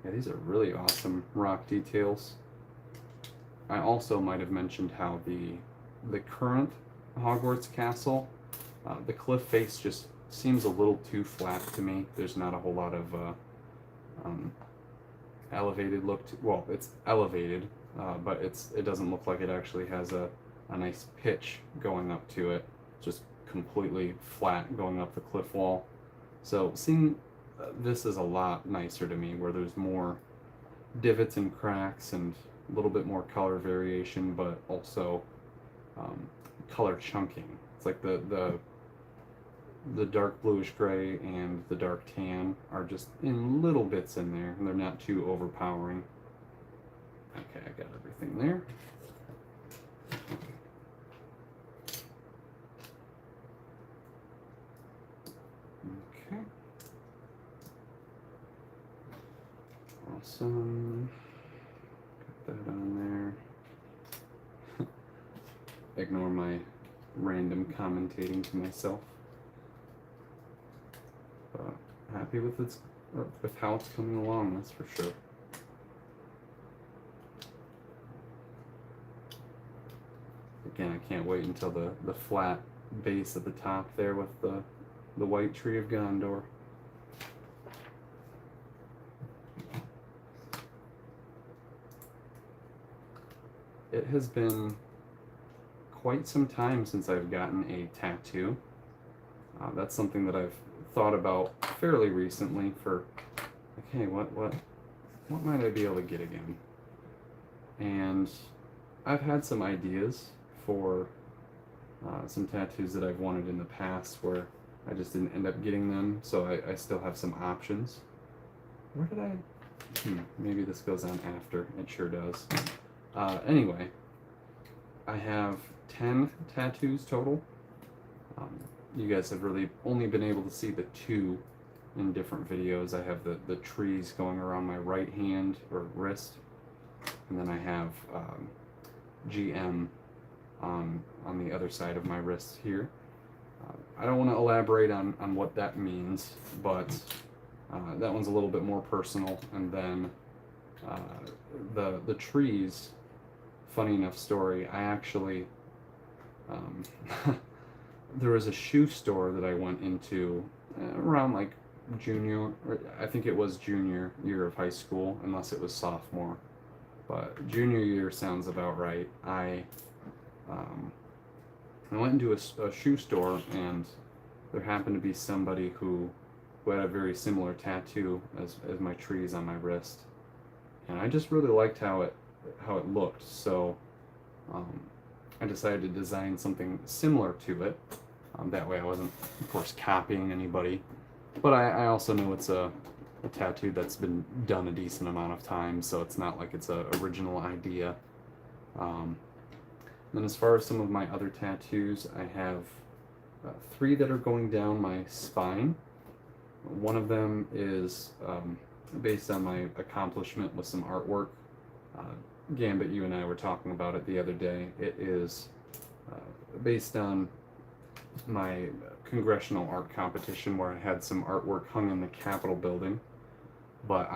Yeah, these are really awesome rock details. I also might have mentioned how the current Hogwarts castle, the cliff face just seems a little too flat to me. There's not a whole lot of elevated look to, well, it's elevated, but it doesn't look like it actually has a nice pitch going up to it. Just completely flat going up the cliff wall. So seeing this is a lot nicer to me, where there's more divots and cracks and a little bit more color variation, but also color chunking. It's like the dark bluish gray and the dark tan are just in little bits in there, and they're not too overpowering. Okay, I got everything there. Okay. Put that on there. Ignore my random commentating to myself. But happy with how it's coming along, that's for sure. Again, I can't wait until the flat base at the top there with the white tree of Gondor. It has been quite some time since I've gotten a tattoo. That's something that I've thought about fairly recently for, okay, what might I be able to get again? And I've had some ideas for some tattoos that I've wanted in the past where I just didn't end up getting them, so I still have some options. Where did I? Maybe this goes on after. It sure does. Anyway, I have 10 tattoos total. You guys have really only been able to see the 2 in different videos. I have the trees going around my right hand or wrist, and then I have GM on the other side of my wrist here. I don't want to elaborate on what that means, but that one's a little bit more personal. And then the trees, funny enough story, I actually there was a shoe store that I went into around like I think it was junior year of high school, unless it was sophomore, but junior year sounds about right. I went into a shoe store, and there happened to be somebody who had a very similar tattoo as my trees on my wrist, and I just really liked how it looked. So I decided to design something similar to it. That way I wasn't, of course, copying anybody, but I also know it's a tattoo that's been done a decent amount of time, so it's not like it's an original idea. Then as far as some of my other tattoos, I have 3 that are going down my spine. One of them is based on my accomplishment with some artwork. Gambit, you and I were talking about it the other day. It is based on my congressional art competition where I had some artwork hung in the Capitol building, but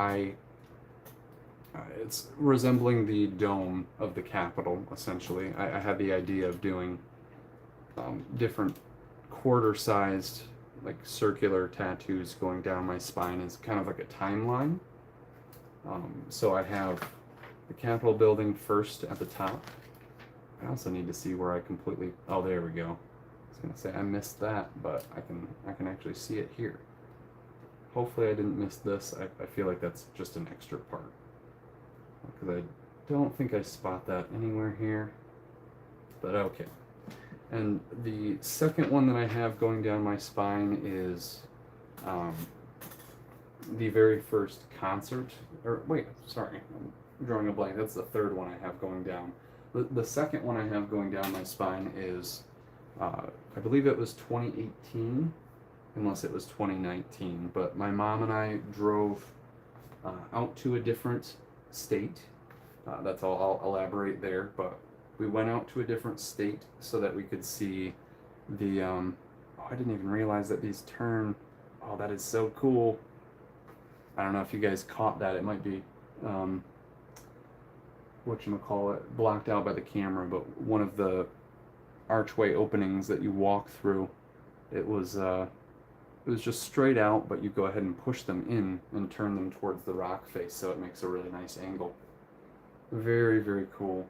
it's resembling the dome of the Capitol, essentially. I had the idea of doing different quarter-sized, like circular tattoos going down my spine as kind of like a timeline. So I have the Capitol building first at the top. I also need to see where I completely, oh, there we go. I was gonna say I missed that, but I can actually see it here. Hopefully I didn't miss this. I feel like that's just an extra part, because I don't think I spot that anywhere here, but okay. And the second one that I have going down my spine is the very first concert, or wait, sorry, I'm drawing a blank. That's the third one I have going down. The second one I have going down my spine is, I believe it was 2018, unless it was 2019, but my mom and I drove out to a different state. That's all I'll elaborate there, but we went out to a different state so that we could see the, oh, I didn't even realize that these turn. Oh, that is so cool. I don't know if you guys caught that. It might be, whatchamacallit, blocked out by the camera, but one of the archway openings that you walk through, it was just straight out, but you go ahead and push them in and turn them towards the rock face, so it makes a really nice angle. Very, very cool.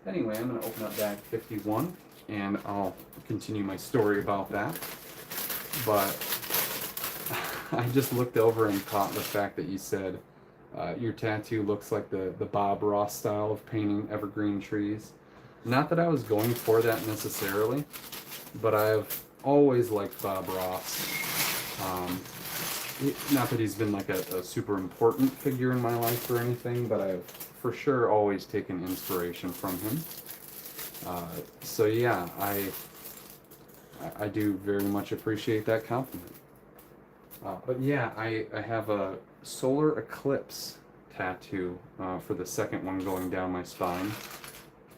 Anyway, I'm going to open up bag 51, and I'll continue my story about that. But I just looked over and caught the fact that you said your tattoo looks like the Bob Ross style of painting evergreen trees. Not that I was going for that necessarily, but I've always liked Bob Ross. Not that he's been like a super important figure in my life or anything, but I've for sure always taken inspiration from him. So yeah, I do very much appreciate that compliment. But yeah, I have a solar eclipse tattoo for the second one going down my spine.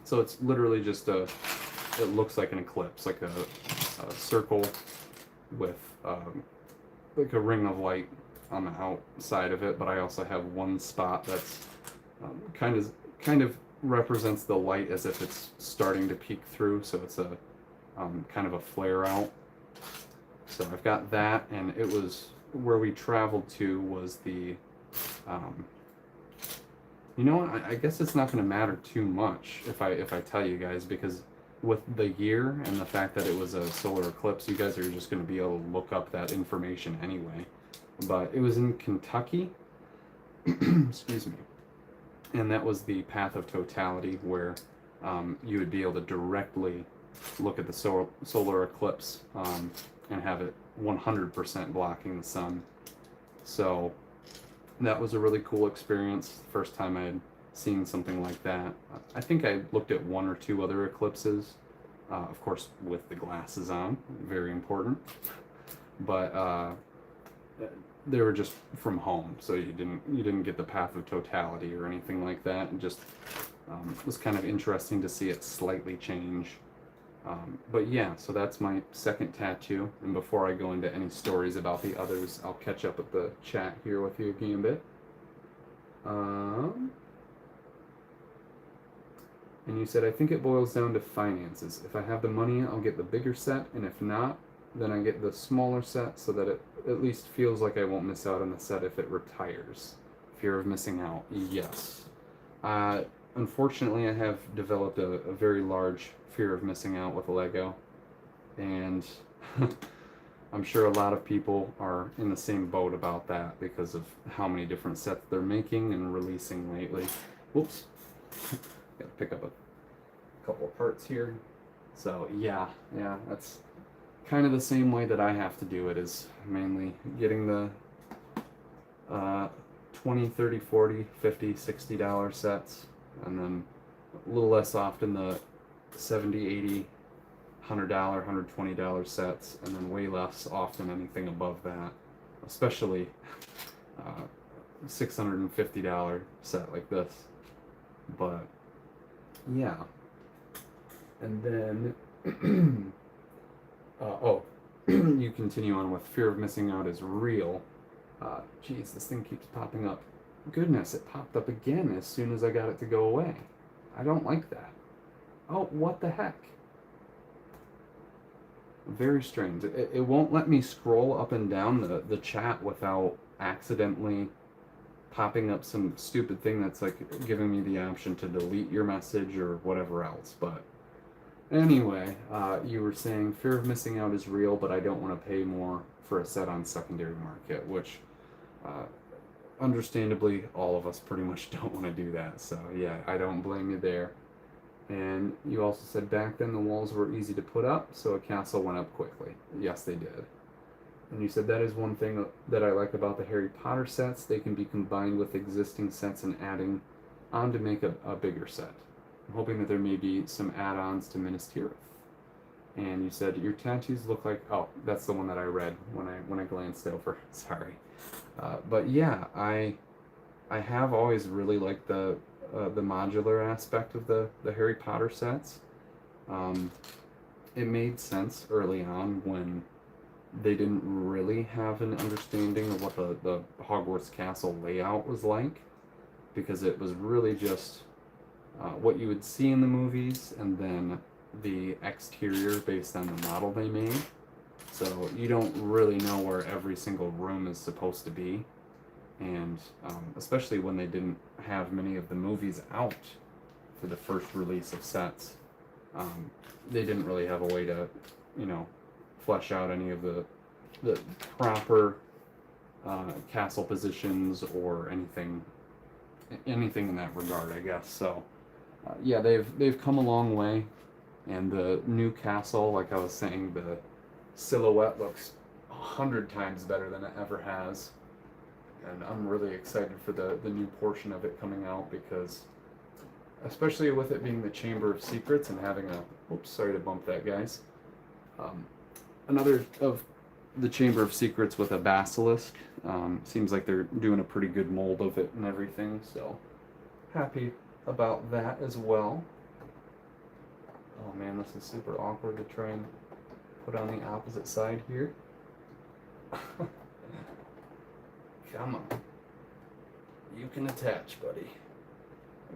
So it's literally just it looks like an eclipse, like a circle with like a ring of light on the outside of it, but I also have one spot that's kind of represents the light as if it's starting to peek through, so it's a kind of a flare out. So I've got that, and it was where we traveled to was the you know what, I guess it's not going to matter too much if I tell you guys, because with the year and the fact that it was a solar eclipse, you guys are just going to be able to look up that information anyway. But it was in Kentucky, excuse me, and that was the path of totality, where you would be able to directly look at the solar eclipse and have it 100% blocking the sun. So that was a really cool experience. First time I had seen something like that. I think I looked at one or two other eclipses, of course with the glasses on, very important. But they were just from home, so you didn't get the path of totality or anything like that. It just was kind of interesting to see it slightly change. But yeah, so that's my second tattoo. And before I go into any stories about the others, I'll catch up with the chat here with you again a bit. And you said, I think it boils down to finances. If I have the money, I'll get the bigger set, and if not, then I get the smaller set so that it at least feels like I won't miss out on the set if it retires. Fear of missing out, yes. Unfortunately, I have developed a very large fear of missing out with Lego, and I'm sure a lot of people are in the same boat about that because of how many different sets they're making and releasing lately. Whoops. Gotta pick up a couple of parts here. So yeah, that's kind of the same way that I have to do it, is mainly getting the 20, 30, 40, 50, $60 sets, and then a little less often the $70, $80, $100, $120 sets, and then way less often anything above that, especially $650 set like this. But yeah, and then you continue on with fear of missing out is real. Geez, this thing keeps popping up. Goodness, it popped up again as soon as I got it to go away. I don't like that. Oh, what the heck? Very strange. It won't let me scroll up and down the chat without accidentally popping up some stupid thing that's like giving me the option to delete your message or whatever else. But anyway, you were saying fear of missing out is real, but I don't want to pay more for a set on secondary market, which understandably all of us pretty much don't want to do that. So yeah, I don't blame you there. And you also said back then the walls were easy to put up, so a castle went up quickly. Yes, they did. And you said that is one thing that I like about the Harry Potter sets. They can be combined with existing sets and adding on to make a bigger set. I'm hoping that there may be some add-ons to Minas Tirith. And you said your tattoos look like, oh, that's the one that I read when I glanced over. Sorry. But yeah, I have always really liked the modular aspect of the Harry Potter sets. It made sense early on when they didn't really have an understanding of what the Hogwarts castle layout was like, because it was really just what you would see in the movies and then the exterior based on the model they made. So you don't really know where every single room is supposed to be. And especially when they didn't have many of the movies out for the first release of sets, they didn't really have a way to, flesh out any of the proper castle positions or anything in that regard, I guess. So yeah, they've come a long way, and the new castle, like I was saying, the silhouette looks 100 times better than it ever has. And I'm really excited for the new portion of it coming out, because especially with it being the Chamber of Secrets and having a, oops, sorry to bump that, guys. Another of the Chamber of Secrets with a basilisk. Seems like they're doing a pretty good mold of it and everything, so happy about that as well. Oh man, this is super awkward to try and put on the opposite side here. Come on. You can attach, buddy.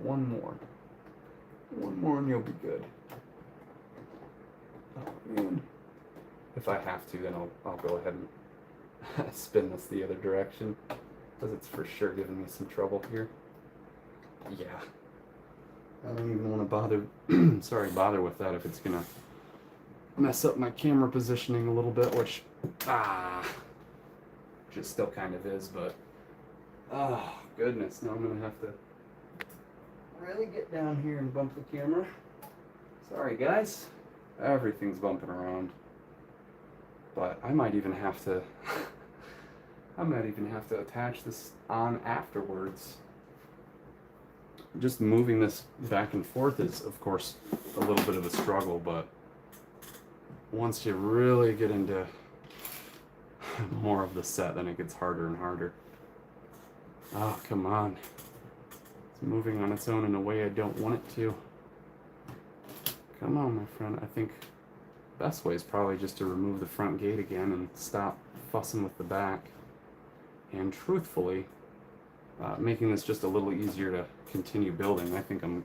One more. One more and you'll be good. Oh man. If I have to, then I'll go ahead and spin this the other direction, because it's for sure giving me some trouble here. Yeah. I don't even want to bother with that if it's gonna mess up my camera positioning a little bit, which it still kind of is, but oh goodness, now I'm gonna have to really get down here and bump the camera. Sorry guys, everything's bumping around. But I might even have to attach this on afterwards. Just moving this back and forth is, of course, a little bit of a struggle, but once you really get into more of the set, then it gets harder and harder. Oh, come on. It's moving on its own in a way I don't want it to. Come on, my friend. I think best way is probably just to remove the front gate again and stop fussing with the back. And truthfully, making this just a little easier to continue building, I think I'm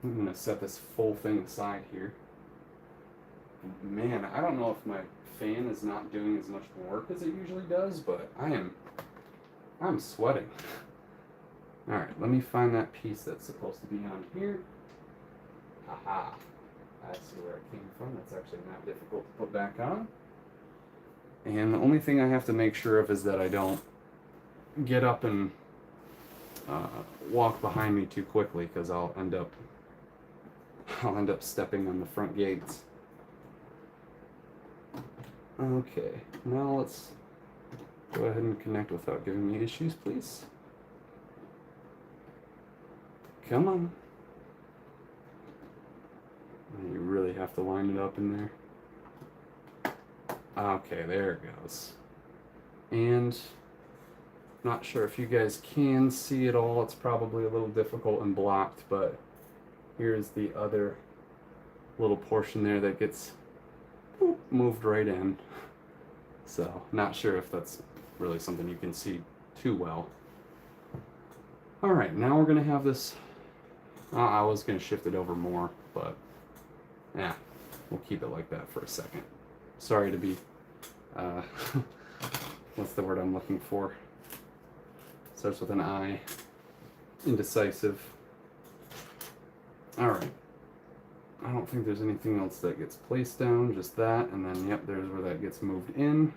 going to set this full thing aside here. Man, I don't know if my fan is not doing as much work as it usually does, but I'm sweating. Alright, let me find that piece that's supposed to be on here. Aha. I see where it came from. That's actually not difficult to put back on. And the only thing I have to make sure of is that I don't get up and walk behind me too quickly, because I'll end up stepping on the front gates. Okay, now let's go ahead and connect without giving me issues, please. Come on. You really have to line it up in there. Okay, there it goes. And not sure if you guys can see it all. It's probably a little difficult and blocked, but here's the other little portion there that gets moved right in. So, not sure if that's really something you can see too well. Alright, now we're going to have this. I was going to shift it over more, but yeah, we'll keep it like that for a second. Sorry to be, what's the word I'm looking for? Starts with an I. Indecisive. Alright. I don't think there's anything else that gets placed down, just that, and then, yep, there's where that gets moved in.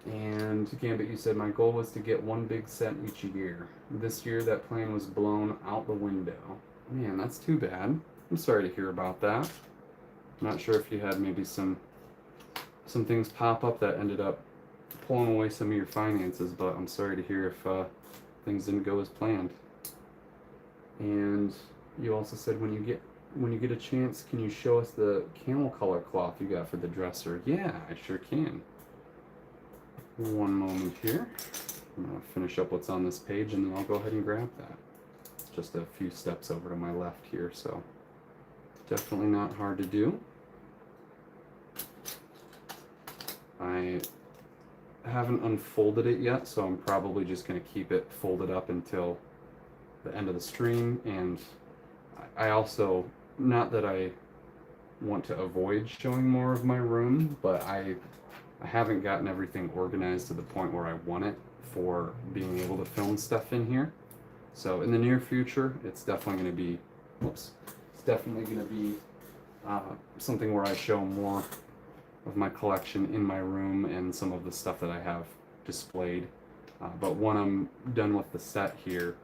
And Gambit, you said my goal was to get one big set each year. This year, that plan was blown out the window. Man, that's too bad. I'm sorry to hear about that. I'm not sure if you had maybe some things pop up that ended up pulling away some of your finances, but I'm sorry to hear if things didn't go as planned. And you also said when you get a chance, can you show us the camel color cloth you got for the dresser? Yeah, I sure can. One moment here. I'm gonna finish up what's on this page and then I'll go ahead and grab that. Just a few steps over to my left here, so definitely not hard to do. I haven't unfolded it yet, so I'm probably just going to keep it folded up until the end of the stream. And I also, not that I want to avoid showing more of my room, but I haven't gotten everything organized to the point where I want it for being able to film stuff in here. So in the near future, it's definitely going to be, something where I show more of my collection in my room and some of the stuff that I have displayed. But when I'm done with the set here,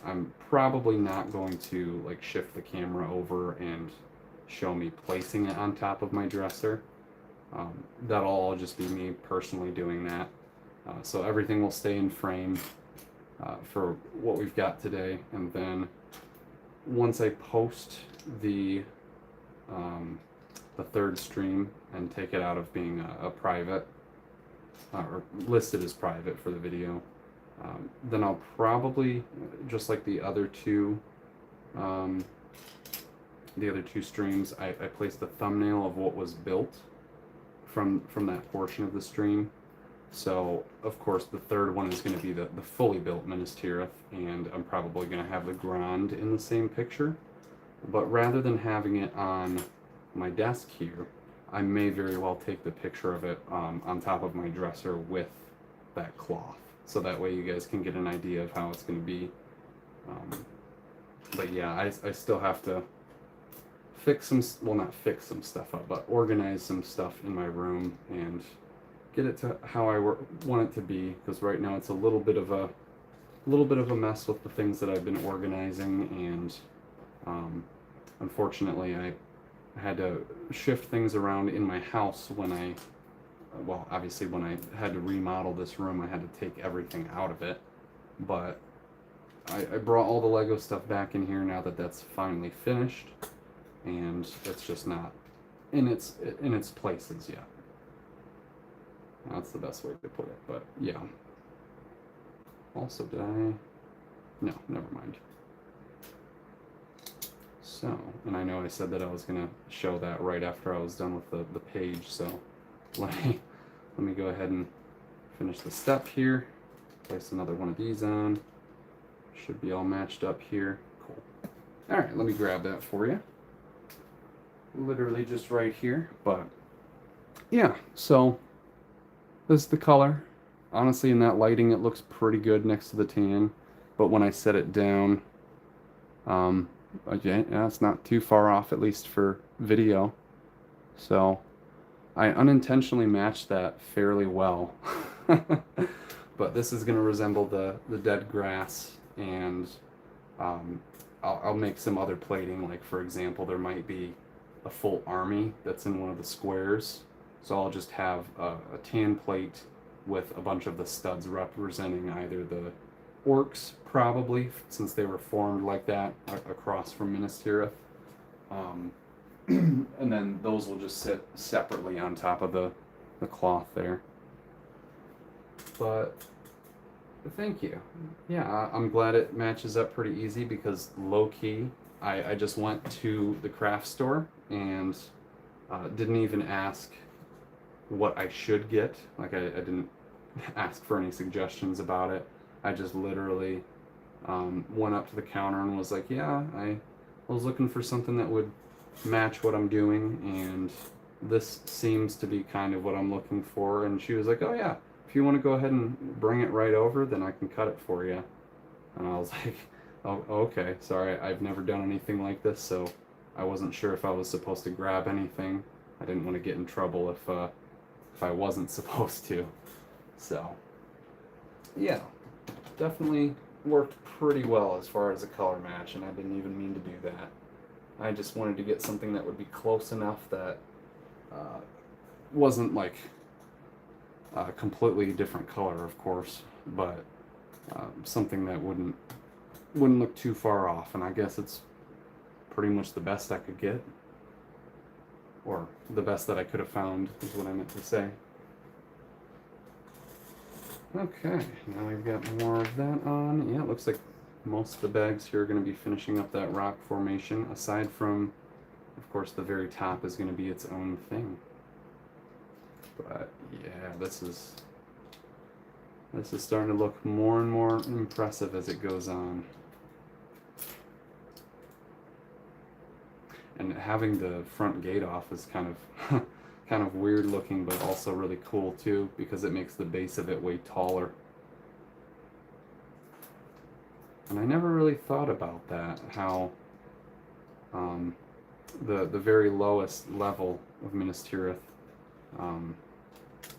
I'm probably not going to like shift the camera over and show me placing it on top of my dresser. That'll all just be me personally doing that. So everything will stay in frame for what we've got today, and then once I post the the third stream and take it out of being a private, or listed as private for the video. Then I'll probably, just like the other two streams, I placed a thumbnail of what was built from that portion of the stream. So, of course, the third one is going to be the fully built Minas Tirith, and I'm probably going to have the Grond in the same picture. But rather than having it on my desk here, I may very well take the picture of it on top of my dresser with that cloth. So that way you guys can get an idea of how it's going to be. But yeah, I still have to fix some, well, not fix some stuff up, but organize some stuff in my room and get it to how I want it to be, because right now it's a little bit of a mess with the things that I've been organizing, and unfortunately I had to shift things around in my house when obviously when I had to remodel this room, I had to take everything out of it, but I brought all the Lego stuff back in here now that that's finally finished, and it's just not in its places yet. That's the best way to put it, but yeah. Also, no, never mind. So, and I know I said that I was gonna show that right after I was done with the page, so let me go ahead and finish the step here. Place another one of these on. Should be all matched up here. Cool. Alright, let me grab that for you. Literally just right here, but yeah, so this is the color. Honestly, in that lighting, it looks pretty good next to the tan, but when I set it down, again, yeah, it's not too far off, at least for video. So I unintentionally matched that fairly well. But this is going to resemble the dead grass, and I'll make some other plating. Like, for example, there might be a full army that's in one of the squares, so I'll just have a tan plate with a bunch of the studs representing either the orcs, probably, since they were formed like that across from Minas Tirith. And then those will just sit separately on top of the cloth there. But thank you. Yeah, I'm glad it matches up pretty easy, because low-key, I just went to the craft store and didn't even ask what I should get. Like, I didn't ask for any suggestions about it. I just literally went up to the counter and was like, yeah, I was looking for something that would match what I'm doing, and this seems to be kind of what I'm looking for. And she was like, oh yeah, if you want to go ahead and bring it right over, then I can cut it for you. And I was like, oh, okay, sorry, I've never done anything like this, so I wasn't sure if I was supposed to grab anything. I didn't want to get in trouble if I wasn't supposed to. So yeah, definitely worked pretty well as far as a color match, and I didn't even mean to do that. I just wanted to get something that would be close enough that wasn't like a completely different color, of course, but something that wouldn't look too far off. And I guess it's pretty much the best I could get, or the best that I could have found is what I meant to say. Okay, now we've got more of that on. Yeah, it looks like most of the bags here are going to be finishing up that rock formation, aside from, of course, the very top is going to be its own thing. But yeah, this is starting to look more and more impressive as it goes on. And having the front gate off is kind of weird looking, but also really cool too, because it makes the base of it way taller. And I never really thought about that, how the very lowest level of Minas Tirith,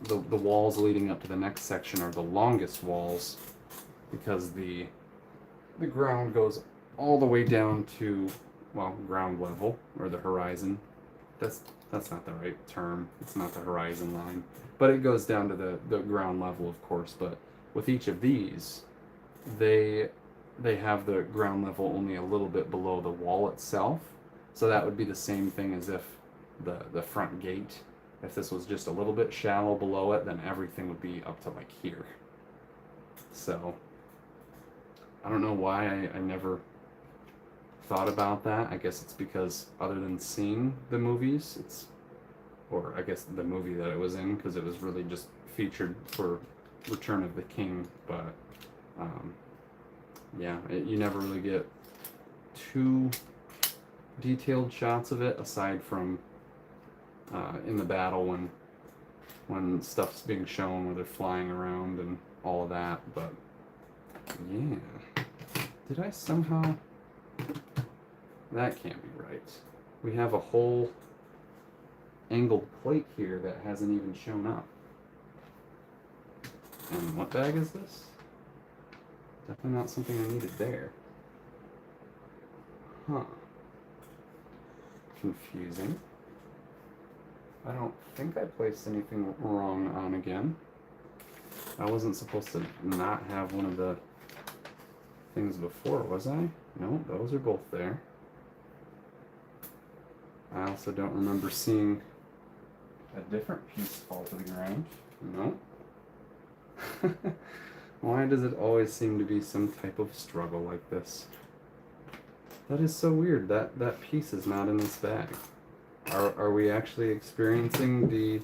the walls leading up to the next section are the longest walls, because the ground goes all the way down to, well, ground level, or the horizon. That's not the right term. It's not the horizon line, but it goes down to the ground level, of course. But with each of these, they have the ground level only a little bit below the wall itself. So that would be the same thing as if the front gate. If this was just a little bit shallow below it, then everything would be up to like here. So I don't know why I never thought about that. I guess it's because other than seeing the movies, or I guess the movie that it was in, because it was really just featured for Return of the King, but yeah, you never really get too detailed shots of it, aside from in the battle when stuff's being shown where they're flying around and all of that. But yeah, did I somehow, that can't be right. We have a whole angled plate here that hasn't even shown up. And what bag is this? Definitely not something I needed there. Huh. Confusing. I don't think I placed anything wrong on again. I wasn't supposed to not have one of the things before, was I? No, those are both there. I also don't remember seeing a different piece fall to the ground. No. Why does it always seem to be some type of struggle like this? That is so weird. That piece is not in this bag. Are we actually experiencing the...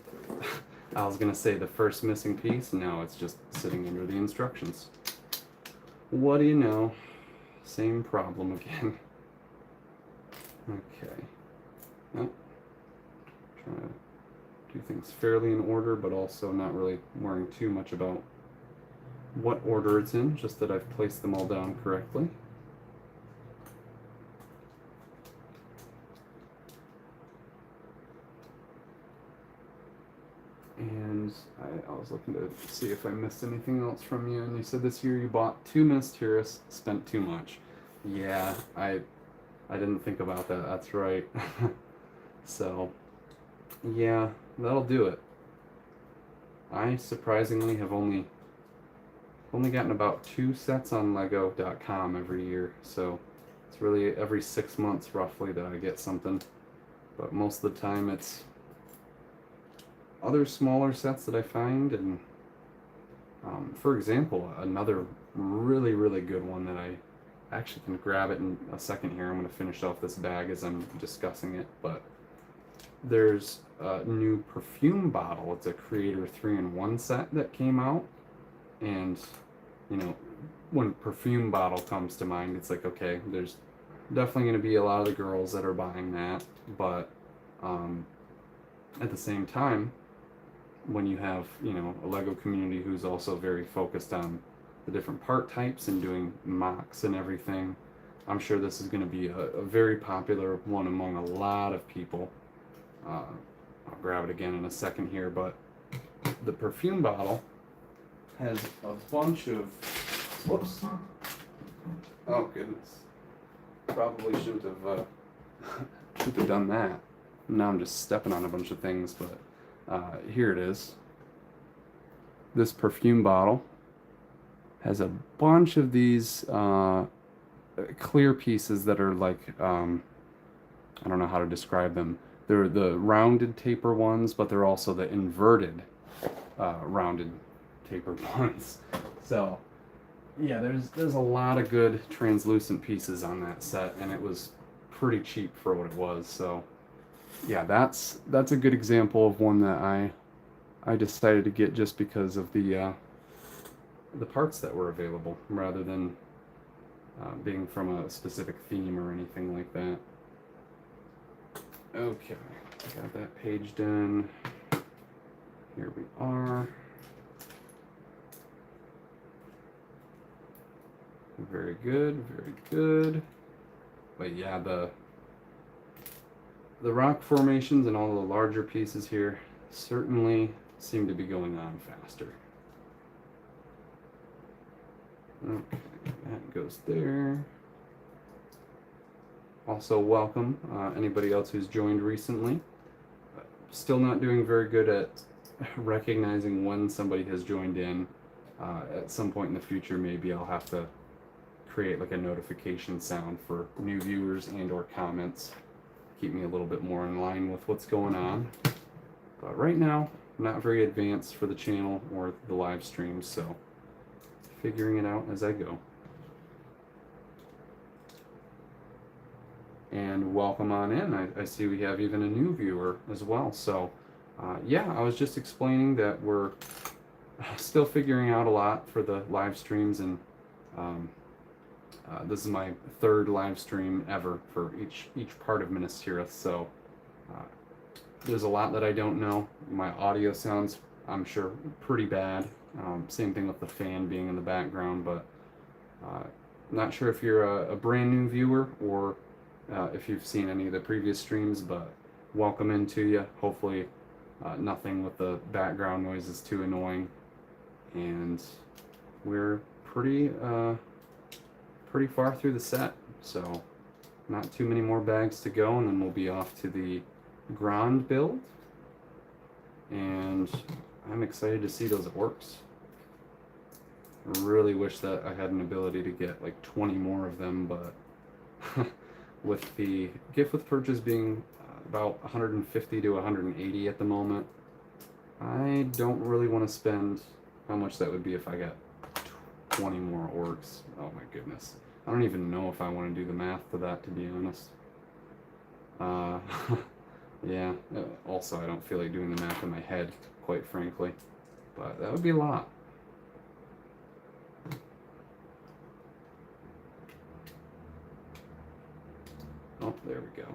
I was going to say the first missing piece. No, it's just sitting under the instructions. What do you know? Same problem again. Okay. Well, trying to do things fairly in order, but also not really worrying too much about what order it's in, just that I've placed them all down correctly. And I was looking to see if I missed anything else from you, and you said this year you bought 2 Minas Tirith, spent too much. Yeah, I didn't think about that, that's right. So, yeah, that'll do it. I surprisingly have only gotten about 2 sets on Lego.com every year, so it's really every 6 months roughly that I get something. But most of the time it's other smaller sets that I find, and for example, another really, really good one that I actually can grab it in a second here. I'm going to finish off this bag as I'm discussing it, but there's a new perfume bottle. It's a Creator 3-in-1 set that came out, and you know, when perfume bottle comes to mind, it's like, okay, there's definitely going to be a lot of the girls that are buying that, but at the same time, when you have, you know, a Lego community who's also very focused on the different part types and doing mocks and everything, I'm sure this is going to be a very popular one among a lot of people. I'll grab it again in a second here, but the perfume bottle has a bunch of, whoops, oh goodness, probably shouldn't have done that. Now I'm just stepping on a bunch of things, but here it is. This perfume bottle has a bunch of these clear pieces that are like, I don't know how to describe them. They're the rounded taper ones, but they're also the inverted rounded taper ones. So yeah, there's a lot of good translucent pieces on that set, and it was pretty cheap for what it was. So yeah, that's a good example of one that I decided to get just because of the parts that were available, rather than being from a specific theme or anything like that. Okay, got that page done. Here we are. Very good, very good. But yeah, the rock formations and all the larger pieces here certainly seem to be going on faster. Okay, that goes there. Also welcome anybody else who's joined recently. Still not doing very good at recognizing when somebody has joined in. At some point in the future, maybe I'll have to create like a notification sound for new viewers and or comments. keep me a little bit more in line with what's going on. But right now, not very advanced for the channel or the live streams, so figuring it out as I go. And welcome on in. I see we have even a new viewer as well. So yeah, I was just explaining that we're still figuring out a lot for the live streams, and this is my third live stream ever for each part of Minas Tirith. So there's a lot that I don't know. My audio sounds, I'm sure, pretty bad. Same thing with the fan being in the background, but not sure if you're a brand new viewer or if you've seen any of the previous streams, but welcome into you. Hopefully nothing with the background noise is too annoying. And we're pretty far through the set, so not too many more bags to go, and then we'll be off to the Grond build. And I'm excited to see those it works. I really wish that I had an ability to get like 20 more of them, but with the gift with purchase being about 150 to 180 at the moment, I don't really want to spend how much that would be if I got 20 more orcs. Oh my goodness. I don't even know if I want to do the math for that, to be honest. Yeah, also I don't feel like doing the math in my head, quite frankly. But that would be a lot. Oh, there we go.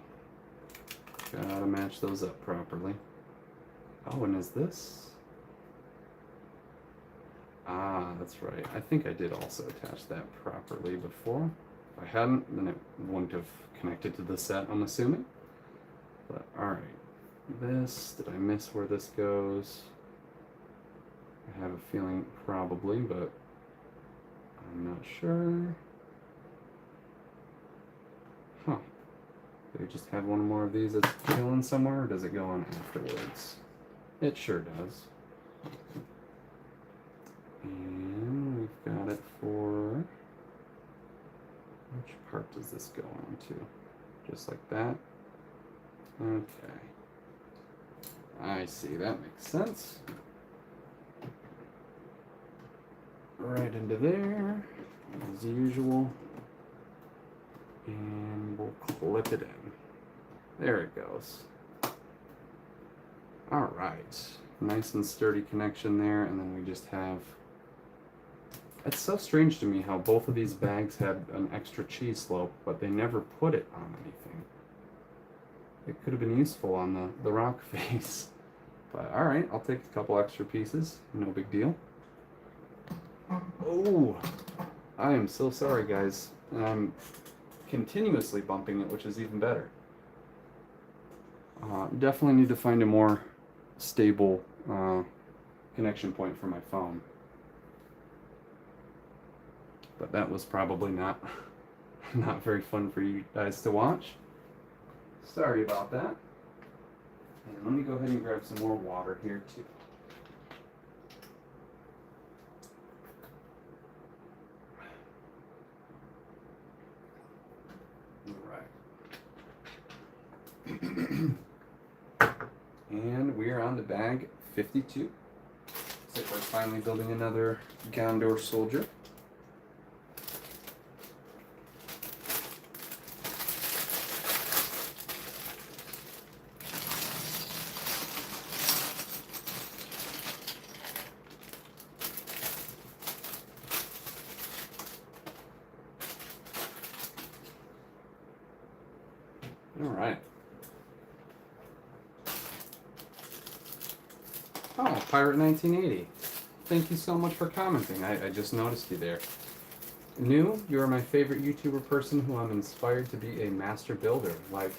Gotta match those up properly. Oh, and is this? Ah, that's right. I think I did also attach that properly before. If I hadn't, then it wouldn't have connected to the set, I'm assuming. But, alright. This, did I miss where this goes? I have a feeling probably, but I'm not sure. Huh. Do we just have one more of these that's chilling somewhere, or does it go on afterwards? It sure does. And we've got it for... which part does this go on to? Just like that? Okay. I see, that makes sense. Right into there, as usual. And we'll clip it in. There it goes. Alright. Nice and sturdy connection there, and then we just have... It's so strange to me how both of these bags had an extra cheese slope, but they never put it on anything. It could have been useful on the rock face. But alright, I'll take a couple extra pieces. No big deal. Oh! I am so sorry, guys. And I'm continuously bumping it, which is even better. Definitely need to find a more stable connection point for my phone. But that was probably not very fun for you guys to watch. Sorry about that. And let me go ahead and grab some more water here too. And we are on to bag 52. Looks like we're finally building another Gondor soldier. All right. Oh, Pirate 1980. Thank you so much for commenting. I just noticed you there. New, you are my favorite YouTuber person who I'm inspired to be a master builder, like,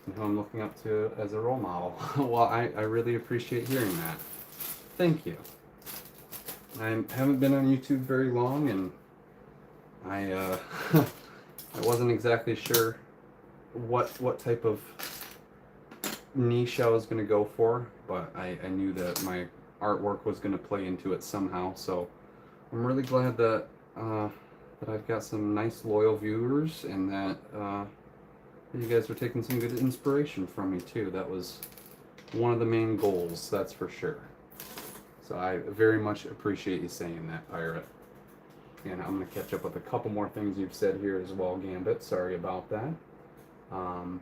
and who I'm looking up to as a role model. Well, I really appreciate hearing that. Thank you. I haven't been on YouTube very long, and I I wasn't exactly sure what type of niche I was going to go for, but I knew that my artwork was going to play into it somehow, so I'm really glad that that I've got some nice loyal viewers, and that You guys are taking some good inspiration from me too. That was one of the main goals, that's for sure. So I very much appreciate you saying that, Pirate. And I'm going to catch up with a couple more things you've said here as well, Gambit. Sorry about that. I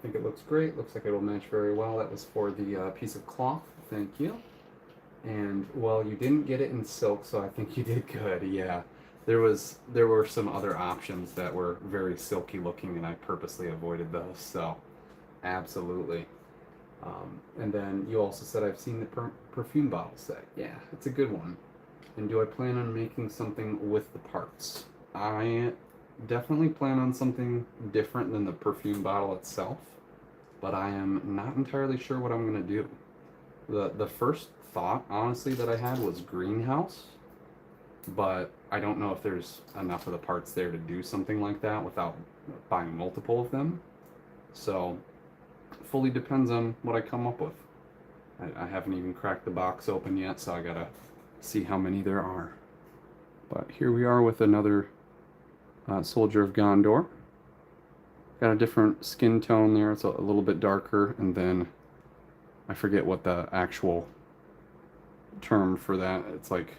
think it looks great. Looks like it will match very well. That was for the piece of cloth. Thank you. And, well, you didn't get it in silk, so I think you did good. Yeah. There were some other options that were very silky looking, and I purposely avoided those. So, absolutely. And then you also said I've seen the perfume bottle set. Yeah, it's a good one. And do I plan on making something with the parts? I definitely plan on something different than the perfume bottle itself, but I am not entirely sure what I'm going to do. The first thought, honestly, that I had was greenhouse, but I don't know if there's enough of the parts there to do something like that without buying multiple of them. So, fully depends on what I come up with. I haven't even cracked the box open yet, so I gotta see how many there are. But here we are with another Soldier of Gondor. Got a different skin tone there. It's a little bit darker, and then I forget what the actual term for that. It's like,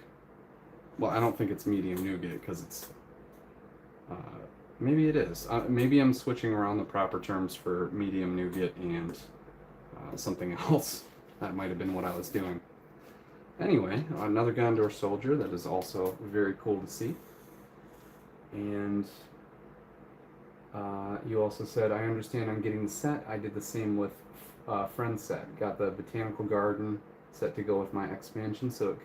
well, I don't think it's medium nougat because it's maybe it is. Maybe I'm switching around the proper terms for medium nougat and something else. That might have been what I was doing. Anyway, another Gondor soldier that is also very cool to see. And you also said, I understand I'm getting the set. I did the same with Friend's set. Got the botanical garden set to go with my expansion so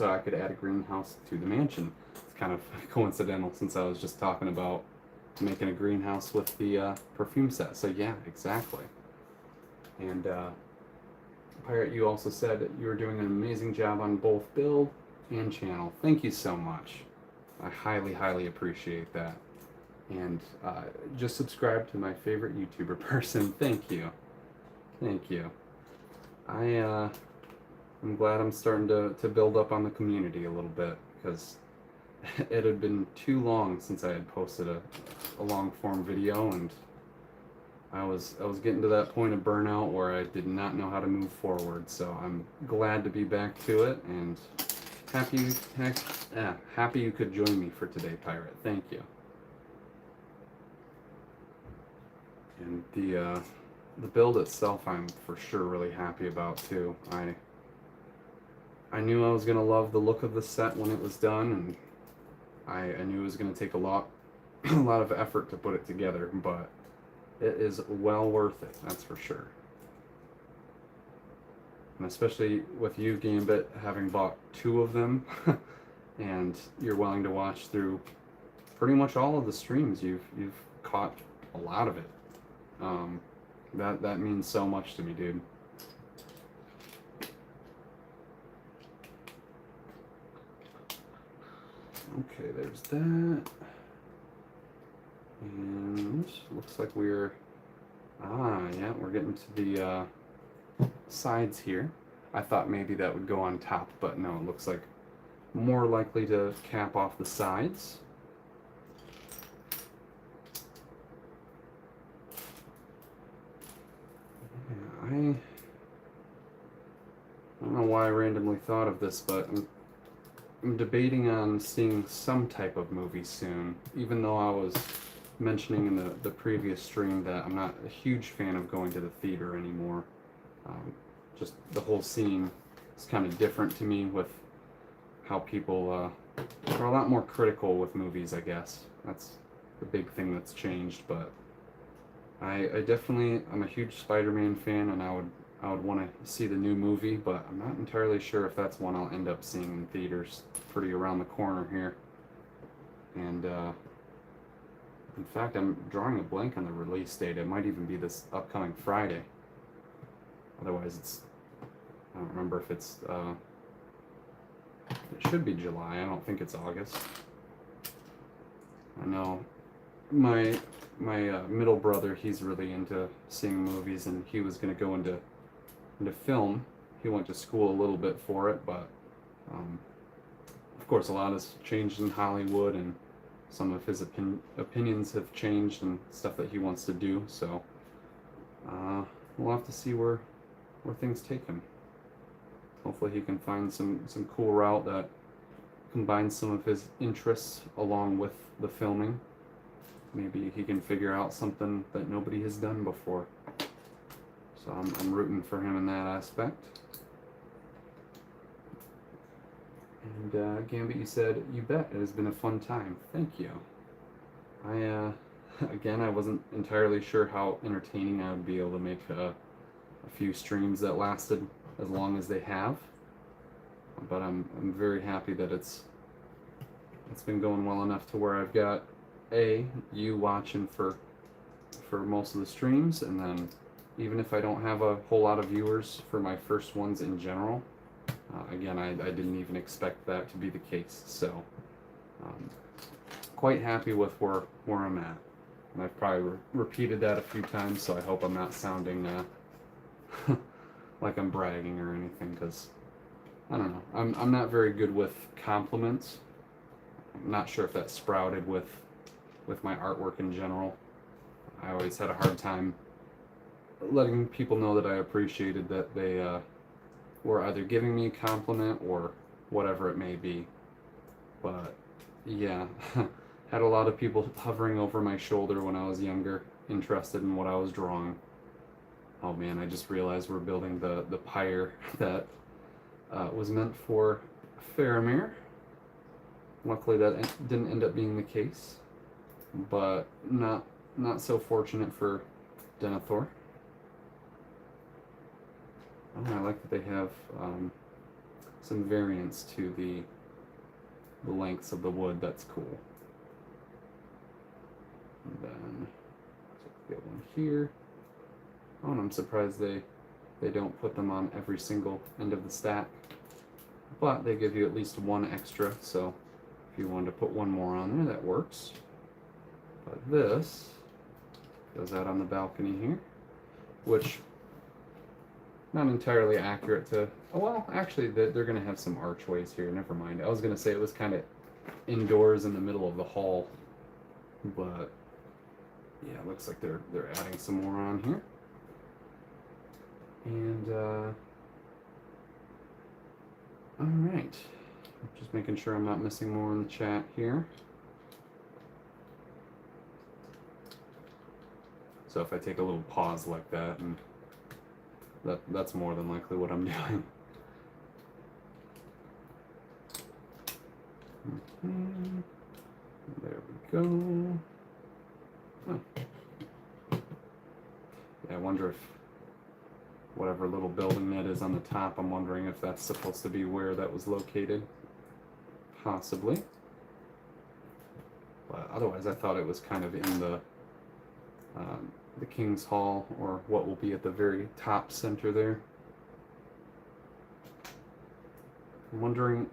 I could add a greenhouse to the mansion. It's kind of coincidental since I was just talking about making a greenhouse with the perfume set. So yeah, exactly. And Pirate, you also said that you were doing an amazing job on both build and channel. Thank you so much. I highly, highly appreciate that. And just subscribe to my favorite YouTuber person. Thank you. Thank you. I'm glad I'm starting to build up on the community a little bit because it had been too long since I had posted a long form video, and I was getting to that point of burnout where I did not know how to move forward. So I'm glad to be back to it, and happy you could join me for today, Pirate. Thank you. And the build itself, I'm for sure really happy about too. I knew I was gonna love the look of the set when it was done, and I knew it was gonna take a lot of effort to put it together, but it is well worth it, that's for sure. And especially with you, Gambit, having bought 2 of them, and you're willing to watch through pretty much all of the streams. You've caught a lot of it. That means so much to me, dude. Okay, there's that. And looks like we're getting to the sides here. I thought maybe that would go on top, but no, it looks like more likely to cap off the sides. Yeah, I don't know why I randomly thought of this, but I'm debating on seeing some type of movie soon, even though I was mentioning in the previous stream that I'm not a huge fan of going to the theater anymore. Just the whole scene is kind of different to me with how people are a lot more critical with movies, I guess. That's the big thing that's changed, but I definitely, I'm a huge Spider-Man fan, and I would want to see the new movie, but I'm not entirely sure if that's one I'll end up seeing in theaters. Pretty around the corner here. And in fact, I'm drawing a blank on the release date. It might even be this upcoming Friday. Otherwise, I don't remember if it's, it should be July. I don't think it's August. I know my middle brother, he's really into seeing movies, and he was going to go into film. He went to school a little bit for it, but of course a lot has changed in Hollywood, and some of his opinions have changed and stuff that he wants to do. So we'll have to see where things take him. Hopefully he can find some cool route that combines some of his interests along with the filming. Maybe he can figure out something that nobody has done before. So I'm rooting for him in that aspect. And Gambit, you said, "You bet, it has been a fun time." Thank you. Again, I wasn't entirely sure how entertaining I would be able to make a few streams that lasted as long as they have. But I'm very happy that it's been going well enough to where I've got you watching for most of the streams, and then even if I don't have a whole lot of viewers for my first ones in general, again, I didn't even expect that to be the case. So quite happy with where I'm at, and I've probably repeated that a few times, so I hope I'm not sounding like I'm bragging or anything, because I don't know, I'm not very good with compliments. I'm not sure if that sprouted with my artwork in general. I always had a hard time letting people know that I appreciated that they were either giving me a compliment or whatever it may be. But yeah, had a lot of people hovering over my shoulder when I was younger, interested in what I was drawing. Oh man, I just realized we're building the pyre that was meant for Faramir. Luckily that didn't end up being the case, but not so fortunate for Denethor. Oh, I like that they have some variance to the lengths of the wood. That's cool. And then get one here. Oh, and I'm surprised they don't put them on every single end of the stack, but they give you at least one extra, so if you wanted to put one more on there, that works. But this goes out on the balcony here, which not entirely accurate to, oh, well, actually they're going to have some archways here. Never mind. I was going to say it was kind of indoors in the middle of the hall, but yeah, it looks like they're adding some more on here. And all right, just making sure I'm not missing more in the chat here. So if I take a little pause like that, and that's more than likely what I'm doing. There we go. Oh. Yeah, I wonder if whatever little building that is on the top, I'm wondering if that's supposed to be where that was located. Possibly. But otherwise, I thought it was kind of in the King's Hall, or what will be at the very top center there. I'm wondering,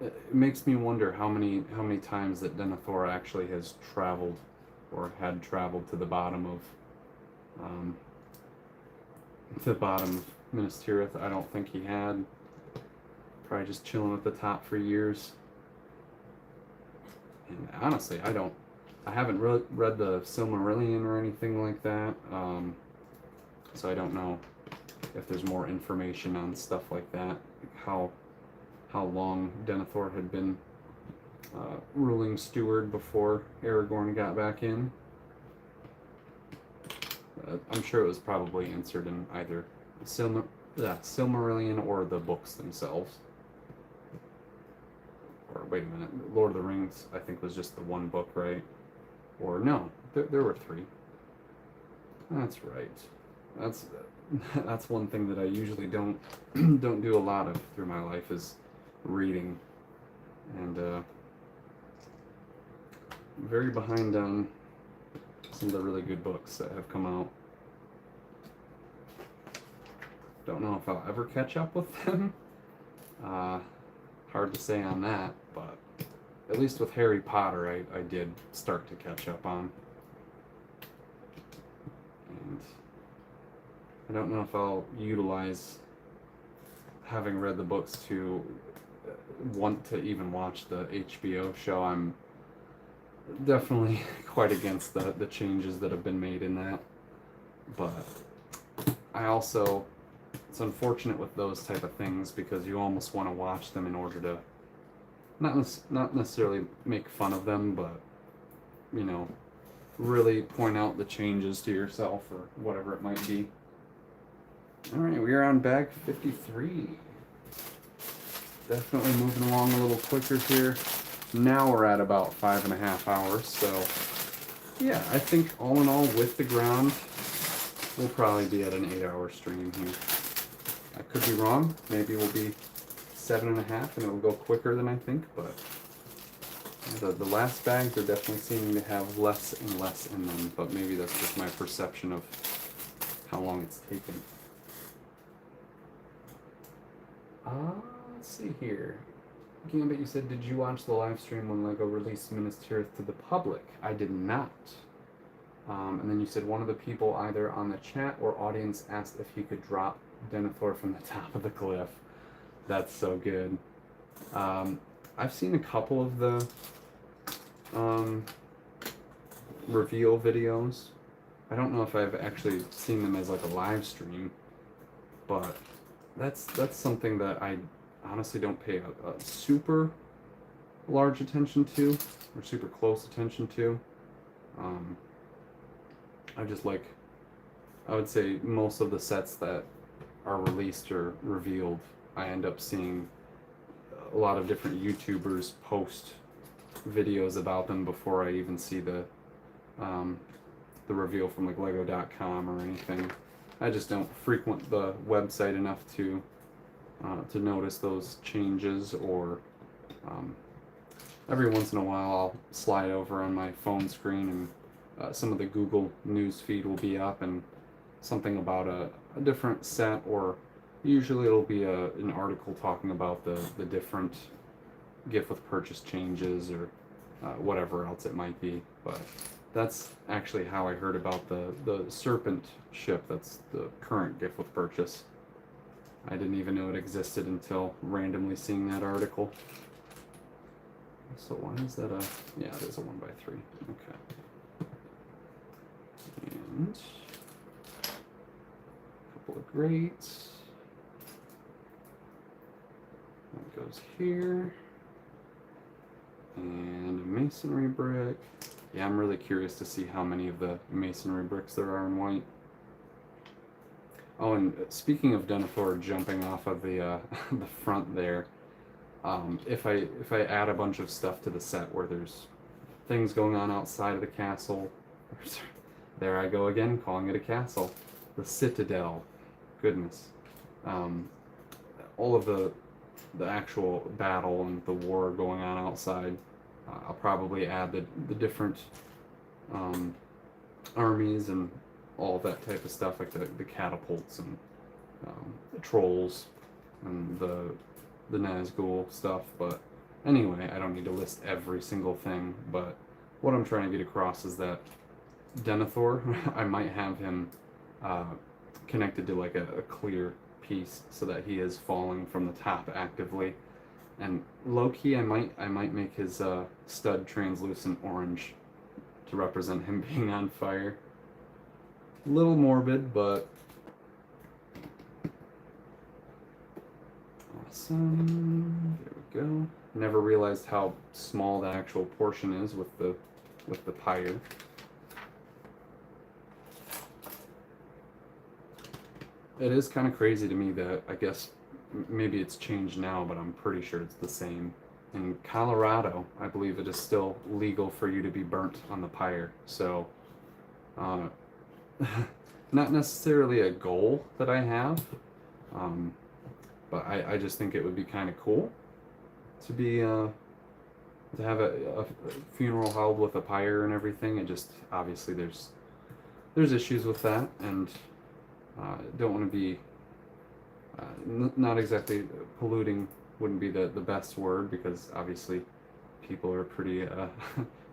it makes me wonder how many times that Denethor actually has traveled, or had traveled to the bottom of Minas Tirith. I don't think he had. Probably just chilling at the top for years. And honestly, I haven't really read the Silmarillion or anything like that, so I don't know if there's more information on stuff like that, like how long Denethor had been ruling steward before Aragorn got back in. I'm sure it was probably answered in either Silmarillion or the books themselves. Or wait a minute, Lord of the Rings I think was just the one book, right? Or no, there were three. That's right. That's one thing that I usually don't do a lot of through my life, is reading, and very behind on some of the really good books that have come out. Don't know if I'll ever catch up with them. Hard to say on that, but at least with Harry Potter, I did start to catch up on. And I don't know if I'll utilize having read the books to want to even watch the HBO show. I'm definitely quite against the changes that have been made in that. But I also, it's unfortunate with those type of things because you almost want to watch them in order to not necessarily make fun of them, but you know, really point out the changes to yourself or whatever it might be. All right, we are on bag 53. Definitely moving along a little quicker here. Now we're at about 5.5 hours, so yeah, I think all in all with the ground, we'll probably be at an 8-hour stream here. I could be wrong. Maybe we'll be 7.5 and it'll go quicker than I think, but the last bags are definitely seeming to have less and less in them, but maybe that's just my perception of how long it's taken. Let's see here. Gambit, you said, did you watch the live stream when LEGO released Minas Tirith to the public? I did not. And then you said one of the people either on the chat or audience asked if he could drop Denethor from the top of the cliff. That's so good. I've seen a couple of the reveal videos. I don't know if I've actually seen them as like a live stream, but that's something that I honestly don't pay a super large attention to or super close attention to. I just like, I would say most of the sets that are released or revealed, I end up seeing a lot of different YouTubers post videos about them before I even see the reveal from like Lego.com or anything. I just don't frequent the website enough to notice those changes, or every once in a while I'll slide over on my phone screen and some of the Google News feed will be up and something about a different set, or usually it'll be an article talking about the different gift with purchase changes or whatever else it might be. But that's actually how I heard about the Serpent ship. That's the current gift with purchase. I didn't even know it existed until randomly seeing that article. So why is that yeah, it is a 1x3. Okay. And a couple of grates. That goes here. And a masonry brick. Yeah, I'm really curious to see how many of the masonry bricks there are in white. Oh, and speaking of Denethor jumping off of the the front there, if I add a bunch of stuff to the set where there's things going on outside of the castle, there I go again, calling it a castle, the Citadel, goodness, all of the actual battle and the war going on outside, I'll probably add the different armies and all that type of stuff, like the catapults and the trolls and the Nazgul stuff. But anyway, I don't need to list every single thing, but what I'm trying to get across is that Denethor, I might have him connected to like a clear piece so that he is falling from the top actively. And low-key, I might make his stud translucent orange to represent him being on fire. A little morbid, but awesome. There we go. Never realized how small the actual portion is with the pyre. It is kind of crazy to me that, I guess maybe it's changed now, but I'm pretty sure it's the same. In Colorado, I believe it is still legal for you to be burnt on the pyre. So, not necessarily a goal that I have, but I just think it would be kind of cool to be to have a funeral held with a pyre and everything. It just, obviously there's issues with that, and don't want to be not exactly polluting wouldn't be the best word, because obviously people are pretty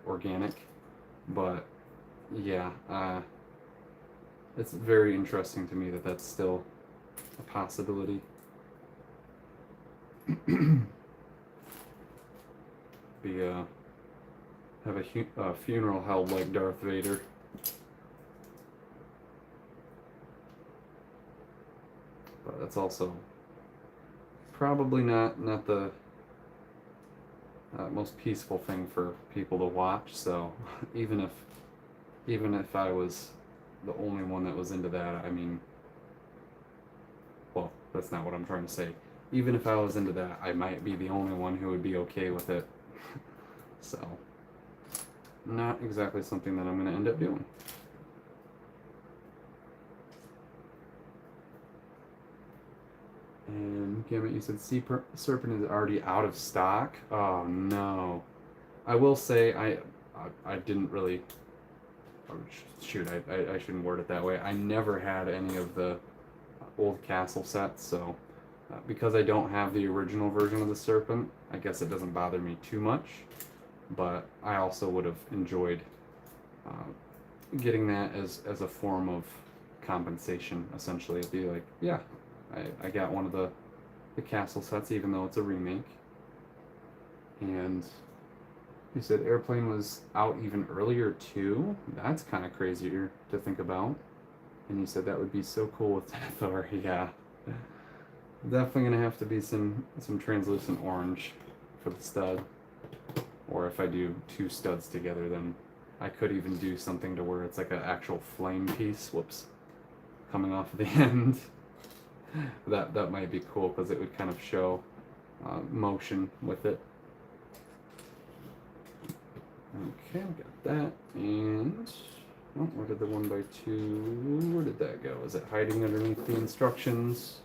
organic, but yeah, it's very interesting to me that that's still a possibility. Be have a funeral held like Darth Vader. But that's also probably not the most peaceful thing for people to watch. So even if I was the only one that was into that, I mean, well, that's not what I'm trying to say. Even if I was into that, I might be the only one who would be okay with it. So, not exactly something that I'm going to end up doing. And Gambit, you said Sea Serpent is already out of stock. Oh no! I will say I didn't really. Oh, shoot, I shouldn't word it that way. I never had any of the old castle sets, so because I don't have the original version of the Serpent, I guess it doesn't bother me too much. But I also would have enjoyed getting that as a form of compensation. Essentially, it'd be like, yeah, I got one of the castle sets, even though it's a remake. And you said Airplane was out even earlier too. That's kind of crazier to think about. And you said that would be so cool with Denethor. Yeah, definitely gonna have to be some translucent orange for the stud. Or if I do two studs together, then I could even do something to where it's like an actual flame piece. Whoops, coming off the end. That might be cool because it would kind of show motion with it. Okay, we got that. And oh, where did the 1x2? Where did that go? Is it hiding underneath the instructions?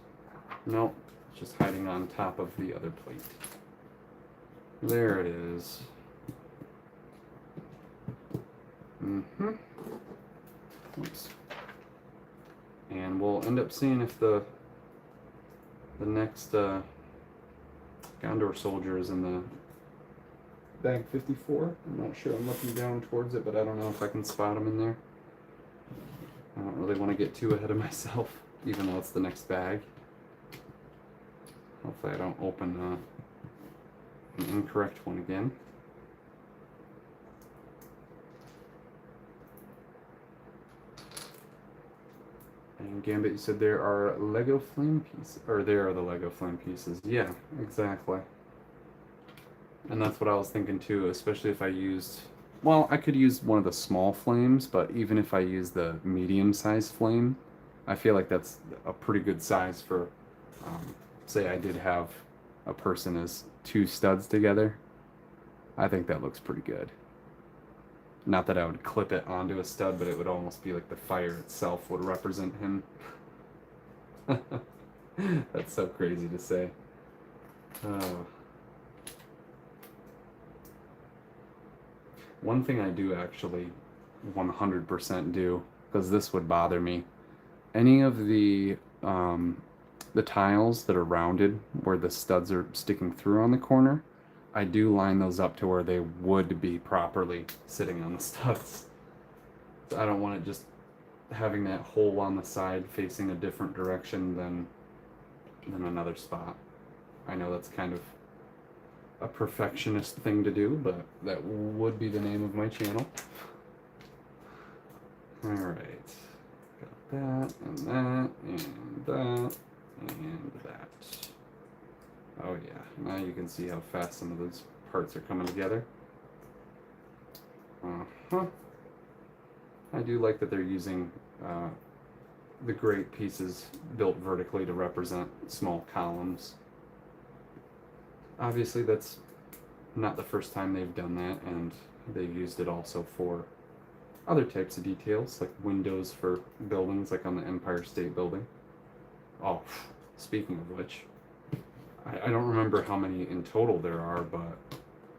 No, it's just hiding on top of the other plate. There it is. Oops. And we'll end up seeing if the next Gondor soldier is in the bag 54. I'm not sure. I'm looking down towards it, but I don't know if I can spot him in there. I don't really want to get too ahead of myself, even though it's the next bag. Hopefully I don't open an incorrect one again. And Gambit, you said there are Lego flame pieces, or there are the Lego flame pieces. Yeah, exactly. And that's what I was thinking too, especially if I used, well, I could use one of the small flames, but even if I use the medium-sized flame, I feel like that's a pretty good size for, say I did have a person as two studs together. I think that looks pretty good. Not that I would clip it onto a stud, but it would almost be like the fire itself would represent him. That's so crazy to say. One thing I do actually 100% do, because this would bother me, any of the tiles that are rounded where the studs are sticking through on the corner, I do line those up to where they would be properly sitting on the studs. So I don't want it just having that hole on the side facing a different direction than another spot. I know that's kind of a perfectionist thing to do, but that would be the name of my channel. Alright, got that, and that, and that, and that. Oh yeah, now you can see how fast some of those parts are coming together. I do like that they're using the great pieces built vertically to represent small columns. Obviously that's not the first time they've done that, and they've used it also for other types of details, like windows for buildings, like on the Empire State Building. Oh, speaking of which, I don't remember how many in total there are, but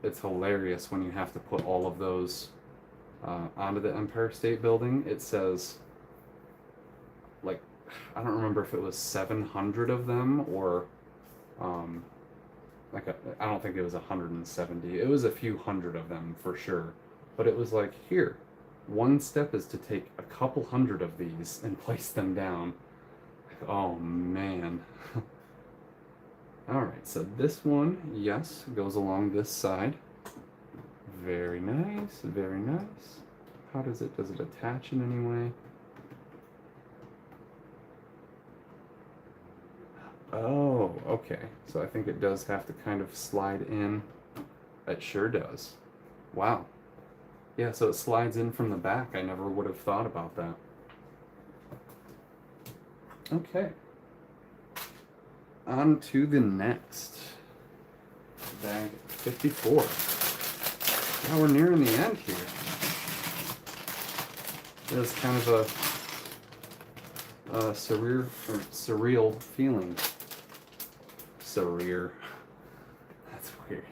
it's hilarious when you have to put all of those onto the Empire State Building. It says, like, I don't remember if it was 700 of them or I don't think it was 170. It was a few hundred of them for sure. But it was like, here, one step is to take a couple hundred of these and place them down. Like, oh man. Alright, so this one, yes, goes along this side. Very nice, very nice. How does it attach in any way? Oh, okay. So I think it does have to kind of slide in. It sure does. Wow. Yeah, so it slides in from the back. I never would have thought about that. Okay. On to the next. Bag 54. Now we're nearing the end here. There's kind of a surreal feeling. Surreal. That's weird.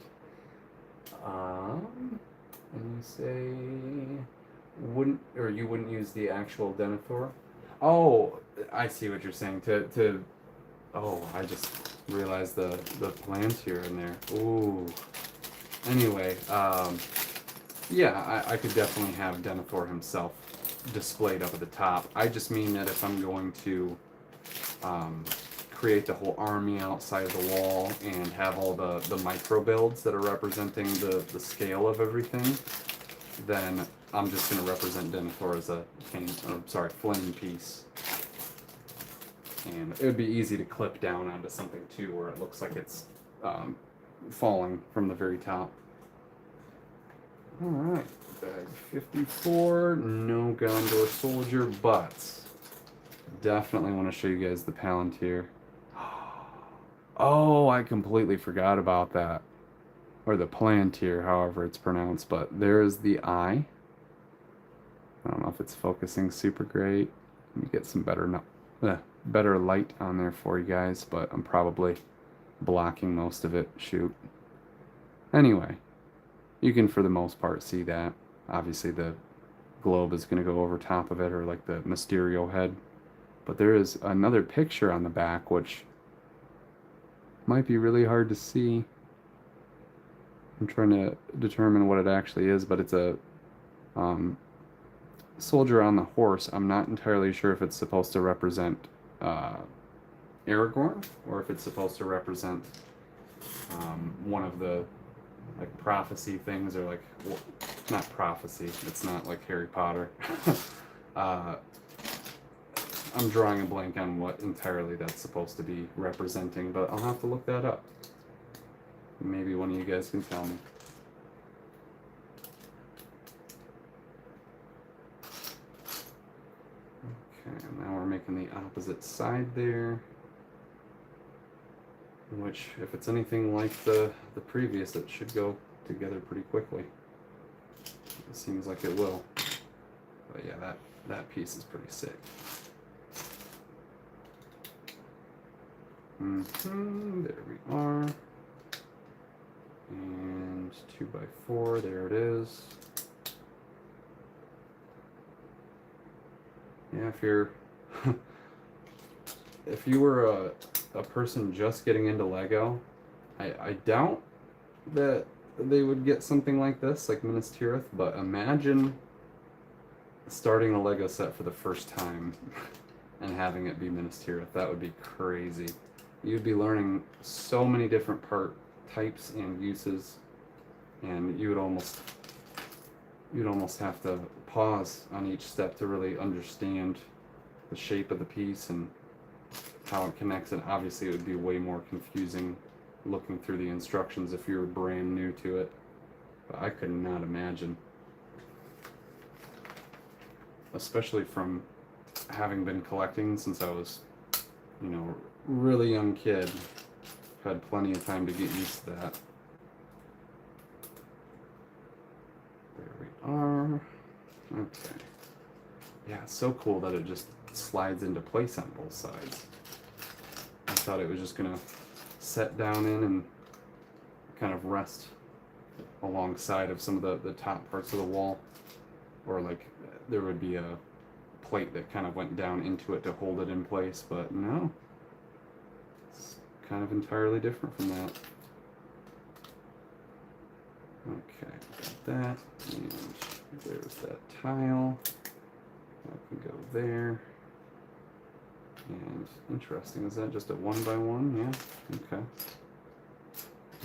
And you say you wouldn't use the actual Denethor? Oh, I see what you're saying. Oh, I just realized the Palantir in there. Ooh. Anyway, yeah, I could definitely have Denethor himself displayed up at the top. I just mean that if I'm going to create the whole army outside of the wall and have all the micro builds that are representing the scale of everything, then I'm just going to represent Denethor as a flame piece. And it would be easy to clip down onto something too, where it looks like it's falling from the very top. All right, bag 54, no Gondor soldier, but definitely want to show you guys the Palantir. Oh, I completely forgot about that. Or the Palantir, however it's pronounced, but there is the eye. I don't know if it's focusing super great. Let me get some better light on there for you guys, but I'm probably blocking most of it. Shoot. Anyway, you can for the most part see that. Obviously the globe is going to go over top of it, or like the Mysterio head. But there is another picture on the back, which might be really hard to see. I'm trying to determine what it actually is, but it's a soldier on the horse. I'm not entirely sure if it's supposed to represent Aragorn, or if it's supposed to represent one of the like prophecy things, or like, well, not prophecy, it's not like Harry Potter. I'm drawing a blank on what entirely that's supposed to be representing, but I'll have to look that up. Maybe one of you guys can tell me. Okay, now we're making the opposite side there, which, if it's anything like the previous, it should go together pretty quickly. It seems like it will. But yeah, that piece is pretty sick. There we are. And 2x4, there it is. Yeah, if you were a person just getting into Lego, I doubt that they would get something like this, like Minas Tirith, but imagine starting a Lego set for the first time and having it be Minas Tirith. That would be crazy. You'd be learning so many different part types and uses, and you'd almost have to pause on each step to really understand the shape of the piece and how it connects. And obviously it would be way more confusing looking through the instructions if you were brand new to it. But I could not imagine, especially from having been collecting since I was, really young kid. Had plenty of time to get used to that. There we are. Okay. Yeah, it's so cool that it just slides into place on both sides. I thought it was just gonna set down in and kind of rest alongside of some of the top parts of the wall, or like there would be a plate that kind of went down into it to hold it in place, but no. Kind of entirely different from that. Okay, got that, and there's that tile. That can go there. And interesting, is that just a 1x1? Yeah, okay.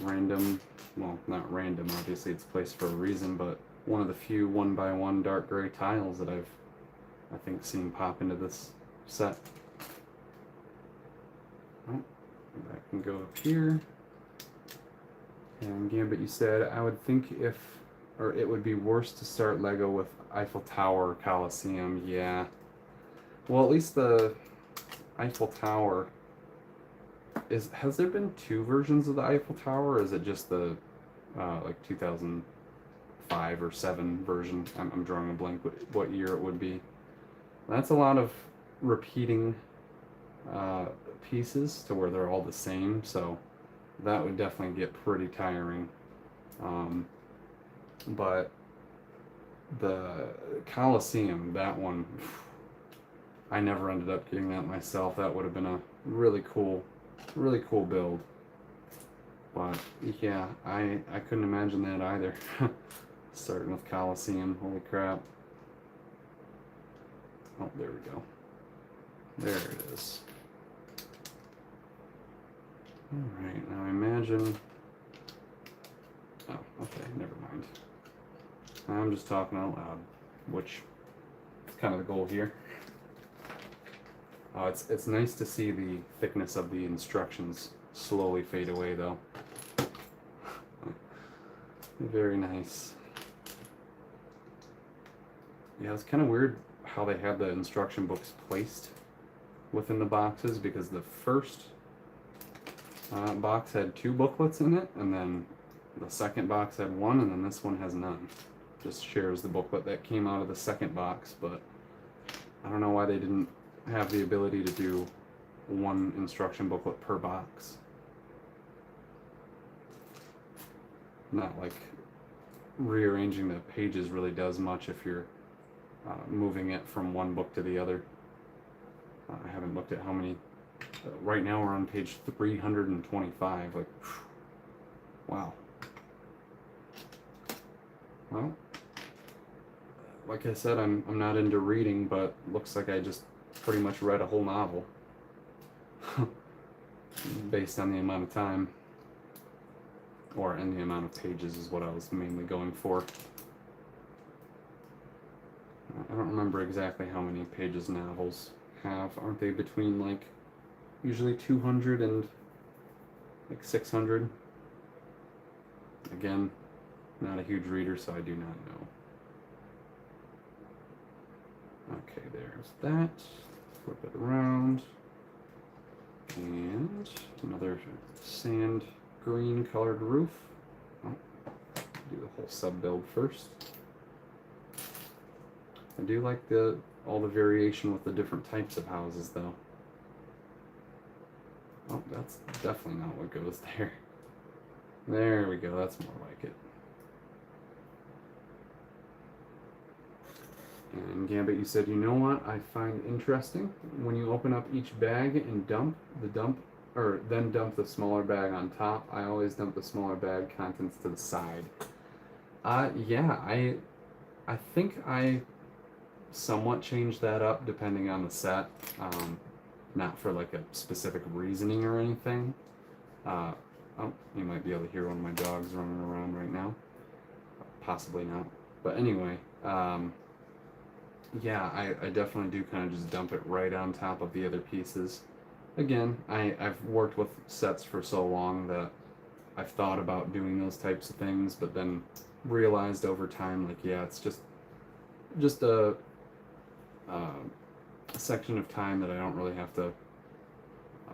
Random well, not random, obviously it's placed for a reason, but one of the few 1x1 dark gray tiles that I've, I think, seen pop into this set. Oh, that can go up here. And Gambit, you said, I would think if, or it would be worse to start LEGO with Eiffel Tower or Colosseum. Yeah. Well, at least the Eiffel Tower has there been two versions of the Eiffel Tower, or is it just the like 2005 or 7 version? I'm drawing a blank what year it would be. That's a lot of repeating pieces to where they're all the same, so that would definitely get pretty tiring. But the Colosseum, that one, I never ended up getting that myself. That would have been a really cool build. But yeah, I couldn't imagine that either. Starting with Colosseum, holy crap. Oh, there we go. There it is. Alright, now imagine... Oh, okay, never mind. I'm just talking out loud, which is kind of the goal here. It's nice to see the thickness of the instructions slowly fade away, though. Very nice. Yeah, it's kind of weird how they have the instruction books placed within the boxes, because the first box had 2 booklets in it, and then the second box had 1, and then this one has none. Just shares the booklet that came out of the second box, but I don't know why they didn't have the ability to do 1 instruction booklet per box. Not like rearranging the pages really does much if you're moving it from one book to the other. I haven't looked at how many. Right now we're on page 325. Like, wow. Well, like I said, I'm not into reading, but looks like I just pretty much read a whole novel based on the amount of time, or in the amount of pages is what I was mainly going for. I don't remember exactly how many pages novels have. Aren't they between like usually 200 and like 600? Again, not a huge reader, so I do not know. Okay, there's that. Flip it around. And another sand green colored roof. Oh, do the whole sub build first. I do like all the variation with the different types of houses, though. Oh, that's definitely not what goes there. There we go, that's more like it. And Gambit, you said, you know what I find interesting? When you open up each bag and then dump the smaller bag on top, I always dump the smaller bag contents to the side. Yeah, I think I somewhat changed that up depending on the set. Not for like a specific reasoning or anything. Oh, you might be able to hear one of my dogs running around right now. Possibly not. But anyway, yeah, I definitely do kind of just dump it right on top of the other pieces. Again, I've worked with sets for so long that I've thought about doing those types of things, but then realized over time, like, yeah, it's just a section of time that I don't really have to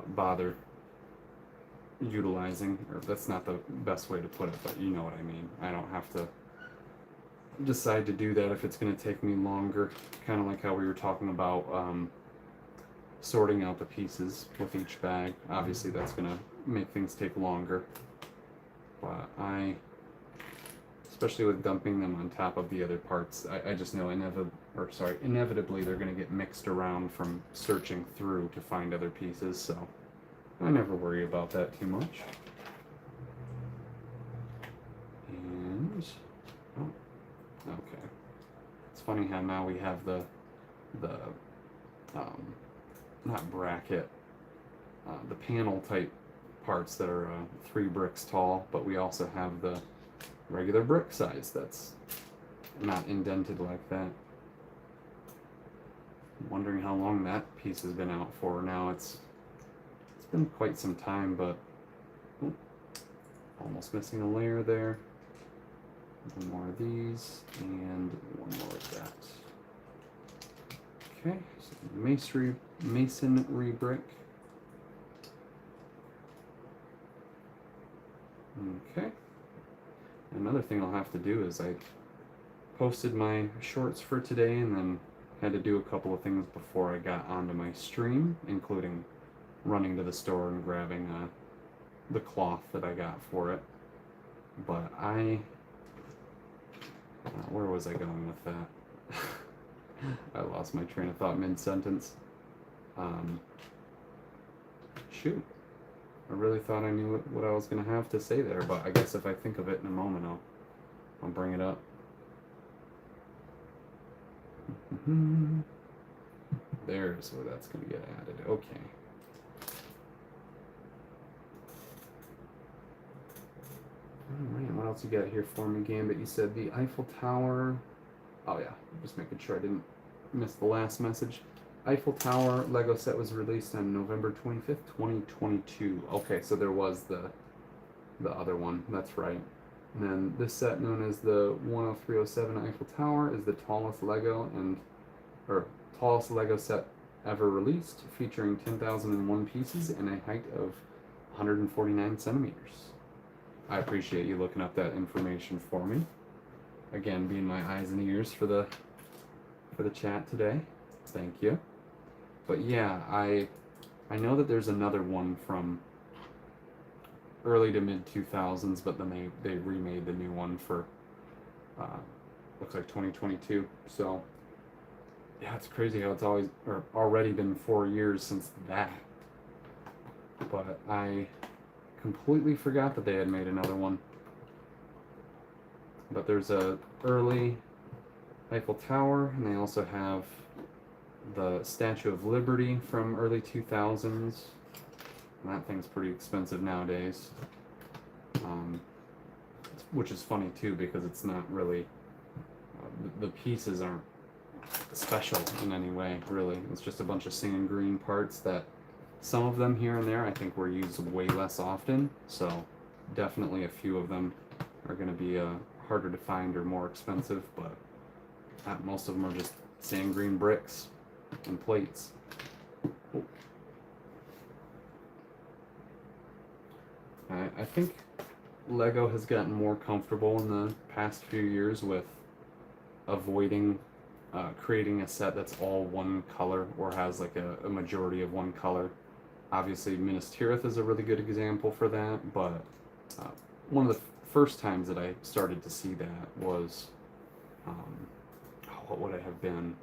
bother utilizing, or that's not the best way to put it, but you know what I mean. I don't have to decide to do that if it's going to take me longer, kind of like how we were talking about sorting out the pieces with each bag. Obviously that's going to make things take longer, but especially with dumping them on top of the other parts, I just know inevitably they're going to get mixed around from searching through to find other pieces, so I never worry about that too much. And okay, it's funny how now we have the not bracket, the panel type parts that are 3 bricks tall, but we also have the regular brick size that's not indented like that. I'm wondering how long that piece has been out for now. It's been quite some time, but almost missing a layer there. One more of these, and one more of that. Okay, so masonry brick. Okay. Another thing I'll have to do is I posted my shorts for today and then had to do a couple of things before I got onto my stream, including running to the store and grabbing the cloth that I got for it. But where was I going with that? I lost my train of thought mid-sentence. Shoot. I really thought I knew what I was going to have to say there, but I guess if I think of it in a moment, I'll bring it up. There's where that's going to get added. Okay. Alright, what else you got here for me, Gambit? You said the Eiffel Tower. Oh yeah, just making sure I didn't miss the last message. Eiffel Tower Lego set was released on November 25th, 2022. Okay, so there was the other one. That's right. And then this set, known as the 10307 Eiffel Tower, is the tallest Lego set ever released, featuring 10,001 pieces and a height of 149 centimeters. I appreciate you looking up that information for me. Again, being my eyes and ears for the chat today. Thank you. But yeah, I know that there's another one from early to mid 2000s, but then they remade the new one for looks like 2022. So yeah, it's crazy how it's already been 4 years since that. But I completely forgot that they had made another one. But there's a early Eiffel Tower, and they also have the Statue of Liberty from early 2000s. And that thing's pretty expensive nowadays. Which is funny too, because it's not really, the pieces aren't special in any way, really. It's just a bunch of sand green parts that some of them here and there I think were used way less often. So definitely a few of them are going to be harder to find or more expensive, but most of them are just sand green bricks and plates. Oh. I think Lego has gotten more comfortable in the past few years with avoiding creating a set that's all one color or has like a majority of one color. Obviously, Minas Tirith is a really good example for that, but one of the first times that I started to see that was, what would it have been?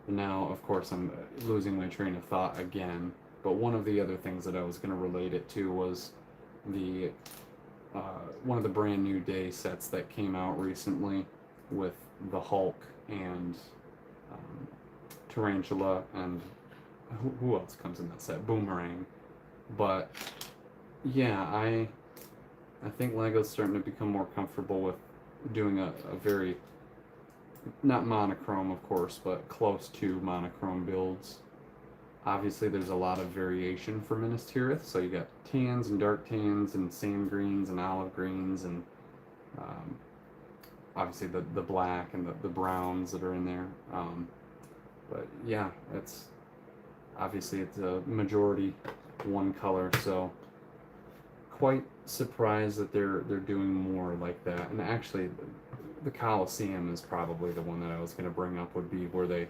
Now, of course, I'm losing my train of thought again, but one of the other things that I was going to relate it to was the one of the brand new day sets that came out recently with the Hulk and Tarantula and who else comes in that set? Boomerang. But yeah, I think Lego's starting to become more comfortable with doing a very, not monochrome of course, but close to monochrome builds. Obviously there's a lot of variation for Minas Tirith, so you got tans and dark tans and sand greens and olive greens and obviously the black and the browns that are in there. But yeah, it's a majority one color, so quite surprised that they're doing more like that. And actually the Colosseum is probably the one that I was going to bring up, would be where they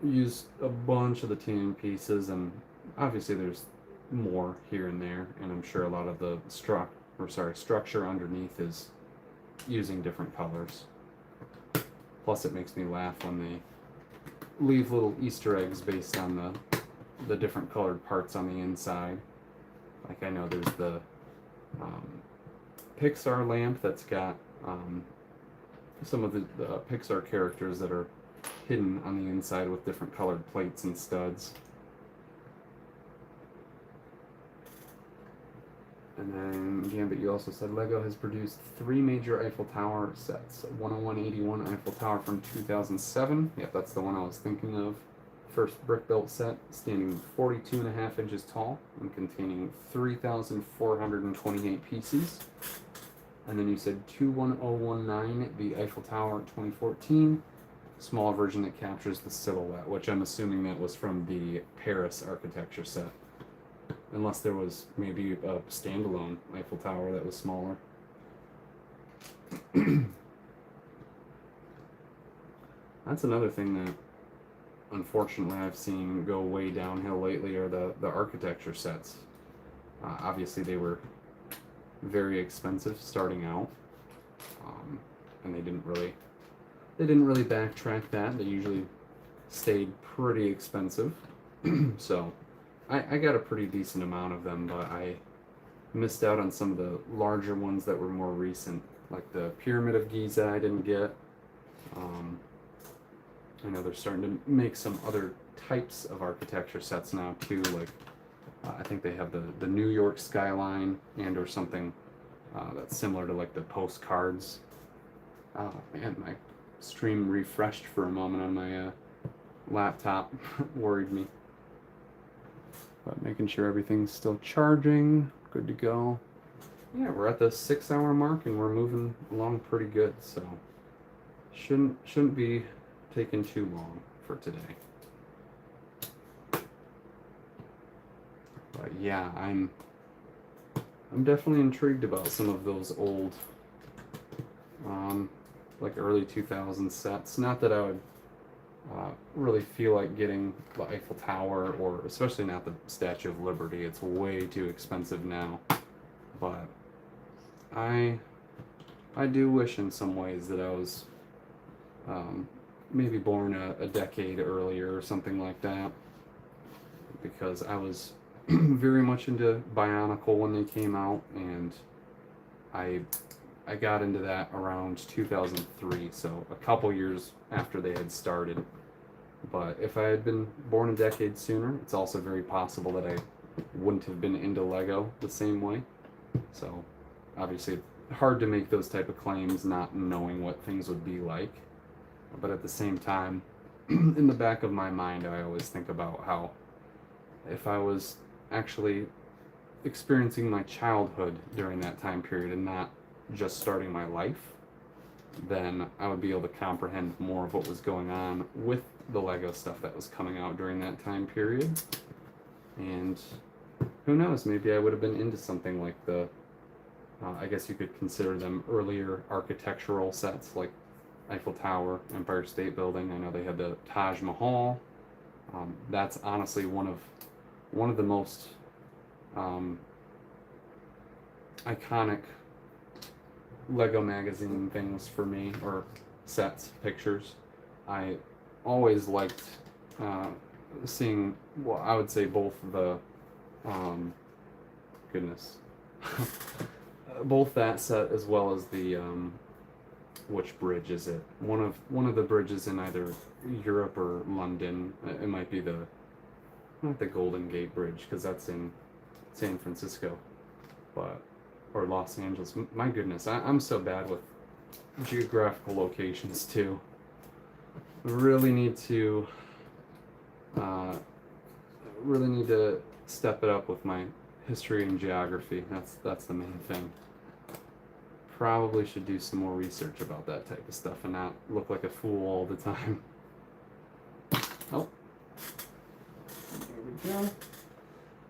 use a bunch of the tan pieces, and obviously there's more here and there, and I'm sure a lot of the structure underneath is using different colors. Plus it makes me laugh when they leave little Easter eggs based on the different colored parts on the inside. Like I know there's the Pixar lamp that's got some of the Pixar characters that are hidden on the inside with different colored plates and studs. And then, Gambit, you also said LEGO has produced 3 major Eiffel Tower sets. 10181 Eiffel Tower from 2007. Yep, that's the one I was thinking of. First brick-built set, standing 42.5 inches tall and containing 3,428 pieces. And then you said 21019, the Eiffel Tower 2014. Small version that captures the silhouette, which I'm assuming that was from the Paris architecture set. Unless there was maybe a standalone Eiffel Tower that was smaller. That's another thing that unfortunately I've seen go way downhill lately are the architecture sets. Obviously they were very expensive starting out, and they didn't really backtrack that. They usually stayed pretty expensive. So I got a pretty decent amount of them, but I missed out on some of the larger ones that were more recent, like the Pyramid of Giza I didn't get. I know they're starting to make some other types of architecture sets now too, like I think they have the New York skyline and or something that's similar to like the postcards. Oh man, my stream refreshed for a moment on my laptop. Worried me. But making sure everything's still charging, good to go. Yeah, we're at the 6-hour mark and we're moving along pretty good, so shouldn't be taking too long for today. But yeah, I'm definitely intrigued about some of those old like early 2000s sets. Not that I would really feel like getting the Eiffel Tower, or especially not the Statue of Liberty. It's way too expensive now. But I do wish in some ways that I was maybe born a decade earlier or something like that, because I was very much into Bionicle when they came out, and I got into that around 2003, so a couple years after they had started. But if I had been born a decade sooner, it's also very possible that I wouldn't have been into LEGO the same way. So obviously hard to make those type of claims not knowing what things would be like. But at the same time, in the back of my mind, I always think about how if I was actually experiencing my childhood during that time period and not just starting my life, then I would be able to comprehend more of what was going on with the LEGO stuff that was coming out during that time period. And who knows, maybe I would have been into something like the, I guess you could consider them earlier architectural sets, like Eiffel Tower, Empire State Building. I know they had the Taj Mahal. That's honestly one of the most iconic LEGO magazine things for me, or sets, pictures. I always liked seeing, well, I would say both the, both that set as well as the, which bridge is it? One of the bridges in either Europe or London. It might be not the Golden Gate Bridge, because that's in San Francisco, but, or Los Angeles. My goodness, I'm so bad with geographical locations too. I really need to step it up with my history and geography. That's the main thing. Probably should do some more research about that type of stuff and not look like a fool all the time. Oh, there we go.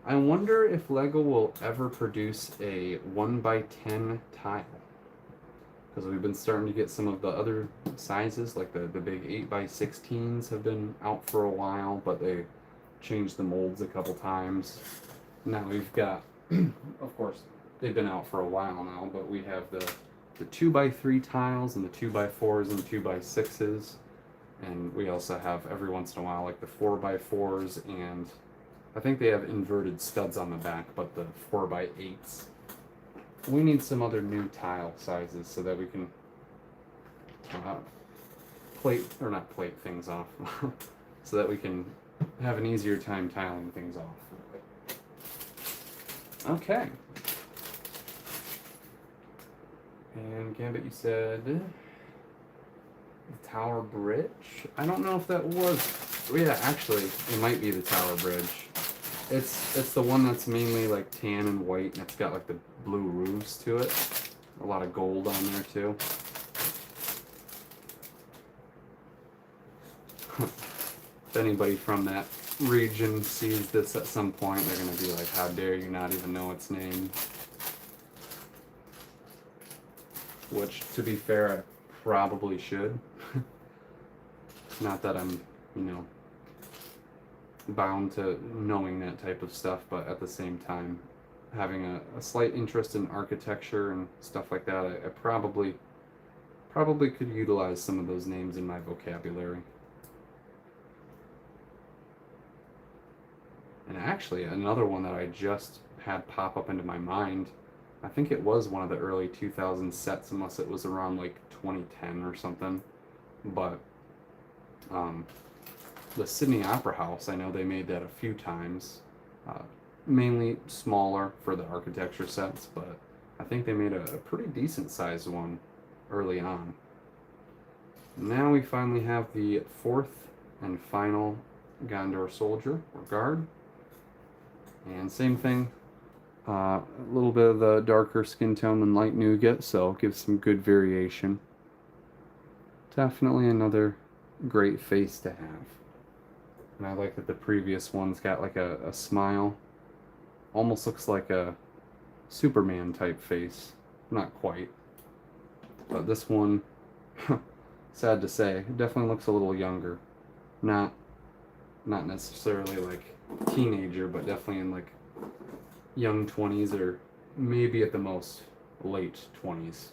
I wonder if LEGO will ever produce a 1x10 tile, because we've been starting to get some of the other sizes, like the big 8x16s have been out for a while, but they changed the molds a couple times. Now we've got, of course, they've been out for a while now, but we have the 2x3 tiles and the 2x4s and 2x6s, and we also have every once in a while like the 4x4s, and I think they have inverted studs on the back, but the 4x8s. We need some other new tile sizes so that we can not plate things off, so that we can have an easier time tiling things off. Okay. And Gambit, you said the Tower Bridge? I don't know if that was. Oh, yeah, actually, it might be the Tower Bridge. It's the one that's mainly like tan and white, and it's got like the blue roofs to it. A lot of gold on there too. If anybody from that region sees this at some point, they're gonna be like, how dare you not even know its name? Which, to be fair, I probably should. Not that I'm, you know, bound to knowing that type of stuff, but at the same time, having a slight interest in architecture and stuff like that, I probably could utilize some of those names in my vocabulary. And actually, another one that I just had pop up into my mind, I think it was one of the early 2000 sets, unless it was around like 2010 or something, but the Sydney Opera House, I know they made that a few times, mainly smaller for the architecture sets, but I think they made a pretty decent sized one early on. Now we finally have the fourth and final Gondor soldier, or guard. And same thing, a little bit of the darker skin tone than light nougat, so gives some good variation. Definitely another great face to have. And I like that the previous one's got like a smile. Almost looks like a Superman type face. Not quite. But this one, sad to say, definitely looks a little younger. Not necessarily like teenager, but definitely in like young 20s, or maybe at the most late 20s.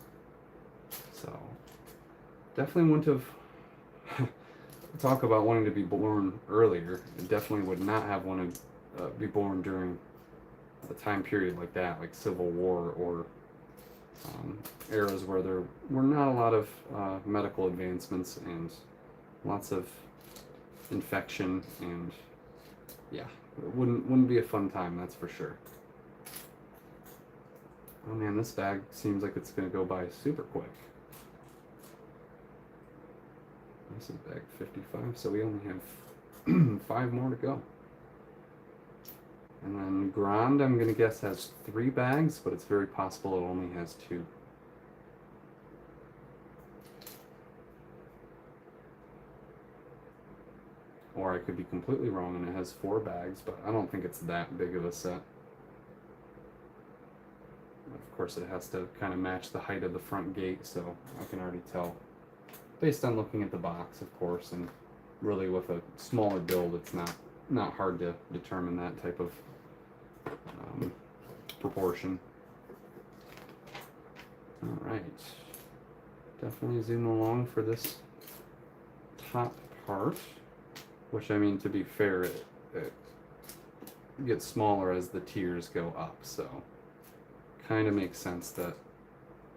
So definitely wouldn't have talk about wanting to be born earlier. I definitely would not have wanted to be born during a time period like that, like Civil War, or eras where there were not a lot of medical advancements and lots of infection, and yeah, it wouldn't be a fun time, that's for sure. Oh man, this bag seems like it's gonna go by super quick. This is bag 55, so we only have 5 more to go. And then Grond, I'm gonna guess, has 3 bags, but it's very possible it only has 2. Or I could be completely wrong and it has 4 bags, but I don't think it's that big of a set. Of course, it has to kind of match the height of the front gate, so I can already tell. Based on looking at the box, of course, and really with a smaller build, it's not hard to determine that type of proportion. All right, definitely zoom along for this top part, which, I mean, to be fair, it gets smaller as the tiers go up, so kind of makes sense that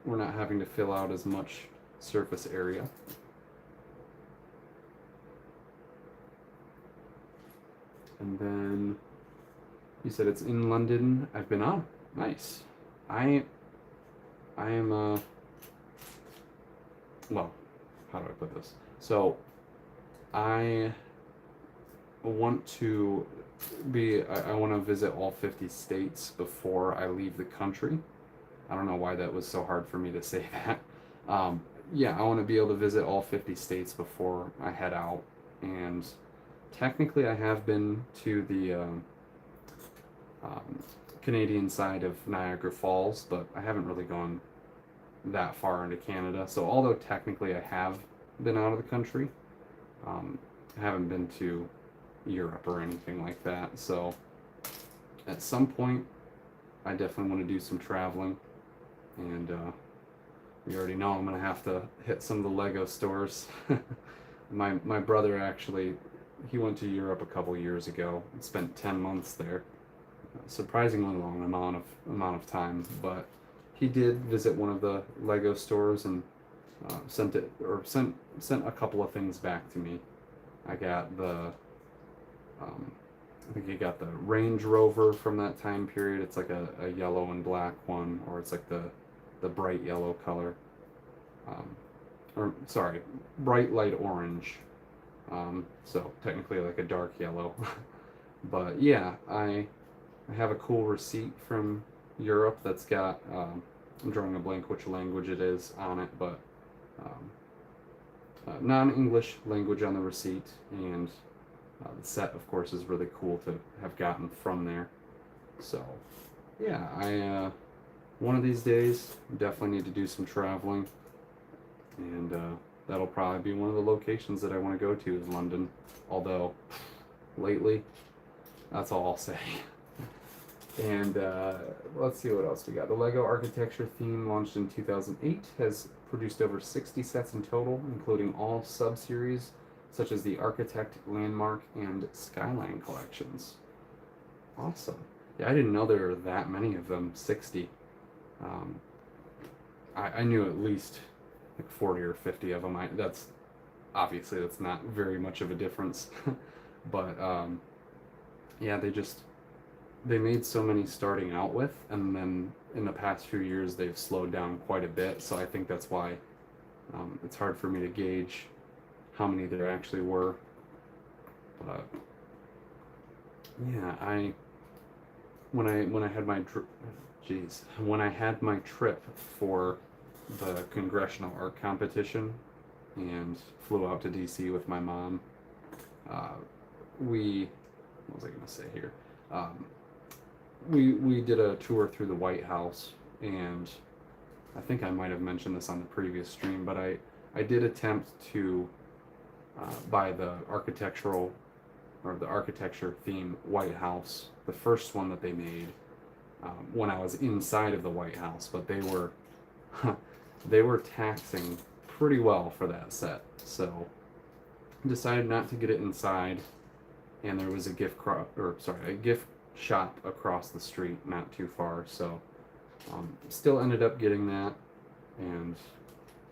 we're not having to fill out as much surface area. And then you said it's in London. I've been on. Nice. I am well, how do I put this? So I want to I want to visit all 50 states before I leave the country. I don't know why that was so hard for me to say that. Yeah, I want to be able to visit all 50 states before I head out. And technically I have been to the Canadian side of Niagara Falls, but I haven't really gone that far into Canada. So although technically I have been out of the country, I haven't been to Europe or anything like that. So at some point I definitely want to do some traveling, and you already know I'm going to have to hit some of the LEGO stores. My brother, actually, he went to Europe a couple years ago and spent 10 months there. Surprisingly long amount of time, but he did visit one of the LEGO stores and sent a couple of things back to me. I got the I think he got the Range Rover from that time period. It's like a yellow and black one, or it's like the the bright yellow color. Or sorry, bright light orange. So technically like a dark yellow. But yeah, I have a cool receipt from Europe that's got, I'm drawing a blank which language it is on it, but non-English language on the receipt, and the set, of course, is really cool to have gotten from there. So yeah, I one of these days definitely need to do some traveling, and that'll probably be one of the locations that I want to go to is London, although lately, that's all I'll say. And let's see what else we got. The LEGO architecture theme, launched in 2008, has produced over 60 sets in total, including all sub-series such as the Architect, Landmark, and Skyline collections. Awesome. Yeah, I didn't know there were that many of them, 60. I knew at least like 40 or 50 of them. That's not very much of a difference. But yeah, they made so many starting out with, and then in the past few years they've slowed down quite a bit, so I think that's why it's hard for me to gauge how many there actually were. But yeah, when I had my trip for the Congressional Art Competition and flew out to DC with my mom, what was I going to say here? We did a tour through the White House, and I think I might have mentioned this on the previous stream, but I did attempt to buy the architecture theme White House, the first one that they made, when I was inside of the White House, but they were taxing pretty well for that set, so decided not to get it inside. And there was a gift shop across the street, not too far, so still ended up getting that. And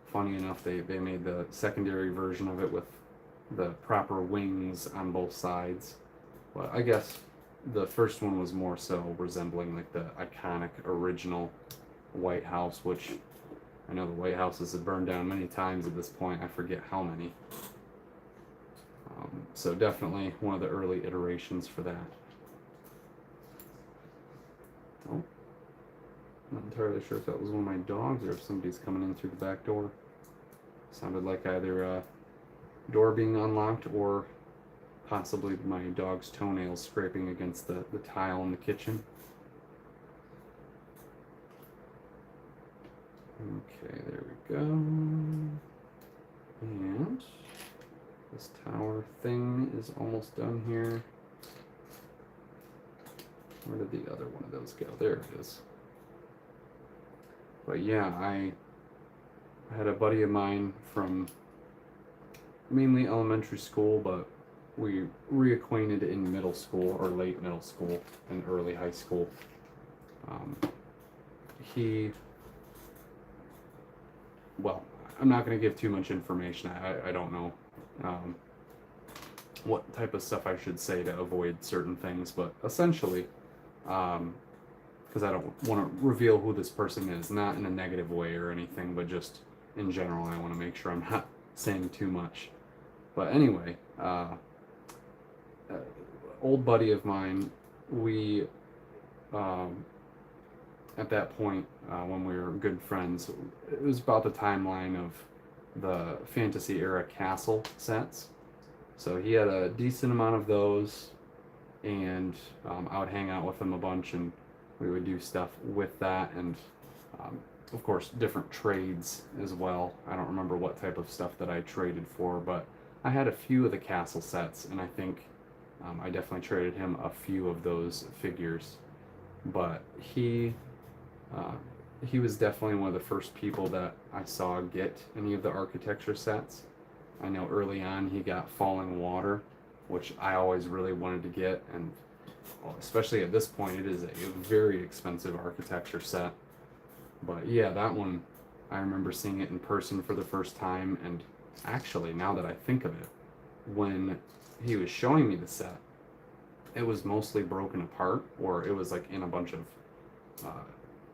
funny enough, they made the secondary version of it with the proper wings on both sides. But I guess the first one was more so resembling like the iconic original White House, which I know the White Houses have burned down many times at this point. I forget how many. So definitely one of the early iterations for that. Oh, not entirely sure if that was one of my dogs or if somebody's coming in through the back door. Sounded like either a door being unlocked or possibly my dog's toenails scraping against the tile in the kitchen. Okay, there we go. And this tower thing is almost done here. Where did the other one of those go? There it is. But yeah, I had a buddy of mine from mainly elementary school, but we reacquainted in middle school, or late middle school and early high school. Well, I'm not going to give too much information. I don't know what type of stuff I should say to avoid certain things, but essentially, because I don't want to reveal who this person is, not in a negative way or anything, but just in general, I want to make sure I'm not saying too much. But anyway, old buddy of mine, we, at that point, when we were good friends, it was about the timeline of the fantasy era castle sets. So he had a decent amount of those, and I would hang out with him a bunch, and we would do stuff with that, and of course different trades as well. I don't remember what type of stuff that I traded for, but I had a few of the castle sets, and I think I definitely traded him a few of those figures. But he was definitely one of the first people that I saw get any of the architecture sets. I know early on he got Falling Water, which I always really wanted to get, and well, especially at this point, it is a very expensive architecture set. But yeah, that one, I remember seeing it in person for the first time, and actually, now that I think of it, when he was showing me the set, it was mostly broken apart, or it was like in a bunch of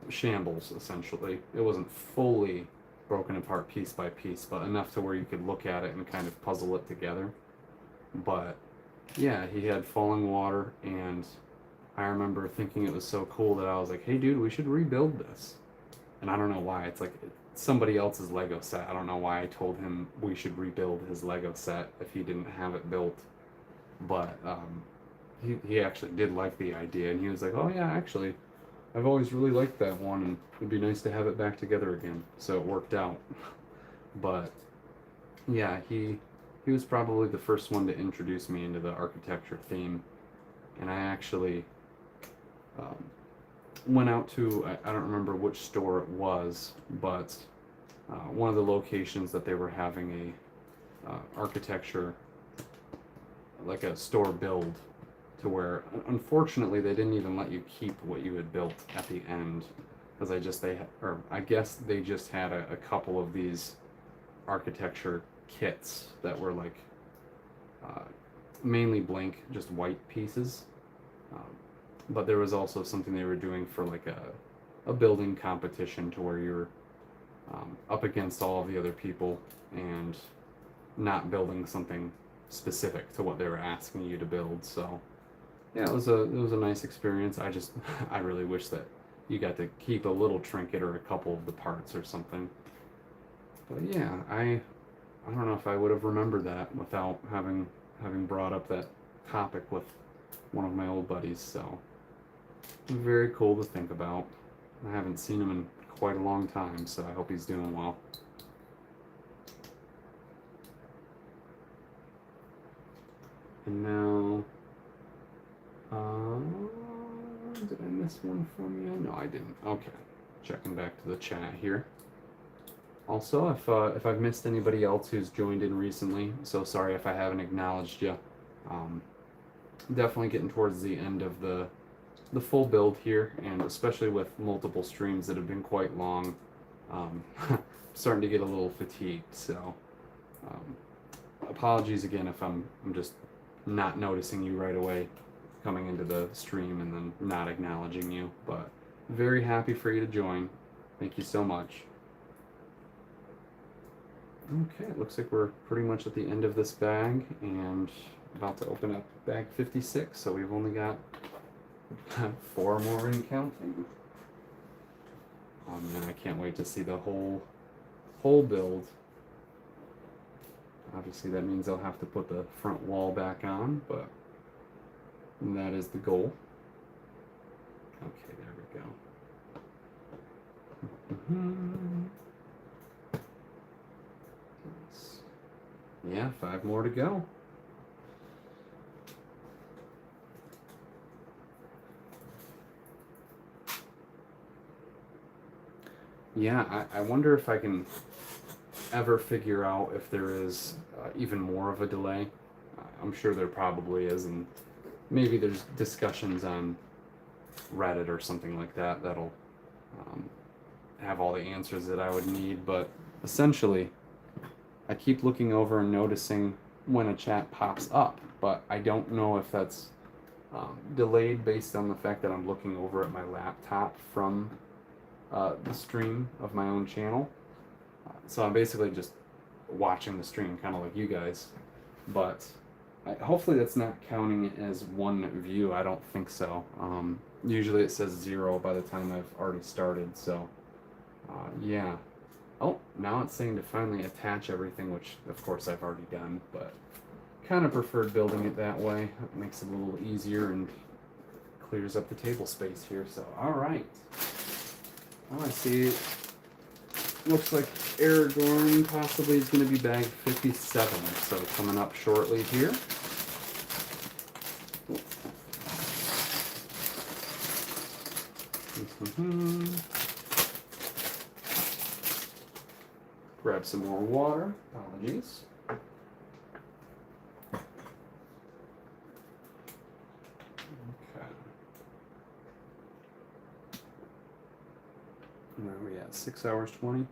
shambles, essentially. It wasn't fully broken apart piece by piece, but enough to where you could look at it and kind of puzzle it together. But yeah, he had falling water, and I remember thinking it was so cool that I was like, hey dude, we should rebuild this. And I don't know why. It's like somebody else's Lego set. I don't know why I told him we should rebuild his Lego set if he didn't have it built. But he actually did like the idea, and he was like, oh yeah, actually, I've always really liked that one, and it'd be nice to have it back together again. So it worked out. But yeah, he was probably the first one to introduce me into the architecture theme, and I actually went out to, I don't remember which store it was, but one of the locations that they were having a architecture, like a store build, to where unfortunately they didn't even let you keep what you had built at the end, because I guess they just had a couple of these architecture kits that were like mainly blank, just white pieces. But there was also something they were doing for like a building competition, to where you're up against all of the other people and not building something specific to what they were asking you to build. So yeah, it was a nice experience. I really wish that you got to keep a little trinket or a couple of the parts or something. But yeah, I don't know if I would have remembered that without having brought up that topic with one of my old buddies. So very cool to think about. I haven't seen him in quite a long time, so I hope he's doing well. And now, did I miss one from you? No, I didn't. Okay, checking back to the chat here. Also, if I've missed anybody else who's joined in recently, so sorry if I haven't acknowledged you. Definitely getting towards the end of the full build here, and especially with multiple streams that have been quite long, starting to get a little fatigued. So apologies again if I'm just not noticing you right away coming into the stream and then not acknowledging you, but very happy for you to join. Thank you so much. Okay, it looks like we're pretty much at the end of this bag and about to open up bag 56, so we've only got 4 more in counting. Oh man, I can't wait to see the whole build. Obviously that means I'll have to put the front wall back on, but that is the goal. Okay, there we go. Yeah, 5 more to go. Yeah, I wonder if I can ever figure out if there is even more of a delay. I'm sure there probably is, and maybe there's discussions on Reddit or something like that that'll have all the answers that I would need, but essentially I keep looking over and noticing when a chat pops up, but I don't know if that's delayed based on the fact that I'm looking over at my laptop from the stream of my own channel. So I'm basically just watching the stream, kind of like you guys, but hopefully that's not counting it as one view. I don't think so. Usually it says 0 by the time I've already started, so yeah. Oh, now it's saying to finally attach everything, which of course I've already done, but kind of preferred building it that way. It makes it a little easier and clears up the table space here. So, all right. Oh, I see. Looks like Aragorn possibly is going to be bag 57, so coming up shortly here. Grab some more water. Apologies. Okay. Where are we at? 6 hours 20?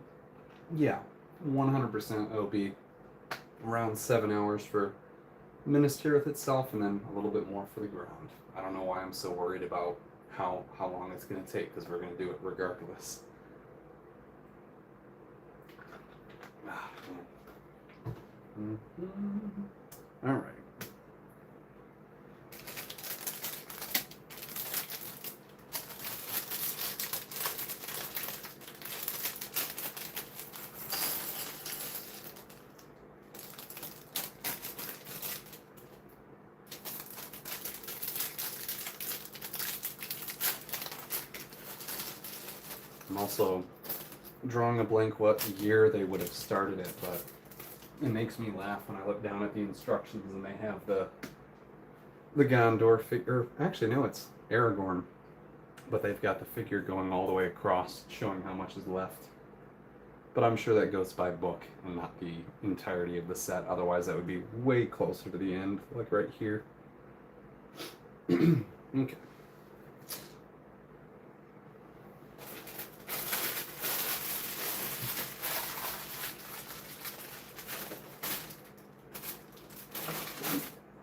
Yeah, 100% it'll be around 7 hours for Minas Tirith itself, and then a little bit more for the Grond. I don't know why I'm so worried about how long it's going to take, because we're going to do it regardless. All right. I'm also drawing a blank what year they would have started it, but it makes me laugh when I look down at the instructions and they have the Gondor figure. Actually, no, it's Aragorn, but they've got the figure going all the way across, showing how much is left. But I'm sure that goes by book and not the entirety of the set. Otherwise, that would be way closer to the end, like right here. Okay.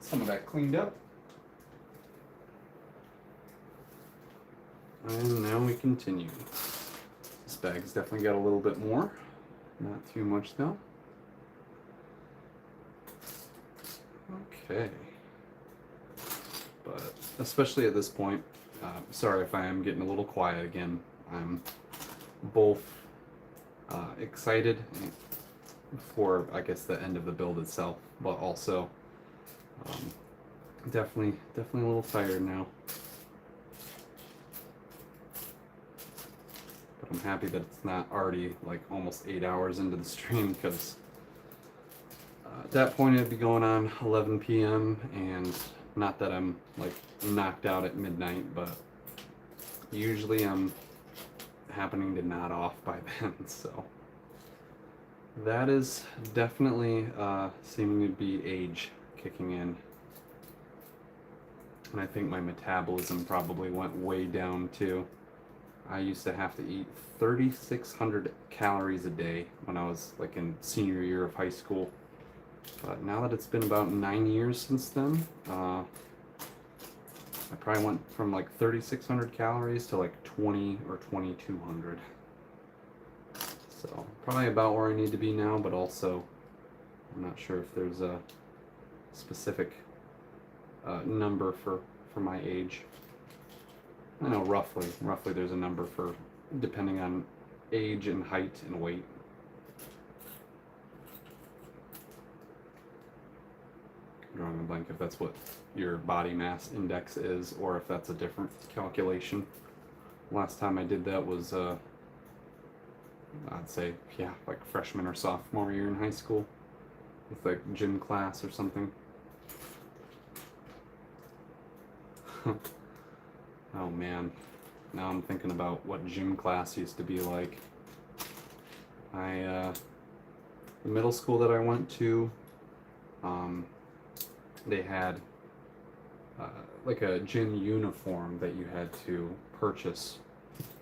Some of that cleaned up. And now we continue. This bag's definitely got a little bit more. Not too much though. Okay. But especially at this point, sorry if I am getting a little quiet again. I'm both excited for, I guess, the end of the build itself, but also definitely a little tired now. But I'm happy that it's not already like almost 8 hours into the stream, because at that point it'd be going on 11 p.m. and not that I'm like knocked out at midnight, but usually I'm happening to nod off by then, so that is definitely seeming to be age kicking in. And I think my metabolism probably went way down too. I used to have to eat 3,600 calories a day when I was like in senior year of high school. But now that it's been about 9 years since then, I probably went from like 3,600 calories to like 20 or 2,200. So probably about where I need to be now, but also I'm not sure if there's a specific number for my age. I know roughly there's a number for depending on age and height and weight. Drawing a blank if that's what your body mass index is, or if that's a different calculation. Last time I did that was I'd say, yeah, like freshman or sophomore year in high school with like gym class or something. Oh man, now I'm thinking about what gym class used to be like. The middle school that I went to, they had like a gym uniform that you had to purchase.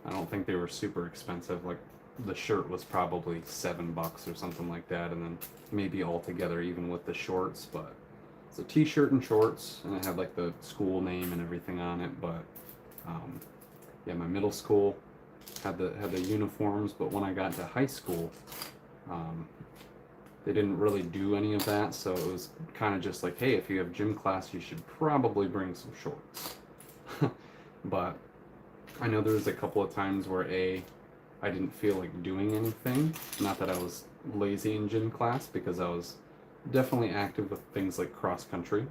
I don't think they were super expensive. Like the shirt was probably $7 or something like that, and then maybe all together even with the shorts. But it's a t-shirt and shorts, and it had like the school name and everything on it. But yeah, my middle school had the uniforms, but when I got to high school, they didn't really do any of that, so it was kind of just like, hey, if you have gym class, you should probably bring some shorts. But I know there was a couple of times where I didn't feel like doing anything. Not that I was lazy in gym class, because I was definitely active with things like cross country,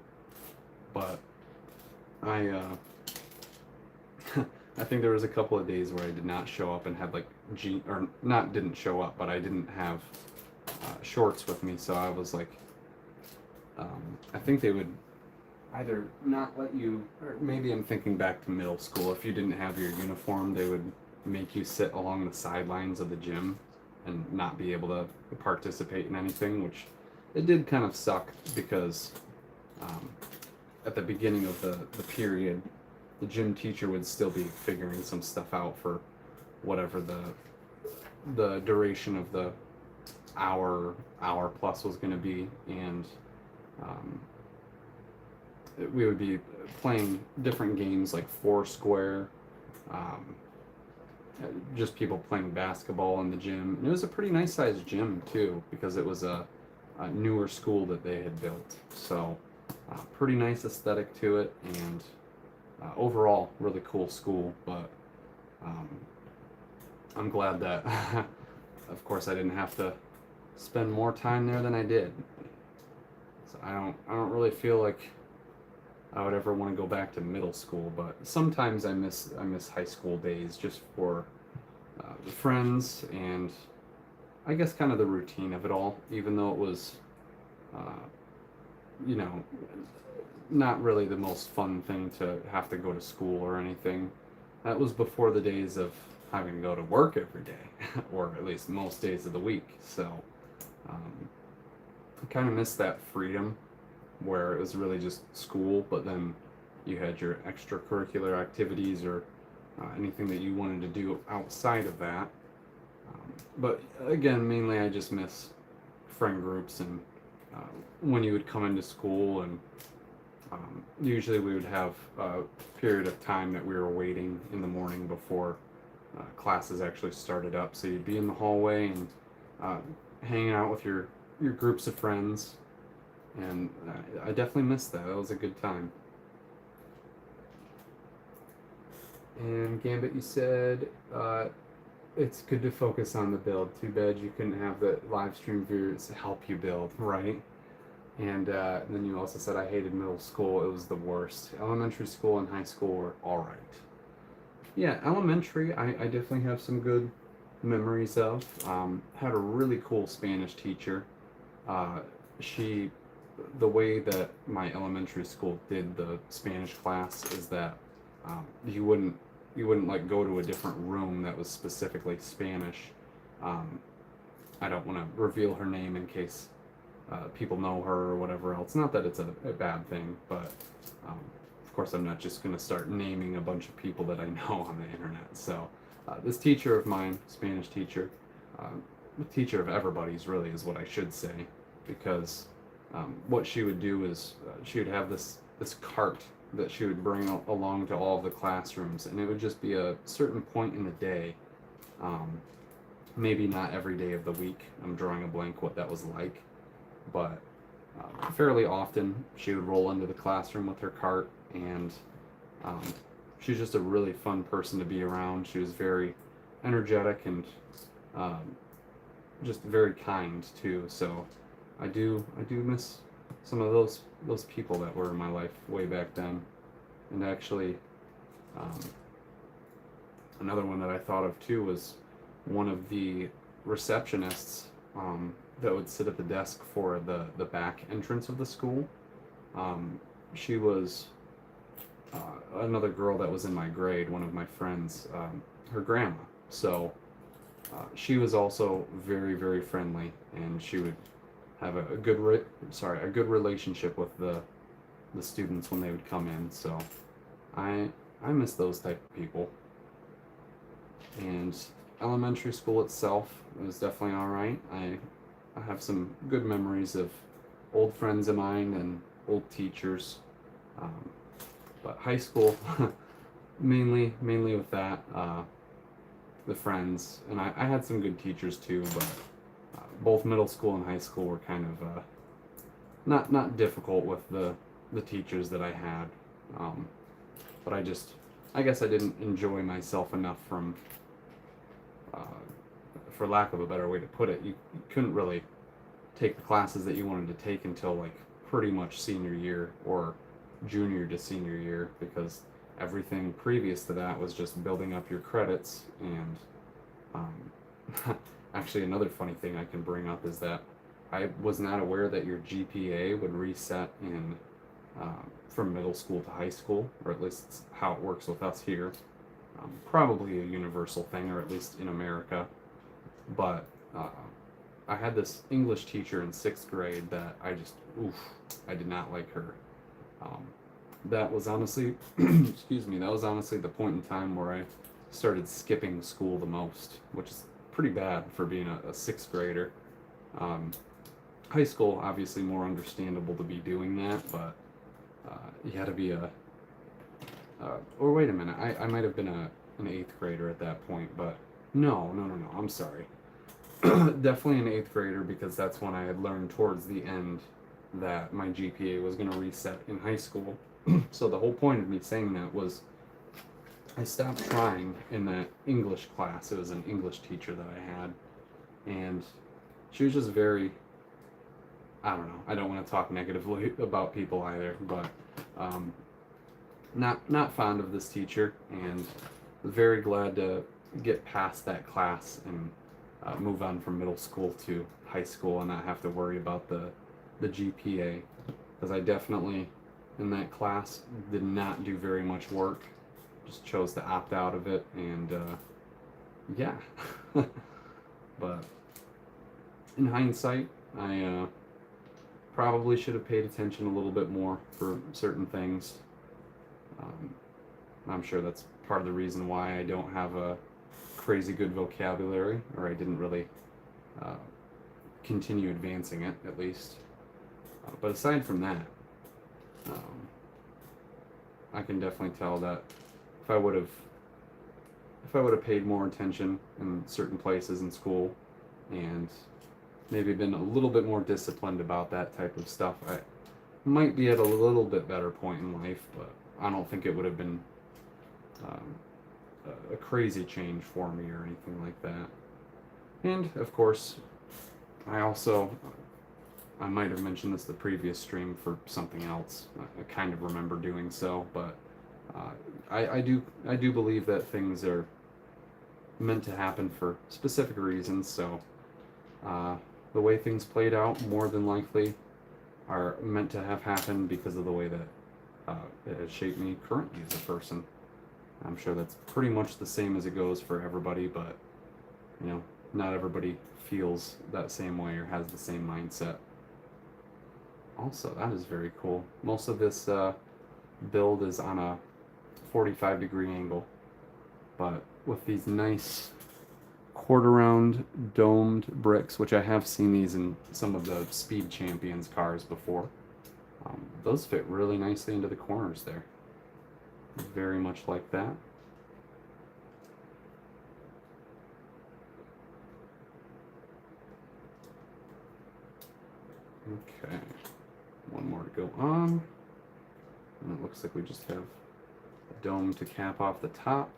but I think there was a couple of days where I did not show up and had like didn't show up, but I didn't have shorts with me, so I was like, I think they would either not let you, or maybe I'm thinking back to middle school, if you didn't have your uniform, they would make you sit along the sidelines of the gym and not be able to participate in anything, which it did kind of suck, because at the beginning of the period, the gym teacher would still be figuring some stuff out for whatever the duration of the hour plus was going to be, and we would be playing different games like Foursquare, Um, just people playing basketball in the gym. And it was a pretty nice sized gym too, because it was a newer school that they had built. So pretty nice aesthetic to it, and overall really cool school. But um, I'm glad that, of course, I didn't have to spend more time there than I did. So I don't really feel like I would ever want to go back to middle school, but sometimes I miss high school days just for the friends and I guess kind of the routine of it all. Even though it was, uh, you know, not really the most fun thing to have to go to school or anything. That was before the days of having to go to work every day, or at least most days of the week. So um, I kind of miss that freedom where it was really just school, but then you had your extracurricular activities or anything that you wanted to do outside of that. But again, mainly I just miss friend groups and uh, when you would come into school, and usually we would have a period of time that we were waiting in the morning before classes actually started up. So you'd be in the hallway and uh, hanging out with your groups of friends, and I definitely missed that. That was a good time. And Gambit, you said it's good to focus on the build. Too bad you couldn't have the live stream viewers help you build, right? And then you also said I hated middle school. It was the worst. Elementary school and high school were all right. Yeah, elementary, I definitely have some good memories of. Had a really cool Spanish teacher. Uh, she, the way that my elementary school did the Spanish class is that you wouldn't like go to a different room that was specifically Spanish. Um, I don't want to reveal her name in case people know her or whatever else. Not that it's a bad thing, but of course I'm not just going to start naming a bunch of people that I know on the internet. So this teacher of mine, Spanish teacher, the teacher of everybody's really is what I should say, because what she would do is she would have this cart that she would bring along to all of the classrooms, and it would just be a certain point in the day, maybe not every day of the week. I'm drawing a blank what that was like, but fairly often she would roll into the classroom with her cart, and she was just a really fun person to be around. She was very energetic and just very kind too. So I do miss some of those people that were in my life way back then. And actually, another one that I thought of too was one of the receptionists that would sit at the desk for the back entrance of the school. She was another girl that was in my grade, one of my friends, her grandma. So she was also very, very friendly, and she would have a good relationship with the students when they would come in. So I miss those type of people. And elementary school itself was definitely all right. I have some good memories of old friends of mine and old teachers. But high school, mainly with that, the friends, and I had some good teachers too, but both middle school and high school were kind of not difficult with the teachers that I had, but I guess I didn't enjoy myself enough from, for lack of a better way to put it, you couldn't really take the classes that you wanted to take until like pretty much senior year or junior to senior year, because everything previous to that was just building up your credits. And actually another funny thing I can bring up is that I was not aware that your GPA would reset in from middle school to high school, or at least it's how it works with us here. Probably a universal thing, or at least in America. But I had this English teacher in 6th grade that I did not like her. That was honestly, excuse me, that was honestly the point in time where I started skipping school the most, which is pretty bad for being a 6th grader. High school, obviously more understandable to be doing that, but you had to be or wait a minute, I might have been an 8th grader at that point, but no, I'm sorry. Definitely an 8th grader, because that's when I had learned towards the end that my GPA was going to reset in high school. So the whole point of me saying that was I stopped trying in that English class. It was an English teacher that I had, and she was just very, I don't know, I don't want to talk negatively about people either, but not fond of this teacher, and was very glad to get past that class and move on from middle school to high school and not have to worry about the GPA, because I definitely in that class did not do very much work, just chose to opt out of it, and yeah. But in hindsight, I probably should have paid attention a little bit more for certain things. I'm sure that's part of the reason why I don't have a crazy good vocabulary, or I didn't really continue advancing it, at least. But aside from that, I can definitely tell that if I would have paid more attention in certain places in school, and maybe been a little bit more disciplined about that type of stuff, I might be at a little bit better point in life. But I don't think it would have been a crazy change for me or anything like that. And of course, I might have mentioned this the previous stream for something else. I kind of remember doing so, but I do believe that things are meant to happen for specific reasons. So the way things played out, more than likely, are meant to have happened because of the way that it has shaped me currently as a person. I'm sure that's pretty much the same as it goes for everybody, but you know, not everybody feels that same way or has the same mindset. Also, that is very cool. Most of this build is on a 45-degree angle, but with these nice quarter-round domed bricks, which I have seen these in some of the Speed Champions cars before. Those fit really nicely into the corners there. Very much like that. Okay, one more to go on, and it looks like we just have a dome to cap off the top.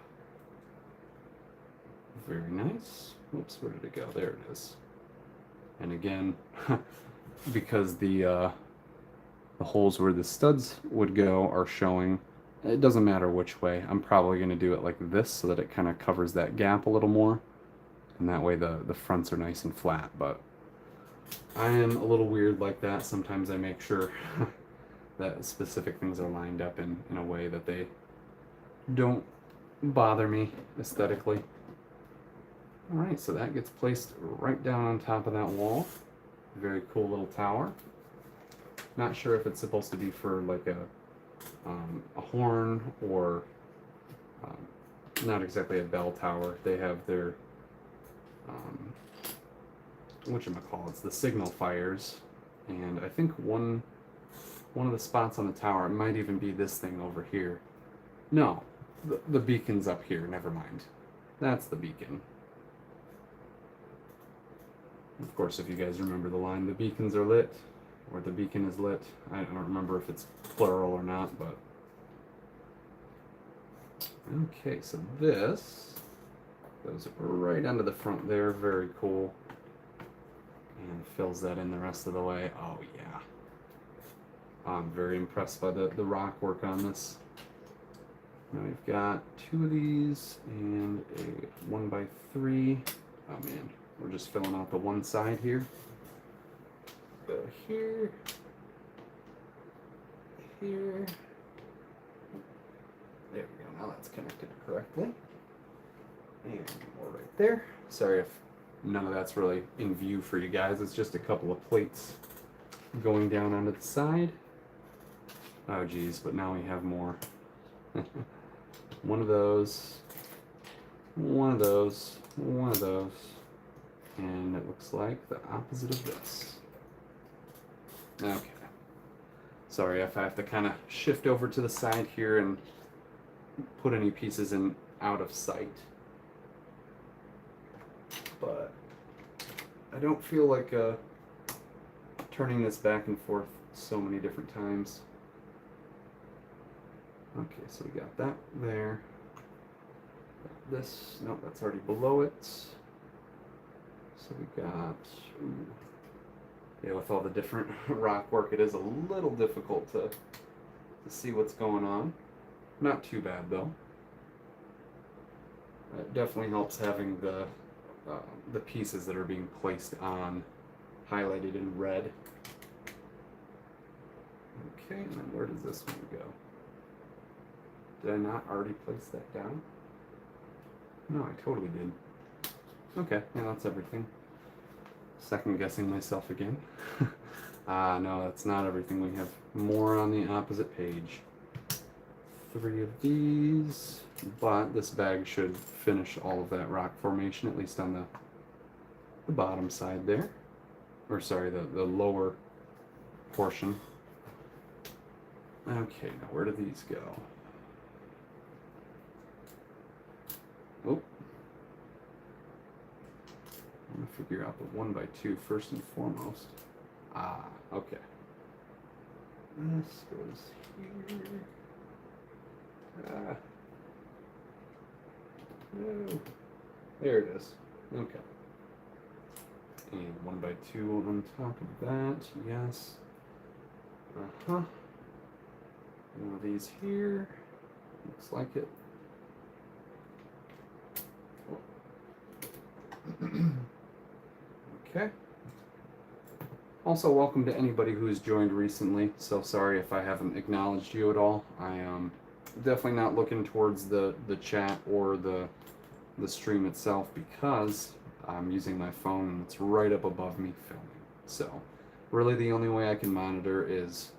Very nice. Whoops, where did it go? There it is. And again, because the holes where the studs would go are showing, it doesn't matter which way. I'm probably going to do it like this so that it kind of covers that gap a little more, and that way the fronts are nice and flat. But I am a little weird like that. Sometimes I make sure that specific things are lined up in a way that they don't bother me aesthetically. Alright, so that gets placed right down on top of that wall. Very cool little tower. Not sure if it's supposed to be for like a horn, or not exactly a bell tower. They have their whatchamacallits, the signal fires, and I think one of the spots on the tower, it might even be this thing over here. No, the beacon's up here, never mind. That's the beacon. Of course, if you guys remember the line, the beacons are lit, or the beacon is lit. I don't remember if it's plural or not, but... Okay, so this goes right onto the front there, very cool. And fills that in the rest of the way. Oh yeah. I'm very impressed by the rock work on this. Now we've got 2 of these and a 1x3. Oh man, we're just filling out the one side here. Go here. Here. There we go, now that's connected correctly. And more right there. Sorry if none of that's really in view for you guys. It's just a couple of plates going down onto the side. Oh geez, but now we have more. One of those, one of those, one of those, and it looks like the opposite of this. Okay. Sorry if I have to kind of shift over to the side here and put any pieces in out of sight. But I don't feel like turning this back and forth so many different times. Okay, so we got that there. This, no, that's already below it. So we got, ooh, yeah, with all the different rock work, it is a little difficult to see what's going on. Not too bad though. It definitely helps having the pieces that are being placed on highlighted in red. Okay, and then where does this one go? Did I not already place that down? No, I totally did. Okay, yeah, that's everything. Second guessing myself again. No, that's not everything. We have more on the opposite page. 3 of these, but this bag should finish all of that rock formation, at least on the bottom side there. Or sorry, the lower portion. Okay, now where do these go? Oh. I'm going to figure out the 1x2 first and foremost. Ah, okay. This goes here. Ah. No. There it is. Okay. And 1x2 on top of that. Yes. Uh-huh. One of these here. Looks like it. Okay. Also, welcome to anybody who has joined recently. So sorry if I haven't acknowledged you at all. I am definitely not looking towards the chat or the stream itself because I'm using my phone and it's right up above me filming. So really the only way I can monitor is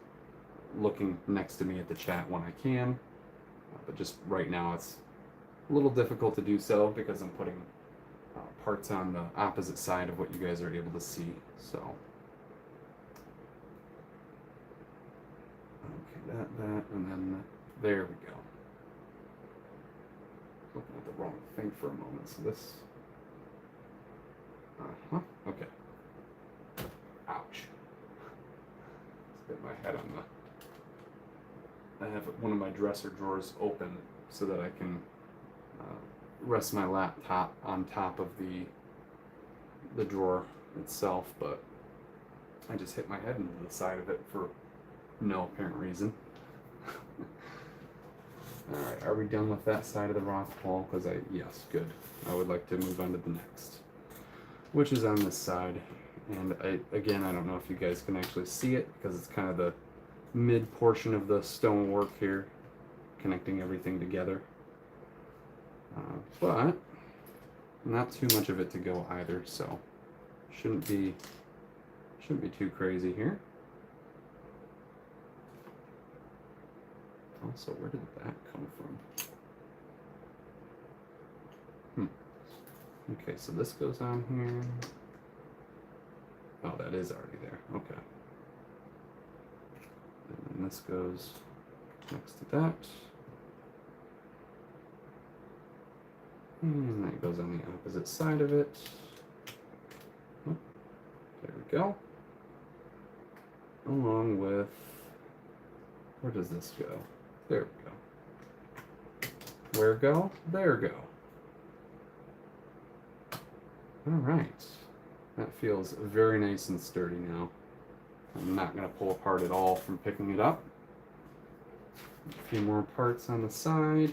looking next to me at the chat when I can. But just right now it's a little difficult to do so because I'm putting parts on the opposite side of what you guys are able to see. So okay, that, and then there we go. Looking at the wrong thing for a moment. So this, okay. Ouch. Let's get my head on the. I have one of my dresser drawers open so that I can rest my laptop on top of the drawer itself, but I just hit my head into the side of it for no apparent reason. Alright, are we done with that side of the rock wall? Because yes, good. I would like to move on to the next, which is on this side. And again, I don't know if you guys can actually see it because it's kind of the mid portion of the stonework here, connecting everything together. But not too much of it to go either, so shouldn't be too crazy here. Also, where did that come from? Okay, so this goes on here. Oh, that is already there. Okay. And then this goes next to that. And that goes on the opposite side of it. Oh, there we go. Along with, where does this go? There we go. Where go? There go. All right. That feels very nice and sturdy now. I'm not going to pull apart at all from picking it up. A few more parts on the side.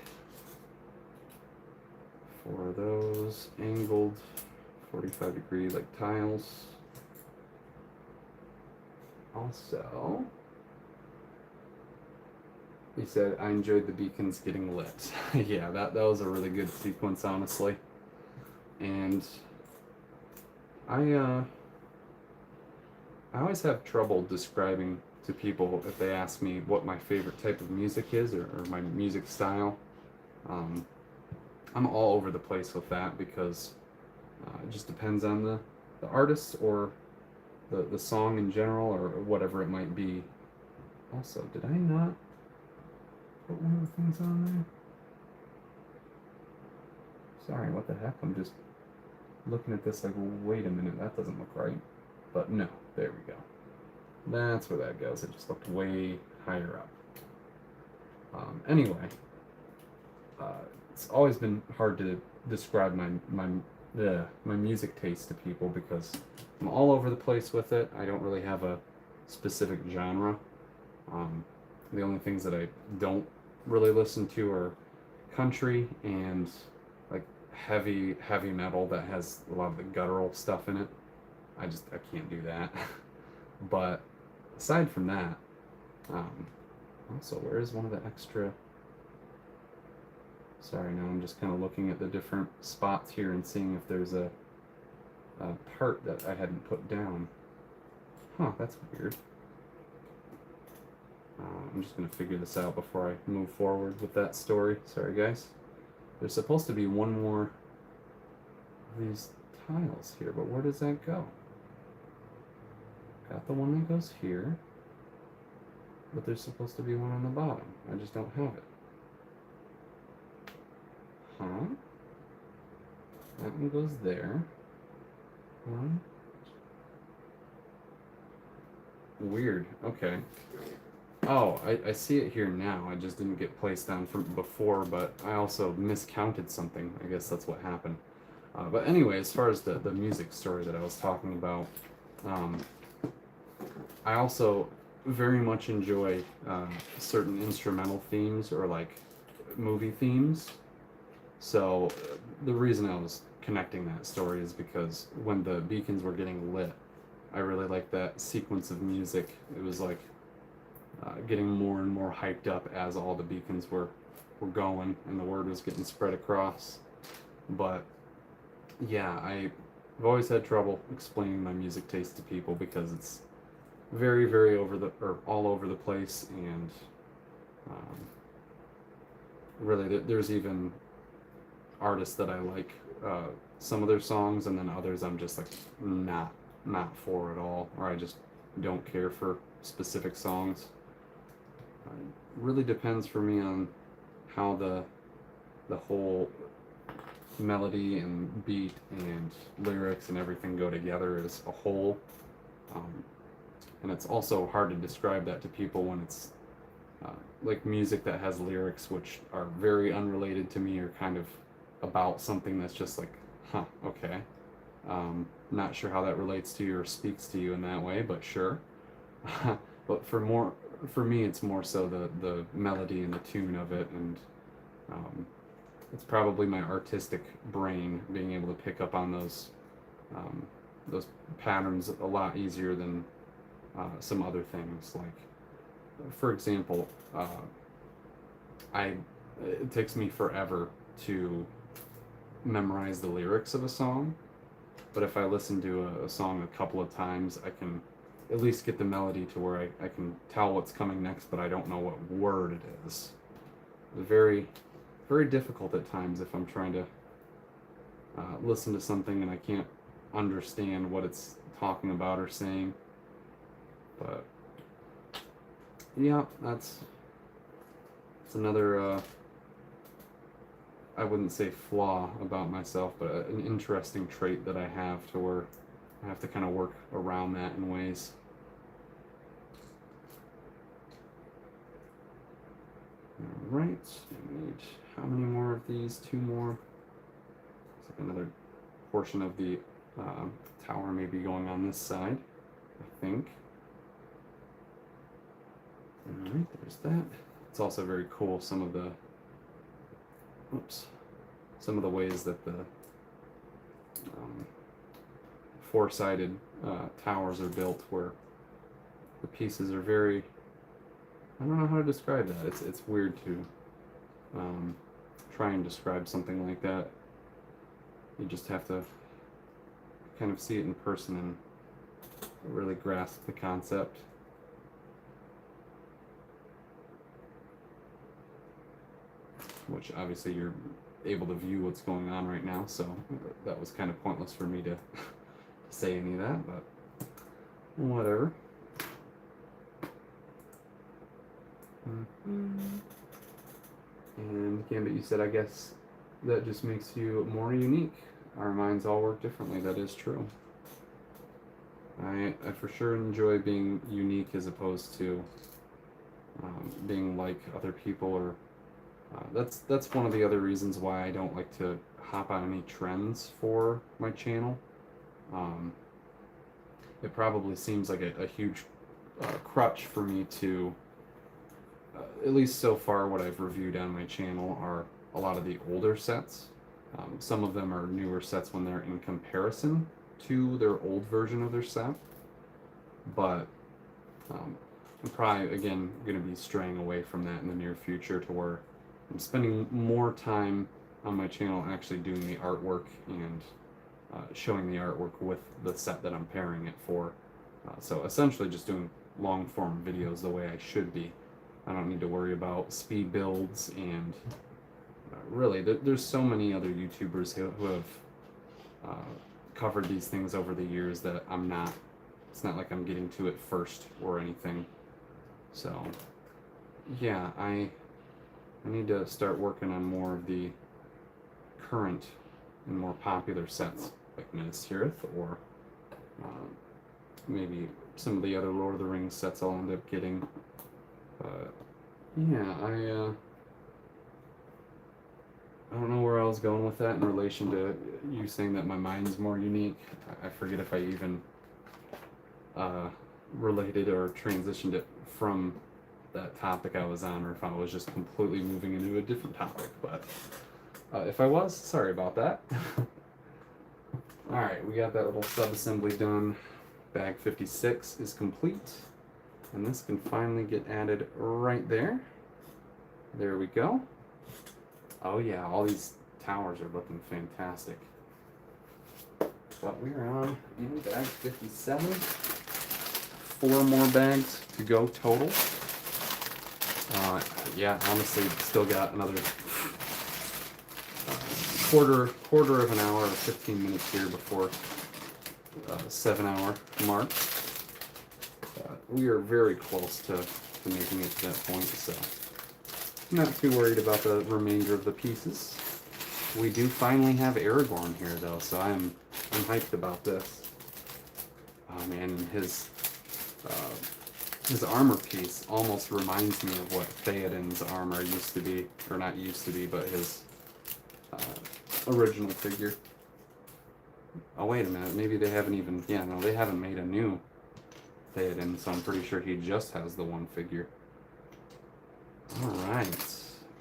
For those angled 45-degree like tiles. Also, he said, I enjoyed the beacons getting lit. Yeah, that was a really good sequence, honestly. And I always have trouble describing to people if they ask me what my favorite type of music is or my music style. I'm all over the place with that because it just depends on the artist or the song in general or whatever it might be. Also, did I not put one of the things on there? Sorry, what the heck? I'm just looking at this like, wait a minute, that doesn't look right. But no, there we go. That's where that goes. It just looked way higher up. Anyway, it's always been hard to describe my music taste to people because I'm all over the place with it. I don't really have a specific genre. The only things that I don't really listen to are country and like heavy metal that has a lot of the guttural stuff in it. I can't do that. But aside from that, also, where is one of the extra? Sorry, now I'm just kind of looking at the different spots here and seeing if there's a part that I hadn't put down. Huh, that's weird. I'm just going to figure this out before I move forward with that story. Sorry, guys. There's supposed to be one more of these tiles here, but where does that go? Got the one that goes here, but there's supposed to be one on the bottom. I just don't have it. Huh? That one goes there. One. Weird. Okay. Oh, I see it here now. I just didn't get placed down from before, but I also miscounted something. I guess that's what happened. But anyway, as far as the music story that I was talking about, I also very much enjoy certain instrumental themes or like movie themes. So the reason I was connecting that story is because when the beacons were getting lit, I really liked that sequence of music. It was like getting more and more hyped up as all the beacons were going and the word was getting spread across. But yeah, I've always had trouble explaining my music taste to people because it's very, very all over the place, and really there's even artists that I like some of their songs, and then others I'm just like not for at all, or I just don't care for specific songs. Really depends for me on how the whole melody and beat and lyrics and everything go together as a whole. And it's also hard to describe that to people when it's like music that has lyrics which are very unrelated to me or kind of about something that's just like, huh, okay. Not sure how that relates to you or speaks to you in that way, but sure. But for me, it's more so the melody and the tune of it, and it's probably my artistic brain being able to pick up on those patterns a lot easier than some other things. Like, for example, it takes me forever to memorize the lyrics of a song, but if I listen to a song a couple of times, I can at least get the melody to where I can tell what's coming next, but I don't know what word it is. Very, very difficult at times if I'm trying to listen to something and I can't understand what it's talking about or saying. But yeah, that's another I wouldn't say flaw about myself, but an interesting trait that I have, to where I have to kind of work around that in ways. All right, I need how many more of these? 2 more. Looks like another portion of the tower may be going on this side, I think. All right, there's that. It's also very cool, some of the ways that the four-sided towers are built, where the pieces are very, I don't know how to describe that. It's weird to try and describe something like that. You just have to kind of see it in person and really grasp the concept. Which obviously you're able to view what's going on right now, so that was kind of pointless for me to say any of that, but whatever. And Gambit, you said, I guess, that just makes you more unique. Our minds all work differently, that is true. I for sure enjoy being unique as opposed to being like other people, or that's one of the other reasons why I don't like to hop on any trends for my channel. It probably seems like a huge crutch for me to, at least so far, what I've reviewed on my channel are a lot of the older sets. Some of them are newer sets when they're in comparison to their old version of their set, but I'm probably, again, going to be straying away from that in the near future, to where I'm spending more time on my channel actually doing the artwork and showing the artwork with the set that I'm pairing it for. So essentially just doing long form videos the way I should be. I don't need to worry about speed builds, and really there's so many other YouTubers who have covered these things over the years that it's not like I'm getting to it first or anything. So yeah, I need to start working on more of the current and more popular sets, like Minas Tirith, or maybe some of the other Lord of the Rings sets I'll end up getting. Yeah, I don't know where I was going with that in relation to you saying that my mind's more unique. I forget if I even related or transitioned it from that topic I was on, or if I was just completely moving into a different topic. But if I was, sorry about that. Alright, we got that little sub-assembly done. Bag 56 is complete, and this can finally get added right there. There we go. Oh yeah, all these towers are looking fantastic. But we are on in bag 57. 4 more bags to go total. Yeah, honestly, still got another quarter of an hour or 15 minutes here before 7-hour mark. We are very close to making it to that point, so I'm not too worried about the remainder of the pieces. We do finally have Aragorn here, though, so I'm hyped about this. Oh man, and his armor piece almost reminds me of what Theoden's armor used to be, or not used to be, but his original figure. Oh wait a minute, maybe they haven't even, yeah, no, they haven't made a new Theoden, so I'm pretty sure he just has the one figure. Alright,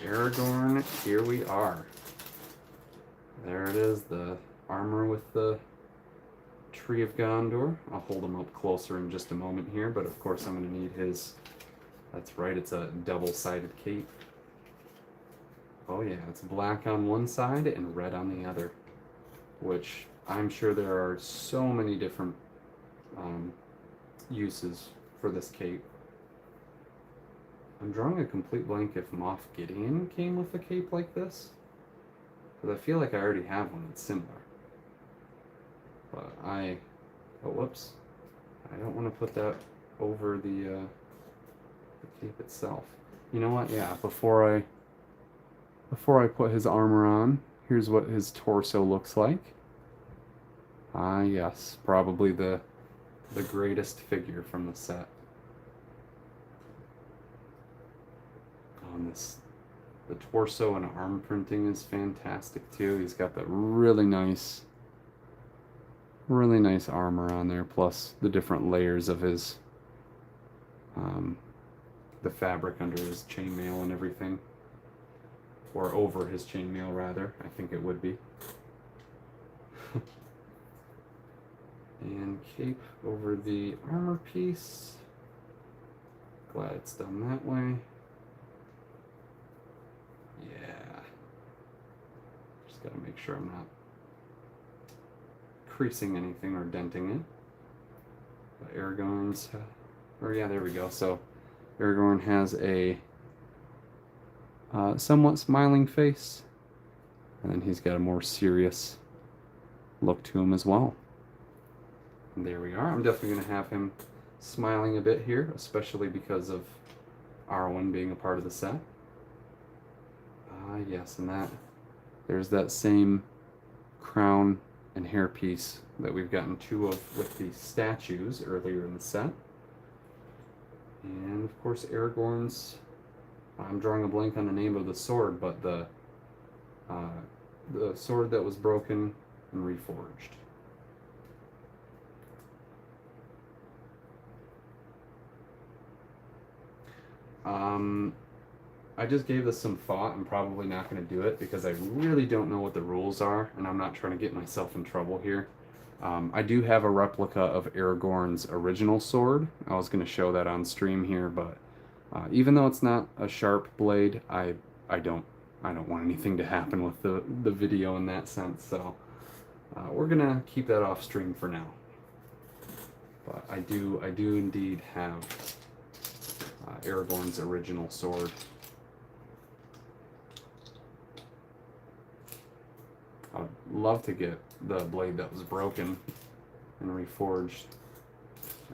Aragorn, here we are. There it is, the armor with the Tree of Gondor. I'll hold him up closer in just a moment here, but of course I'm going to need his, that's right, it's a double-sided cape. Oh yeah, it's black on one side and red on the other, which I'm sure there are so many different uses for this cape. I'm drawing a complete blank if Moff Gideon came with a cape like this, because I feel like I already have one that's similar. But oh whoops, I don't want to put that over the cape itself. You know what, yeah, before I put his armor on, here's what his torso looks like. Ah yes, probably the greatest figure from the set. The torso and arm printing is fantastic too. He's got that really nice armor on there, plus the different layers of his the fabric under his chainmail and everything, or over his chainmail rather, I think it would be. And cape over the armor piece. Glad it's done that way. Yeah. Just gotta make sure I'm not creasing anything or denting it. But Aragorn's, or yeah, there we go. So Aragorn has a somewhat smiling face, and then he's got a more serious look to him as well. And there we are. I'm definitely going to have him smiling a bit here, especially because of Arwen being a part of the set. Yes, and that There's that same crown and hairpiece that we've gotten 2 of with the statues earlier in the set. And of course Aragorn's, I'm drawing a blank on the name of the sword, but the sword that was broken and reforged. I just gave this some thought. I'm probably not going to do it because I really don't know what the rules are, and I'm not trying to get myself in trouble here. I do have a replica of Aragorn's original sword. I was going to show that on stream here, but even though it's not a sharp blade, I don't want anything to happen with the video in that sense. So we're gonna keep that off stream for now. But I do indeed have Aragorn's original sword. I'd love to get the blade that was broken and reforged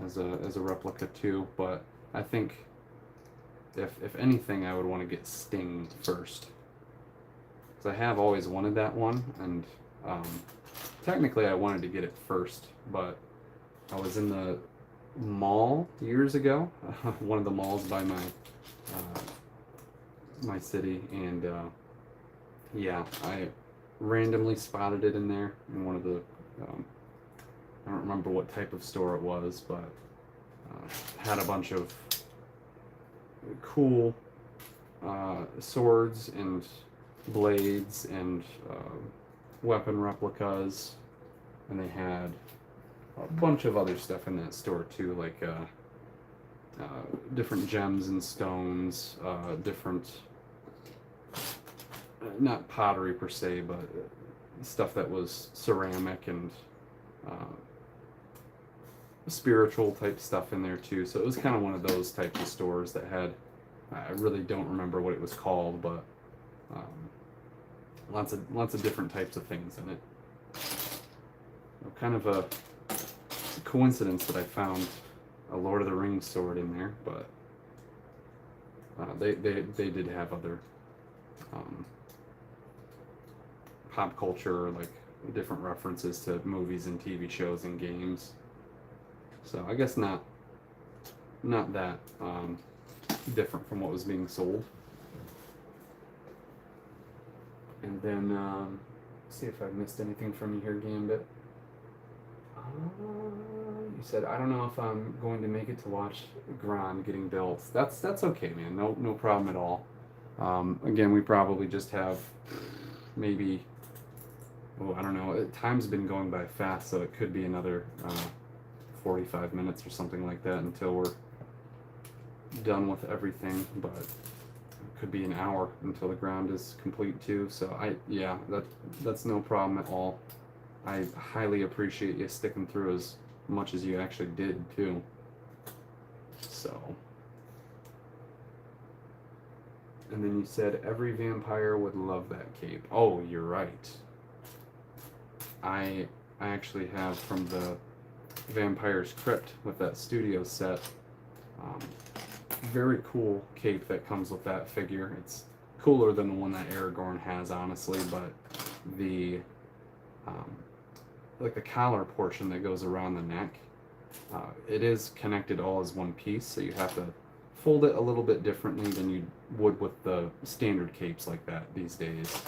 as a replica too, but I think if anything, I would want to get Sting first, because I have always wanted that one, and technically I wanted to get it first, but I was in the mall years ago, one of the malls by my city, and yeah, I randomly spotted it in there in one of the I don't remember what type of store it was, but had a bunch of cool swords and blades and weapon replicas, and they had a bunch of other stuff in that store too, like different gems and stones, different, not pottery per se, but stuff that was ceramic and spiritual type stuff in there too. So it was kind of one of those types of stores that had, I really don't remember what it was called, but lots of different types of things in it. Kind of a coincidence that I found a Lord of the Rings sword in there, but they did have other pop culture, like different references to movies and TV shows and games. So I guess not that different from what was being sold. And then see if I've missed anything from you here, Gambit. You said, I don't know if I'm going to make it to watch Grond getting built. That's okay, man. No problem at all. Again, we probably just have maybe, I don't know. Time's been going by fast, so it could be another 45 minutes or something like that until we're done with everything. But it could be an hour until the ground is complete too. So yeah, that's no problem at all. I highly appreciate you sticking through as much as you actually did too. So, and then you said every vampire would love that cape. Oh, you're right. I actually have from the Vampire's Crypt with that studio set, very cool cape that comes with that figure. It's cooler than the one that Aragorn has, honestly, but the like the collar portion that goes around the neck, it is connected all as one piece, so you have to fold it a little bit differently than you would with the standard capes like that these days.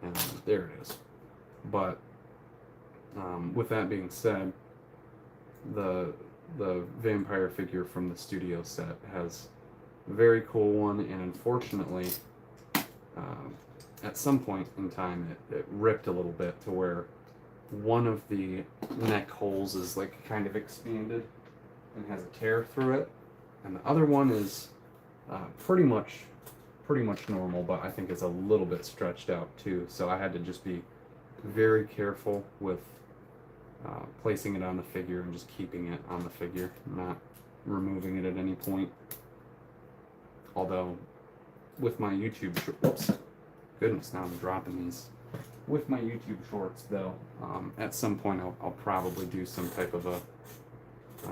And there it is. But with that being said, the vampire figure from the studio set has a very cool one, and unfortunately at some point in time it ripped a little bit to where one of the neck holes is like kind of expanded and has a tear through it, and the other one is pretty much normal, but I think it's a little bit stretched out too. So I had to just be very careful with placing it on the figure and just keeping it on the figure, not removing it at any point. Although with my YouTube whoops, goodness, now I'm dropping these. With my YouTube shorts, though, at some point I'll probably do some type of a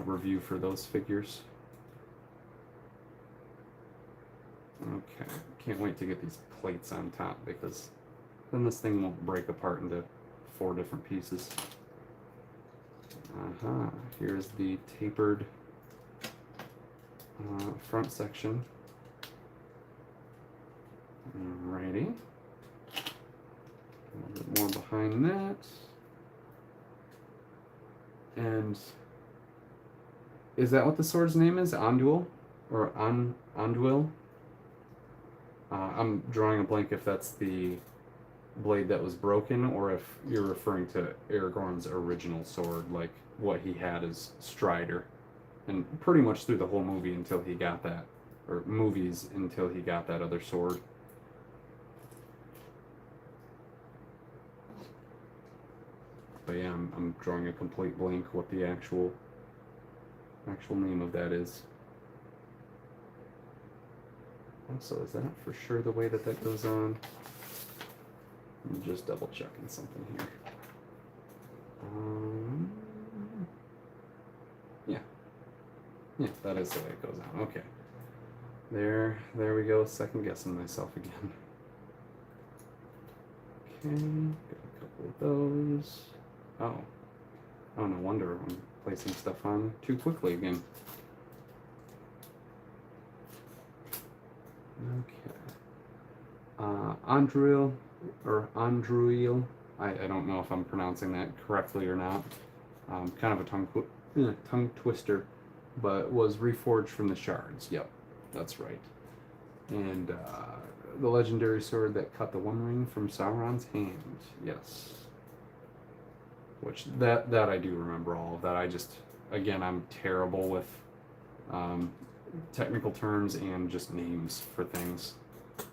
review for those figures. Okay, can't wait to get these plates on top because then this thing won't break apart into 4 different pieces. Here's the tapered front section. Alrighty. A little bit more behind that. And is that what the sword's name is? Anduil? Or Anduil? I'm drawing a blank if that's the blade that was broken, or if you're referring to Aragorn's original sword, like what he had as Strider, and pretty much through the whole movie until he got that, or movies until he got that other sword. But yeah, I'm drawing a complete blank what the actual name of that is. Also, is that for sure the way that goes on? I'm just double checking something here. Yeah, that is the way it goes on. Okay. There we go, second guessing myself again. Okay, got a couple of those. Oh, no wonder I'm placing stuff on too quickly again. Okay. Andruil, or Andruil, I don't know if I'm pronouncing that correctly or not. Kind of a tongue twister, but was reforged from the shards. Yep, that's right. And the legendary sword that cut the One Ring from Sauron's hand. Yes. Which that I do remember all of that. I just, again, I'm terrible with technical terms and just names for things.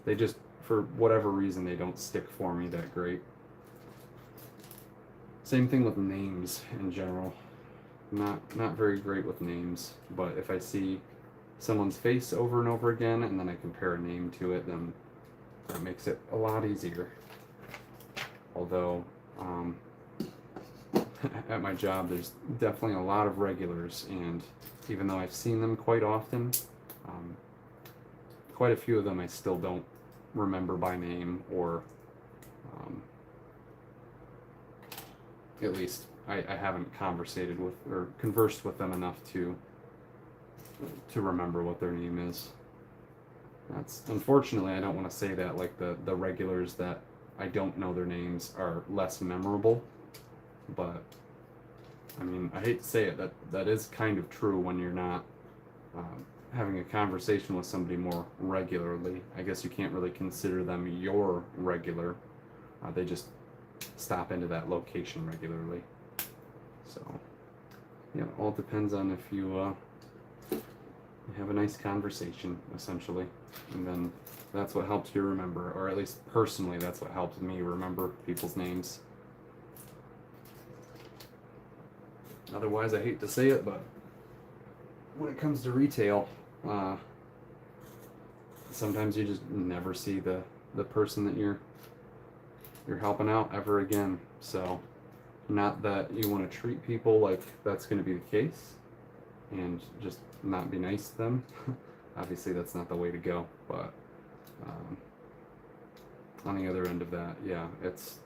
They just, for whatever reason, they don't stick for me that great. Same thing with names in general. Not very great with names, but if I see someone's face over and over again and then I compare a name to it, then that makes it a lot easier. Although, at my job, there's definitely a lot of regulars, and even though I've seen them quite often, quite a few of them I still don't remember by name, or at least I haven't conversated with or conversed with them enough to remember what their name is. That's unfortunately, I don't want to say that like the regulars that I don't know their names are less memorable, but I mean, I hate to say it, that is kind of true when you're not having a conversation with somebody more regularly. I guess you can't really consider them your regular. They just stop into that location regularly. So, yeah, it all depends on if you have a nice conversation, essentially. And then that's what helps you remember, or at least personally, that's what helps me remember people's names. Otherwise, I hate to say it, but when it comes to retail, sometimes you just never see the person that you're helping out ever again. So, not that you want to treat people like that's going to be the case and just not be nice to them. Obviously, that's not the way to go. But on the other end of that, yeah, it's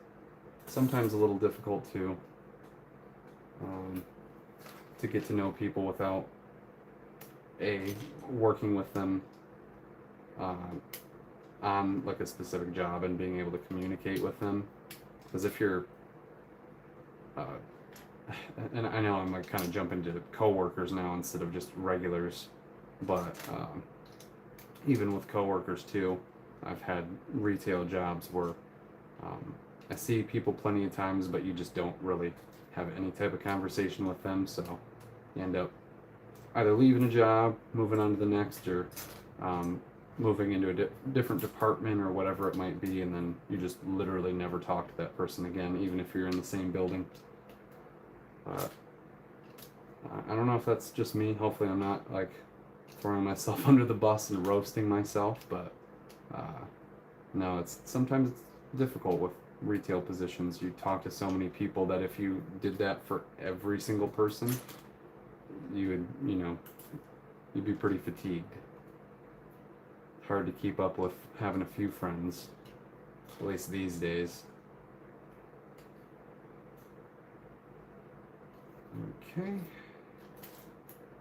sometimes a little difficult to get to know people without working with them on like a specific job and being able to communicate with them. Because if you're and I know I'm like kind of jumping to coworkers now instead of just regulars, but even with coworkers too, I've had retail jobs where I see people plenty of times, but you just don't really have any type of conversation with them, so you end up either leaving a job, moving on to the next, or moving into a different department or whatever it might be, and then you just literally never talk to that person again, even if you're in the same building. I don't know if that's just me. Hopefully I'm not like throwing myself under the bus and roasting myself, but no, sometimes it's difficult with retail positions. You talk to so many people that if you did that for every single person, you'd be pretty fatigued. Hard to keep up with having a few friends. At least these days. Okay.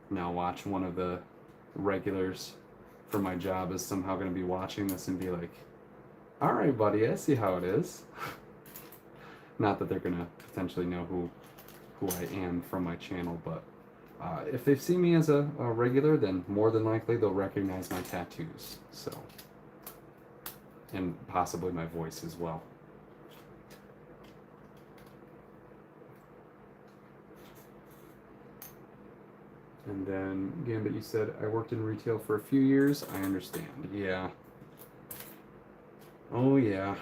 Now watch one of the regulars for my job is somehow going to be watching this and be like, all right, buddy, I see how it is. Not that they're going to potentially know who I am from my channel, but if they see me as a regular, then more than likely they'll recognize my tattoos. So, and possibly my voice as well. And then, Gambit, you said, I worked in retail for a few years. I understand. Yeah. Oh, yeah.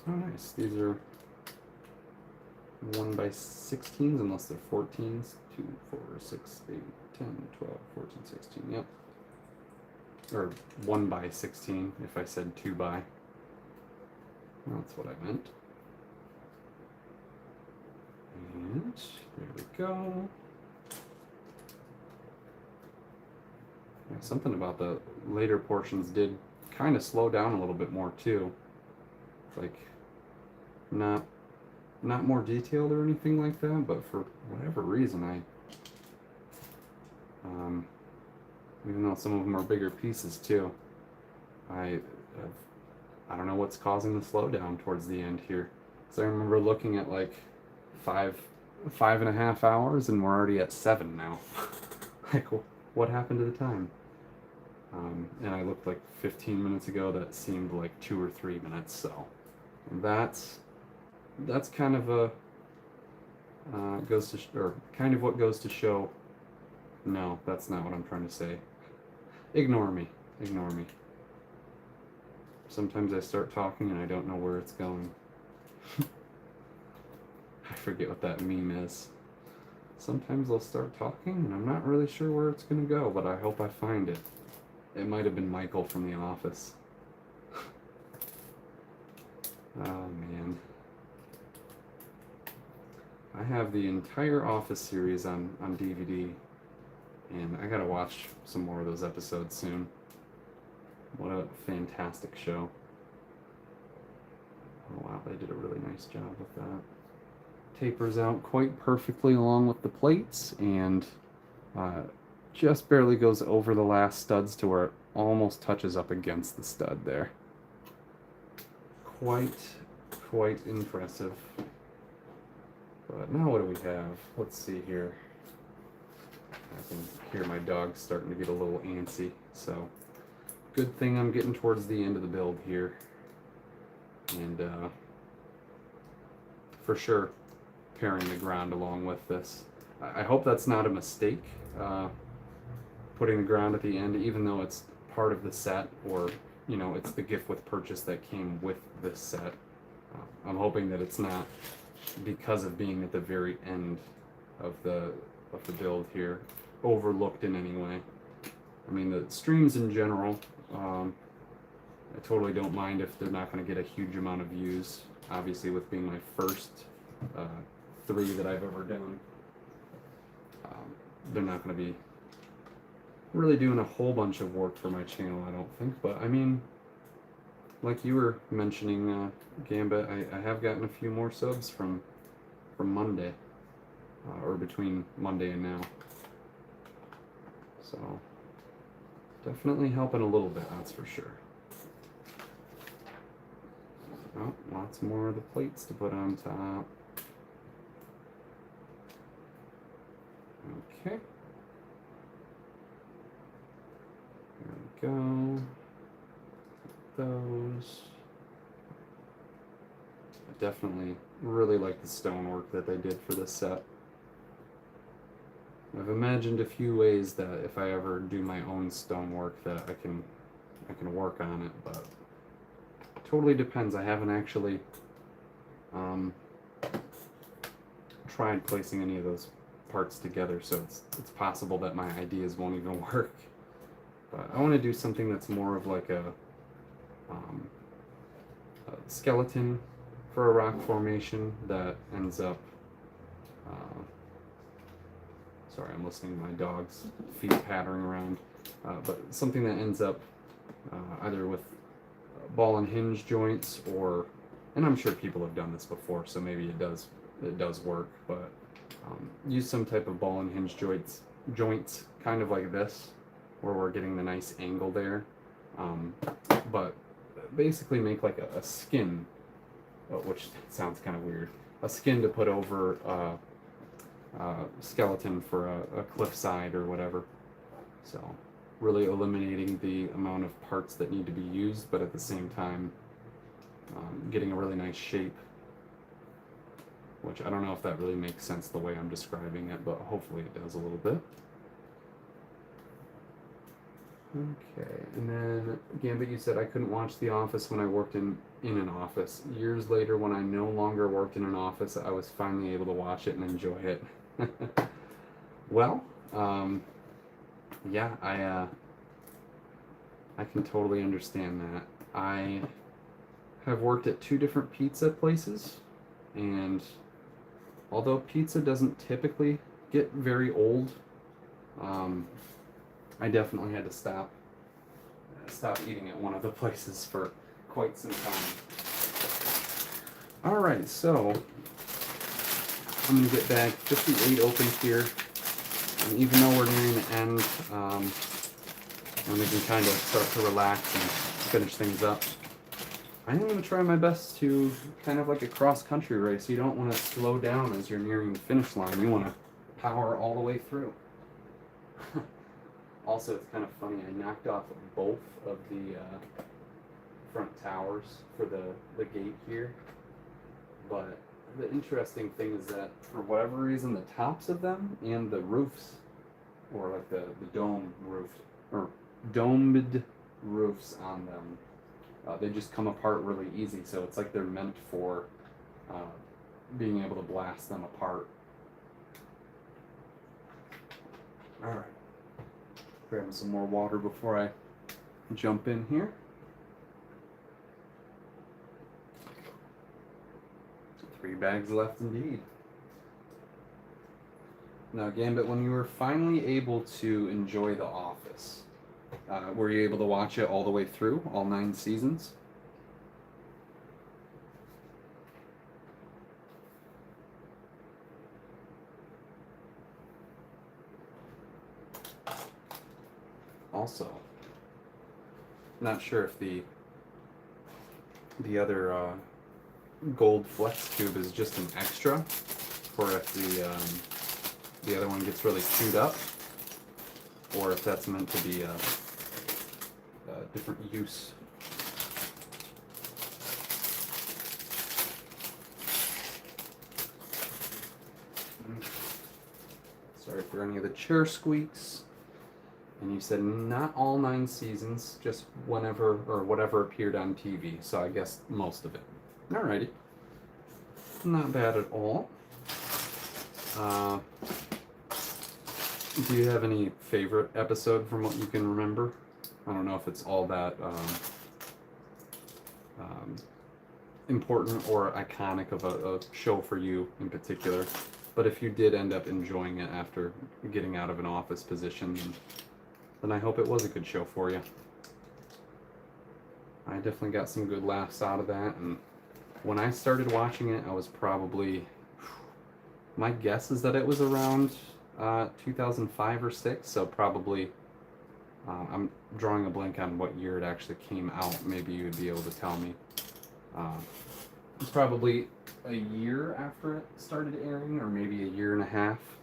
Oh, nice. These are 1x16s, unless they're 14s. 2, 4, 6, 8, 10, 12, 14, 16. Yep. Or 1x16, if I said 2x. That's what I meant. And there we go. Yeah, something about the later portions did kind of slow down a little bit more too. Like not more detailed or anything like that, but for whatever reason even though some of them are bigger pieces too, I don't know what's causing the slowdown towards the end here. So I remember looking at like 5.5 hours, and we're already at 7 now. Like, what happened to the time? And I looked like 15 minutes ago. That seemed like 2 or 3 minutes. So that's kind of a kind of what goes to show. No, that's not what I'm trying to say. Ignore me. Ignore me. Sometimes I start talking and I don't know where it's going. I forget what that meme is. Sometimes I'll start talking and I'm not really sure where it's going to go, but I hope I find it. It might have been Michael from The Office. Oh man. I have the entire Office series on DVD, and I gotta watch some more of those episodes soon. What a fantastic show. Oh wow, they did a really nice job with that. Tapers out quite perfectly along with the plates, and just barely goes over the last studs to where it almost touches up against the stud there. Quite impressive. But now what do we have? Let's see here. I can hear my dog starting to get a little antsy, so good thing I'm getting towards the end of the build here. And for sure pairing the Grond along with this. I hope that's not a mistake, putting the Grond at the end, even though it's part of the set, or you know, it's the gift with purchase that came with this set. I'm hoping that it's not because of being at the very end of the build here, overlooked in any way. I mean, the streams in general, I totally don't mind if they're not going to get a huge amount of views. Obviously, with being my first 3 that I've ever done, they're not going to be really doing a whole bunch of work for my channel, I don't think. But I mean, like you were mentioning, Gambit, I have gotten a few more subs from Monday, or between Monday and now. So definitely helping a little bit, that's for sure. Oh, lots more of the plates to put on top. Okay. There we go. Those. I definitely really like the stonework that they did for this set. I've imagined a few ways that if I ever do my own stonework that I can work on it, but it totally depends. I haven't actually tried placing any of those parts together, so it's possible that my ideas won't even work. But I want to do something that's more of like a skeleton for a rock formation that ends up sorry, I'm listening to my dog's feet pattering around, but something that ends up either with ball and hinge joints, or, and I'm sure people have done this before, so maybe it does work, but use some type of ball and hinge joints kind of like this, where we're getting the nice angle there, but basically make like a skin, which sounds kind of weird, a skin to put over skeleton for a cliffside or whatever. So really eliminating the amount of parts that need to be used, but at the same time getting a really nice shape, which I don't know if that really makes sense the way I'm describing it, but hopefully it does a little bit. Okay, and then Gambit, you said I couldn't watch The Office when I worked in an office. Years later, when I no longer worked in an office, I was finally able to watch it and enjoy it. Well, yeah, I can totally understand that. I have worked at 2 different pizza places, and although pizza doesn't typically get very old, I definitely had to stop eating at one of the places for quite some time. All right, so I'm gonna get bag 58 open here, and even though we're nearing the end, and we can kind of start to relax and finish things up, I am going to try my best to, kind of like a cross-country race, you don't want to slow down as you're nearing the finish line. You want to power all the way through. Also, it's kind of funny, I knocked off both of the front towers for the gate here, but the interesting thing is that for whatever reason, the tops of them and the roofs, or like the dome roof, or domed roofs on them, they just come apart really easy. So it's like they're meant for being able to blast them apart. All right, grabbing some more water before I jump in here. Three bags left indeed. Now, Gambit, when you were finally able to enjoy The Office, were you able to watch it all the way through, all 9 seasons? Also, not sure if the other gold flex cube is just an extra, or if the other one gets really chewed up, or if that's meant to be a different use. Sorry for any of the chair squeaks. And you said not all 9 seasons, just whenever or whatever appeared on TV. So I guess most of it. Alrighty. Not bad at all. Do you have any favorite episode from what you can remember? I don't know if it's all that important or iconic of a show for you in particular, but if you did end up enjoying it after getting out of an office position, then I hope it was a good show for you. I definitely got some good laughs out of that, and when I started watching it, I was probably, my guess is that it was around 2005 or 6, so probably, I'm drawing a blank on what year it actually came out. Maybe you would be able to tell me. It's probably a year after it started airing, or maybe a year and a half,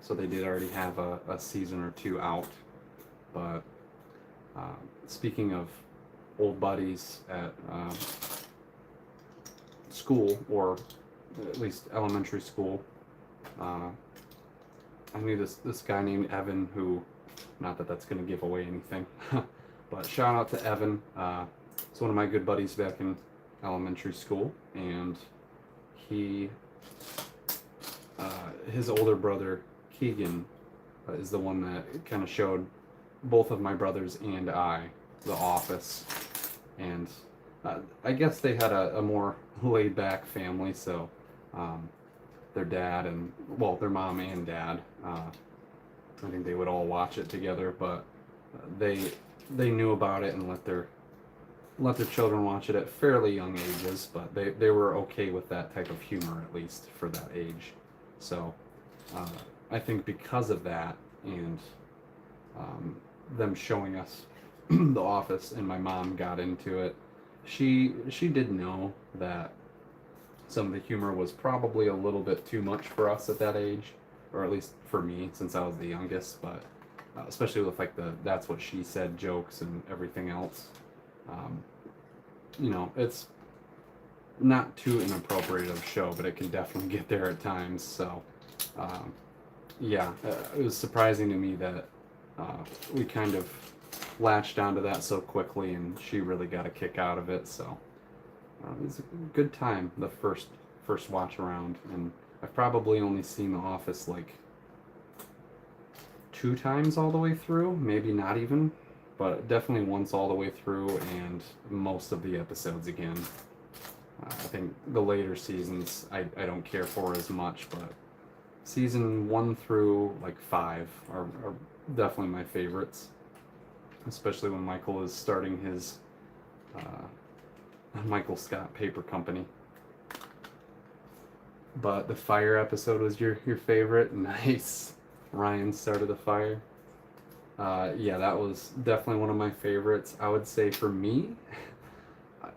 so they did already have a season or 2 out. But speaking of old buddies at school, or at least elementary school, I knew this guy named Evan, who, not that that's going to give away anything, but shout out to Evan. He's one of my good buddies back in elementary school, and his older brother Keegan is the one that kind of showed both of my brothers and I The Office, and I guess they had a more laid-back family, so their dad and, well, their mom and dad, I think they would all watch it together, but they they knew about it and let their children watch it at fairly young ages, but they were okay with that type of humor, at least for that age. So I think because of that, and them showing us The Office, and my mom got into it, she did know that some of the humor was probably a little bit too much for us at that age, or at least for me, since I was the youngest, but especially with like the "that's what she said" jokes and everything else. Um, you know, it's not too inappropriate of a show, but it can definitely get there at times. So, yeah, it was surprising to me that we kind of latched onto that so quickly, and she really got a kick out of it. So it was a good time the first watch around, and I've probably only seen The Office like 2 times all the way through, maybe not even, but definitely once all the way through, and most of the episodes again. I think the later seasons I don't care for as much, but season 1 through like 5 are definitely my favorites, especially when Michael is starting his Michael Scott Paper Company. But the fire episode was your favorite. Nice. Ryan started a fire. Yeah, that was definitely one of my favorites. I would say for me,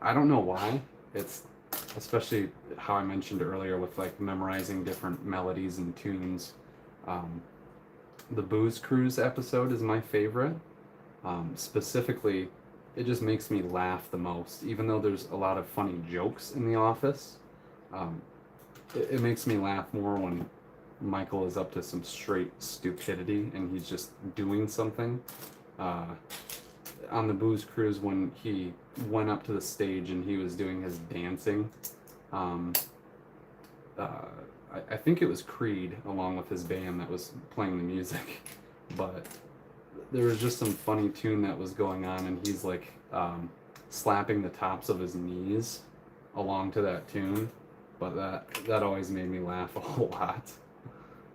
I don't know why. It's especially how I mentioned earlier with like memorizing different melodies and tunes. The Booze Cruise episode is my favorite. Specifically, it just makes me laugh the most. Even though there's a lot of funny jokes in The Office, it makes me laugh more when Michael is up to some straight stupidity and he's just doing something. On the Booze Cruise, when he went up to the stage and he was doing his dancing, I think it was Creed along with his band that was playing the music, but there was just some funny tune that was going on, and he's like slapping the tops of his knees along to that tune, but that always made me laugh a whole lot.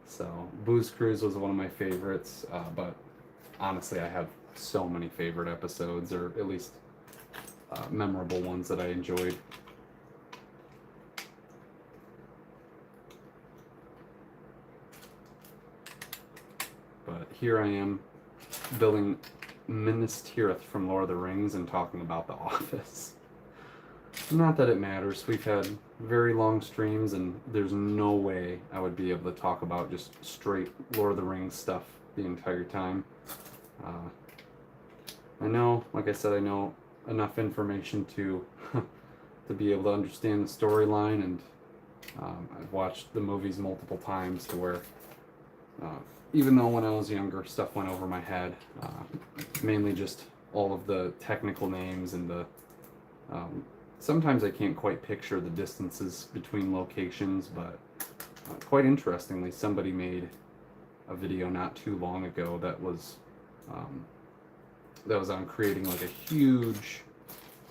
So Booze Cruise was one of my favorites, but honestly I have so many favorite episodes, or at least memorable ones that I enjoyed. But here I am building Minas Tirith from Lord of the Rings and talking about The Office. Not that it matters. We've had very long streams, and there's no way I would be able to talk about just straight Lord of the Rings stuff the entire time. I know, like I said, I know enough information to to be able to understand the storyline, and I've watched the movies multiple times to where even though when I was younger stuff went over my head, mainly just all of the technical names and the sometimes I can't quite picture the distances between locations, but quite interestingly, somebody made a video not too long ago that was on creating like a huge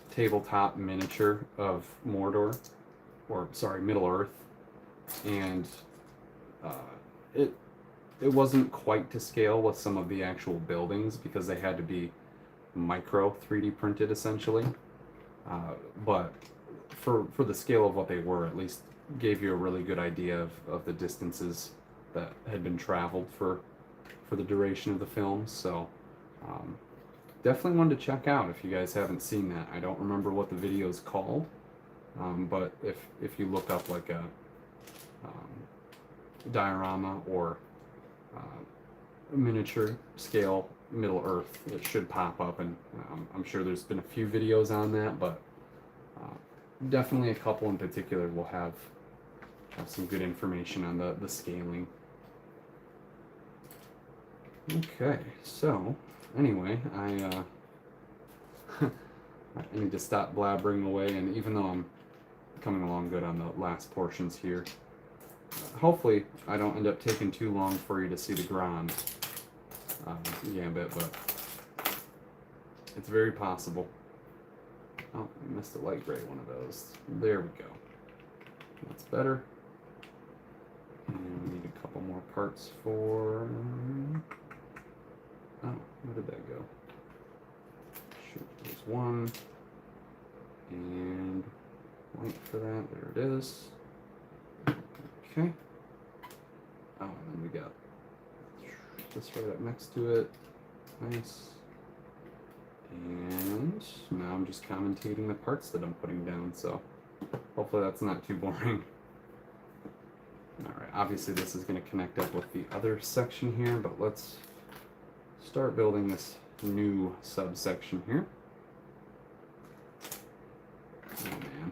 tabletop miniature of Mordor, or sorry, Middle Earth, and it wasn't quite to scale with some of the actual buildings because they had to be micro 3D printed essentially. But for the scale of what they were, at least gave you a really good idea of the distances that had been traveled for the duration of the film. So definitely one to check out if you guys haven't seen that. I don't remember what the video is called, but if you look up like a diorama or miniature scale Middle Earth, it should pop up, and I'm sure there's been a few videos on that, but definitely a couple in particular will have some good information on the scaling. Okay, so anyway, I need to stop blabbering away, and even though I'm coming along good on the last portions here, hopefully I don't end up taking too long for you to see the Grond gambit, but it's very possible. Oh, I missed a light gray one of those. There we go. That's better. And we need a couple more parts for... Oh, where did that go? one. And wait for that. There it is. Okay. Oh, and then we got this right up next to it. Nice. And now I'm just commentating the parts that I'm putting down, so hopefully that's not too boring. Alright, obviously this is going to connect up with the other section here, but let's start building this new subsection here. Oh man,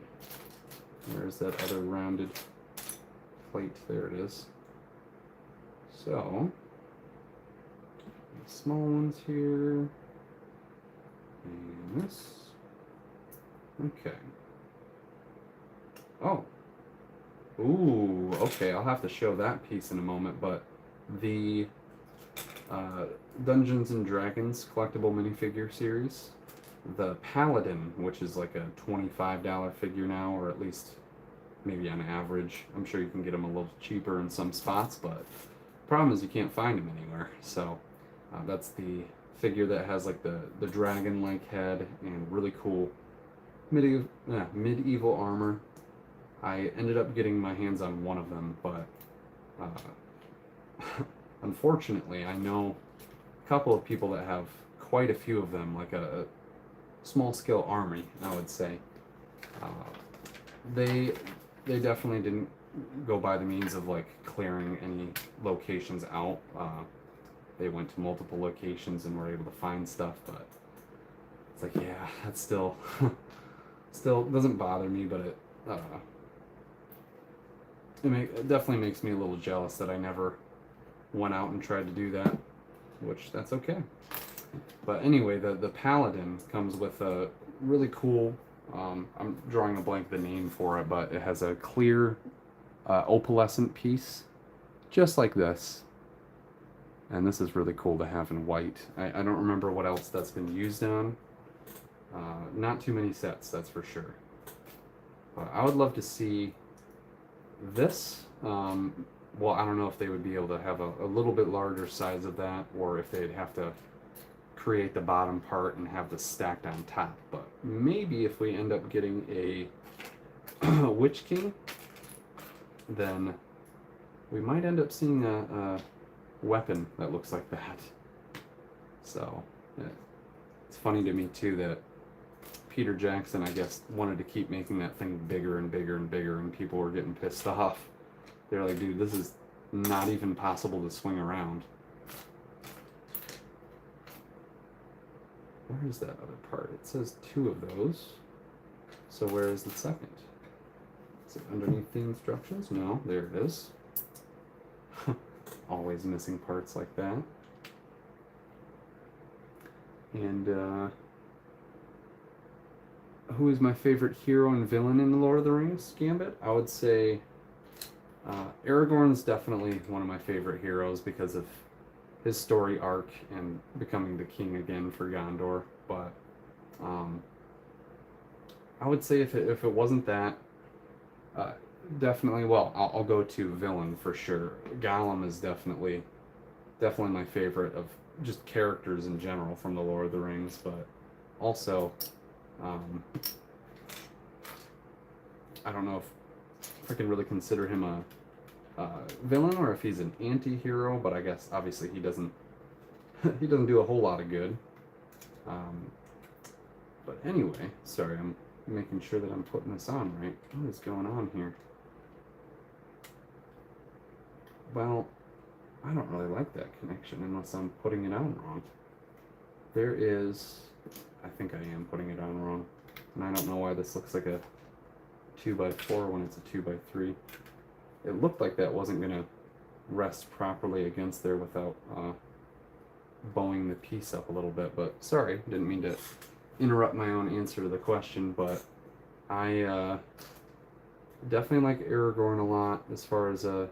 where's that other rounded plate? There it is. So, small ones here, and this. Okay. Oh. Ooh, okay, I'll have to show that piece in a moment, but the Dungeons and Dragons collectible minifigure series, the Paladin, which is like a $25 figure now, or at least maybe on average. I'm sure you can get them a little cheaper in some spots, but the problem is you can't find them anywhere. So that's the figure that has like the dragon-like head and really cool medieval armor. I ended up getting my hands on one of them, but unfortunately, I know a couple of people that have quite a few of them, like a small-scale army, I would say. They definitely didn't go by the means of like clearing any locations out. They went to multiple locations and were able to find stuff, but it's like, yeah, that's still doesn't bother me, but it definitely makes me a little jealous that I never went out and tried to do that, which that's okay. But anyway, the Paladin comes with a really cool, I'm drawing a blank the name for it, but it has a clear opalescent piece, just like this. And this is really cool to have in white. I don't remember what else that's been used on. Not too many sets, that's for sure. I would love to see this. Well, I don't know if they would be able to have a little bit larger size of that, or if they'd have to create the bottom part and have this stacked on top. But maybe if we end up getting a Witch King, then we might end up seeing a weapon that looks like that. So it's funny to me too that Peter Jackson, I guess, wanted to keep making that thing bigger and bigger and bigger, and people were getting pissed off. They're like, dude, this is not even possible to swing around. Where is that other part? It says 2 of those. So where is the second? Is it underneath the instructions? No, there it is. Always missing parts like that. And who is my favorite hero and villain in the Lord of the Rings Gambit? I would say Aragorn's definitely one of my favorite heroes because of his story arc and becoming the king again for Gondor. But I would say if it wasn't that, definitely, well, I'll go to villain for sure. Gollum is definitely my favorite of just characters in general from the Lord of the Rings, but also I don't know if I can really consider him a villain or if he's an anti-hero, but I guess obviously he doesn't do a whole lot of good. But anyway, sorry, I'm making sure that I'm putting this on right. What is going on here? Well, I don't really like that connection unless I'm putting it on wrong. There is, I think I am putting it on wrong. And I don't know why this looks like a 2x4 when it's a 2x3. It looked like that wasn't going to rest properly against there without bowing the piece up a little bit. But sorry, didn't mean to interrupt my own answer to the question, but I definitely like Aragorn a lot as far as a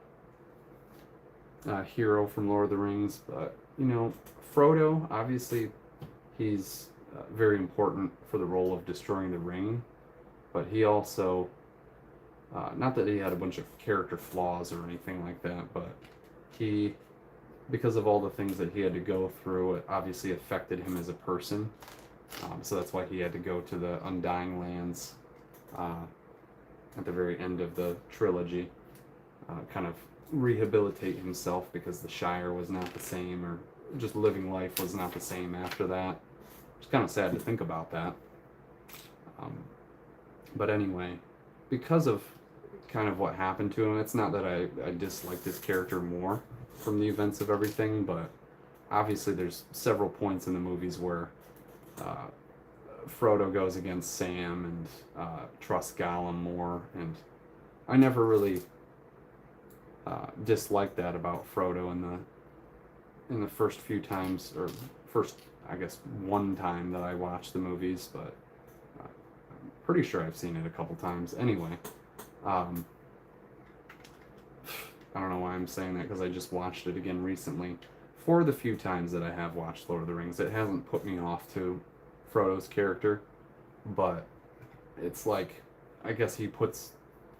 hero from Lord of the Rings. But, you know, Frodo, obviously he's very important for the role of destroying the ring, but he also, not that he had a bunch of character flaws or anything like that, but he, because of all the things that he had to go through, it obviously affected him as a person. So that's why he had to go to the Undying Lands at the very end of the trilogy, kind of rehabilitate himself because the Shire was not the same, or just living life was not the same after that. It's kind of sad to think about that. But anyway, because of kind of what happened to him, it's not that I dislike this character more from the events of everything, but obviously there's several points in the movies where Frodo goes against Sam and trusts Gollum more, and I never really disliked that about Frodo in the first few times, or first, I guess, one time that I watched the movies, but I'm pretty sure I've seen it a couple times. Anyway, I don't know why I'm saying that, because I just watched it again recently. For the few times that I have watched Lord of the Rings, it hasn't put me off to Frodo's character, but it's like, I guess he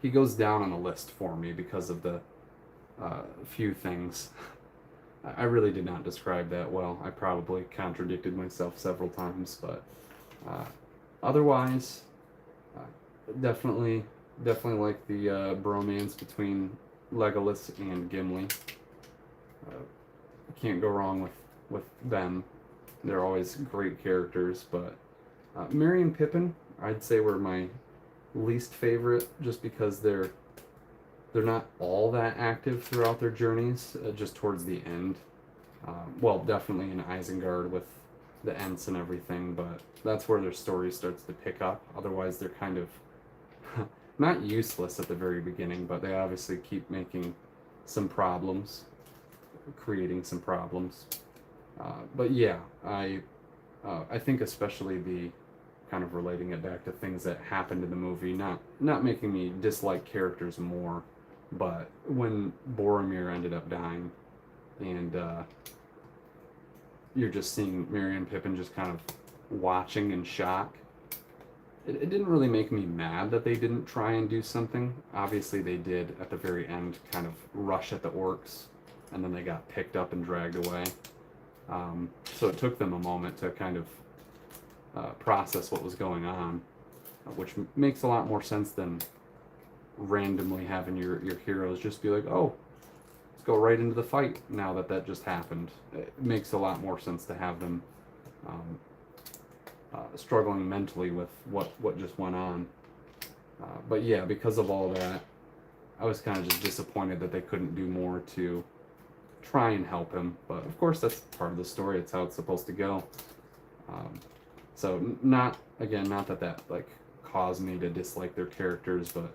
goes down on the list for me because of the few things. I really did not describe that well. I probably contradicted myself several times, but otherwise, definitely like the bromance between Legolas and Gimli. Can't go wrong with them. They're always great characters, but Merry and Pippin, I'd say, were my least favorite, just because they're not all that active throughout their journeys, just towards the end. Well, definitely in Isengard with the Ents and everything, but that's where their story starts to pick up. Otherwise, they're kind of not useless at the very beginning, but they obviously keep making some problems, creating some problems. But yeah, I think especially the kind of relating it back to things that happened in the movie, not making me dislike characters more, but when Boromir ended up dying, and you're just seeing Merry and Pippin just kind of watching in shock. It didn't really make me mad that they didn't try and do something. Obviously they did at the very end kind of rush at the orcs, and then they got picked up and dragged away. So it took them a moment to kind of process what was going on, which makes a lot more sense than randomly having your heroes just be like, oh, let's go right into the fight now that just happened. It makes a lot more sense to have them struggling mentally with what just went on. But yeah, because of all that, I was kind of just disappointed that they couldn't do more to try and help him. But of course, that's part of the story. It's how it's supposed to go. So not that like caused me to dislike their characters, but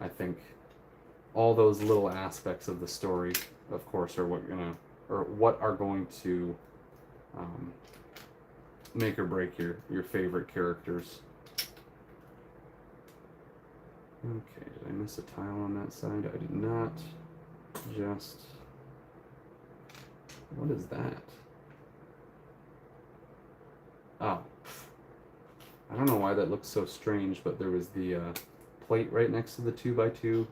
I think all those little aspects of the story, of course, are what are going to make or break your favorite characters. Okay, did I miss a tile on that side? I did not. Just, what is that? Oh, I don't know why that looks so strange, but there was the plate right next to the 2x2,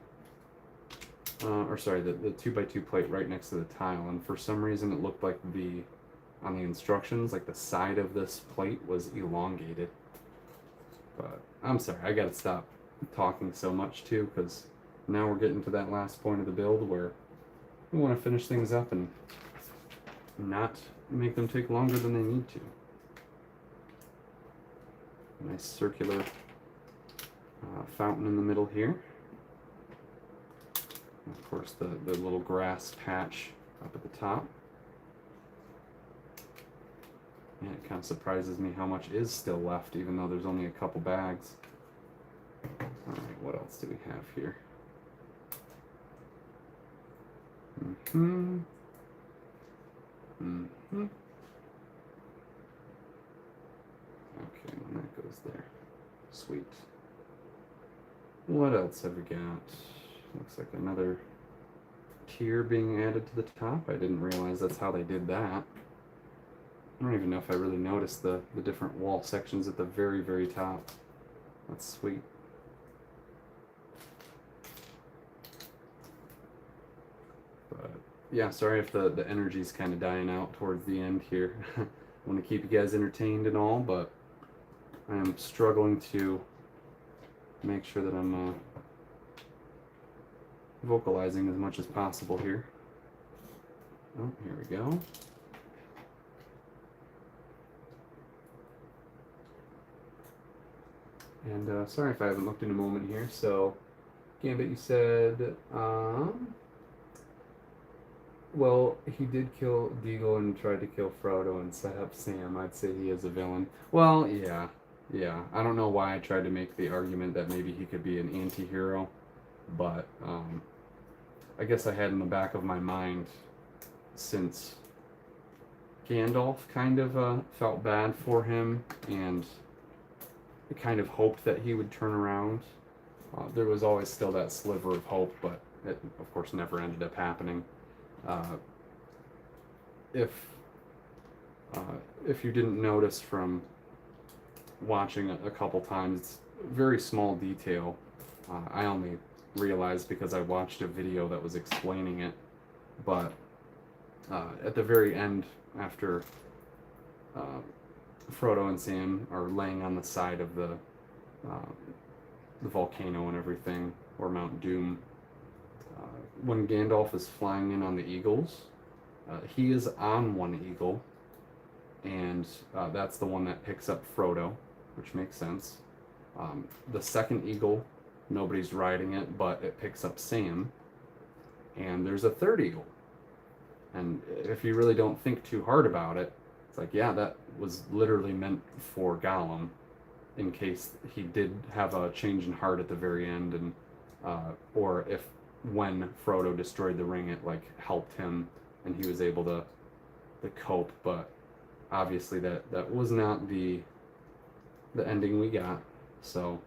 or sorry, the 2x2 plate right next to the tile, and for some reason it looked like on the instructions, like the side of this plate was elongated. But I'm sorry, I gotta stop talking so much too, because now we're getting to that last point of the build where we want to finish things up and not make them take longer than they need to. Nice circular fountain in the middle here. And of course, the little grass patch up at the top. And it kind of surprises me how much is still left, even though there's only a couple bags. Alright, what else do we have here? Okay, and that goes there. Sweet. What else have we got? Looks like another tier being added to the top. I didn't realize that's how they did that. I don't even know if I really noticed the different wall sections at the very, very top. That's sweet. But yeah, sorry if the energy's kind of dying out towards the end here. I want to keep you guys entertained and all, but I am struggling to make sure that I'm vocalizing as much as possible here. Oh, here we go. And sorry if I haven't looked in a moment here. So, Gambit, you said, well, he did kill Deagle and tried to kill Frodo and set up Sam. I'd say he is a villain. Well, yeah. I don't know why I tried to make the argument that maybe he could be an anti-hero, but I guess I had in the back of my mind, since Gandalf kind of felt bad for him and kind of hoped that he would turn around. There was always still that sliver of hope, but it, of course, never ended up happening. If you didn't notice from watching a couple times, it's a very small detail. I only realized because I watched a video that was explaining it, but at the very end, after Frodo and Sam are laying on the side of the volcano and everything, or Mount Doom, when Gandalf is flying in on the eagles, he is on one eagle, and that's the one that picks up Frodo, which makes sense. The second eagle, nobody's riding it, but it picks up Sam, and there's a third eagle. And if you really don't think too hard about it, it's like, yeah, that was literally meant for Gollum, in case he did have a change in heart at the very end, and or if when Frodo destroyed the ring, it like helped him and he was able to cope. But obviously that was not the ending we got. So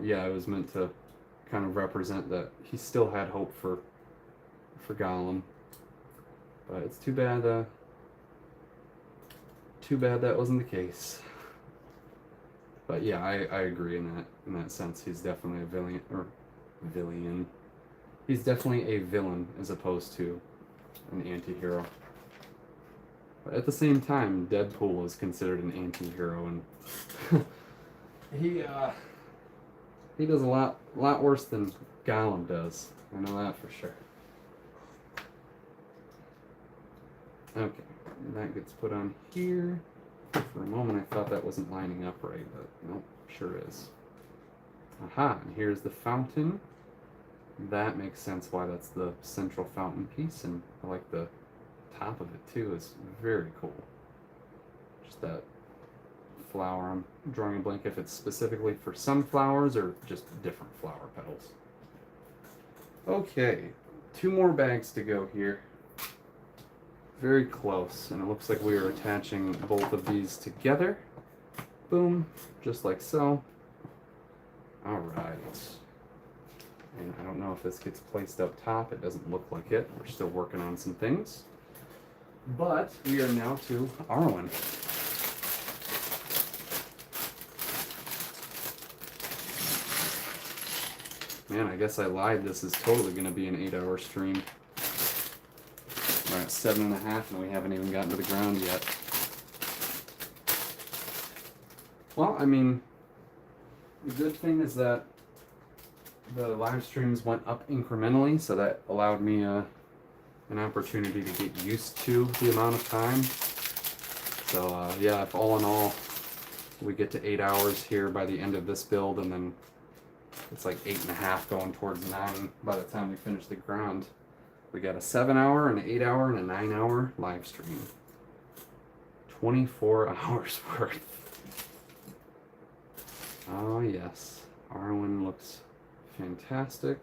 yeah, it was meant to kind of represent that he still had hope for Gollum. But it's too bad that wasn't the case. But yeah, I agree in that sense. He's definitely a villain. He's definitely a villain as opposed to an anti-hero. But at the same time, Deadpool is considered an anti-hero, and he does a lot worse than Gollum does. I know that for sure. Okay, that gets put on here. For a moment I thought that wasn't lining up right, but nope, sure is. Aha, and here's the fountain. That makes sense why that's the central fountain piece, and I like the top of it too. It's very cool. Just that flower. I'm drawing a blank if it's specifically for sunflowers or just different flower petals. Okay, 2 more bags to go here. Very close, and it looks like we are attaching both of these together. Boom, just like so. All right. And I don't know if this gets placed up top. It doesn't look like it. We're still working on some things. But we are now to Arwen. Man, I guess I lied. This is totally going to be an 8-hour stream. We're at 7.5 and we haven't even gotten to the ground yet. Well, I mean, the good thing is that the live streams went up incrementally, so that allowed me an opportunity to get used to the amount of time. So yeah, if all in all we get to 8 hours here by the end of this build, and then it's like 8.5 going towards 9 by the time we finish the ground. We got a 7-hour, an 8-hour, and a 9-hour live stream. 24 hours worth. Oh yes, Arwen looks fantastic.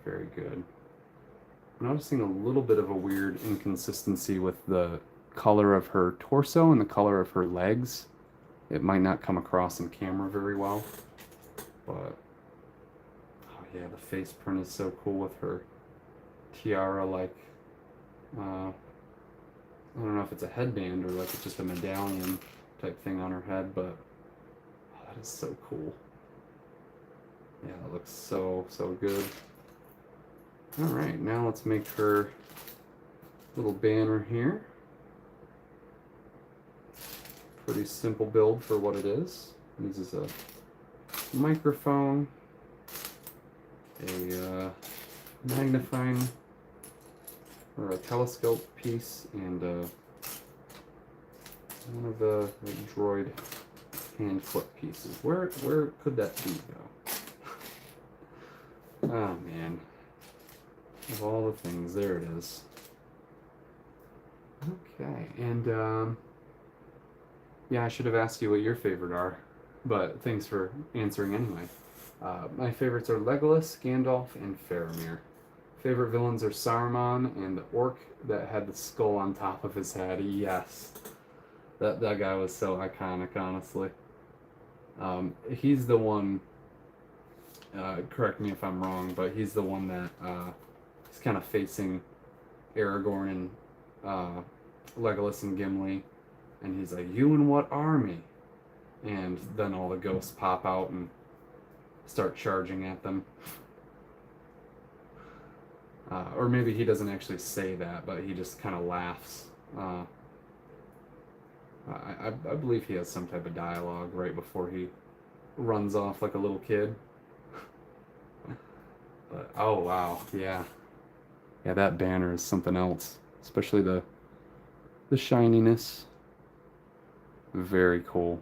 Very good. I'm noticing a little bit of a weird inconsistency with the color of her torso and the color of her legs. It might not come across in camera very well, but oh yeah, the face print is so cool with her tiara, like I don't know if it's a headband or like it's just a medallion type thing on her head, but oh, that is so cool. Yeah, it looks so good. All right, now let's make her little banner here. Pretty simple build for what it is. Uses a microphone, a magnifying or a telescope piece, and one of the droid hand clip pieces. Where could that be though? Oh man. Of all the things, there it is. Okay, and yeah, I should have asked you what your favorite are, but thanks for answering anyway. My favorites are Legolas, Gandalf, and Faramir. Favorite villains are Saruman and the orc that had the skull on top of his head. Yes, that guy was so iconic, honestly. He's the one, correct me if I'm wrong, but he's the one that he's kind of facing Aragorn and Legolas and Gimli, and he's like, "You and what army?" And then all the ghosts pop out and start charging at them. Or maybe he doesn't actually say that, but he just kind of laughs. I believe he has some type of dialogue right before he runs off like a little kid. But oh wow, yeah, that banner is something else, especially the shininess. Very cool.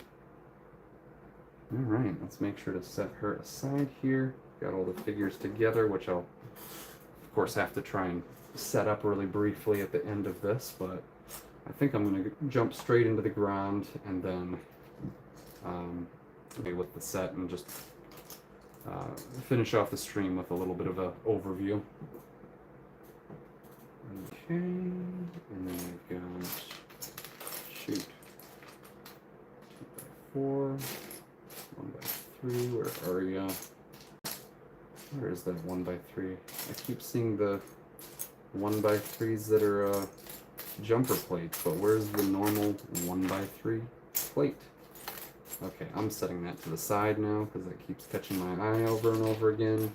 All right, let's make sure to set her aside here. Got all the figures together, which I'll of course have to try and set up really briefly at the end of this, but I think I'm going to jump straight into the Grond and then with the set and just finish off the stream with a little bit of an overview. Okay, and then we've got, shoot, 2x4, 1x3, where are ya? Where is that 1x3? I keep seeing the 1x3s that are jumper plates, but where's the normal 1x3 plate? Okay, I'm setting that to the side now because it keeps catching my eye over and over again.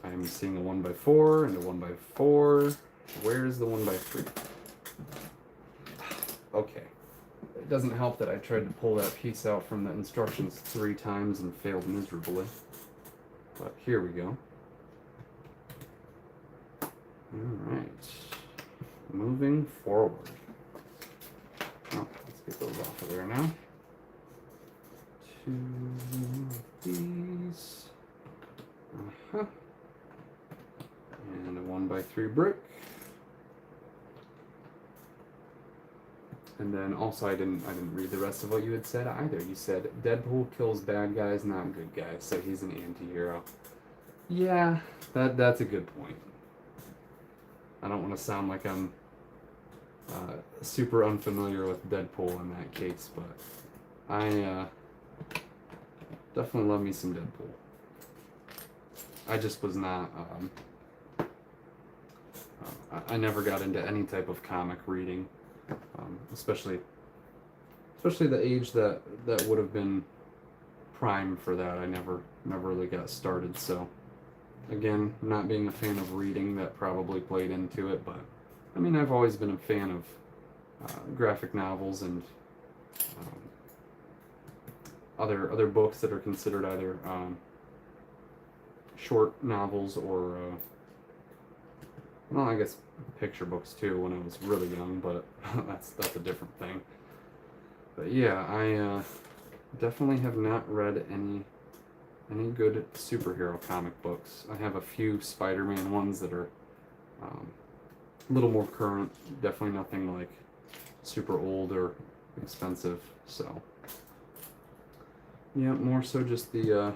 I'm seeing a 1x4 and a 1x4. Where's the 1x3? Okay. It doesn't help that I tried to pull that piece out from the instructions 3 times and failed miserably. But here we go. Alright. Moving forward. Oh, let's get those off of there now. 2 of these. And a 1x3 brick. And then also I didn't read the rest of what you had said either. You said Deadpool kills bad guys, not good guys, so he's an anti-hero. Yeah, that's a good point. I don't want to sound like I'm super unfamiliar with Deadpool in that case, but I definitely love me some Deadpool. I just was not I never got into any type of comic reading, especially the age that would have been prime for that. I never really got started. So again, not being a fan of reading, that probably played into it. But I mean, I've always been a fan of graphic novels and other books that are considered either short novels or well, I guess picture books too when I was really young, but that's a different thing. But yeah, I definitely have not read any good superhero comic books. I have a few Spider-Man ones that are a little more current. Definitely nothing like super old or expensive. So yeah, more so just the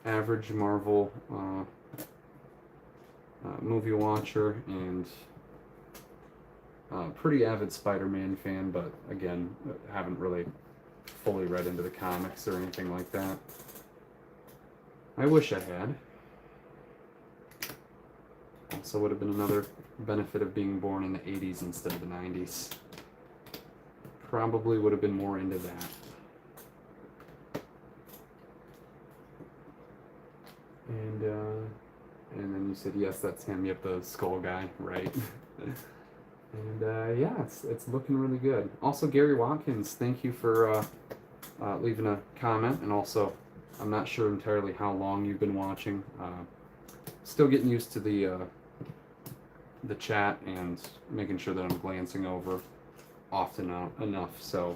average Marvel movie watcher and pretty avid Spider-Man fan, but again, haven't really fully read into the comics or anything like that. I wish I had. Also would have been another benefit of being born in the 80s instead of the 90s. Probably would have been more into that. And then you said, yes, that's him. Yep, the skull guy, right? And yeah, it's looking really good. Also, Gary Watkins, thank you for leaving a comment, and also, I'm not sure entirely how long you've been watching. Still getting used to the chat and making sure that I'm glancing over often enough. So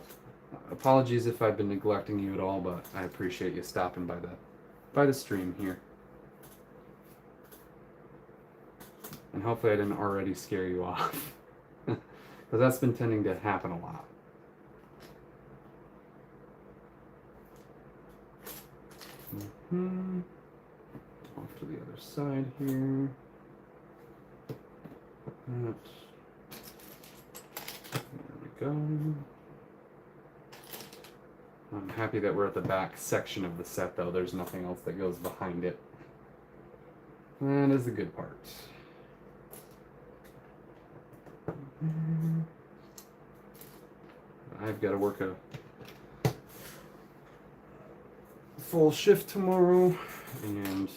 apologies if I've been neglecting you at all, but I appreciate you stopping by the stream here. And hopefully I didn't already scare you off, because that's been tending to happen a lot. Off to the other side here. There we go. I'm happy that we're at the back section of the set, though. There's nothing else that goes behind it. That is the good part. I've got to work a full shift tomorrow, and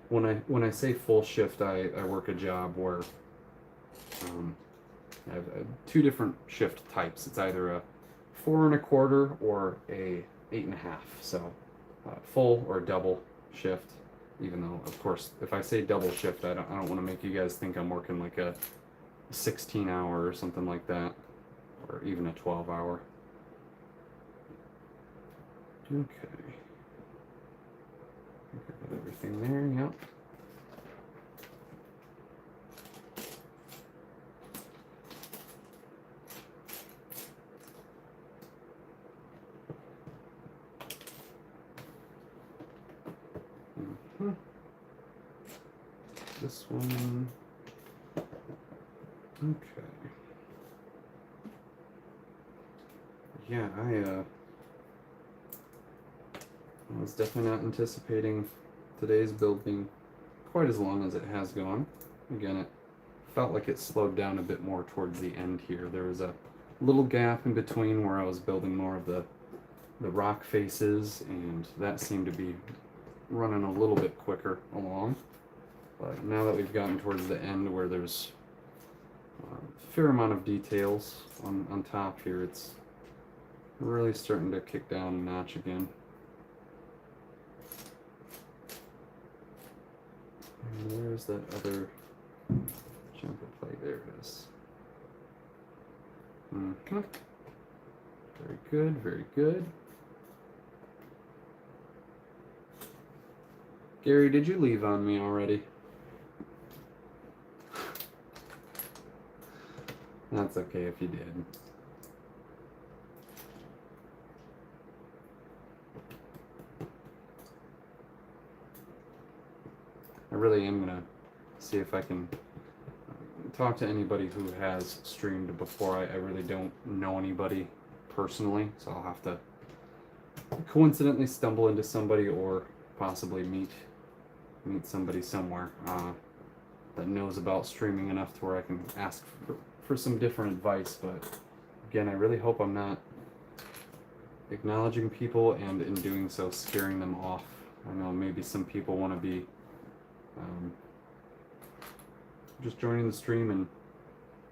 when I say full shift, I work a job where I have two different shift types. It's either a 4 1/4 or a 8 1/2. So full or double shift. Even though, of course, if I say double shift, I don't want to make you guys think I'm working like a 16-hour or something like that, or even a 12-hour. Okay. Got everything there, yep. This one. Okay. Yeah, I was definitely not anticipating today's build being quite as long as it has gone. Again, it felt like it slowed down a bit more towards the end here. There was a little gap in between where I was building more of the rock faces, and that seemed to be running a little bit quicker along. But now that we've gotten towards the end where there's a fair amount of details on top here, it's really starting to kick down a notch again. And where's that other jumper plate? There it is. Very good, very good. Gary, did you leave on me already? That's okay if you did. I really am gonna see if I can talk to anybody who has streamed before. I really don't know anybody personally, so I'll have to coincidentally stumble into somebody or possibly meet somebody somewhere that knows about streaming enough to where I can ask for some different advice. But again, I really hope I'm not acknowledging people and in doing so scaring them off. I know maybe some people want to be just joining the stream and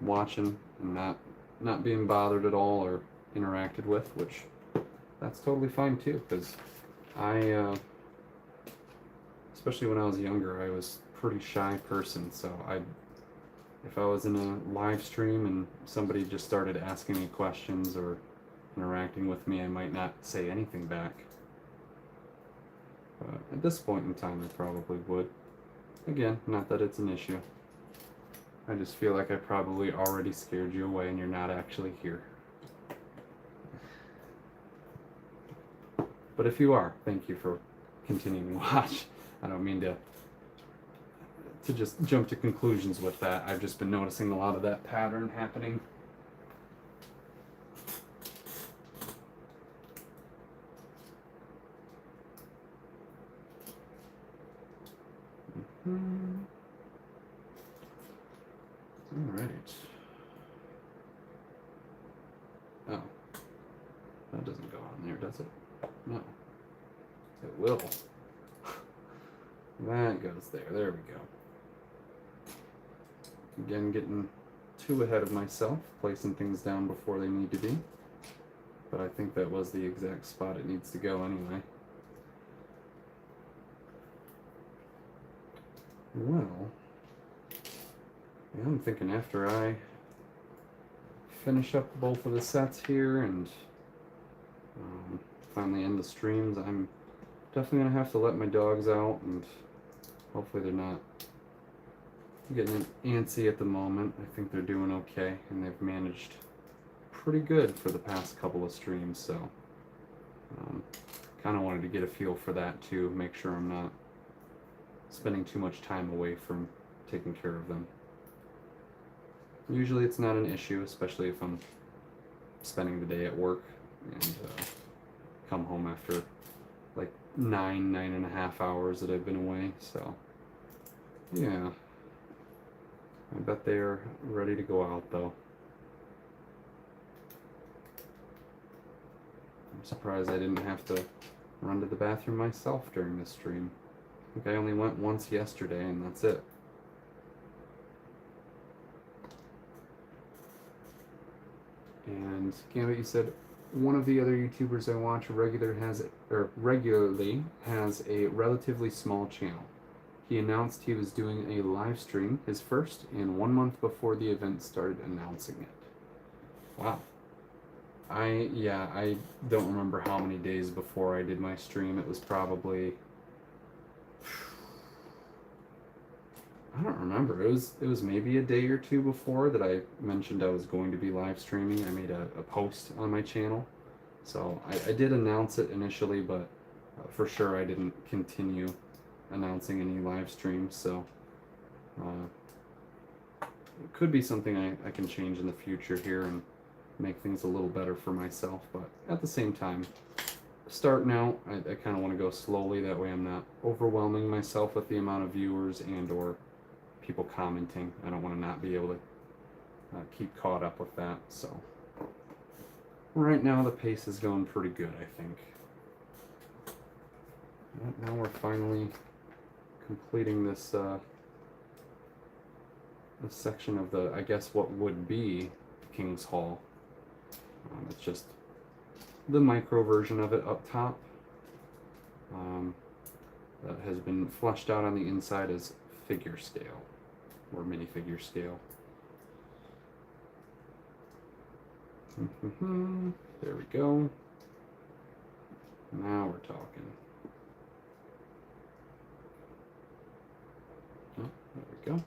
watching and not being bothered at all or interacted with, which that's totally fine too, because I especially when I was younger, I was a pretty shy person, so if I was in a live stream and somebody just started asking me questions or interacting with me, I might not say anything back. But at this point in time, I probably would. Again, not that it's an issue. I just feel like I probably already scared you away and you're not actually here. But if you are, thank you for continuing to watch. I don't mean to just jump to conclusions with that. I've just been noticing a lot of that pattern happening. All right. Oh, that doesn't go on there, does it? No. It will. That goes there. There we go. Again, getting too ahead of myself, placing things down before they need to be. But I think that was the exact spot it needs to go anyway. Well, yeah, I'm thinking after I finish up both of the sets here and finally end the streams, I'm definitely going to have to let my dogs out, and hopefully they're not getting antsy at the moment. I think they're doing okay, and they've managed pretty good for the past couple of streams, so kind of wanted to get a feel for that too, make sure I'm not spending too much time away from taking care of them. Usually it's not an issue, especially if I'm spending the day at work and come home after like 9.5 hours that I've been away, so yeah. I bet they're ready to go out though. I'm surprised I didn't have to run to the bathroom myself during this stream. I think I only went once yesterday and that's it. And Gambit, you said one of the other YouTubers I watch regularly has a relatively small channel. He announced he was doing a live stream, his first, and 1 month before the event started announcing it. Wow. I don't remember how many days before I did my stream. It was probably, I don't remember. It was maybe a day or two before that I mentioned I was going to be live streaming. I made a post on my channel. So I did announce it initially, but for sure I didn't continue announcing any live streams. So it could be something I can change in the future here and make things a little better for myself. But at the same time, starting out, I kind of want to go slowly. That way I'm not overwhelming myself with the amount of viewers and or people commenting. I don't want to not be able to keep caught up with that. So right now the pace is going pretty good, I think. Now we're finally completing this this section of the, I guess what would be King's Hall. It's just the micro version of it up top that has been fleshed out on the inside as figure scale or minifigure scale. There we go. Now we're talking. Oh, there we go.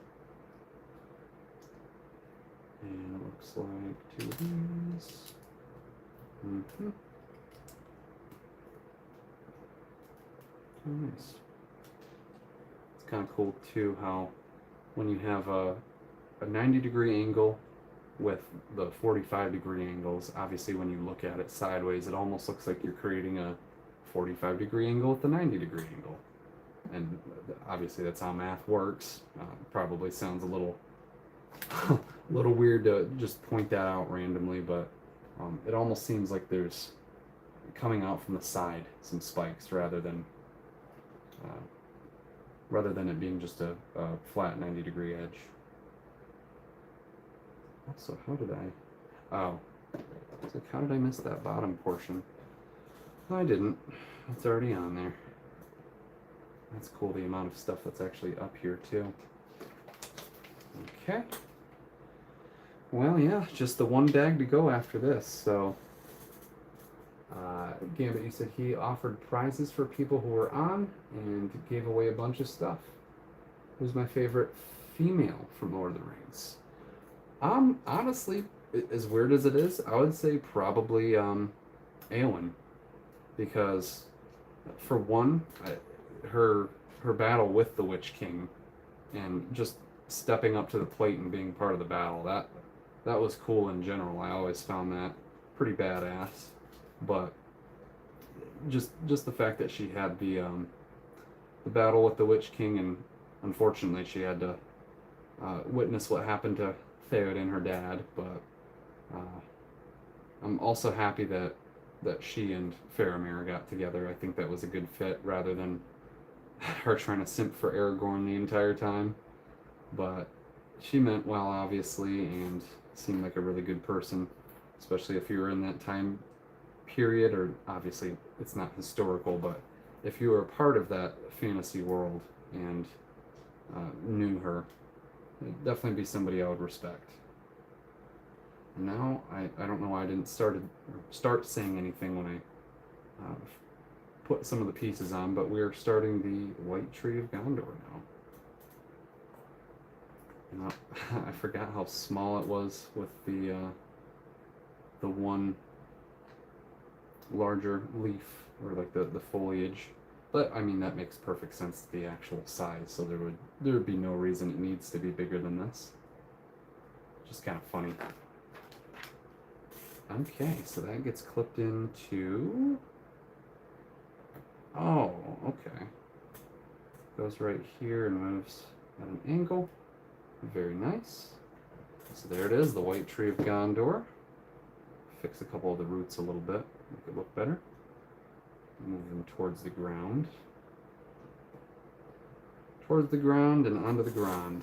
And it looks like 2 of these. Oh, nice. It's kind of cool too how when you have a 90-degree angle with the 45-degree angles, obviously when you look at it sideways, it almost looks like you're creating a 45-degree angle with a 90-degree angle. And obviously that's how math works. Probably sounds a little little weird to just point that out randomly, but it almost seems like there's coming out from the side some spikes rather than it being just a flat 90-degree edge. Also, how did it's like, how did I miss that bottom portion? No, I didn't. It's already on there. That's cool, the amount of stuff that's actually up here too. Okay. Well, yeah, just the one bag to go after this, so Gambit, you said he offered prizes for people who were on and gave away a bunch of stuff. Who's my favorite female from Lord of the Rings? Honestly, as weird as it is, I would say probably Eowyn, because for one, her battle with the Witch King and just stepping up to the plate and being part of the battle, that was cool in general. I always found that pretty badass. But just the fact that she had the battle with the Witch King, and unfortunately she had to witness what happened to Theoden, her dad. But I'm also happy that she and Faramir got together. I think that was a good fit, rather than her trying to simp for Aragorn the entire time. But she meant well, obviously, and seemed like a really good person, especially if you were in that time period, or obviously it's not historical, but if you were a part of that fantasy world and knew her, it'd definitely be somebody I would respect. And now I don't know why I didn't start saying anything when I put some of the pieces on, but we're starting the White Tree of Gondor now. And I forgot how small it was with the one larger leaf, or like the foliage. But I mean, that makes perfect sense to the actual size, so there would be no reason it needs to be bigger than this. Just kind of funny. Okay, so that gets clipped into... Oh, okay. Goes right here and moves at an angle. Very nice. So there it is, the White Tree of Gondor. Fix a couple of the roots a little bit, make it look better. Move them towards the ground. Towards the ground and onto the ground.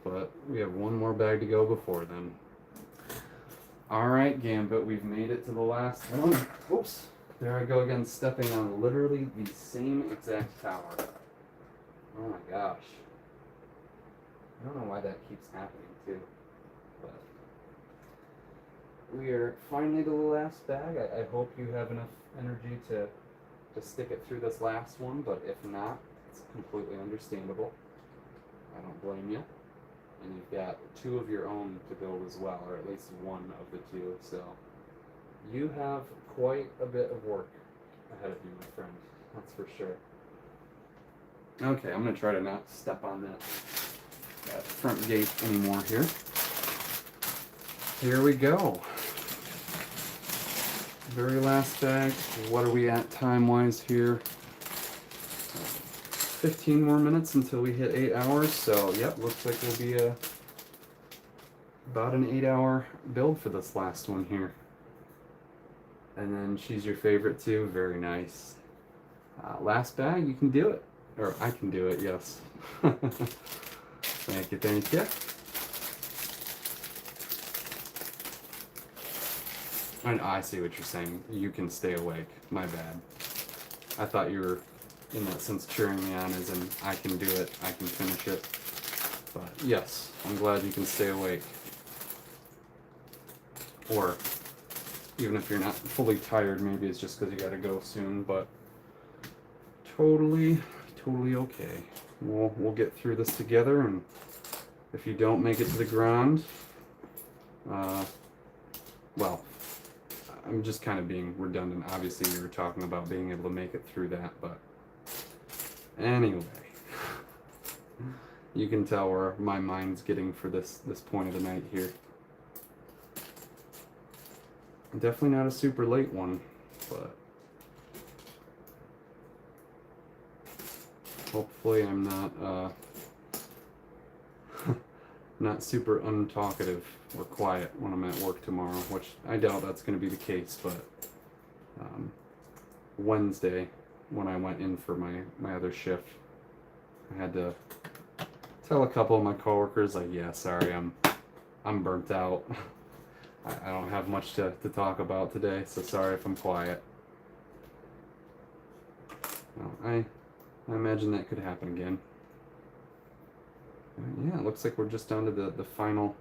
But we have one more bag to go before then. Alright, Gambit, we've made it to the last one. Oops. There I go again, stepping on literally the same exact tower. Oh my gosh. I don't know why that keeps happening too. But we are finally to the last bag. I hope you have enough energy to stick it through this last one, but if not, it's completely understandable. I don't blame you. And you've got 2 of your own to build as well, or at least one of the 2, so you have quite a bit of work ahead of you, my friend. That's for sure. Okay, I'm going to try to not step on that front gate anymore here. Here we go. Very last bag. What are we at time-wise here? 15 more minutes until we hit 8 hours, so yep, looks like we'll be about an 8-hour build for this last one here. And then she's your favorite too, very nice. Last bag, you can do it. Or I can do it, yes. Thank you, thank you. And I see what you're saying. You can stay awake. My bad. I thought you were, in that sense, cheering me on as in, I can do it, I can finish it. But yes, I'm glad you can stay awake. Or, even if you're not fully tired, maybe it's just because you gotta go soon, but totally okay. We'll get through this together, and if you don't make it to the Grond, well, I'm just kind of being redundant. Obviously, we were talking about being able to make it through that, but anyway, you can tell where my mind's getting for this point of the night here. Definitely not a super late one, but hopefully I'm not not super untalkative or quiet when I'm at work tomorrow, which I doubt that's going to be the case, but Wednesday, when I went in for my other shift, I had to tell a couple of my coworkers, like, yeah, sorry, I'm burnt out. I don't have much to talk about today, so sorry if I'm quiet. Well, I imagine that could happen again. Yeah, it looks like we're just down to the final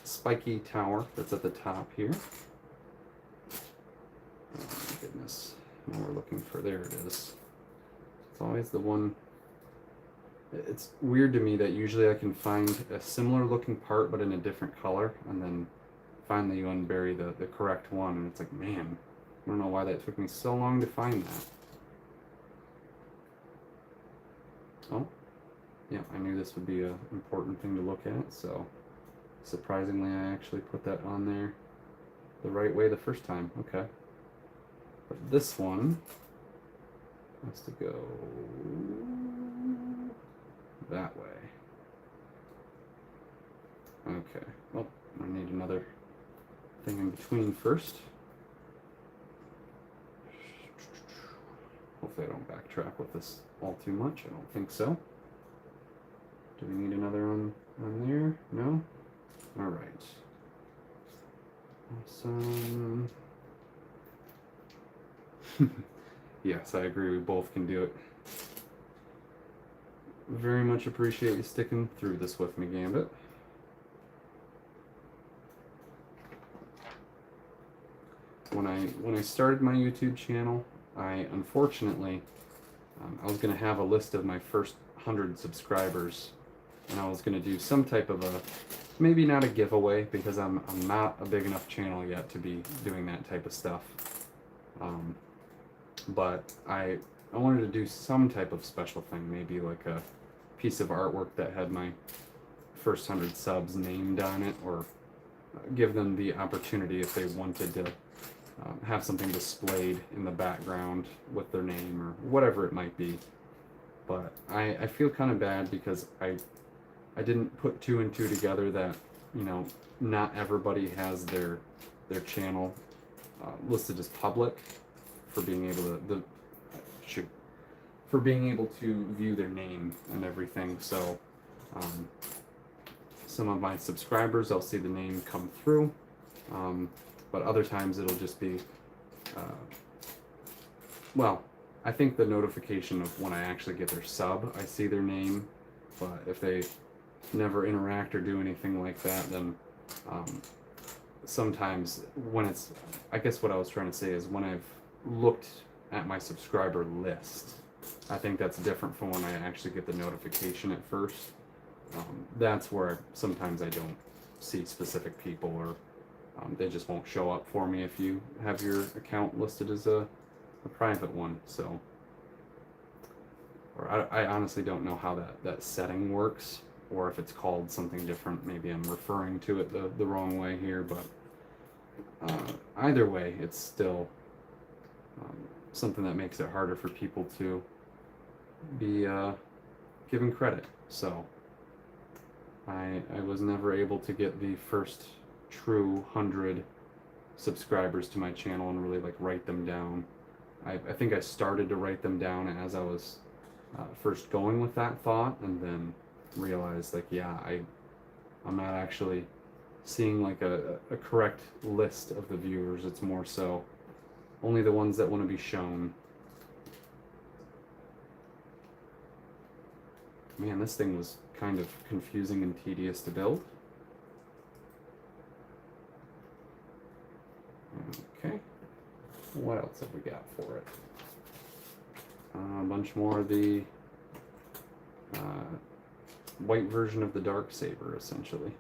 spiky tower that's at the top here. Oh my goodness. Now we're looking for, there it is. It's always the one. It's weird to me that usually I can find a similar looking part but in a different color, and then finally you unbury the correct one, and it's like, man, I don't know why that took me so long to find that. Oh, yeah, I knew this would be an important thing to look at, so surprisingly I actually put that on there the right way the first time. Okay. But this one has to go that way. Okay, well, I need another thing in between first. Hopefully I don't backtrack with this all too much. I don't think so. Do we need another on there? No? Alright. Awesome. Yes, I agree. We both can do it. Very much appreciate you sticking through this with me, Gambit. When I started my YouTube channel, I unfortunately I was going to have a list of my first 100 subscribers, and I was going to do some type of a, maybe not a giveaway, because I'm not a big enough channel yet to be doing that type of stuff. But I wanted to do some type of special thing, maybe like a piece of artwork that had my first 100 subs named on it, or give them the opportunity if they wanted to have something displayed in the background with their name or whatever it might be. But I feel kind of bad because I didn't put two and two together that, you know, not everybody has their channel listed as public for being able to for being able to view their name and everything. So some of my subscribers, I'll see the name come through, but other times it'll just be well, I think the notification of when I actually get their sub, I see their name, but if they never interact or do anything like that, then sometimes when it's, I guess what I was trying to say is when I've looked at my subscriber list, I think that's different from when I actually get the notification at first. That's where sometimes I don't see specific people, or they just won't show up for me if you have your account listed as a private one. So, or I honestly don't know how that setting works, or if it's called something different. Maybe I'm referring to it the wrong way here, but either way, it's still something that makes it harder for people to be given credit. So I was never able to get the first true 100 subscribers to my channel and really like write them down. I think I started to write them down as I was first going with that thought, and then realized like, yeah, I'm not actually seeing like a correct list of the viewers. It's more so only the ones that want to be shown. Man, this thing was kind of confusing and tedious to build. Okay, what else have we got for it? A bunch more of the white version of the Darksaber, essentially.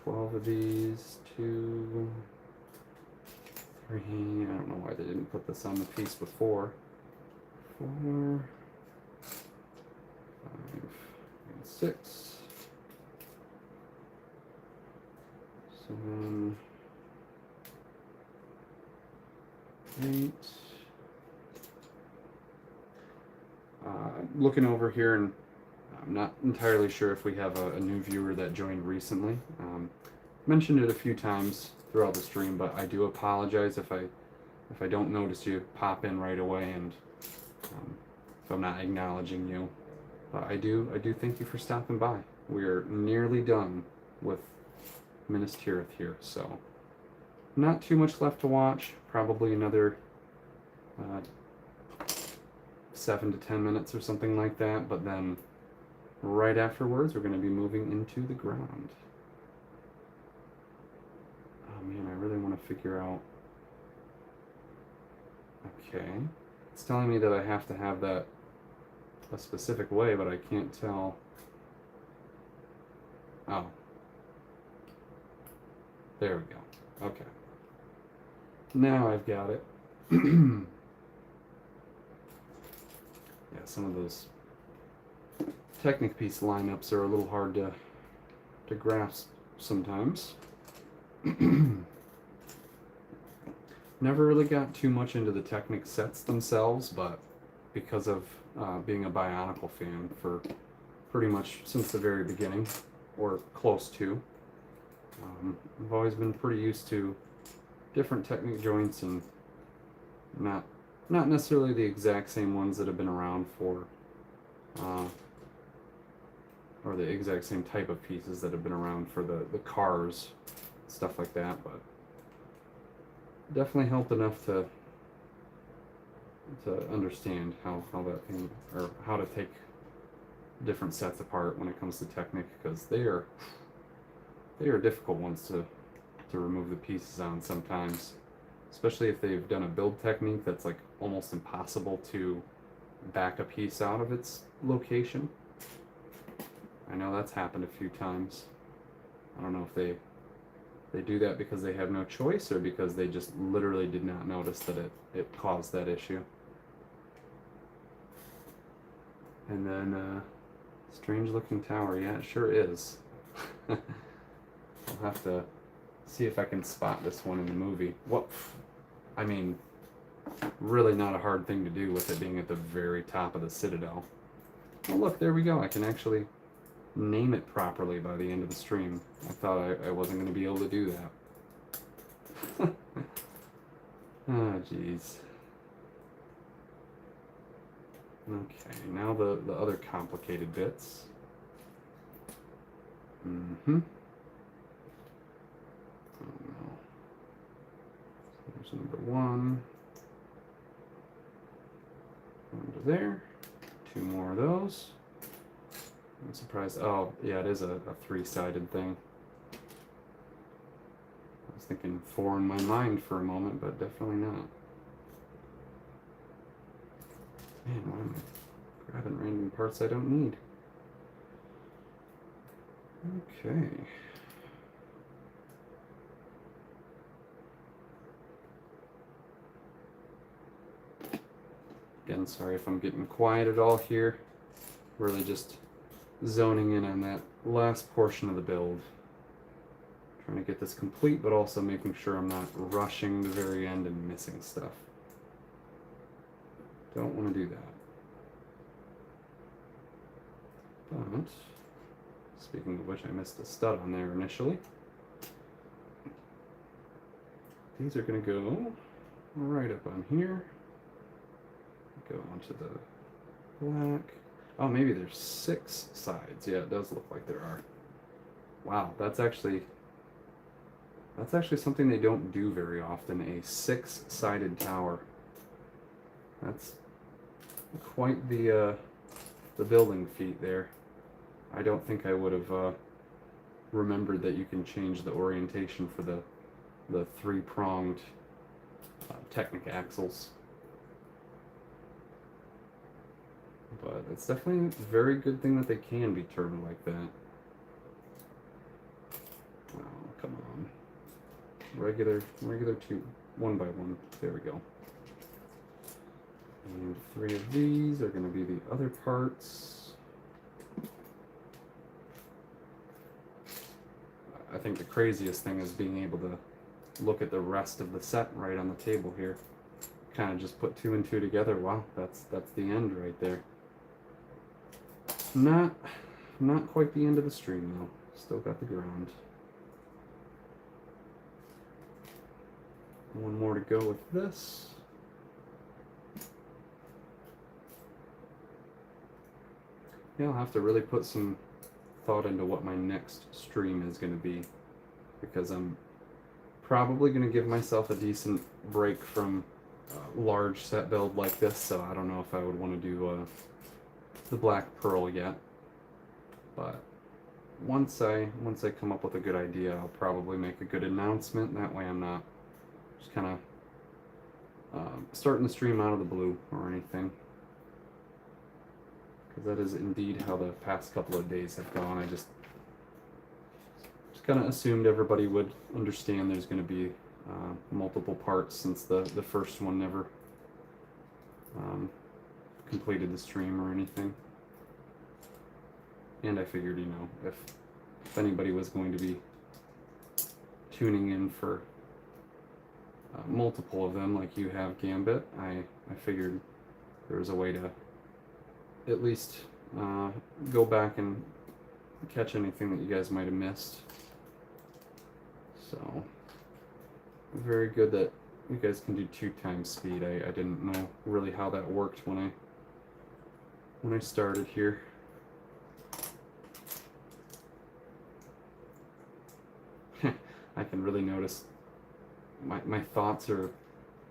12 of these, 2, 3, I don't know why they didn't put this on the piece before. 4, 5, and 6, 7, 8. Looking over here, and I'm not entirely sure if we have a new viewer that joined recently. Mentioned it a few times throughout the stream, but I do apologize if I don't notice you pop in right away, and if I'm not acknowledging you. But I do thank you for stopping by. We're nearly done with Minas Tirith here, so not too much left to watch. Probably another 7 to 10 minutes or something like that, but then right afterwards we're going to be moving into the Grond. Oh man, I really want to figure out. Okay, it's telling me that I have to have that a specific way, but I can't tell. Oh, there we go. Okay, now I've got it. Yeah, some of those Technic piece lineups are a little hard to grasp sometimes. Never really got too much into the Technic sets themselves, but because of being a Bionicle fan for pretty much since the very beginning, or close to, I've always been pretty used to different Technic joints, and not necessarily the exact same ones that have been around for or the exact same type of pieces that have been around for the cars, stuff like that, but definitely helped enough to understand how that thing, or how to take different sets apart when it comes to Technic, because they are difficult ones to remove the pieces on sometimes, especially if they've done a build technique that's like almost impossible to back a piece out of its location. I know that's happened a few times. I don't know if they do that because they have no choice or because they just literally did not notice that it caused that issue. And then strange looking tower. Yeah, it sure is. I'll have to see if I can spot this one in the movie. What? I mean, really not a hard thing to do with it being at the very top of the Citadel. Oh look, there we go. I can actually name it properly by the end of the stream. I thought I wasn't going to be able to do that. Ah, jeez. Okay, now the other complicated bits. Mm-hmm. Oh no. So there's number one. Under there. Two more of those. I'm surprised. Oh, yeah, it is a three-sided thing. I was thinking four in my mind for a moment, but definitely not. Man, why am I grabbing random parts I don't need? Okay. Again, sorry if I'm getting quiet at all here. Really just zoning in on that last portion of the build. Trying to get this complete, but also making sure I'm not rushing the very end and missing stuff. Don't want to do that. But, speaking of which, I missed a stud on there initially. These are going to go right up on here. Go onto the black. Oh, maybe there's 6 sides. Yeah, it does look like there are. Wow, that's actually something they don't do very often, a 6-sided tower. That's quite the building feat there. I don't think I would have remembered that you can change the orientation for the 3-pronged Technic axles. But it's definitely a very good thing that they can be turned like that. Oh, come on. Regular 2, 1 by 1. There we go. And 3 of these are going to be the other parts. I think the craziest thing is being able to look at the rest of the set right on the table here. Kind of just put 2 and 2 together. Wow, that's the end right there. Not quite the end of the stream though. Still got the ground. One more to go with this. Yeah, I'll have to really put some thought into what my next stream is going to be, because I'm probably going to give myself a decent break from a large set build like this, so I don't know if I would want to do the Black Pearl yet. But once I come up with a good idea, I'll probably make a good announcement. That way I'm not just kind of starting the stream out of the blue or anything. Because that is indeed how the past couple of days have gone. I just kind of assumed everybody would understand there's going to be multiple parts, since the first one never completed the stream or anything. And I figured, you know, if anybody was going to be tuning in for multiple of them, like you have, Gambit, I figured there was a way to at least go back and catch anything that you guys might have missed. So, very good that you guys can do 2 times speed. I didn't know really how that worked when I started here. I can really notice my thoughts are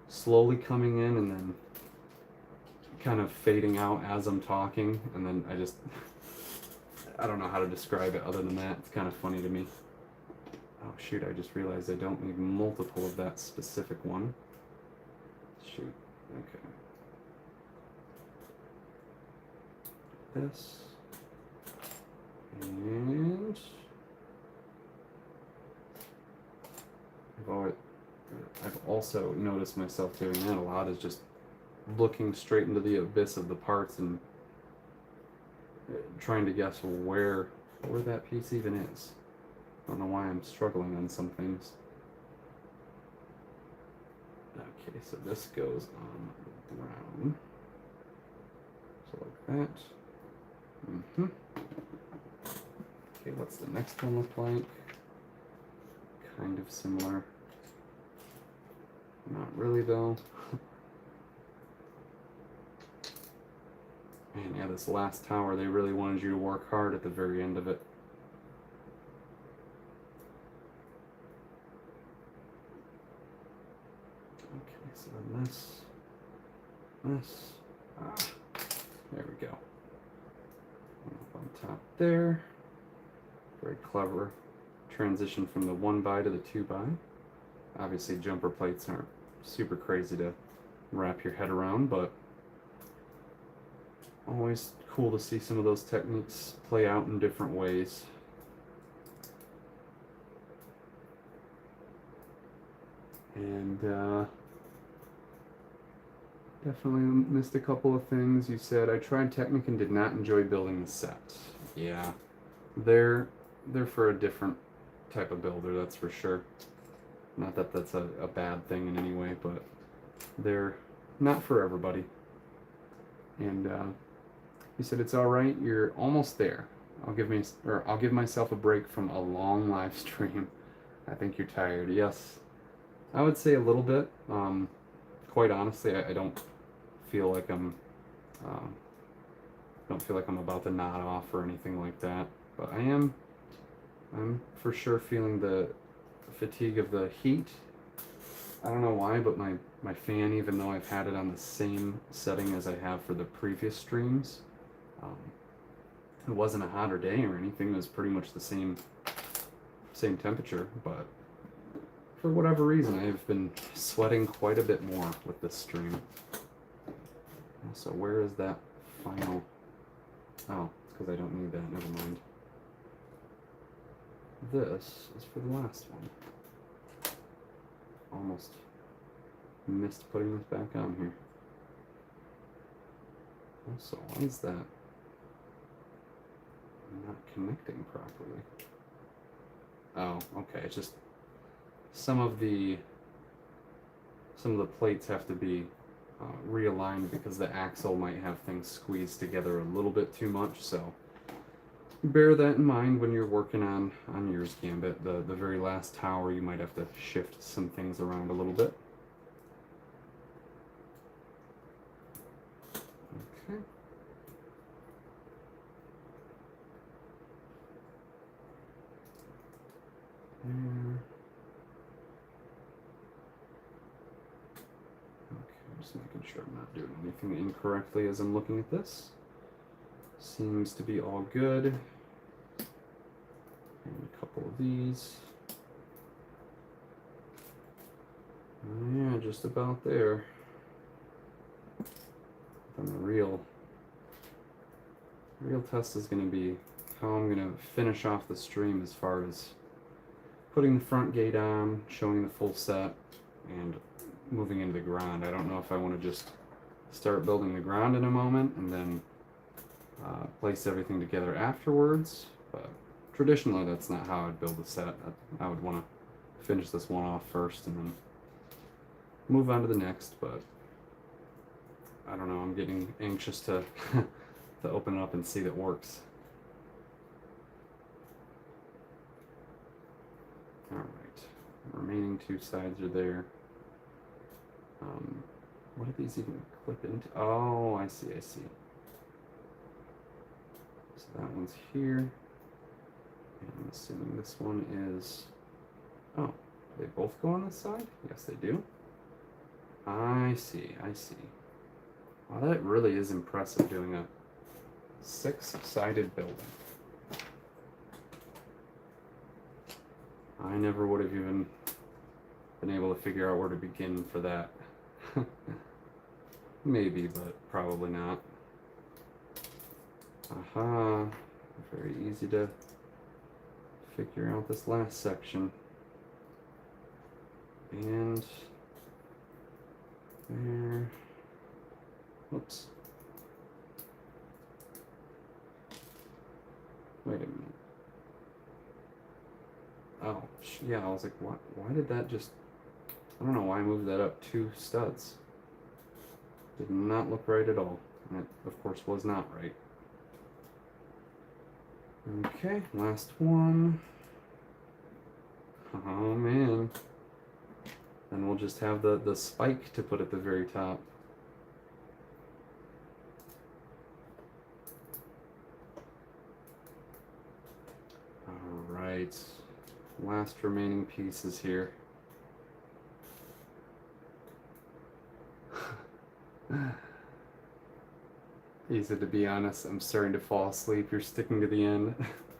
slowly coming in and then kind of fading out as I'm talking, and then I don't know how to describe it other than that. It's kind of funny to me. Oh shoot, I just realized I don't need multiple of that specific one. Shoot, okay. This. And I've also noticed myself doing that a lot, is just looking straight into the abyss of the parts and trying to guess where that piece even is. I don't know why I'm struggling on some things. Okay, so this goes on the ground. So like that. Okay, what's the next one look like? Kind of similar. Not really though. Man, yeah, this last tower, they really wanted you to work hard at the very end of it. Okay, so then this. There we go. Up on top there. Very clever transition from the 1x to the 2x. Obviously, jumper plates aren't super crazy to wrap your head around, but always cool to see some of those techniques play out in different ways. And definitely missed a couple of things. You said, I tried Technic and did not enjoy building the set. Yeah, they're for a different type of builder, that's for sure. Not that that's a bad thing in any way, but they're not for everybody. And he said, it's all right, you're almost there. I'll give myself a break from a long live stream. I think you're tired. Yes, I would say a little bit. Quite honestly, I don't feel like I'm about to nod off or anything like that. But I'm for sure feeling the fatigue of the heat. I don't know why, but my fan, even though I've had it on the same setting as I have for the previous streams, it wasn't a hotter day or anything. It was pretty much the same temperature, but for whatever reason, I've been sweating quite a bit more with this stream. So where is that final? Oh, it's because I don't need that. Never mind. This is for the last one. Almost missed putting this back on here. Also, why is that not connecting properly? Oh, okay. It's just some of the plates have to be realigned because the axle might have things squeezed together a little bit too much. So bear that in mind when you're working on yours, Gambit. The very last tower, you might have to shift some things around a little bit. Okay. Just making sure I'm not doing anything incorrectly as I'm looking at this. Seems to be all good. And a couple of these. Yeah, just about there. Then the real test is going to be how I'm going to finish off the stream as far as putting the front gate on, showing the full set, and moving into the Grond. I don't know if I want to just start building the Grond in a moment and then place everything together afterwards, but traditionally that's not how I'd build a set. I would want to finish this one off first and then move on to the next, but I don't know, I'm getting anxious to to open it up and see that it works. Alright, remaining two sides are there. What do these even clip into? Oh, I see. So that one's here. And I'm assuming this one is Oh, they both go on this side? Yes, they do. I see, I see. Wow, that really is impressive, doing a 6-sided building. I never would have even been able to figure out where to begin for that. Maybe, but probably not. Aha. Very easy to figure out this last section. And there. Whoops. Wait a minute. Oh, yeah, I was like, what? Why did that just... I don't know why I moved that up 2 studs. Did not look right at all. And it, of course, was not right. Okay, last one. Oh, man. Then we'll just have the spike to put at the very top. Alright. Last remaining pieces here. Easy, to be honest. I'm starting to fall asleep. You're sticking to the end.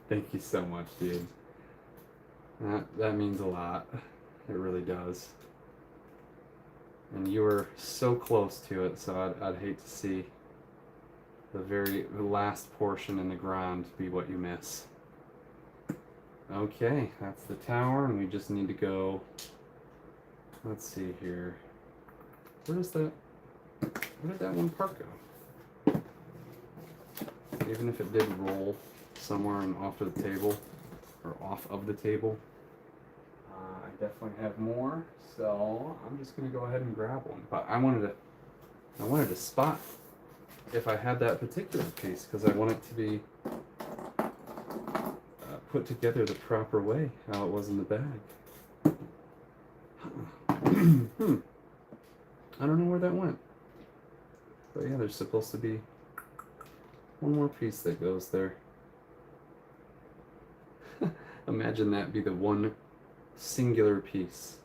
Thank you so much, dude. That means a lot. It really does. And you were so close to it, so I'd hate to see the last portion in the Grond be what you miss. Okay, that's the tower, and we just need to go... Let's see here. Where did that one part go? Even if it did roll somewhere and off of the table, or off of the table, I definitely have more, so I'm just gonna go ahead and grab one. But I wanted to spot if I had that particular piece, because I want it to be put together the proper way, how it was in the bag. I don't know where that went. But yeah, there's supposed to be one more piece that goes there. Imagine that be the one singular piece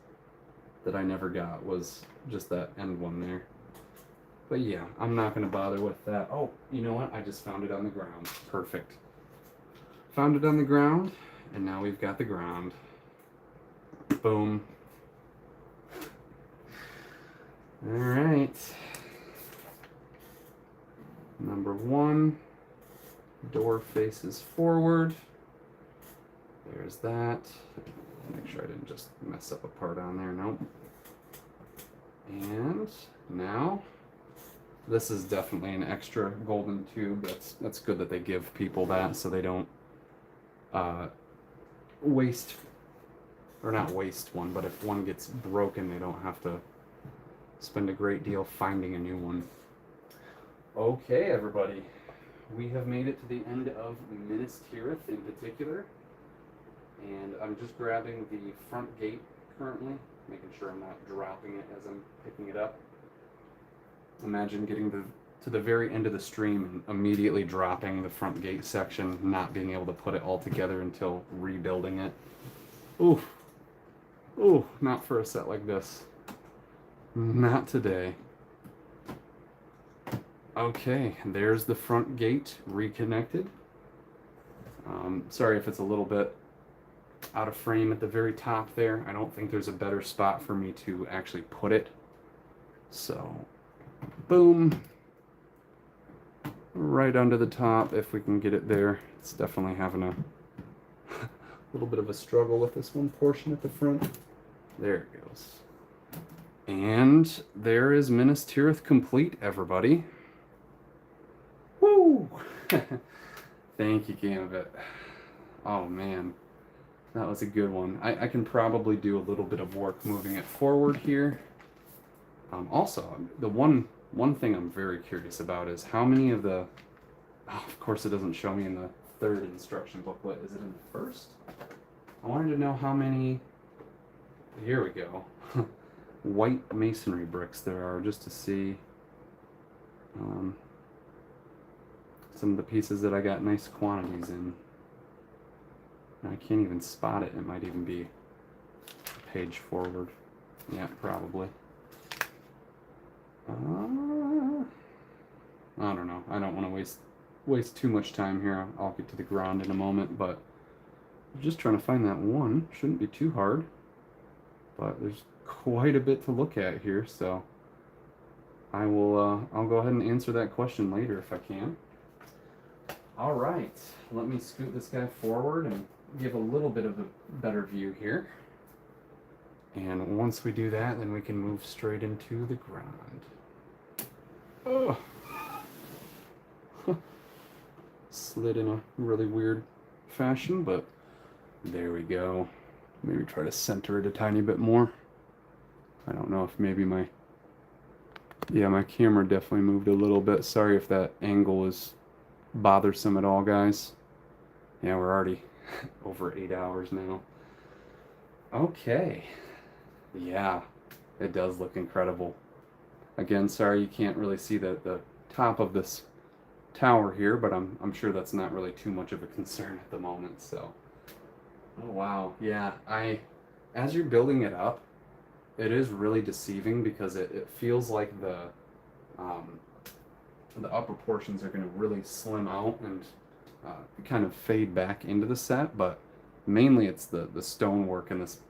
that I never got, was just that end one there. But yeah, I'm not going to bother with that. Oh, you know what? I just found it on the ground. Perfect. Found it on the ground, and now we've got the Grond. Boom. All right. Number 1, door faces forward. There's that. Make sure I didn't just mess up a part on there. Nope. And now, this is definitely an extra golden tube. That's good that they give people that, so they don't waste, or not waste one, but if one gets broken, they don't have to spend a great deal finding a new one. Okay, everybody, we have made it to the end of Minas Tirith in particular, and I'm just grabbing the front gate currently, making sure I'm not dropping it as I'm picking it up. Imagine getting to the very end of the stream and immediately dropping the front gate section, not being able to put it all together until rebuilding it. Ooh, ooh, not for a set like this. Not today. Okay, there's the front gate reconnected. Sorry if it's a little bit out of frame at the very top there. I don't think there's a better spot for me to actually put it. So, boom. Right under the top, if we can get it there. It's definitely having a little bit of a struggle with this one portion at the front. There it goes. And there is Minas Tirith complete, everybody. Woo! Thank you, Gambit. Oh man, that was a good one. I can probably do a little bit of work moving it forward here. Also, the one thing I'm very curious about is how many of the... Oh, of course it doesn't show me in the third instruction booklet. Is it in the first? I wanted to know how many... Here we go. White masonry bricks there are, just to see some of the pieces that I got nice quantities in. I can't even spot it. It might even be Page forward. Yeah, probably. I don't know. I don't want to waste too much time here. I'll get to the Grond in a moment, but I'm just trying to find that one. Shouldn't be too hard, but there's quite a bit to look at here, so I will. I'll go ahead and answer that question later if I can. All right, let me scoot this guy forward and give a little bit of a better view here. And once we do that, then we can move straight into the Grond. Oh. Slid in a really weird fashion, but there we go. Maybe try to center it a tiny bit more. I don't know if maybe my camera definitely moved a little bit. Sorry if that angle is bothersome at all, guys. Yeah, we're already over 8 hours now. Okay. Yeah, it does look incredible. Again, sorry you can't really see the top of this tower here, but I'm sure that's not really too much of a concern at the moment. So, oh wow, yeah. As you're building it up, it is really deceiving because it feels like the upper portions are going to really slim out and kind of fade back into the set, but mainly it's the stonework and this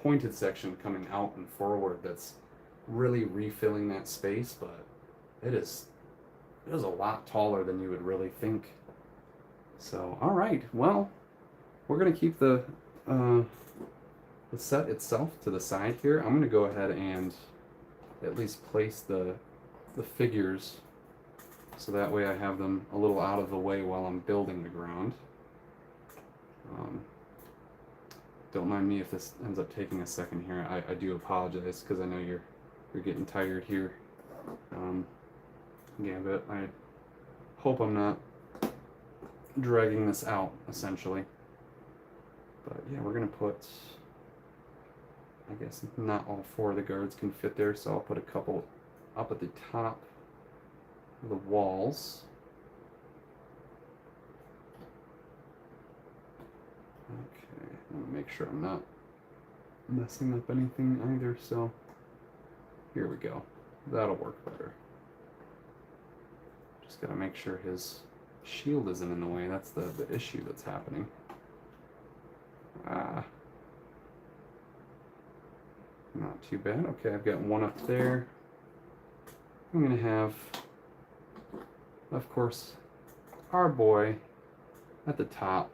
pointed section coming out and forward that's really refilling that space, but it is a lot taller than you would really think. So, all right, well, we're going to keep the set itself to the side here. I'm going to go ahead and at least place the figures so that way I have them a little out of the way while I'm building the Grond. Don't mind me if this ends up taking a second here. I do apologize because I know you're getting tired here. Yeah, but I hope I'm not dragging this out, essentially. But yeah, we're gonna put, I guess not all 4 of the guards can fit there, so I'll put a couple up at the top of the walls. Okay, I want to make sure I'm not messing up anything either, so here we go. That'll work better. Just gotta make sure his shield isn't in the way. That's the issue that's happening. Not too bad. Okay, I've got one up there. I'm gonna have, of course, our boy at the top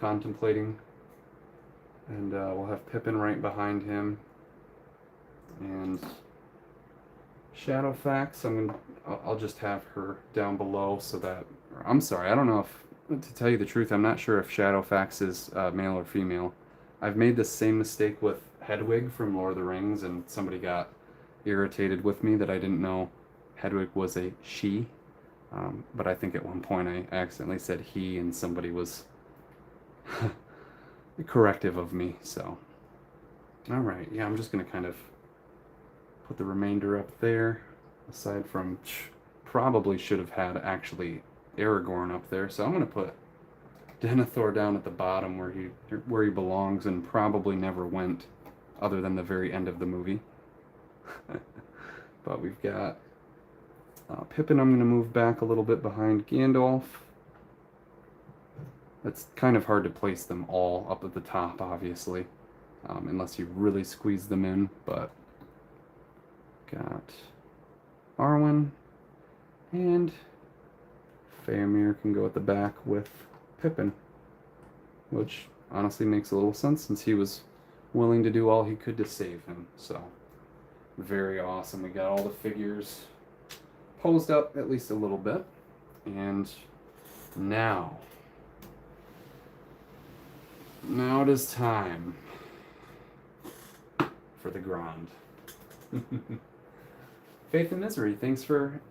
contemplating, and we'll have Pippin right behind him, and Shadowfax, I'll just have her down below so that, I'm sorry, I don't know if, to tell you the truth, I'm not sure if Shadowfax is male or female. I've made the same mistake with Hedwig from Lord of the Rings, and somebody got irritated with me that I didn't know Hedwig was a she. But I think at one point I accidentally said he, and somebody was corrective of me, so. Alright, yeah, I'm just going to kind of put the remainder up there, aside from probably should have had actually Aragorn up there, so I'm going to put Denethor down at the bottom where he belongs and probably never went other than the very end of the movie. But we've got Pippin. I'm going to move back a little bit behind Gandalf. It's kind of hard to place them all up at the top, obviously, unless you really squeeze them in, but got Arwen, and Faramir can go at the back with Pippin, which honestly makes a little sense since he was willing to do all he could to save him. So very awesome. We got all the figures posed up at least a little bit, and now it is time for the Grond. Faith and Misery, thanks for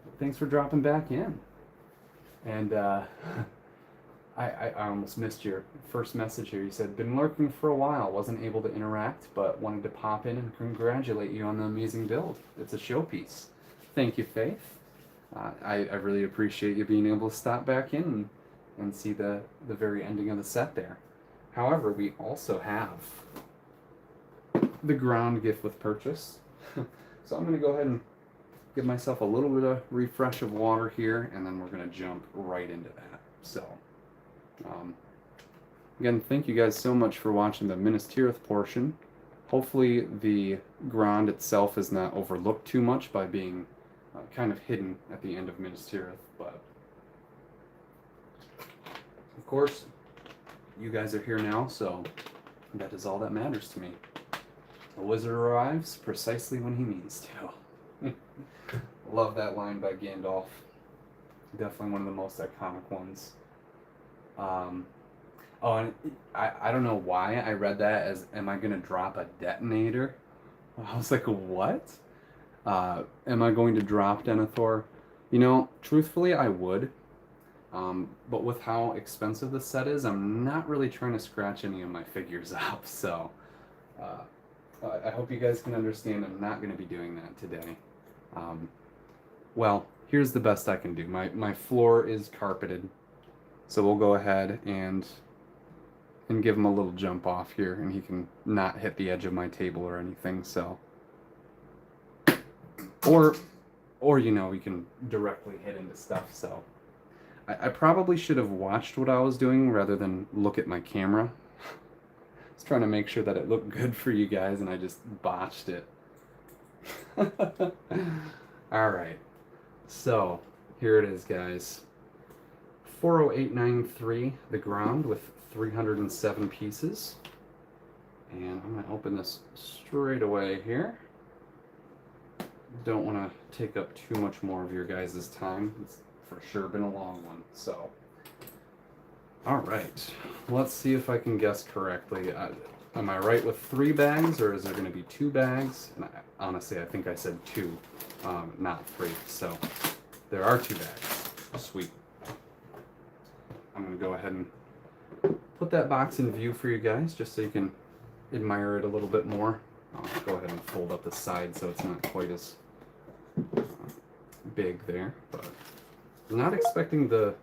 dropping back in. And I almost missed your first message here. You said, been lurking for a while, wasn't able to interact, but wanted to pop in and congratulate you on the amazing build. It's a showpiece. Thank you, Faith. I really appreciate you being able to stop back in and see the very ending of the set there. However, we also have the Grond gift with purchase. So I'm going to go ahead and give myself a little bit of refresh of water here, and then we're going to jump right into that. So, again, thank you guys so much for watching the Minas Tirith portion. Hopefully the Grond itself is not overlooked too much by being kind of hidden at the end of Minas Tirith, but of course, you guys are here now, so that is all that matters to me. The wizard arrives precisely when he means to. Love that line by Gandalf. Definitely one of the most iconic ones. Oh, and I don't know why I read that as, am I going to drop a detonator? I was like, what? Am I going to drop Denethor? You know, truthfully, I would. But with how expensive the set is, I'm not really trying to scratch any of my figures up. So, I hope you guys can understand I'm not going to be doing that today. Well, here's the best I can do. My floor is carpeted. So we'll go ahead and give him a little jump off here, and he can not hit the edge of my table or anything, so. Or you know, we can directly hit into stuff, so. I probably should have watched what I was doing rather than look at my camera. I was trying to make sure that it looked good for you guys, and I just botched it. Alright, so here it is, guys. 40893, the Grond with 307 pieces. And I'm going to open this straight away here. Don't want to take up too much more of your guys' time. It's for sure been a long one. So, alright. Let's see if I can guess correctly. Am I right with 3 bags, or is there going to be 2 bags? And honestly, I think I said 2, not 3. So, there are 2 bags. Sweet. I'm going to go ahead and put that box in view for you guys, just so you can admire it a little bit more. I'll go ahead and fold up the side so it's not quite as big there. But I'm not expecting the...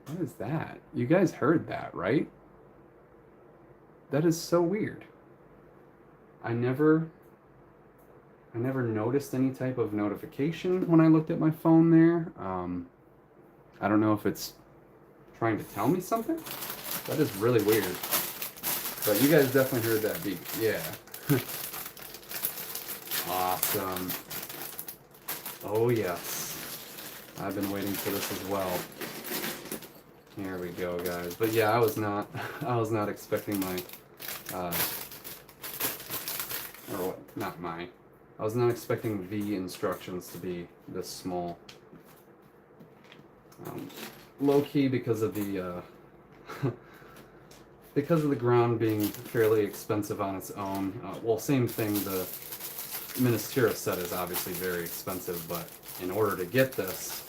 What is that? You guys heard that, right? That is so weird. I never noticed any type of notification when I looked at my phone there. I don't know if it's trying to tell me something. That is really weird. But you guys definitely heard that beep. Yeah. Awesome. Oh yes. I've been waiting for this as well. Here we go, guys. But yeah, I was not expecting my I was not expecting the instructions to be this small. Low key because of the because of the Grond being fairly expensive on its own. Well, same thing. The Minas Tirith set is obviously very expensive, but in order to get this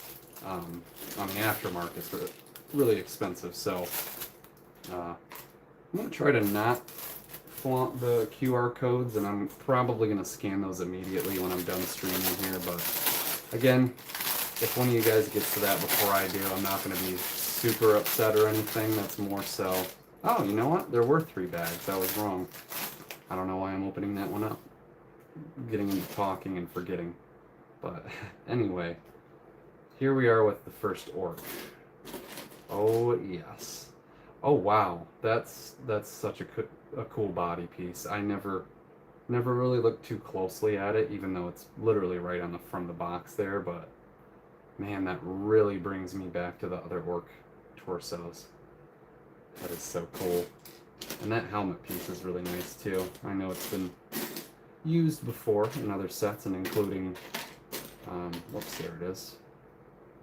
on the aftermarket, it's really expensive. So I'm gonna try to not flaunt the QR codes, and I'm probably gonna scan those immediately when I'm done streaming here. But again, if one of you guys gets to that before I do, I'm not going to be super upset or anything. That's more so, oh, you know what? There were 3 bags. I was wrong. I don't know why I'm opening that one up. Getting into talking and forgetting. But anyway, here we are with the first orc. Oh, yes. Oh, wow. That's such a cool body piece. I never really looked too closely at it, even though it's literally right on the front of the box there, but man, that really brings me back to the other orc torsos. That is so cool. And that helmet piece is really nice too. I know it's been used before in other sets, and including, whoops, there it is.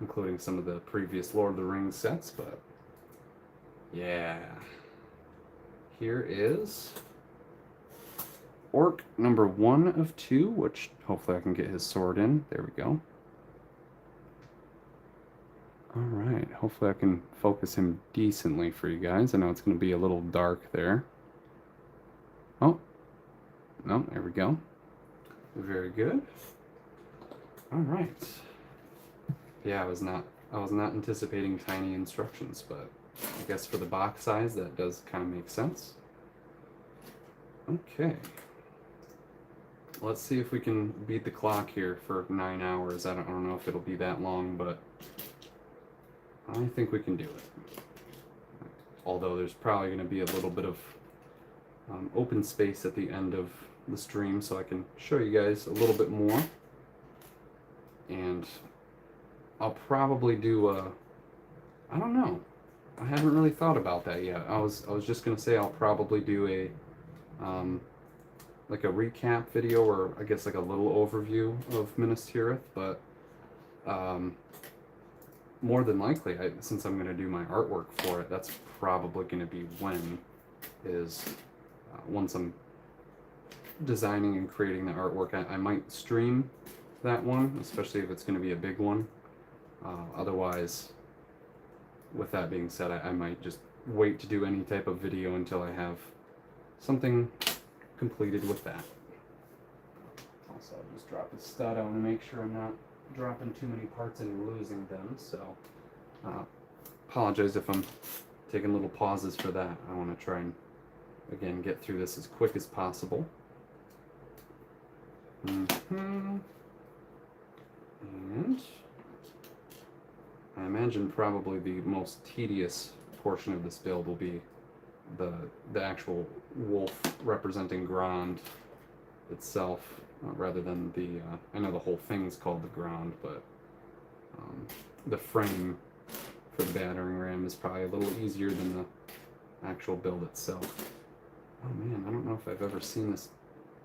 Including some of the previous Lord of the Rings sets, but yeah. Here is orc number 1 of 2, which hopefully I can get his sword in. There we go. Alright, hopefully I can focus him decently for you guys. I know it's going to be a little dark there. Oh, no, there we go. Very good. Alright. Yeah, I was not anticipating tiny instructions, but I guess for the box size, that does kind of make sense. Okay. Let's see if we can beat the clock here for 9 hours. I don't know if it'll be that long, but I think we can do it. Although there's probably going to be a little bit of open space at the end of the stream, so I can show you guys a little bit more. And I'll probably do I don't know. I haven't really thought about that yet. I was just gonna say I'll probably do a like a recap video, or I guess like a little overview of Minas Tirith, but more than likely, since I'm gonna do my artwork for it, that's probably gonna be once I'm designing and creating the artwork. I might stream that one, especially if it's going to be a big one. Otherwise, with that being said, I might just wait to do any type of video until I have something completed with that. Also, I'll just drop a stud. I want to make sure I'm not dropping too many parts and losing them, so apologize if I'm taking little pauses for that. I want to try and, again, get through this as quick as possible. And I imagine probably the most tedious portion of this build will be the actual wolf representing Grond itself, rather than the I know the whole thing's called the Grond, but the frame for the battering ram is probably a little easier than the actual build itself. Oh man, I don't know if I've ever seen this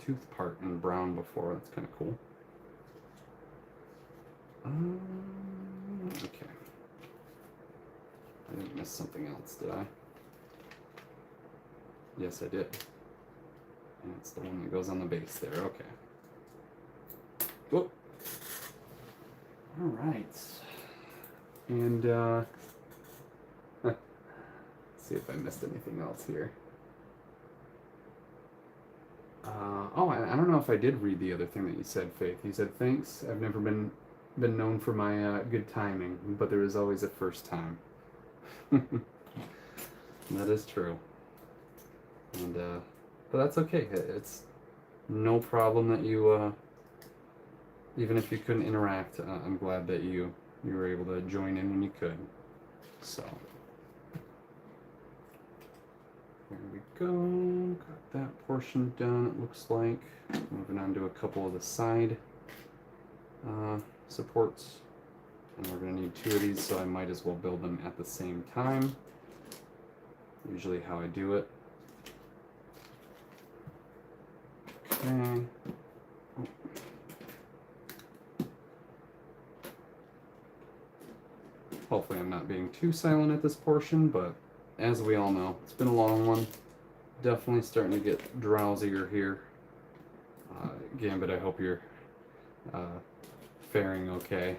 tooth part in brown before. That's kind of cool. Okay. I didn't miss something else, did I? Yes, I did. And it's the one that goes on the base there. Okay. Whoop. All right. And let's see if I missed anything else here. Oh, I don't know if I did read the other thing that you said, Faith. You said, thanks. I've never been known for my good timing, but there is always a first time. That is true. And but that's okay. It's no problem that you even if you couldn't interact, I'm glad that you were able to join in when you could. So there we go. Got that portion done, it looks like. Moving on to a couple of the side supports. And we're going to need 2 of these, so I might as well build them at the same time. Usually how I do it. Okay. Hopefully I'm not being too silent at this portion, but as we all know, it's been a long one. Definitely starting to get drowsier here. Gambit, I hope you're faring okay.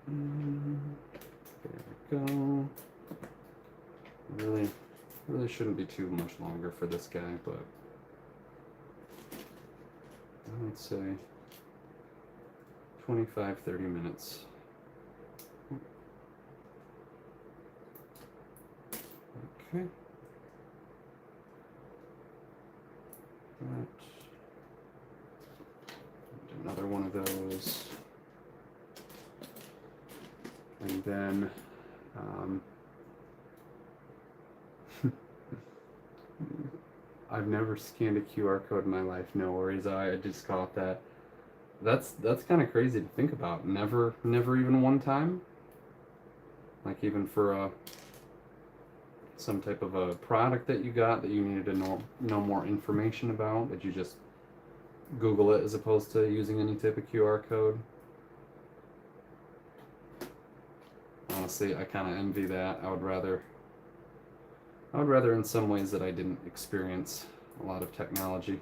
There we go. Really shouldn't be too much longer for this guy, but I would say 25-30 minutes. Okay. Right. Another one of those. And then I've never scanned a QR code in my life. No worries. I just caught that. That's kind of crazy to think about. Never even one time. Like even for some type of a product that you got that you needed to know more information about, that you just Google it as opposed to using any type of QR code. Honestly, I kind of envy that. I would rather in some ways that I didn't experience a lot of technology.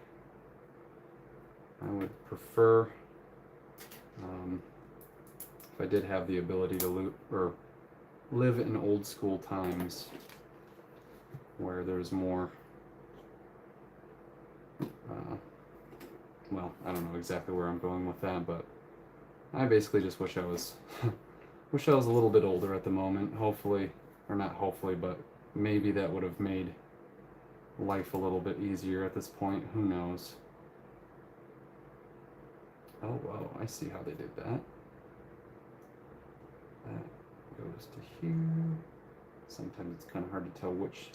I would prefer, if I did have the ability to live in old school times where there's more, well, I don't know exactly where I'm going with that, but I basically just wish I was Wish I was a little bit older at the moment. Hopefully, or not hopefully, but maybe that would have made life a little bit easier at this point. Who knows? Oh, whoa, I see how they did that. That goes to here. Sometimes it's kind of hard to tell which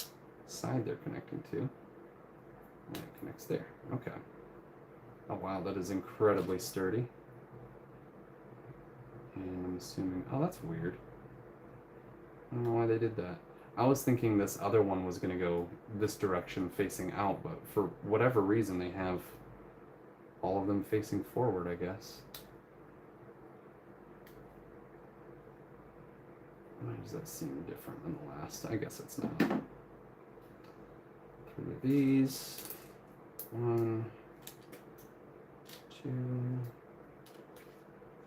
side they're connecting to. And it connects there. Okay. Oh, wow, that is incredibly sturdy. And I'm assuming... Oh, that's weird. I don't know why they did that. I was thinking this other one was going to go this direction facing out, but for whatever reason they have all of them facing forward, I guess. Why does that seem different than the last? I guess it's not. 3 of these. 1, 2,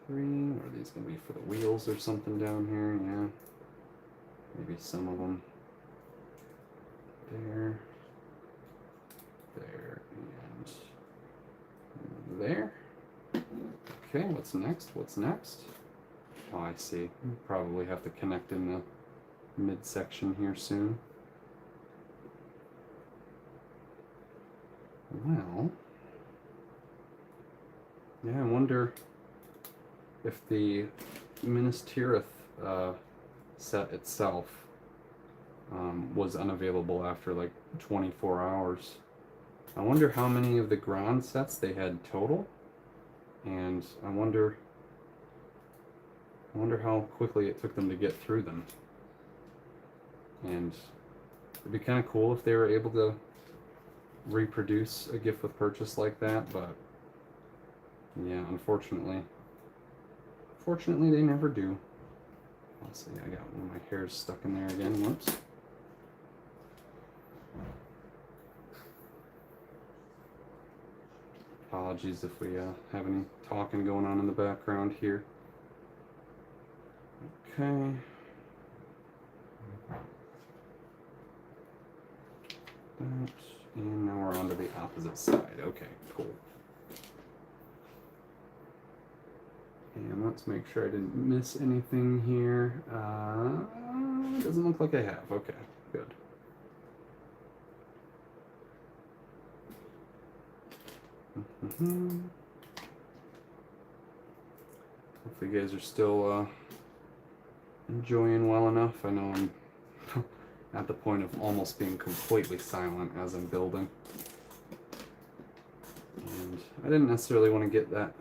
3. Are these going to be for the wheels or something down here? Yeah. Maybe some of them. There. There. And there. Okay, what's next? What's next? Oh, I see. We'll probably have to connect in the midsection here soon. Well, yeah, I wonder if the Minas Tirith set itself was unavailable after like 24 hours. I wonder how many of the Grond sets they had total, and I wonder how quickly it took them to get through them. And it'd be kind of cool if they were able to reproduce a gift with purchase like that, but yeah, unfortunately they never do. Let's see, I got one of my hairs stuck in there again. Whoops. Apologies if we have any talking going on in the background here. Okay. That, and now we're on to the opposite side. Okay, cool. And let's make sure I didn't miss anything here. Doesn't look like I have. Okay, good. Hopefully you guys are still enjoying well enough. I know I'm at the point of almost being completely silent as I'm building. And I didn't necessarily want to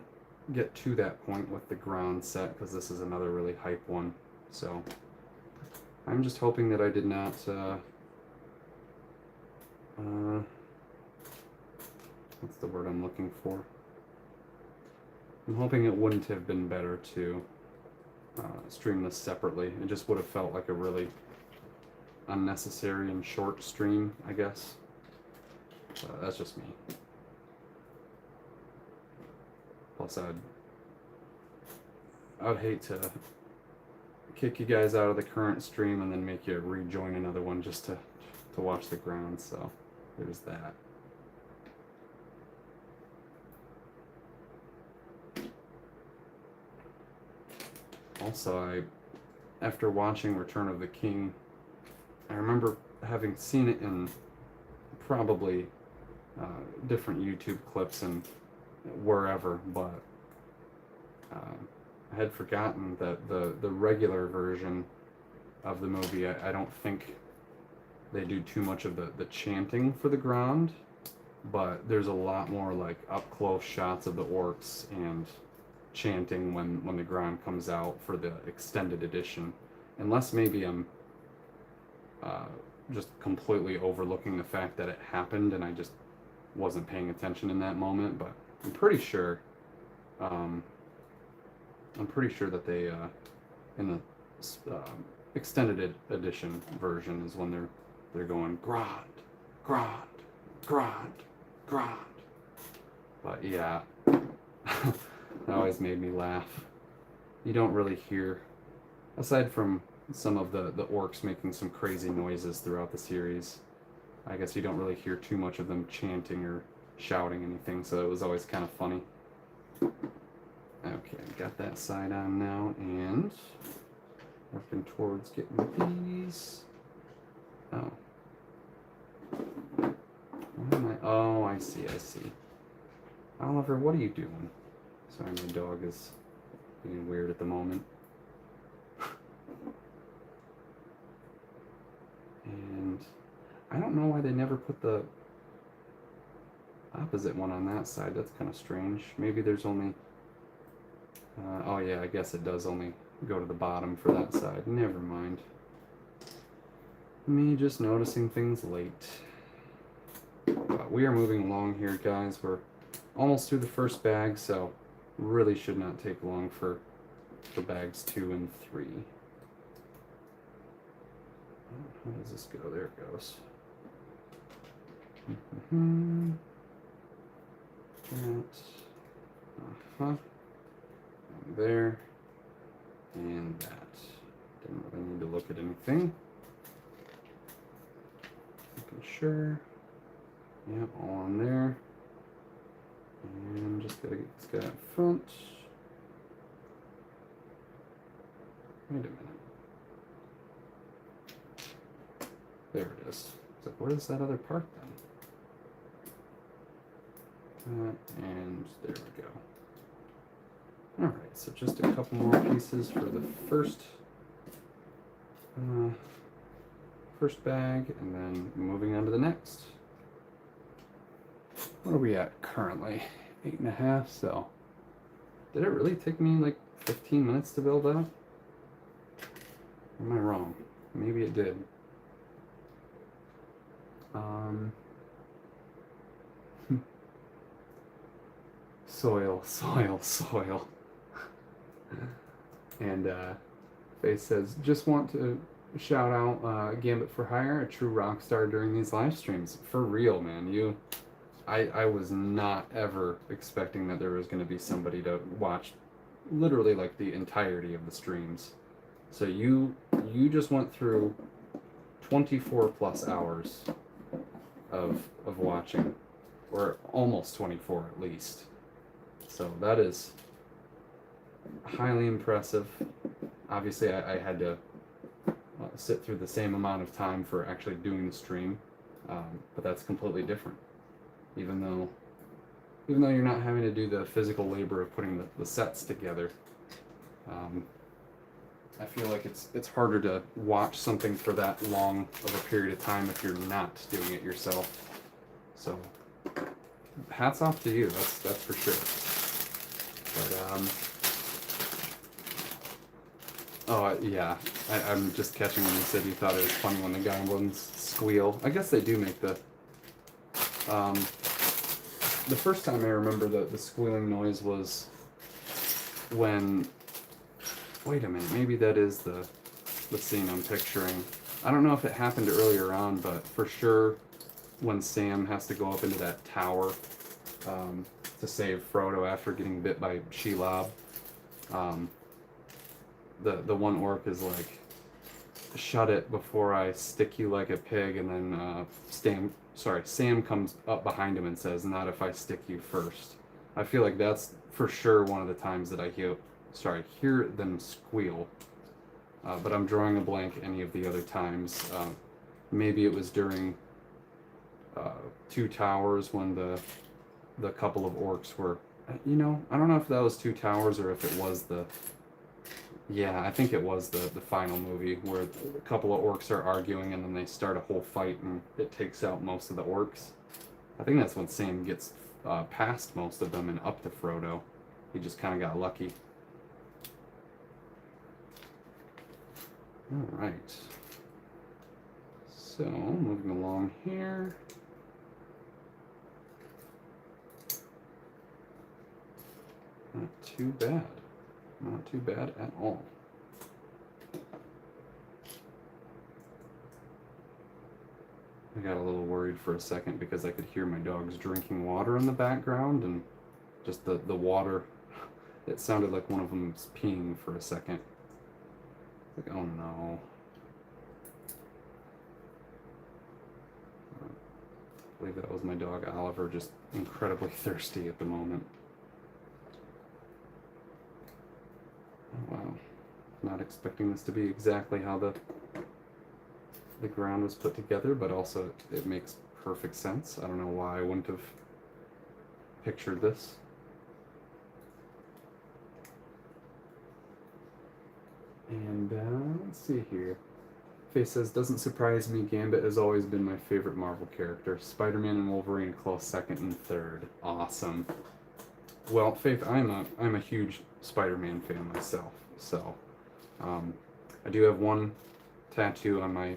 get to that point with the Grond set, because this is another really hype one. So I'm just hoping that I did not what's the word I'm looking for? I'm hoping it wouldn't have been better to stream this separately. It just would have felt like a really unnecessary and short stream, I guess. That's just me. Plus, I'd hate to kick you guys out of the current stream and then make you rejoin another one just to watch the Grond, so there's that. Also, after watching Return of the King, I remember having seen it in probably different YouTube clips and wherever, but I had forgotten that the regular version of the movie, I don't think they do too much of the chanting for the Grond, but there's a lot more like up close shots of the orcs and chanting when the Grond comes out for the extended edition. Unless maybe I'm just completely overlooking the fact that it happened and I just wasn't paying attention in that moment, but I'm pretty sure that they in the extended edition version is when they're going Grond, Grond, Grond, Grond. But yeah, that always made me laugh. You don't really hear, aside from some of the orcs making some crazy noises throughout the series, I guess you don't really hear too much of them chanting or shouting anything, so it was always kind of funny. Okay, got that side on now, and Working towards getting these. Oh. What am I? Oh, I see, I see. Oliver, what are you doing? Sorry, my dog is being weird at the moment. And I don't know why they never put the opposite one on that side. That's kind of strange. Maybe there's only... oh yeah, I guess it does only go to the bottom for that side. Never mind. Me just noticing things late. But we are moving along here, guys. We're almost through the first bag, so really should not take long for bags 2 and 3. How does this go? There it goes. That. And there. And that. Didn't really need to look at anything. Making sure. Yep, all on there. And just gotta get this guy up front. Wait a minute. There it is. It's like, where's that other part then? And there we go. Alright, so just a couple more pieces for the first bag, and then moving on to the next. What are we at currently? 8.5, so did it really take me like 15 minutes to build that? Or am I wrong? Maybe it did. Soil. And Faye says, just want to shout out Gambit for Hire, a true rock star during these live streams. For real, man. I was not ever expecting that there was going to be somebody to watch literally like the entirety of the streams. So you just went through 24 plus hours of watching, or almost 24 at least. So that is highly impressive. Obviously I had to sit through the same amount of time for actually doing the stream, but that's completely different. Even though you're not having to do the physical labor of putting the sets together, I feel like it's harder to watch something for that long of a period of time if you're not doing it yourself. So hats off to you, that's for sure. But oh yeah, I'm just catching when you said you thought it was funny when the goblins squeal. I guess they do make the first time I remember the squealing noise was when, wait a minute, maybe that is the scene I'm picturing. I don't know if it happened earlier on, but for sure when Sam has to go up into that tower to save Frodo after getting bit by Shelob, the one orc is like, shut it before I stick you like a pig, and then Sam comes up behind him and says, not if I stick you first. I feel like that's for sure one of the times that I hear them squeal, but I'm drawing a blank any of the other times. Maybe it was during Two Towers when the couple of orcs were, I don't know if that was Two Towers or if it was yeah, I think it was the final movie where a couple of orcs are arguing and then they start a whole fight and it takes out most of the orcs. I think that's when Sam gets past most of them and up to Frodo. He just kind of got lucky. Alright. So, moving along here. Not too bad. Not too bad at all. I got a little worried for a second because I could hear my dogs drinking water in the background, and just the water, it sounded like one of them was peeing for a second. Like, oh no. I believe that was my dog Oliver, just incredibly thirsty at the moment. Oh, wow. Not expecting this to be exactly how the Grond was put together, but also it makes perfect sense. I don't know why I wouldn't have pictured this. And let's see here. Faye says, doesn't surprise me, Gambit has always been my favorite Marvel character. Spider-Man and Wolverine a close second and third. Awesome. Well, Faith, I'm a huge Spider-Man fan myself, so I do have one tattoo on my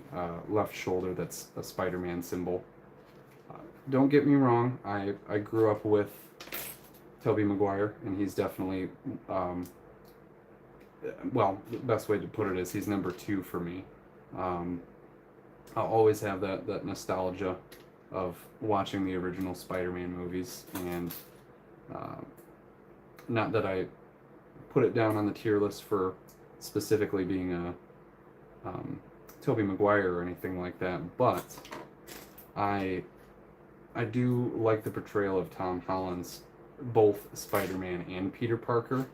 left shoulder that's a Spider-Man symbol. Don't get me wrong, I grew up with Tobey Maguire, and he's definitely, well, the best way to put it is he's number 2 for me. I'll always have that nostalgia of watching the original Spider-Man movies, and not that I put it down on the tier list for specifically being a Tobey Maguire or anything like that, but I do like the portrayal of Tom Holland's both Spider-Man and Peter Parker.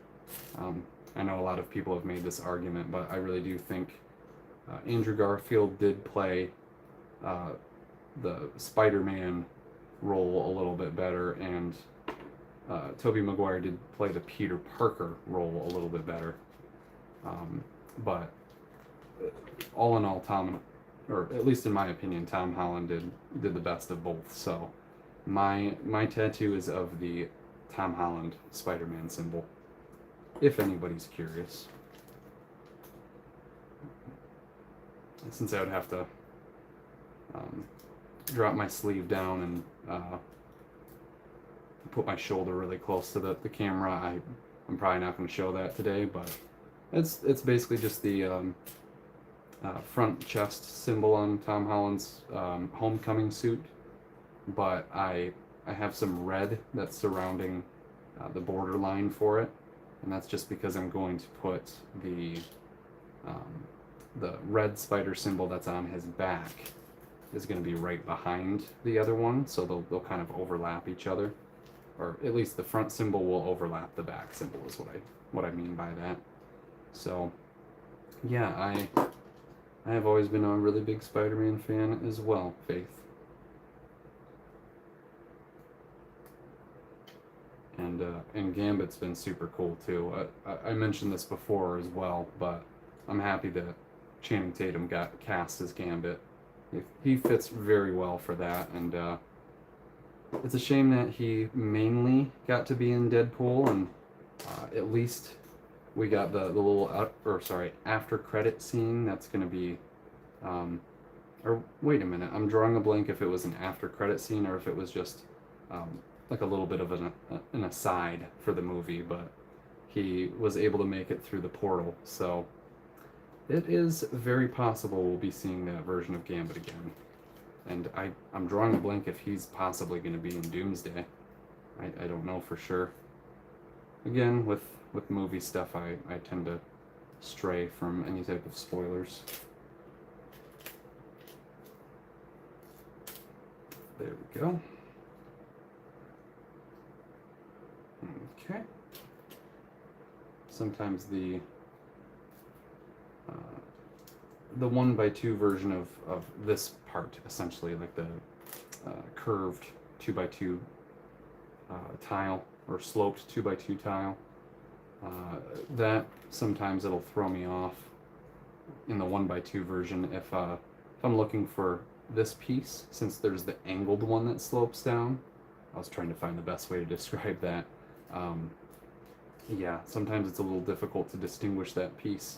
I know a lot of people have made this argument, but I really do think Andrew Garfield did play the Spider-Man role a little bit better, and Tobey Maguire did play the Peter Parker role a little bit better. But all in all, or at least in my opinion, Tom Holland did the best of both. So my tattoo is of the Tom Holland Spider-Man symbol, if anybody's curious. Since I would have to drop my sleeve down and put my shoulder really close to the camera, I'm probably not going to show that today, but it's basically just the front chest symbol on Tom Holland's homecoming suit, but I have some red that's surrounding the borderline for it, and that's just because I'm going to put the red spider symbol that's on his back is going to be right behind the other one, so they'll kind of overlap each other, or at least the front symbol will overlap the back symbol is what I mean by that. So yeah, I have always been a really big Spider-Man fan as well, Faith. And Gambit's been super cool too. I mentioned this before as well, but I'm happy that Channing Tatum got cast as Gambit. He fits very well for that, and it's a shame that he mainly got to be in Deadpool, and at least we got the little after credit scene that's going to be, or wait a minute, I'm drawing a blank if it was an after credit scene or if it was just like a little bit of an aside for the movie, but he was able to make it through the portal, so it is very possible we'll be seeing that version of Gambit again. And I'm drawing a blank if he's possibly going to be in Doomsday. I don't know for sure. Again, with movie stuff, I tend to stray from any type of spoilers. There we go. Okay. Sometimes the 1x2 version of this part, essentially, like the curved 2x2 tile, or sloped 2x2 tile, that sometimes it'll throw me off in the 1x2 version if I'm looking for this piece, since there's the angled one that slopes down. I was trying to find the best way to describe that. Yeah, sometimes it's a little difficult to distinguish that piece.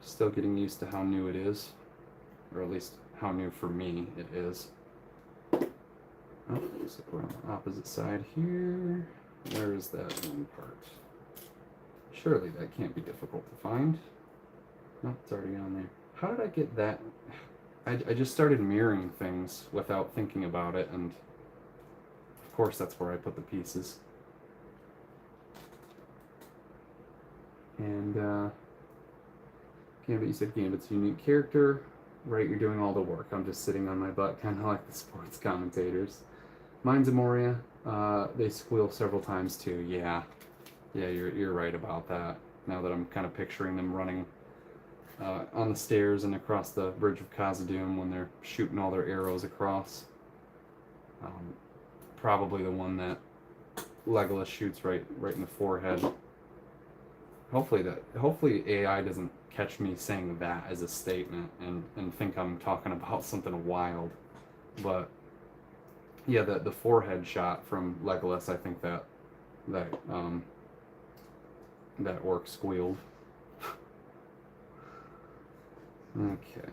Still getting used to how new it is, or at least how new for me it is. Oh, so we're on the opposite side here. Where is that one part? Surely that can't be difficult to find. No, it's already on there. How did I get that? I just started mirroring things without thinking about it, and of course that's where I put the pieces. And Gambit, you said Gambit's a unique character. Right, you're doing all the work. I'm just sitting on my butt, kind of like the sports commentators. Mine's Amoria. They squeal several times too. Yeah, you're right about that. now that I'm kind of picturing them running on the stairs and across the bridge of Khazad-dûm when they're shooting all their arrows across. Probably the one that Legolas shoots right in the forehead. Hopefully AI doesn't catch me saying that as a statement and think I'm talking about something wild. But yeah, the forehead shot from Legolas, I think that orc squealed. Okay.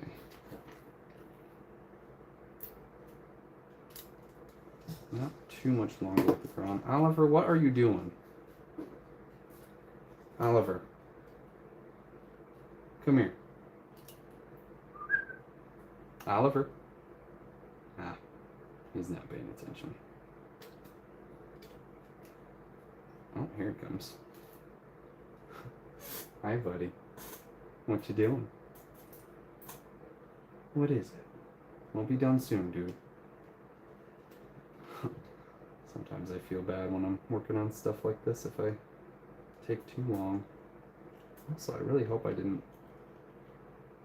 Not too much longer with the Grond. Oliver, what are you doing? Oliver. Come here. Oliver. Ah, he's not paying attention. Oh, here it comes. Hi, buddy. What you doing? What is it? We'll be done soon, dude. Sometimes I feel bad when I'm working on stuff like this if I take too long. Also, I really hope I didn't...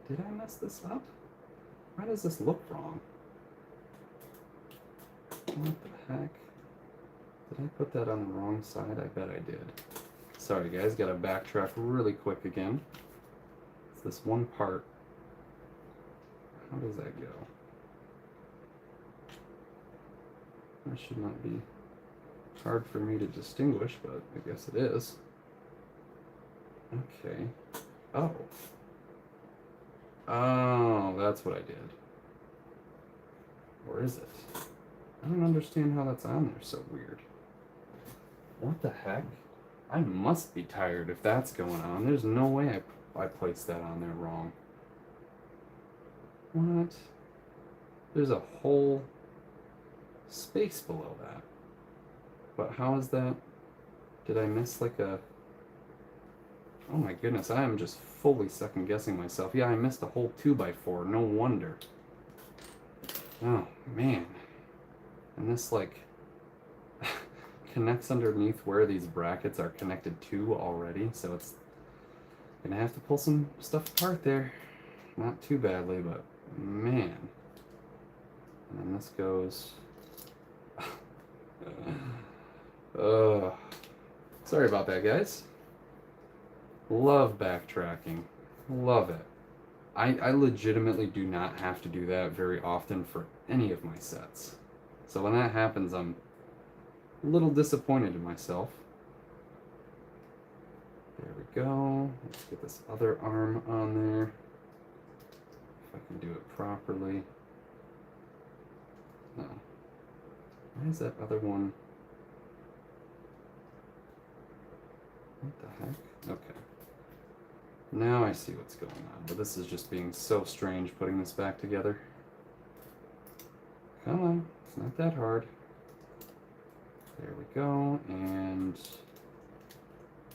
Did I mess this up? Why does this look wrong? What the heck? Did I put that on the wrong side? I bet I did. Sorry guys, gotta backtrack really quick again. It's this one part. How does that go? That should not be hard for me to distinguish, but I guess it is. Okay. Oh. Oh, that's what I did. Or is it? I don't understand how that's on there so weird. What the heck? I must be tired if that's going on. There's no way I placed that on there wrong. What? There's a whole space below that. But how is that? Did I miss like a... Oh my goodness, I am just fully second guessing myself. Yeah, I missed a whole 2x4. No wonder. Oh, man. And this like connects underneath where these brackets are connected to already. So it's gonna have to pull some stuff apart there. Not too badly, but man. And then this goes... Sorry about that, guys. Love backtracking. Love it. I legitimately do not have to do that very often for any of my sets. So when that happens, I'm a little disappointed in myself. There we go. Let's get this other arm on there. If I can do it properly. No. Why is that other one? What the heck? Okay. Now I see what's going on, but this is just being so strange putting this back together. Come on, it's not that hard. There we go, and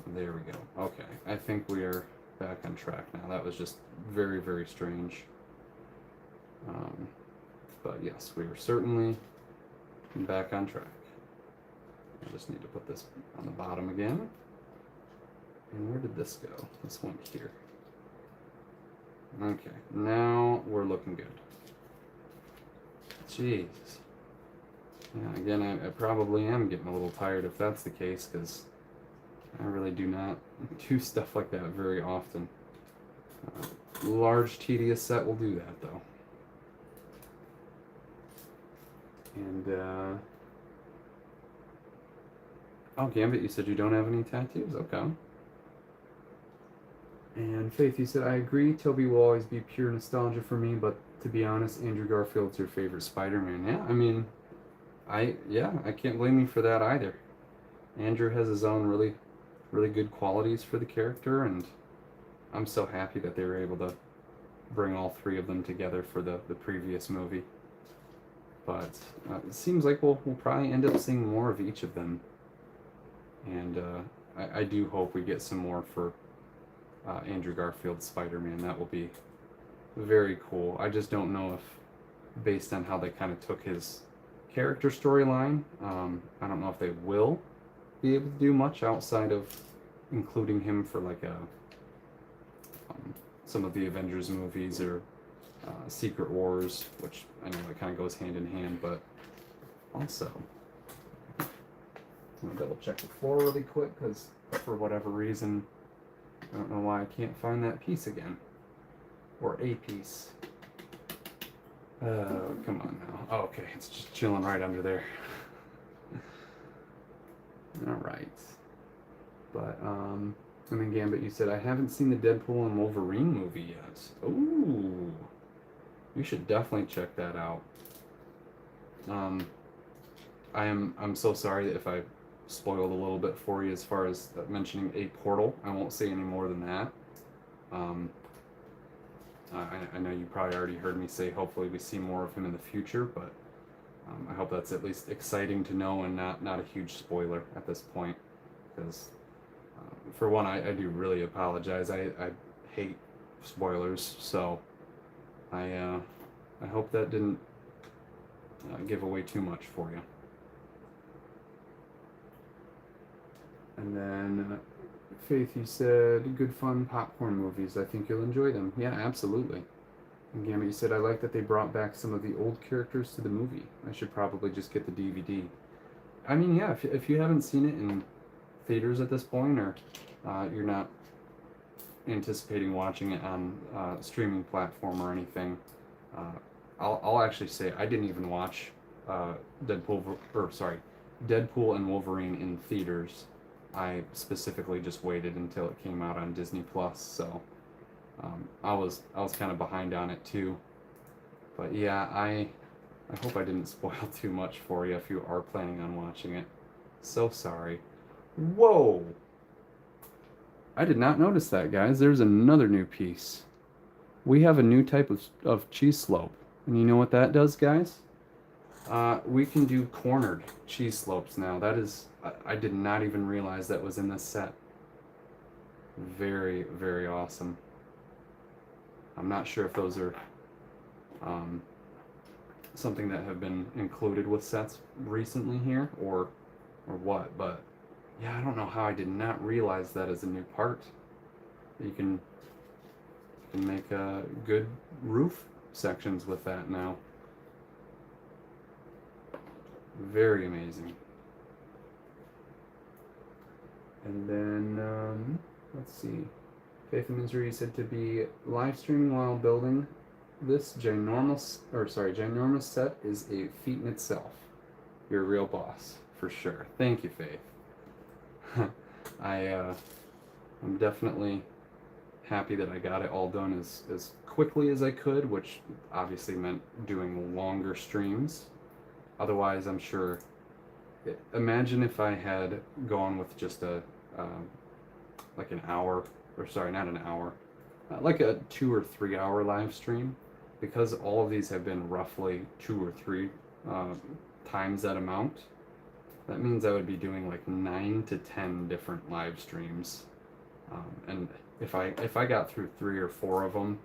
there we go. Okay, I think we are back on track now. That was just very, very strange. But yes, we are certainly back on track. I just need to put this on the bottom again. And where did this go? This went here. Okay, now we're looking good. Jeez. Yeah, again, I probably am getting a little tired if that's the case, because I really do not do stuff like that very often. Large, tedious set will do that, though. And, oh, Gambit, you said you don't have any tattoos? Okay. And Faith, you said, I agree, Toby will always be pure nostalgia for me, but to be honest, Andrew Garfield's your favorite Spider-Man. Yeah, I mean, I can't blame you for that either. Andrew has his own really, really good qualities for the character, and I'm so happy that they were able to bring all three of them together for the previous movie. But it seems like we'll probably end up seeing more of each of them. And I do hope we get some more for Andrew Garfield's Spider-Man. That will be very cool. I just don't know if, based on how they kind of took his character storyline, I don't know if they will be able to do much outside of, including him for like some of the Avengers movies or Secret Wars, which I know it kind of goes hand in hand, but also, I'm gonna double check the floor really quick because for whatever reason, I don't know why I can't find that piece again, or a piece. Come on now. Oh, okay, it's just chilling right under there. All right. But, and then Gambit, you said, I haven't seen the Deadpool and Wolverine movie yet. Ooh. You should definitely check that out. I'm so sorry if I spoiled a little bit for you as far as mentioning a portal. I won't say any more than that. I know you probably already heard me say hopefully we see more of him in the future, but I hope that's at least exciting to know and not a huge spoiler at this point, because for one, I do really apologize. I hate spoilers, so I hope that didn't give away too much for you. And then Faith, you said good fun popcorn movies. I think you'll enjoy them. Yeah, absolutely. And Gamma, you said I like that they brought back some of the old characters to the movie. I should probably just get the DVD. I mean, yeah, if you haven't seen it in theaters at this point, or you're not anticipating watching it on streaming platform or anything, I'll actually say I didn't even watch Deadpool and Wolverine in theaters. I specifically just waited until it came out on Disney Plus, so I was kind of behind on it too. But yeah, I hope I didn't spoil too much for you if you are planning on watching it. So sorry. Whoa! I did not notice that, guys. There's another new piece. We have a new type of cheese slope. And you know what that does, guys? We can do cornered cheese slopes now. That is, I did not even realize that was in this set. Very, very awesome. I'm not sure if those are something that have been included with sets recently here, or what, but yeah, I don't know how I did not realize that as a new part. You can make good roof sections with that now. Very amazing. And then, let's see. Faith and Misery said to be live streaming while building. This ginormous set is a feat in itself. You're a real boss, for sure. Thank you, Faith. I'm definitely happy that I got it all done as quickly as I could, which obviously meant doing longer streams. Otherwise, I'm sure, imagine if I had gone with just like an hour, or sorry, not an hour, like a 2 or 3 hour live stream, because all of these have been roughly 2 or 3 times that amount. That means I would be doing like 9 to 10 different live streams, and if I got through 3 or 4 of them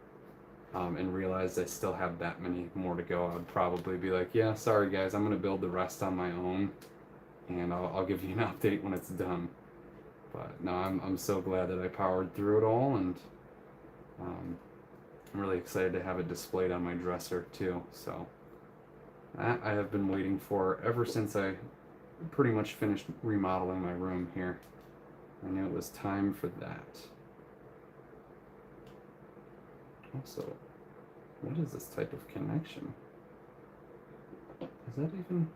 and realized I still have that many more to go, I'd probably be like, yeah, sorry guys, I'm gonna build the rest on my own, and I'll give you an update when it's done. But no, I'm so glad that I powered through it all, and I'm really excited to have it displayed on my dresser too. So that I have been waiting for ever since I pretty much finished remodeling my room here. I knew it was time for that. Also, what is this type of connection? Is that even...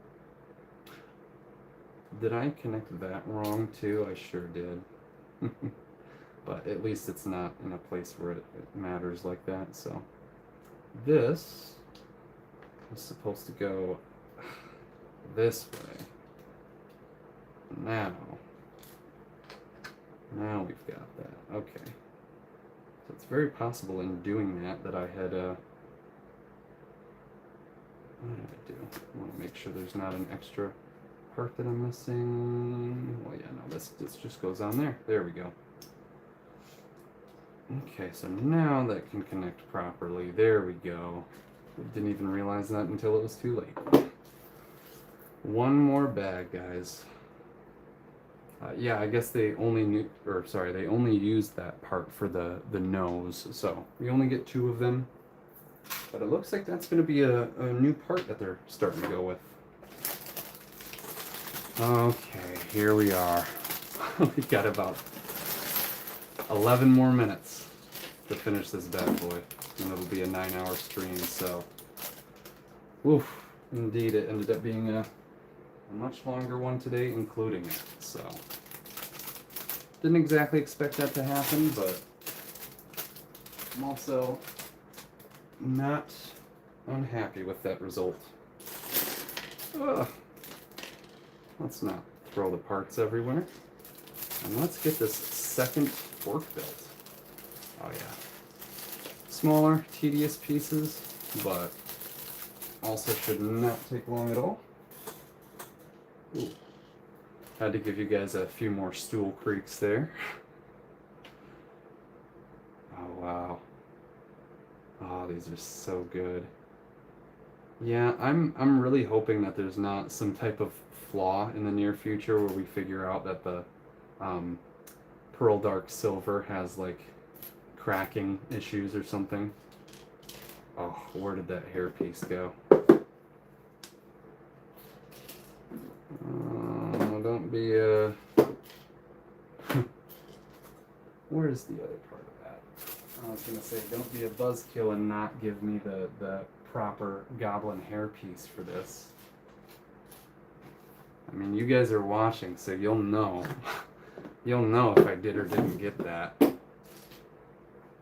Did I connect that wrong too? I sure did. But at least it's not in a place where it matters like that. So this is supposed to go this way. Now we've got that. Okay. So it's very possible in doing that I had what did I do? I want to make sure there's not an extra part that I'm missing. Well, yeah, no, this just goes on there. There we go. Okay, so now that can connect properly. There we go. Didn't even realize that until it was too late. One more bag, guys. Yeah, I guess they only they only used that part for the nose, so we only get 2 of them. But it looks like that's going to be a new part that they're starting to go with. Okay, here we are. We got about 11 more minutes to finish this bad boy, and it'll be a 9-hour stream, so oof, indeed it ended up being a much longer one today, including it, so didn't exactly expect that to happen, but I'm also not unhappy with that result. Ugh. Let's not throw the parts everywhere, and let's get this second fork built. Oh yeah, smaller, tedious pieces, but also should not take long at all. Ooh. Had to give you guys a few more stool creaks there. Oh wow. Oh, these are so good. Yeah, I'm really hoping that there's not some type of flaw in the near future where we figure out that the Pearl Dark Silver has like cracking issues or something. Oh, where did that hairpiece go? Don't be Where's the other part of that? I was gonna say, don't be a buzzkill and not give me the proper goblin hairpiece for this. I mean, you guys are watching, so you'll know. You'll know if I did or didn't get that.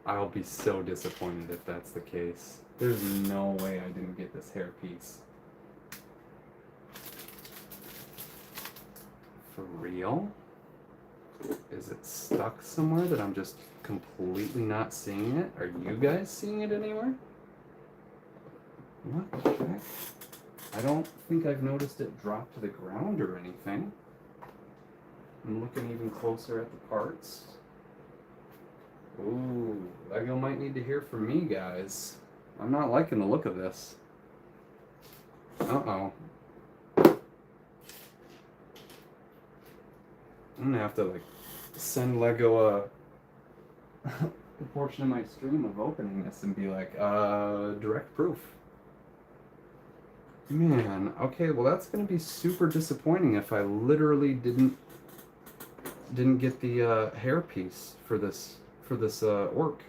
I'll be so disappointed if that's the case. There's no way I didn't get this hairpiece. For real? Is it stuck somewhere that I'm just completely not seeing it? Are you guys seeing it anywhere? What the heck? I don't think I've noticed it drop to the ground or anything. I'm looking even closer at the parts. Ooh, LEGO might need to hear from me, guys. I'm not liking the look of this. Uh-oh. I'm gonna have to, like, send LEGO a portion of my stream of opening this and be like, direct proof. Man, okay, well that's gonna be super disappointing if I literally didn't get the hairpiece for this orc.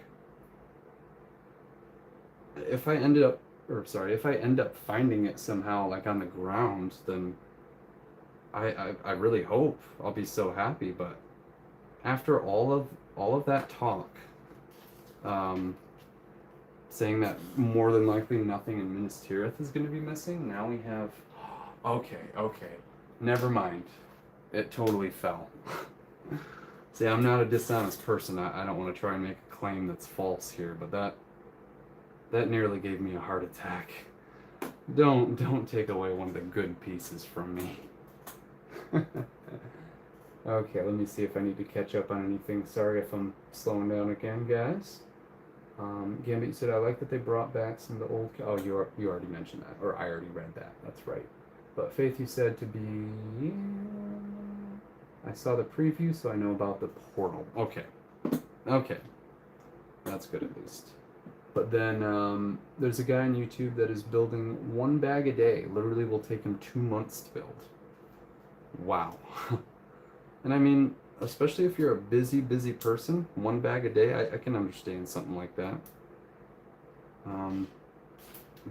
If I end up finding it somehow like on the ground, then I really hope I'll be so happy. But after all of that talk, saying that more than likely nothing in Minas Tirith is going to be missing, now we have... Okay, never mind. It totally fell. See, I'm not a dishonest person. I don't want to try and make a claim that's false here, but that nearly gave me a heart attack. Don't take away one of the good pieces from me. Okay, let me see if I need to catch up on anything. Sorry if I'm slowing down again, guys. Gambit, you said, I like that they brought back some of the old... Oh, you already mentioned that, or I already read that. That's right. But Faith, you said to be... I saw the preview, so I know about the portal. Okay. That's good at least. But then there's a guy on YouTube that is building 1 bag a day. Literally will take him 2 months to build. Wow. And I mean, especially if you're a busy person, 1 bag a day, I can understand something like that.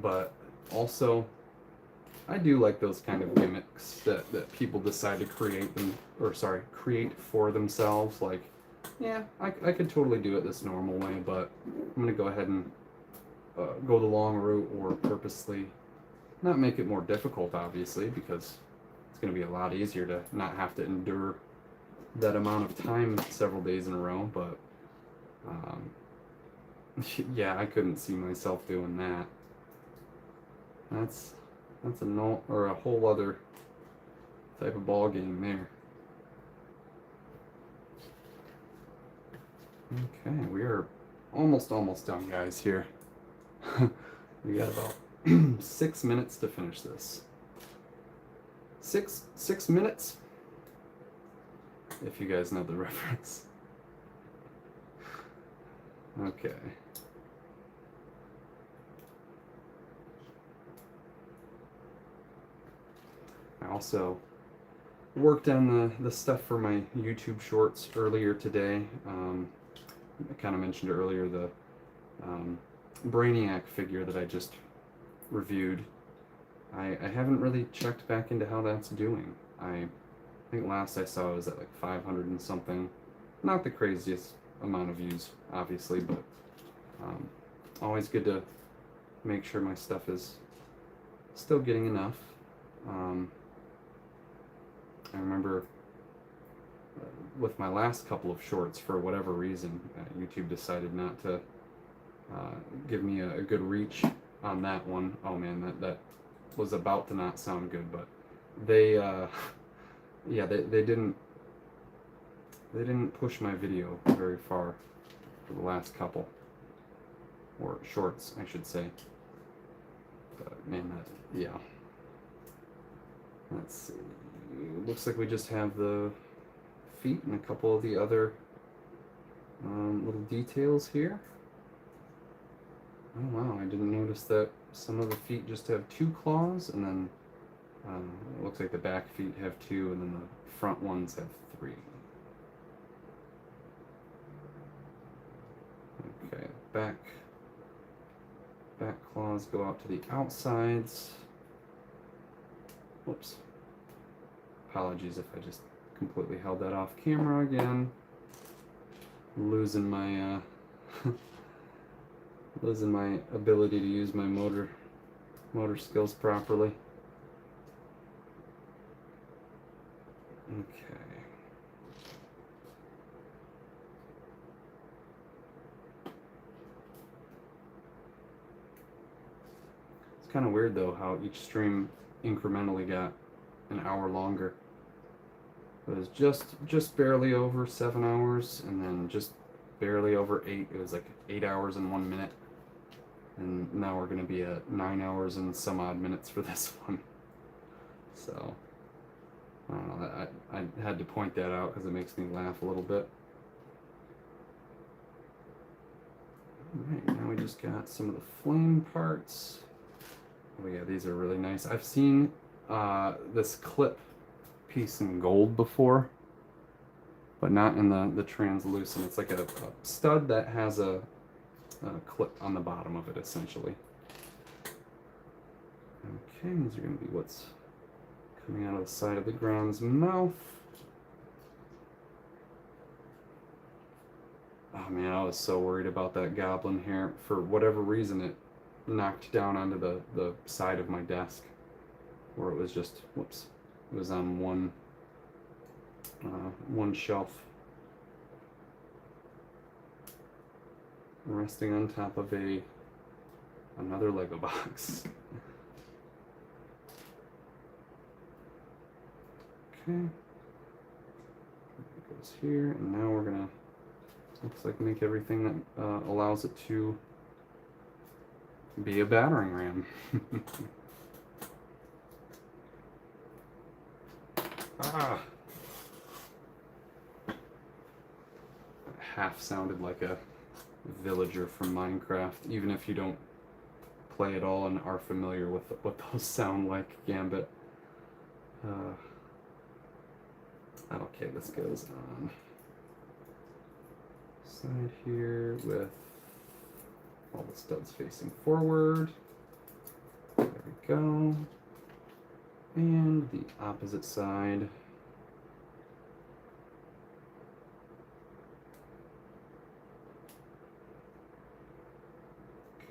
But also, I do like those kind of gimmicks that people decide to create for themselves. Like, yeah, I could totally do it this normal way, but I'm gonna go ahead and go the long route, or purposely not make it more difficult, obviously, because it's gonna be a lot easier to not have to endure that amount of time several days in a row. But yeah, I couldn't see myself doing that. That's a whole other type of ball game there. Okay, we are almost done, guys, here. We got about 6 minutes to finish this. Six minutes? if you guys know the reference. Okay. I also worked on the stuff for my YouTube shorts earlier today. I kind of mentioned earlier the Brainiac figure that I just reviewed. I haven't really checked back into how that's doing. I think last I saw it was at like 500 and something. Not the craziest amount of views, obviously, but always good to make sure my stuff is still getting enough. I remember with my last couple of shorts, for whatever reason, YouTube decided not to give me a good reach on that one. Oh man, that was about to not sound good, but they yeah, they didn't push my video very far for the last couple, or shorts I should say. But man, yeah. Let's see. Looks like we just have the feet and a couple of the other little details here. Oh wow, I didn't notice that some of the feet just have 2 claws, and then it looks like the back feet have 2, and then the front ones have 3. Okay, back claws go out to the outsides. Whoops. Apologies if I just completely held that off camera again. Losing my losing my ability to use my motor skills properly. Okay. It's kind of weird though how each stream incrementally got an hour longer. It was just barely over 7 hours, and then just barely over 8. It was like 8 hours and 1 minute. And now we're going to be at 9 hours and some odd minutes for this one. So, I don't know, I had to point that out because it makes me laugh a little bit. Alright, now we just got some of the flame parts. Oh yeah, these are really nice. I've seen this clip piece in gold before, but not in the translucent. It's like a stud that has a clip on the bottom of it, essentially. Okay, these are going to be what's coming out of the side of the Grond's mouth. Oh man, I was so worried about that goblin hair. For whatever reason, it knocked down onto the side of my desk, where it was just, whoops, it was on one shelf, resting on top of another Lego box. Okay, it goes here, and now we're gonna, looks like, make everything that allows it to be a battering ram. Ah! Half sounded like a villager from Minecraft, even if you don't play at all and are familiar with what those sound like, Gambit. Okay, this goes on side here with all the studs facing forward. There we go. And the opposite side.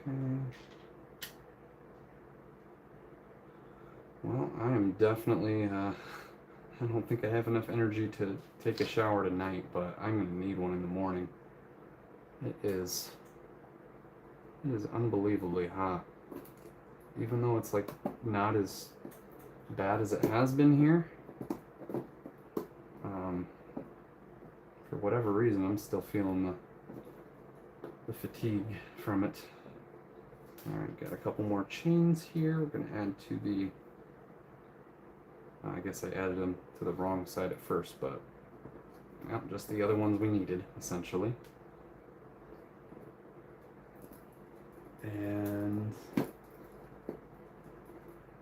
Okay. Well, I am definitely, I don't think I have enough energy to take a shower tonight, but I'm going to need one in the morning. It is unbelievably hot. Even though it's like not as bad as it has been here. For whatever reason, I'm still feeling the fatigue from it. Alright, got a couple more chains here. We're going to add to the, I guess I added them to the wrong side at first, but Well, just the other ones we needed, essentially. And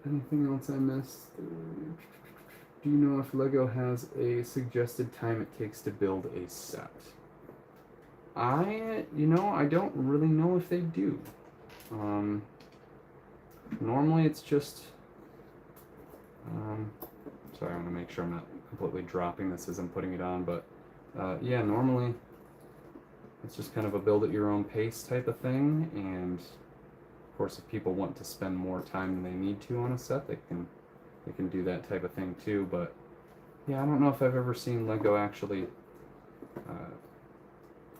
anything else I missed? Do you know if LEGO has a suggested time it takes to build a set? I don't really know if they do. Normally it's just, sorry, I want to make sure I'm not completely dropping this as I'm putting it on, but yeah, normally it's just kind of a build at your own pace type of thing, and of course if people want to spend more time than they need to on a set, they can do that type of thing too. But yeah, I don't know if I've ever seen LEGO actually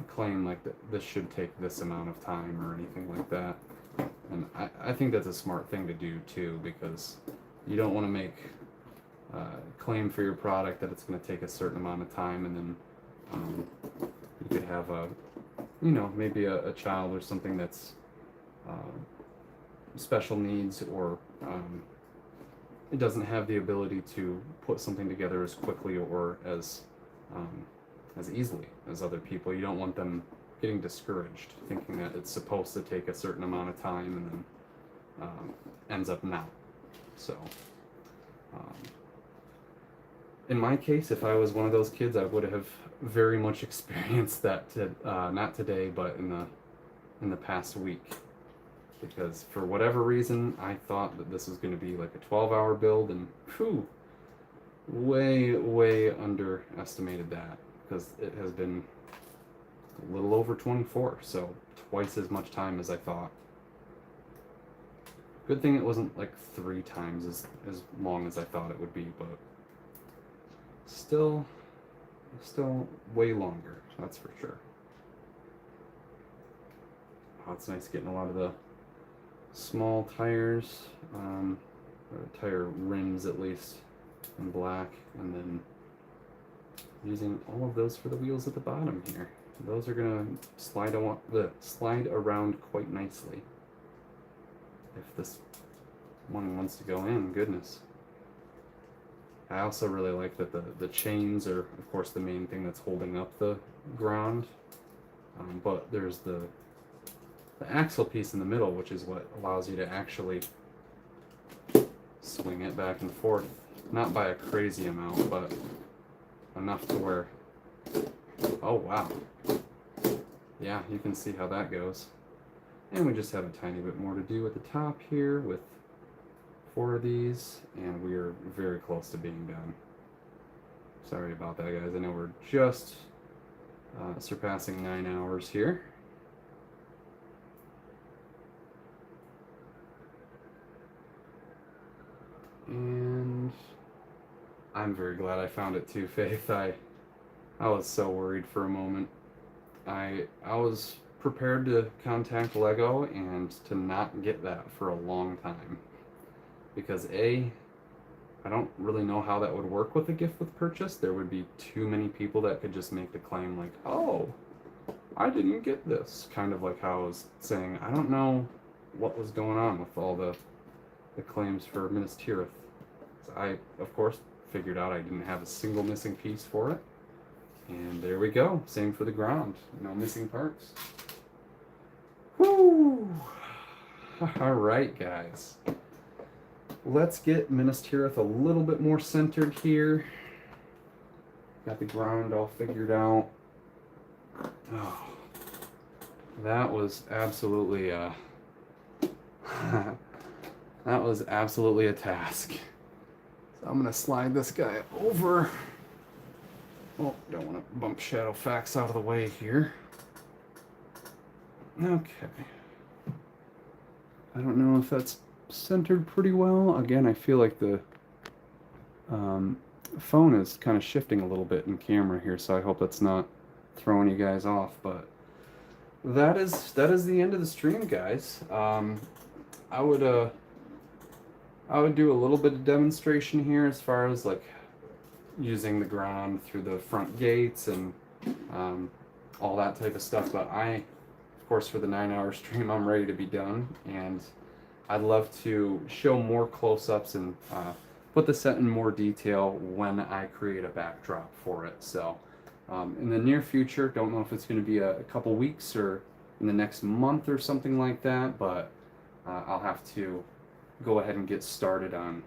claim like that this should take this amount of time or anything like that. And I think that's a smart thing to do too, because you don't want to make claim for your product that it's going to take a certain amount of time, and then you could have maybe a child or something that's special needs, or it doesn't have the ability to put something together as quickly or as easily as other people. You don't want them getting discouraged, thinking that it's supposed to take a certain amount of time and then ends up not. So, in my case, if I was one of those kids, I would have very much experienced that. Not today, but in the past week, because for whatever reason, I thought that this was going to be like a 12-hour build, and way underestimated that, because it has been a little over 24, so twice as much time as I thought. Good thing it wasn't like 3 times as long as I thought it would be, but still way longer, that's for sure. Oh, it's nice getting a lot of the small tires, or tire rims at least, in black, and then using all of those for the wheels at the bottom here. Those are gonna slide around quite nicely. If this one wants to go in, goodness. I also really like that the chains are, of course, the main thing that's holding up the Grond, but there's the axle piece in the middle, which is what allows you to actually swing it back and forth. Not by a crazy amount, but enough to where, oh wow, yeah, you can see how that goes. And we just have a tiny bit more to do at the top here with 4 of these, and we are very close to being done. Sorry about that, guys. I know we're just surpassing 9 hours here. And I'm very glad I found it too, Faith. I was so worried for a moment. I was prepared to contact LEGO and to not get that for a long time, because I don't really know how that would work with a gift with purchase. There would be too many people that could just make the claim like, oh, I didn't get this. Kind of like how I was saying, I don't know what was going on with all the claims for Minas Tirith. So I, of course, figured out I didn't have a single missing piece for it. And there we go. Same for the Grond. No missing parts. Whoo! Alright, guys. Let's get Minas Tirith a little bit more centered here. Got the Grond all figured out. Oh, that was absolutely that was absolutely a task. So I'm gonna slide this guy over. Oh, don't want to bump Shadowfax out of the way here. Okay. I don't know if that's centered pretty well. Again, I feel like the phone is kind of shifting a little bit in camera here, so I hope that's not throwing you guys off. But that is the end of the stream, guys. I would do a little bit of demonstration here as far as like using the Grond through the front gates and all that type of stuff. But of course, for the 9-hour stream, I'm ready to be done, and I'd love to show more close-ups and put the set in more detail when I create a backdrop for it. So In the near future, don't know if it's going to be a couple weeks or in the next month or something like that, but I'll have to go ahead and get started on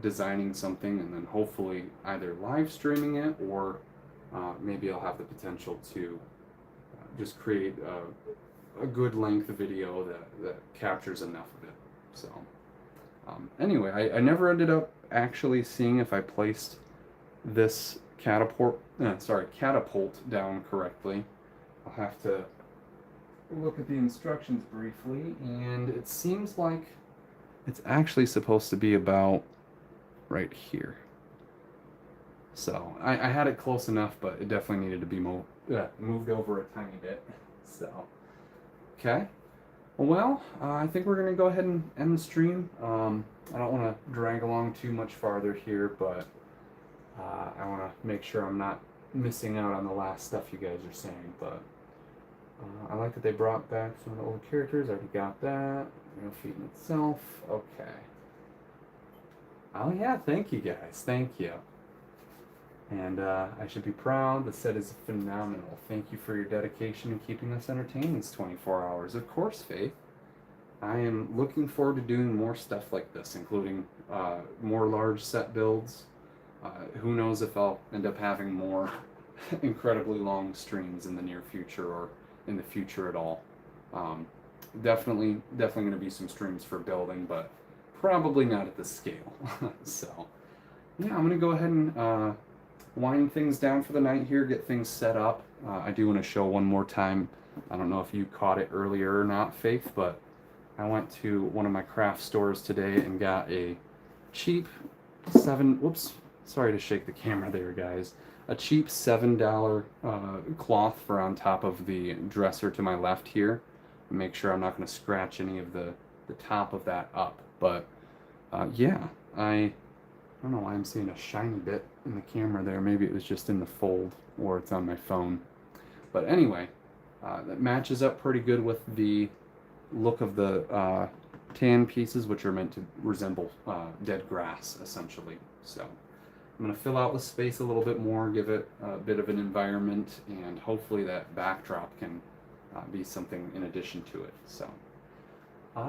designing something, and then hopefully either live streaming it, or maybe I'll have the potential to just create a good length video that captures enough of it. So anyway, I never ended up actually seeing if I placed this catapult down correctly. I'll have to look at the instructions briefly, and it seems like it's actually supposed to be about right here. So I had it close enough, but it definitely needed to be moved over a tiny bit. So, okay. Well, I think we're going to go ahead and end the stream. I don't want to drag along too much farther here, but I want to make sure I'm not missing out on the last stuff you guys are saying. But I like that they brought back some of the old characters. I already got that. Real feeding itself. Okay. Oh yeah, thank you guys. Thank you. And I should be proud. The set is phenomenal. Thank you for your dedication in keeping us entertained these 24 hours. Of course, Faith. I am looking forward to doing more stuff like this, including more large set builds. Who knows if I'll end up having more incredibly long streams in the near future, or in the future at all. Definitely going to be some streams for building, but probably not at this scale. So, yeah, I'm going to go ahead and wind things down for the night here, get things set up. I do want to show one more time. I don't know if you caught it earlier or not, Faith, but I went to one of my craft stores today and got a cheap whoops, sorry to shake the camera there, guys. A cheap $7 cloth for on top of the dresser to my left here. Make sure I'm not going to scratch any of the top of that up. But yeah, I don't know why I'm seeing a shiny bit in the camera there. Maybe it was just in the fold, or it's on my phone. But anyway, that matches up pretty good with the look of the tan pieces, which are meant to resemble dead grass, essentially. So I'm going to fill out the space a little bit more, give it a bit of an environment, and hopefully that backdrop can be something in addition to it. So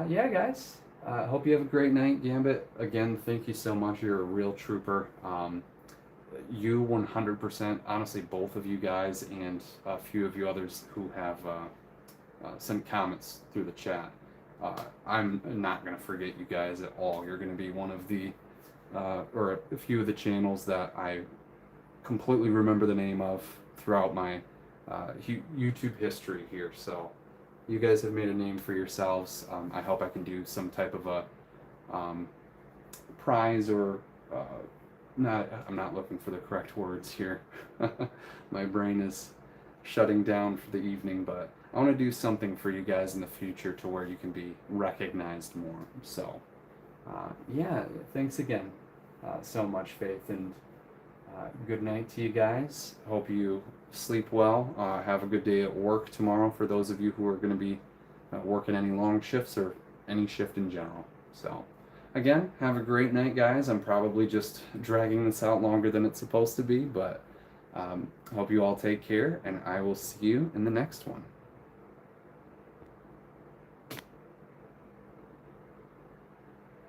yeah, guys, I hope you have a great night. Gambit, again, thank you so much. You're a real trooper. You 100%, honestly, both of you guys and a few of you others who have sent comments through the chat. I'm not going to forget you guys at all. You're going to be one of the, or a few of the channels that I completely remember the name of throughout my YouTube history here. So you guys have made a name for yourselves. I hope I can do some type of a prize, or I'm not looking for the correct words here. My brain is shutting down for the evening, but I want to do something for you guys in the future to where you can be recognized more. So yeah, thanks again so much, Faith, and good night to you guys. Hope you sleep well. Have a good day at work tomorrow for those of you who are going to be working any long shifts or any shift in general. So again, have a great night, guys. I'm probably just dragging this out longer than it's supposed to be, but hope you all take care, and I will see you in the next one.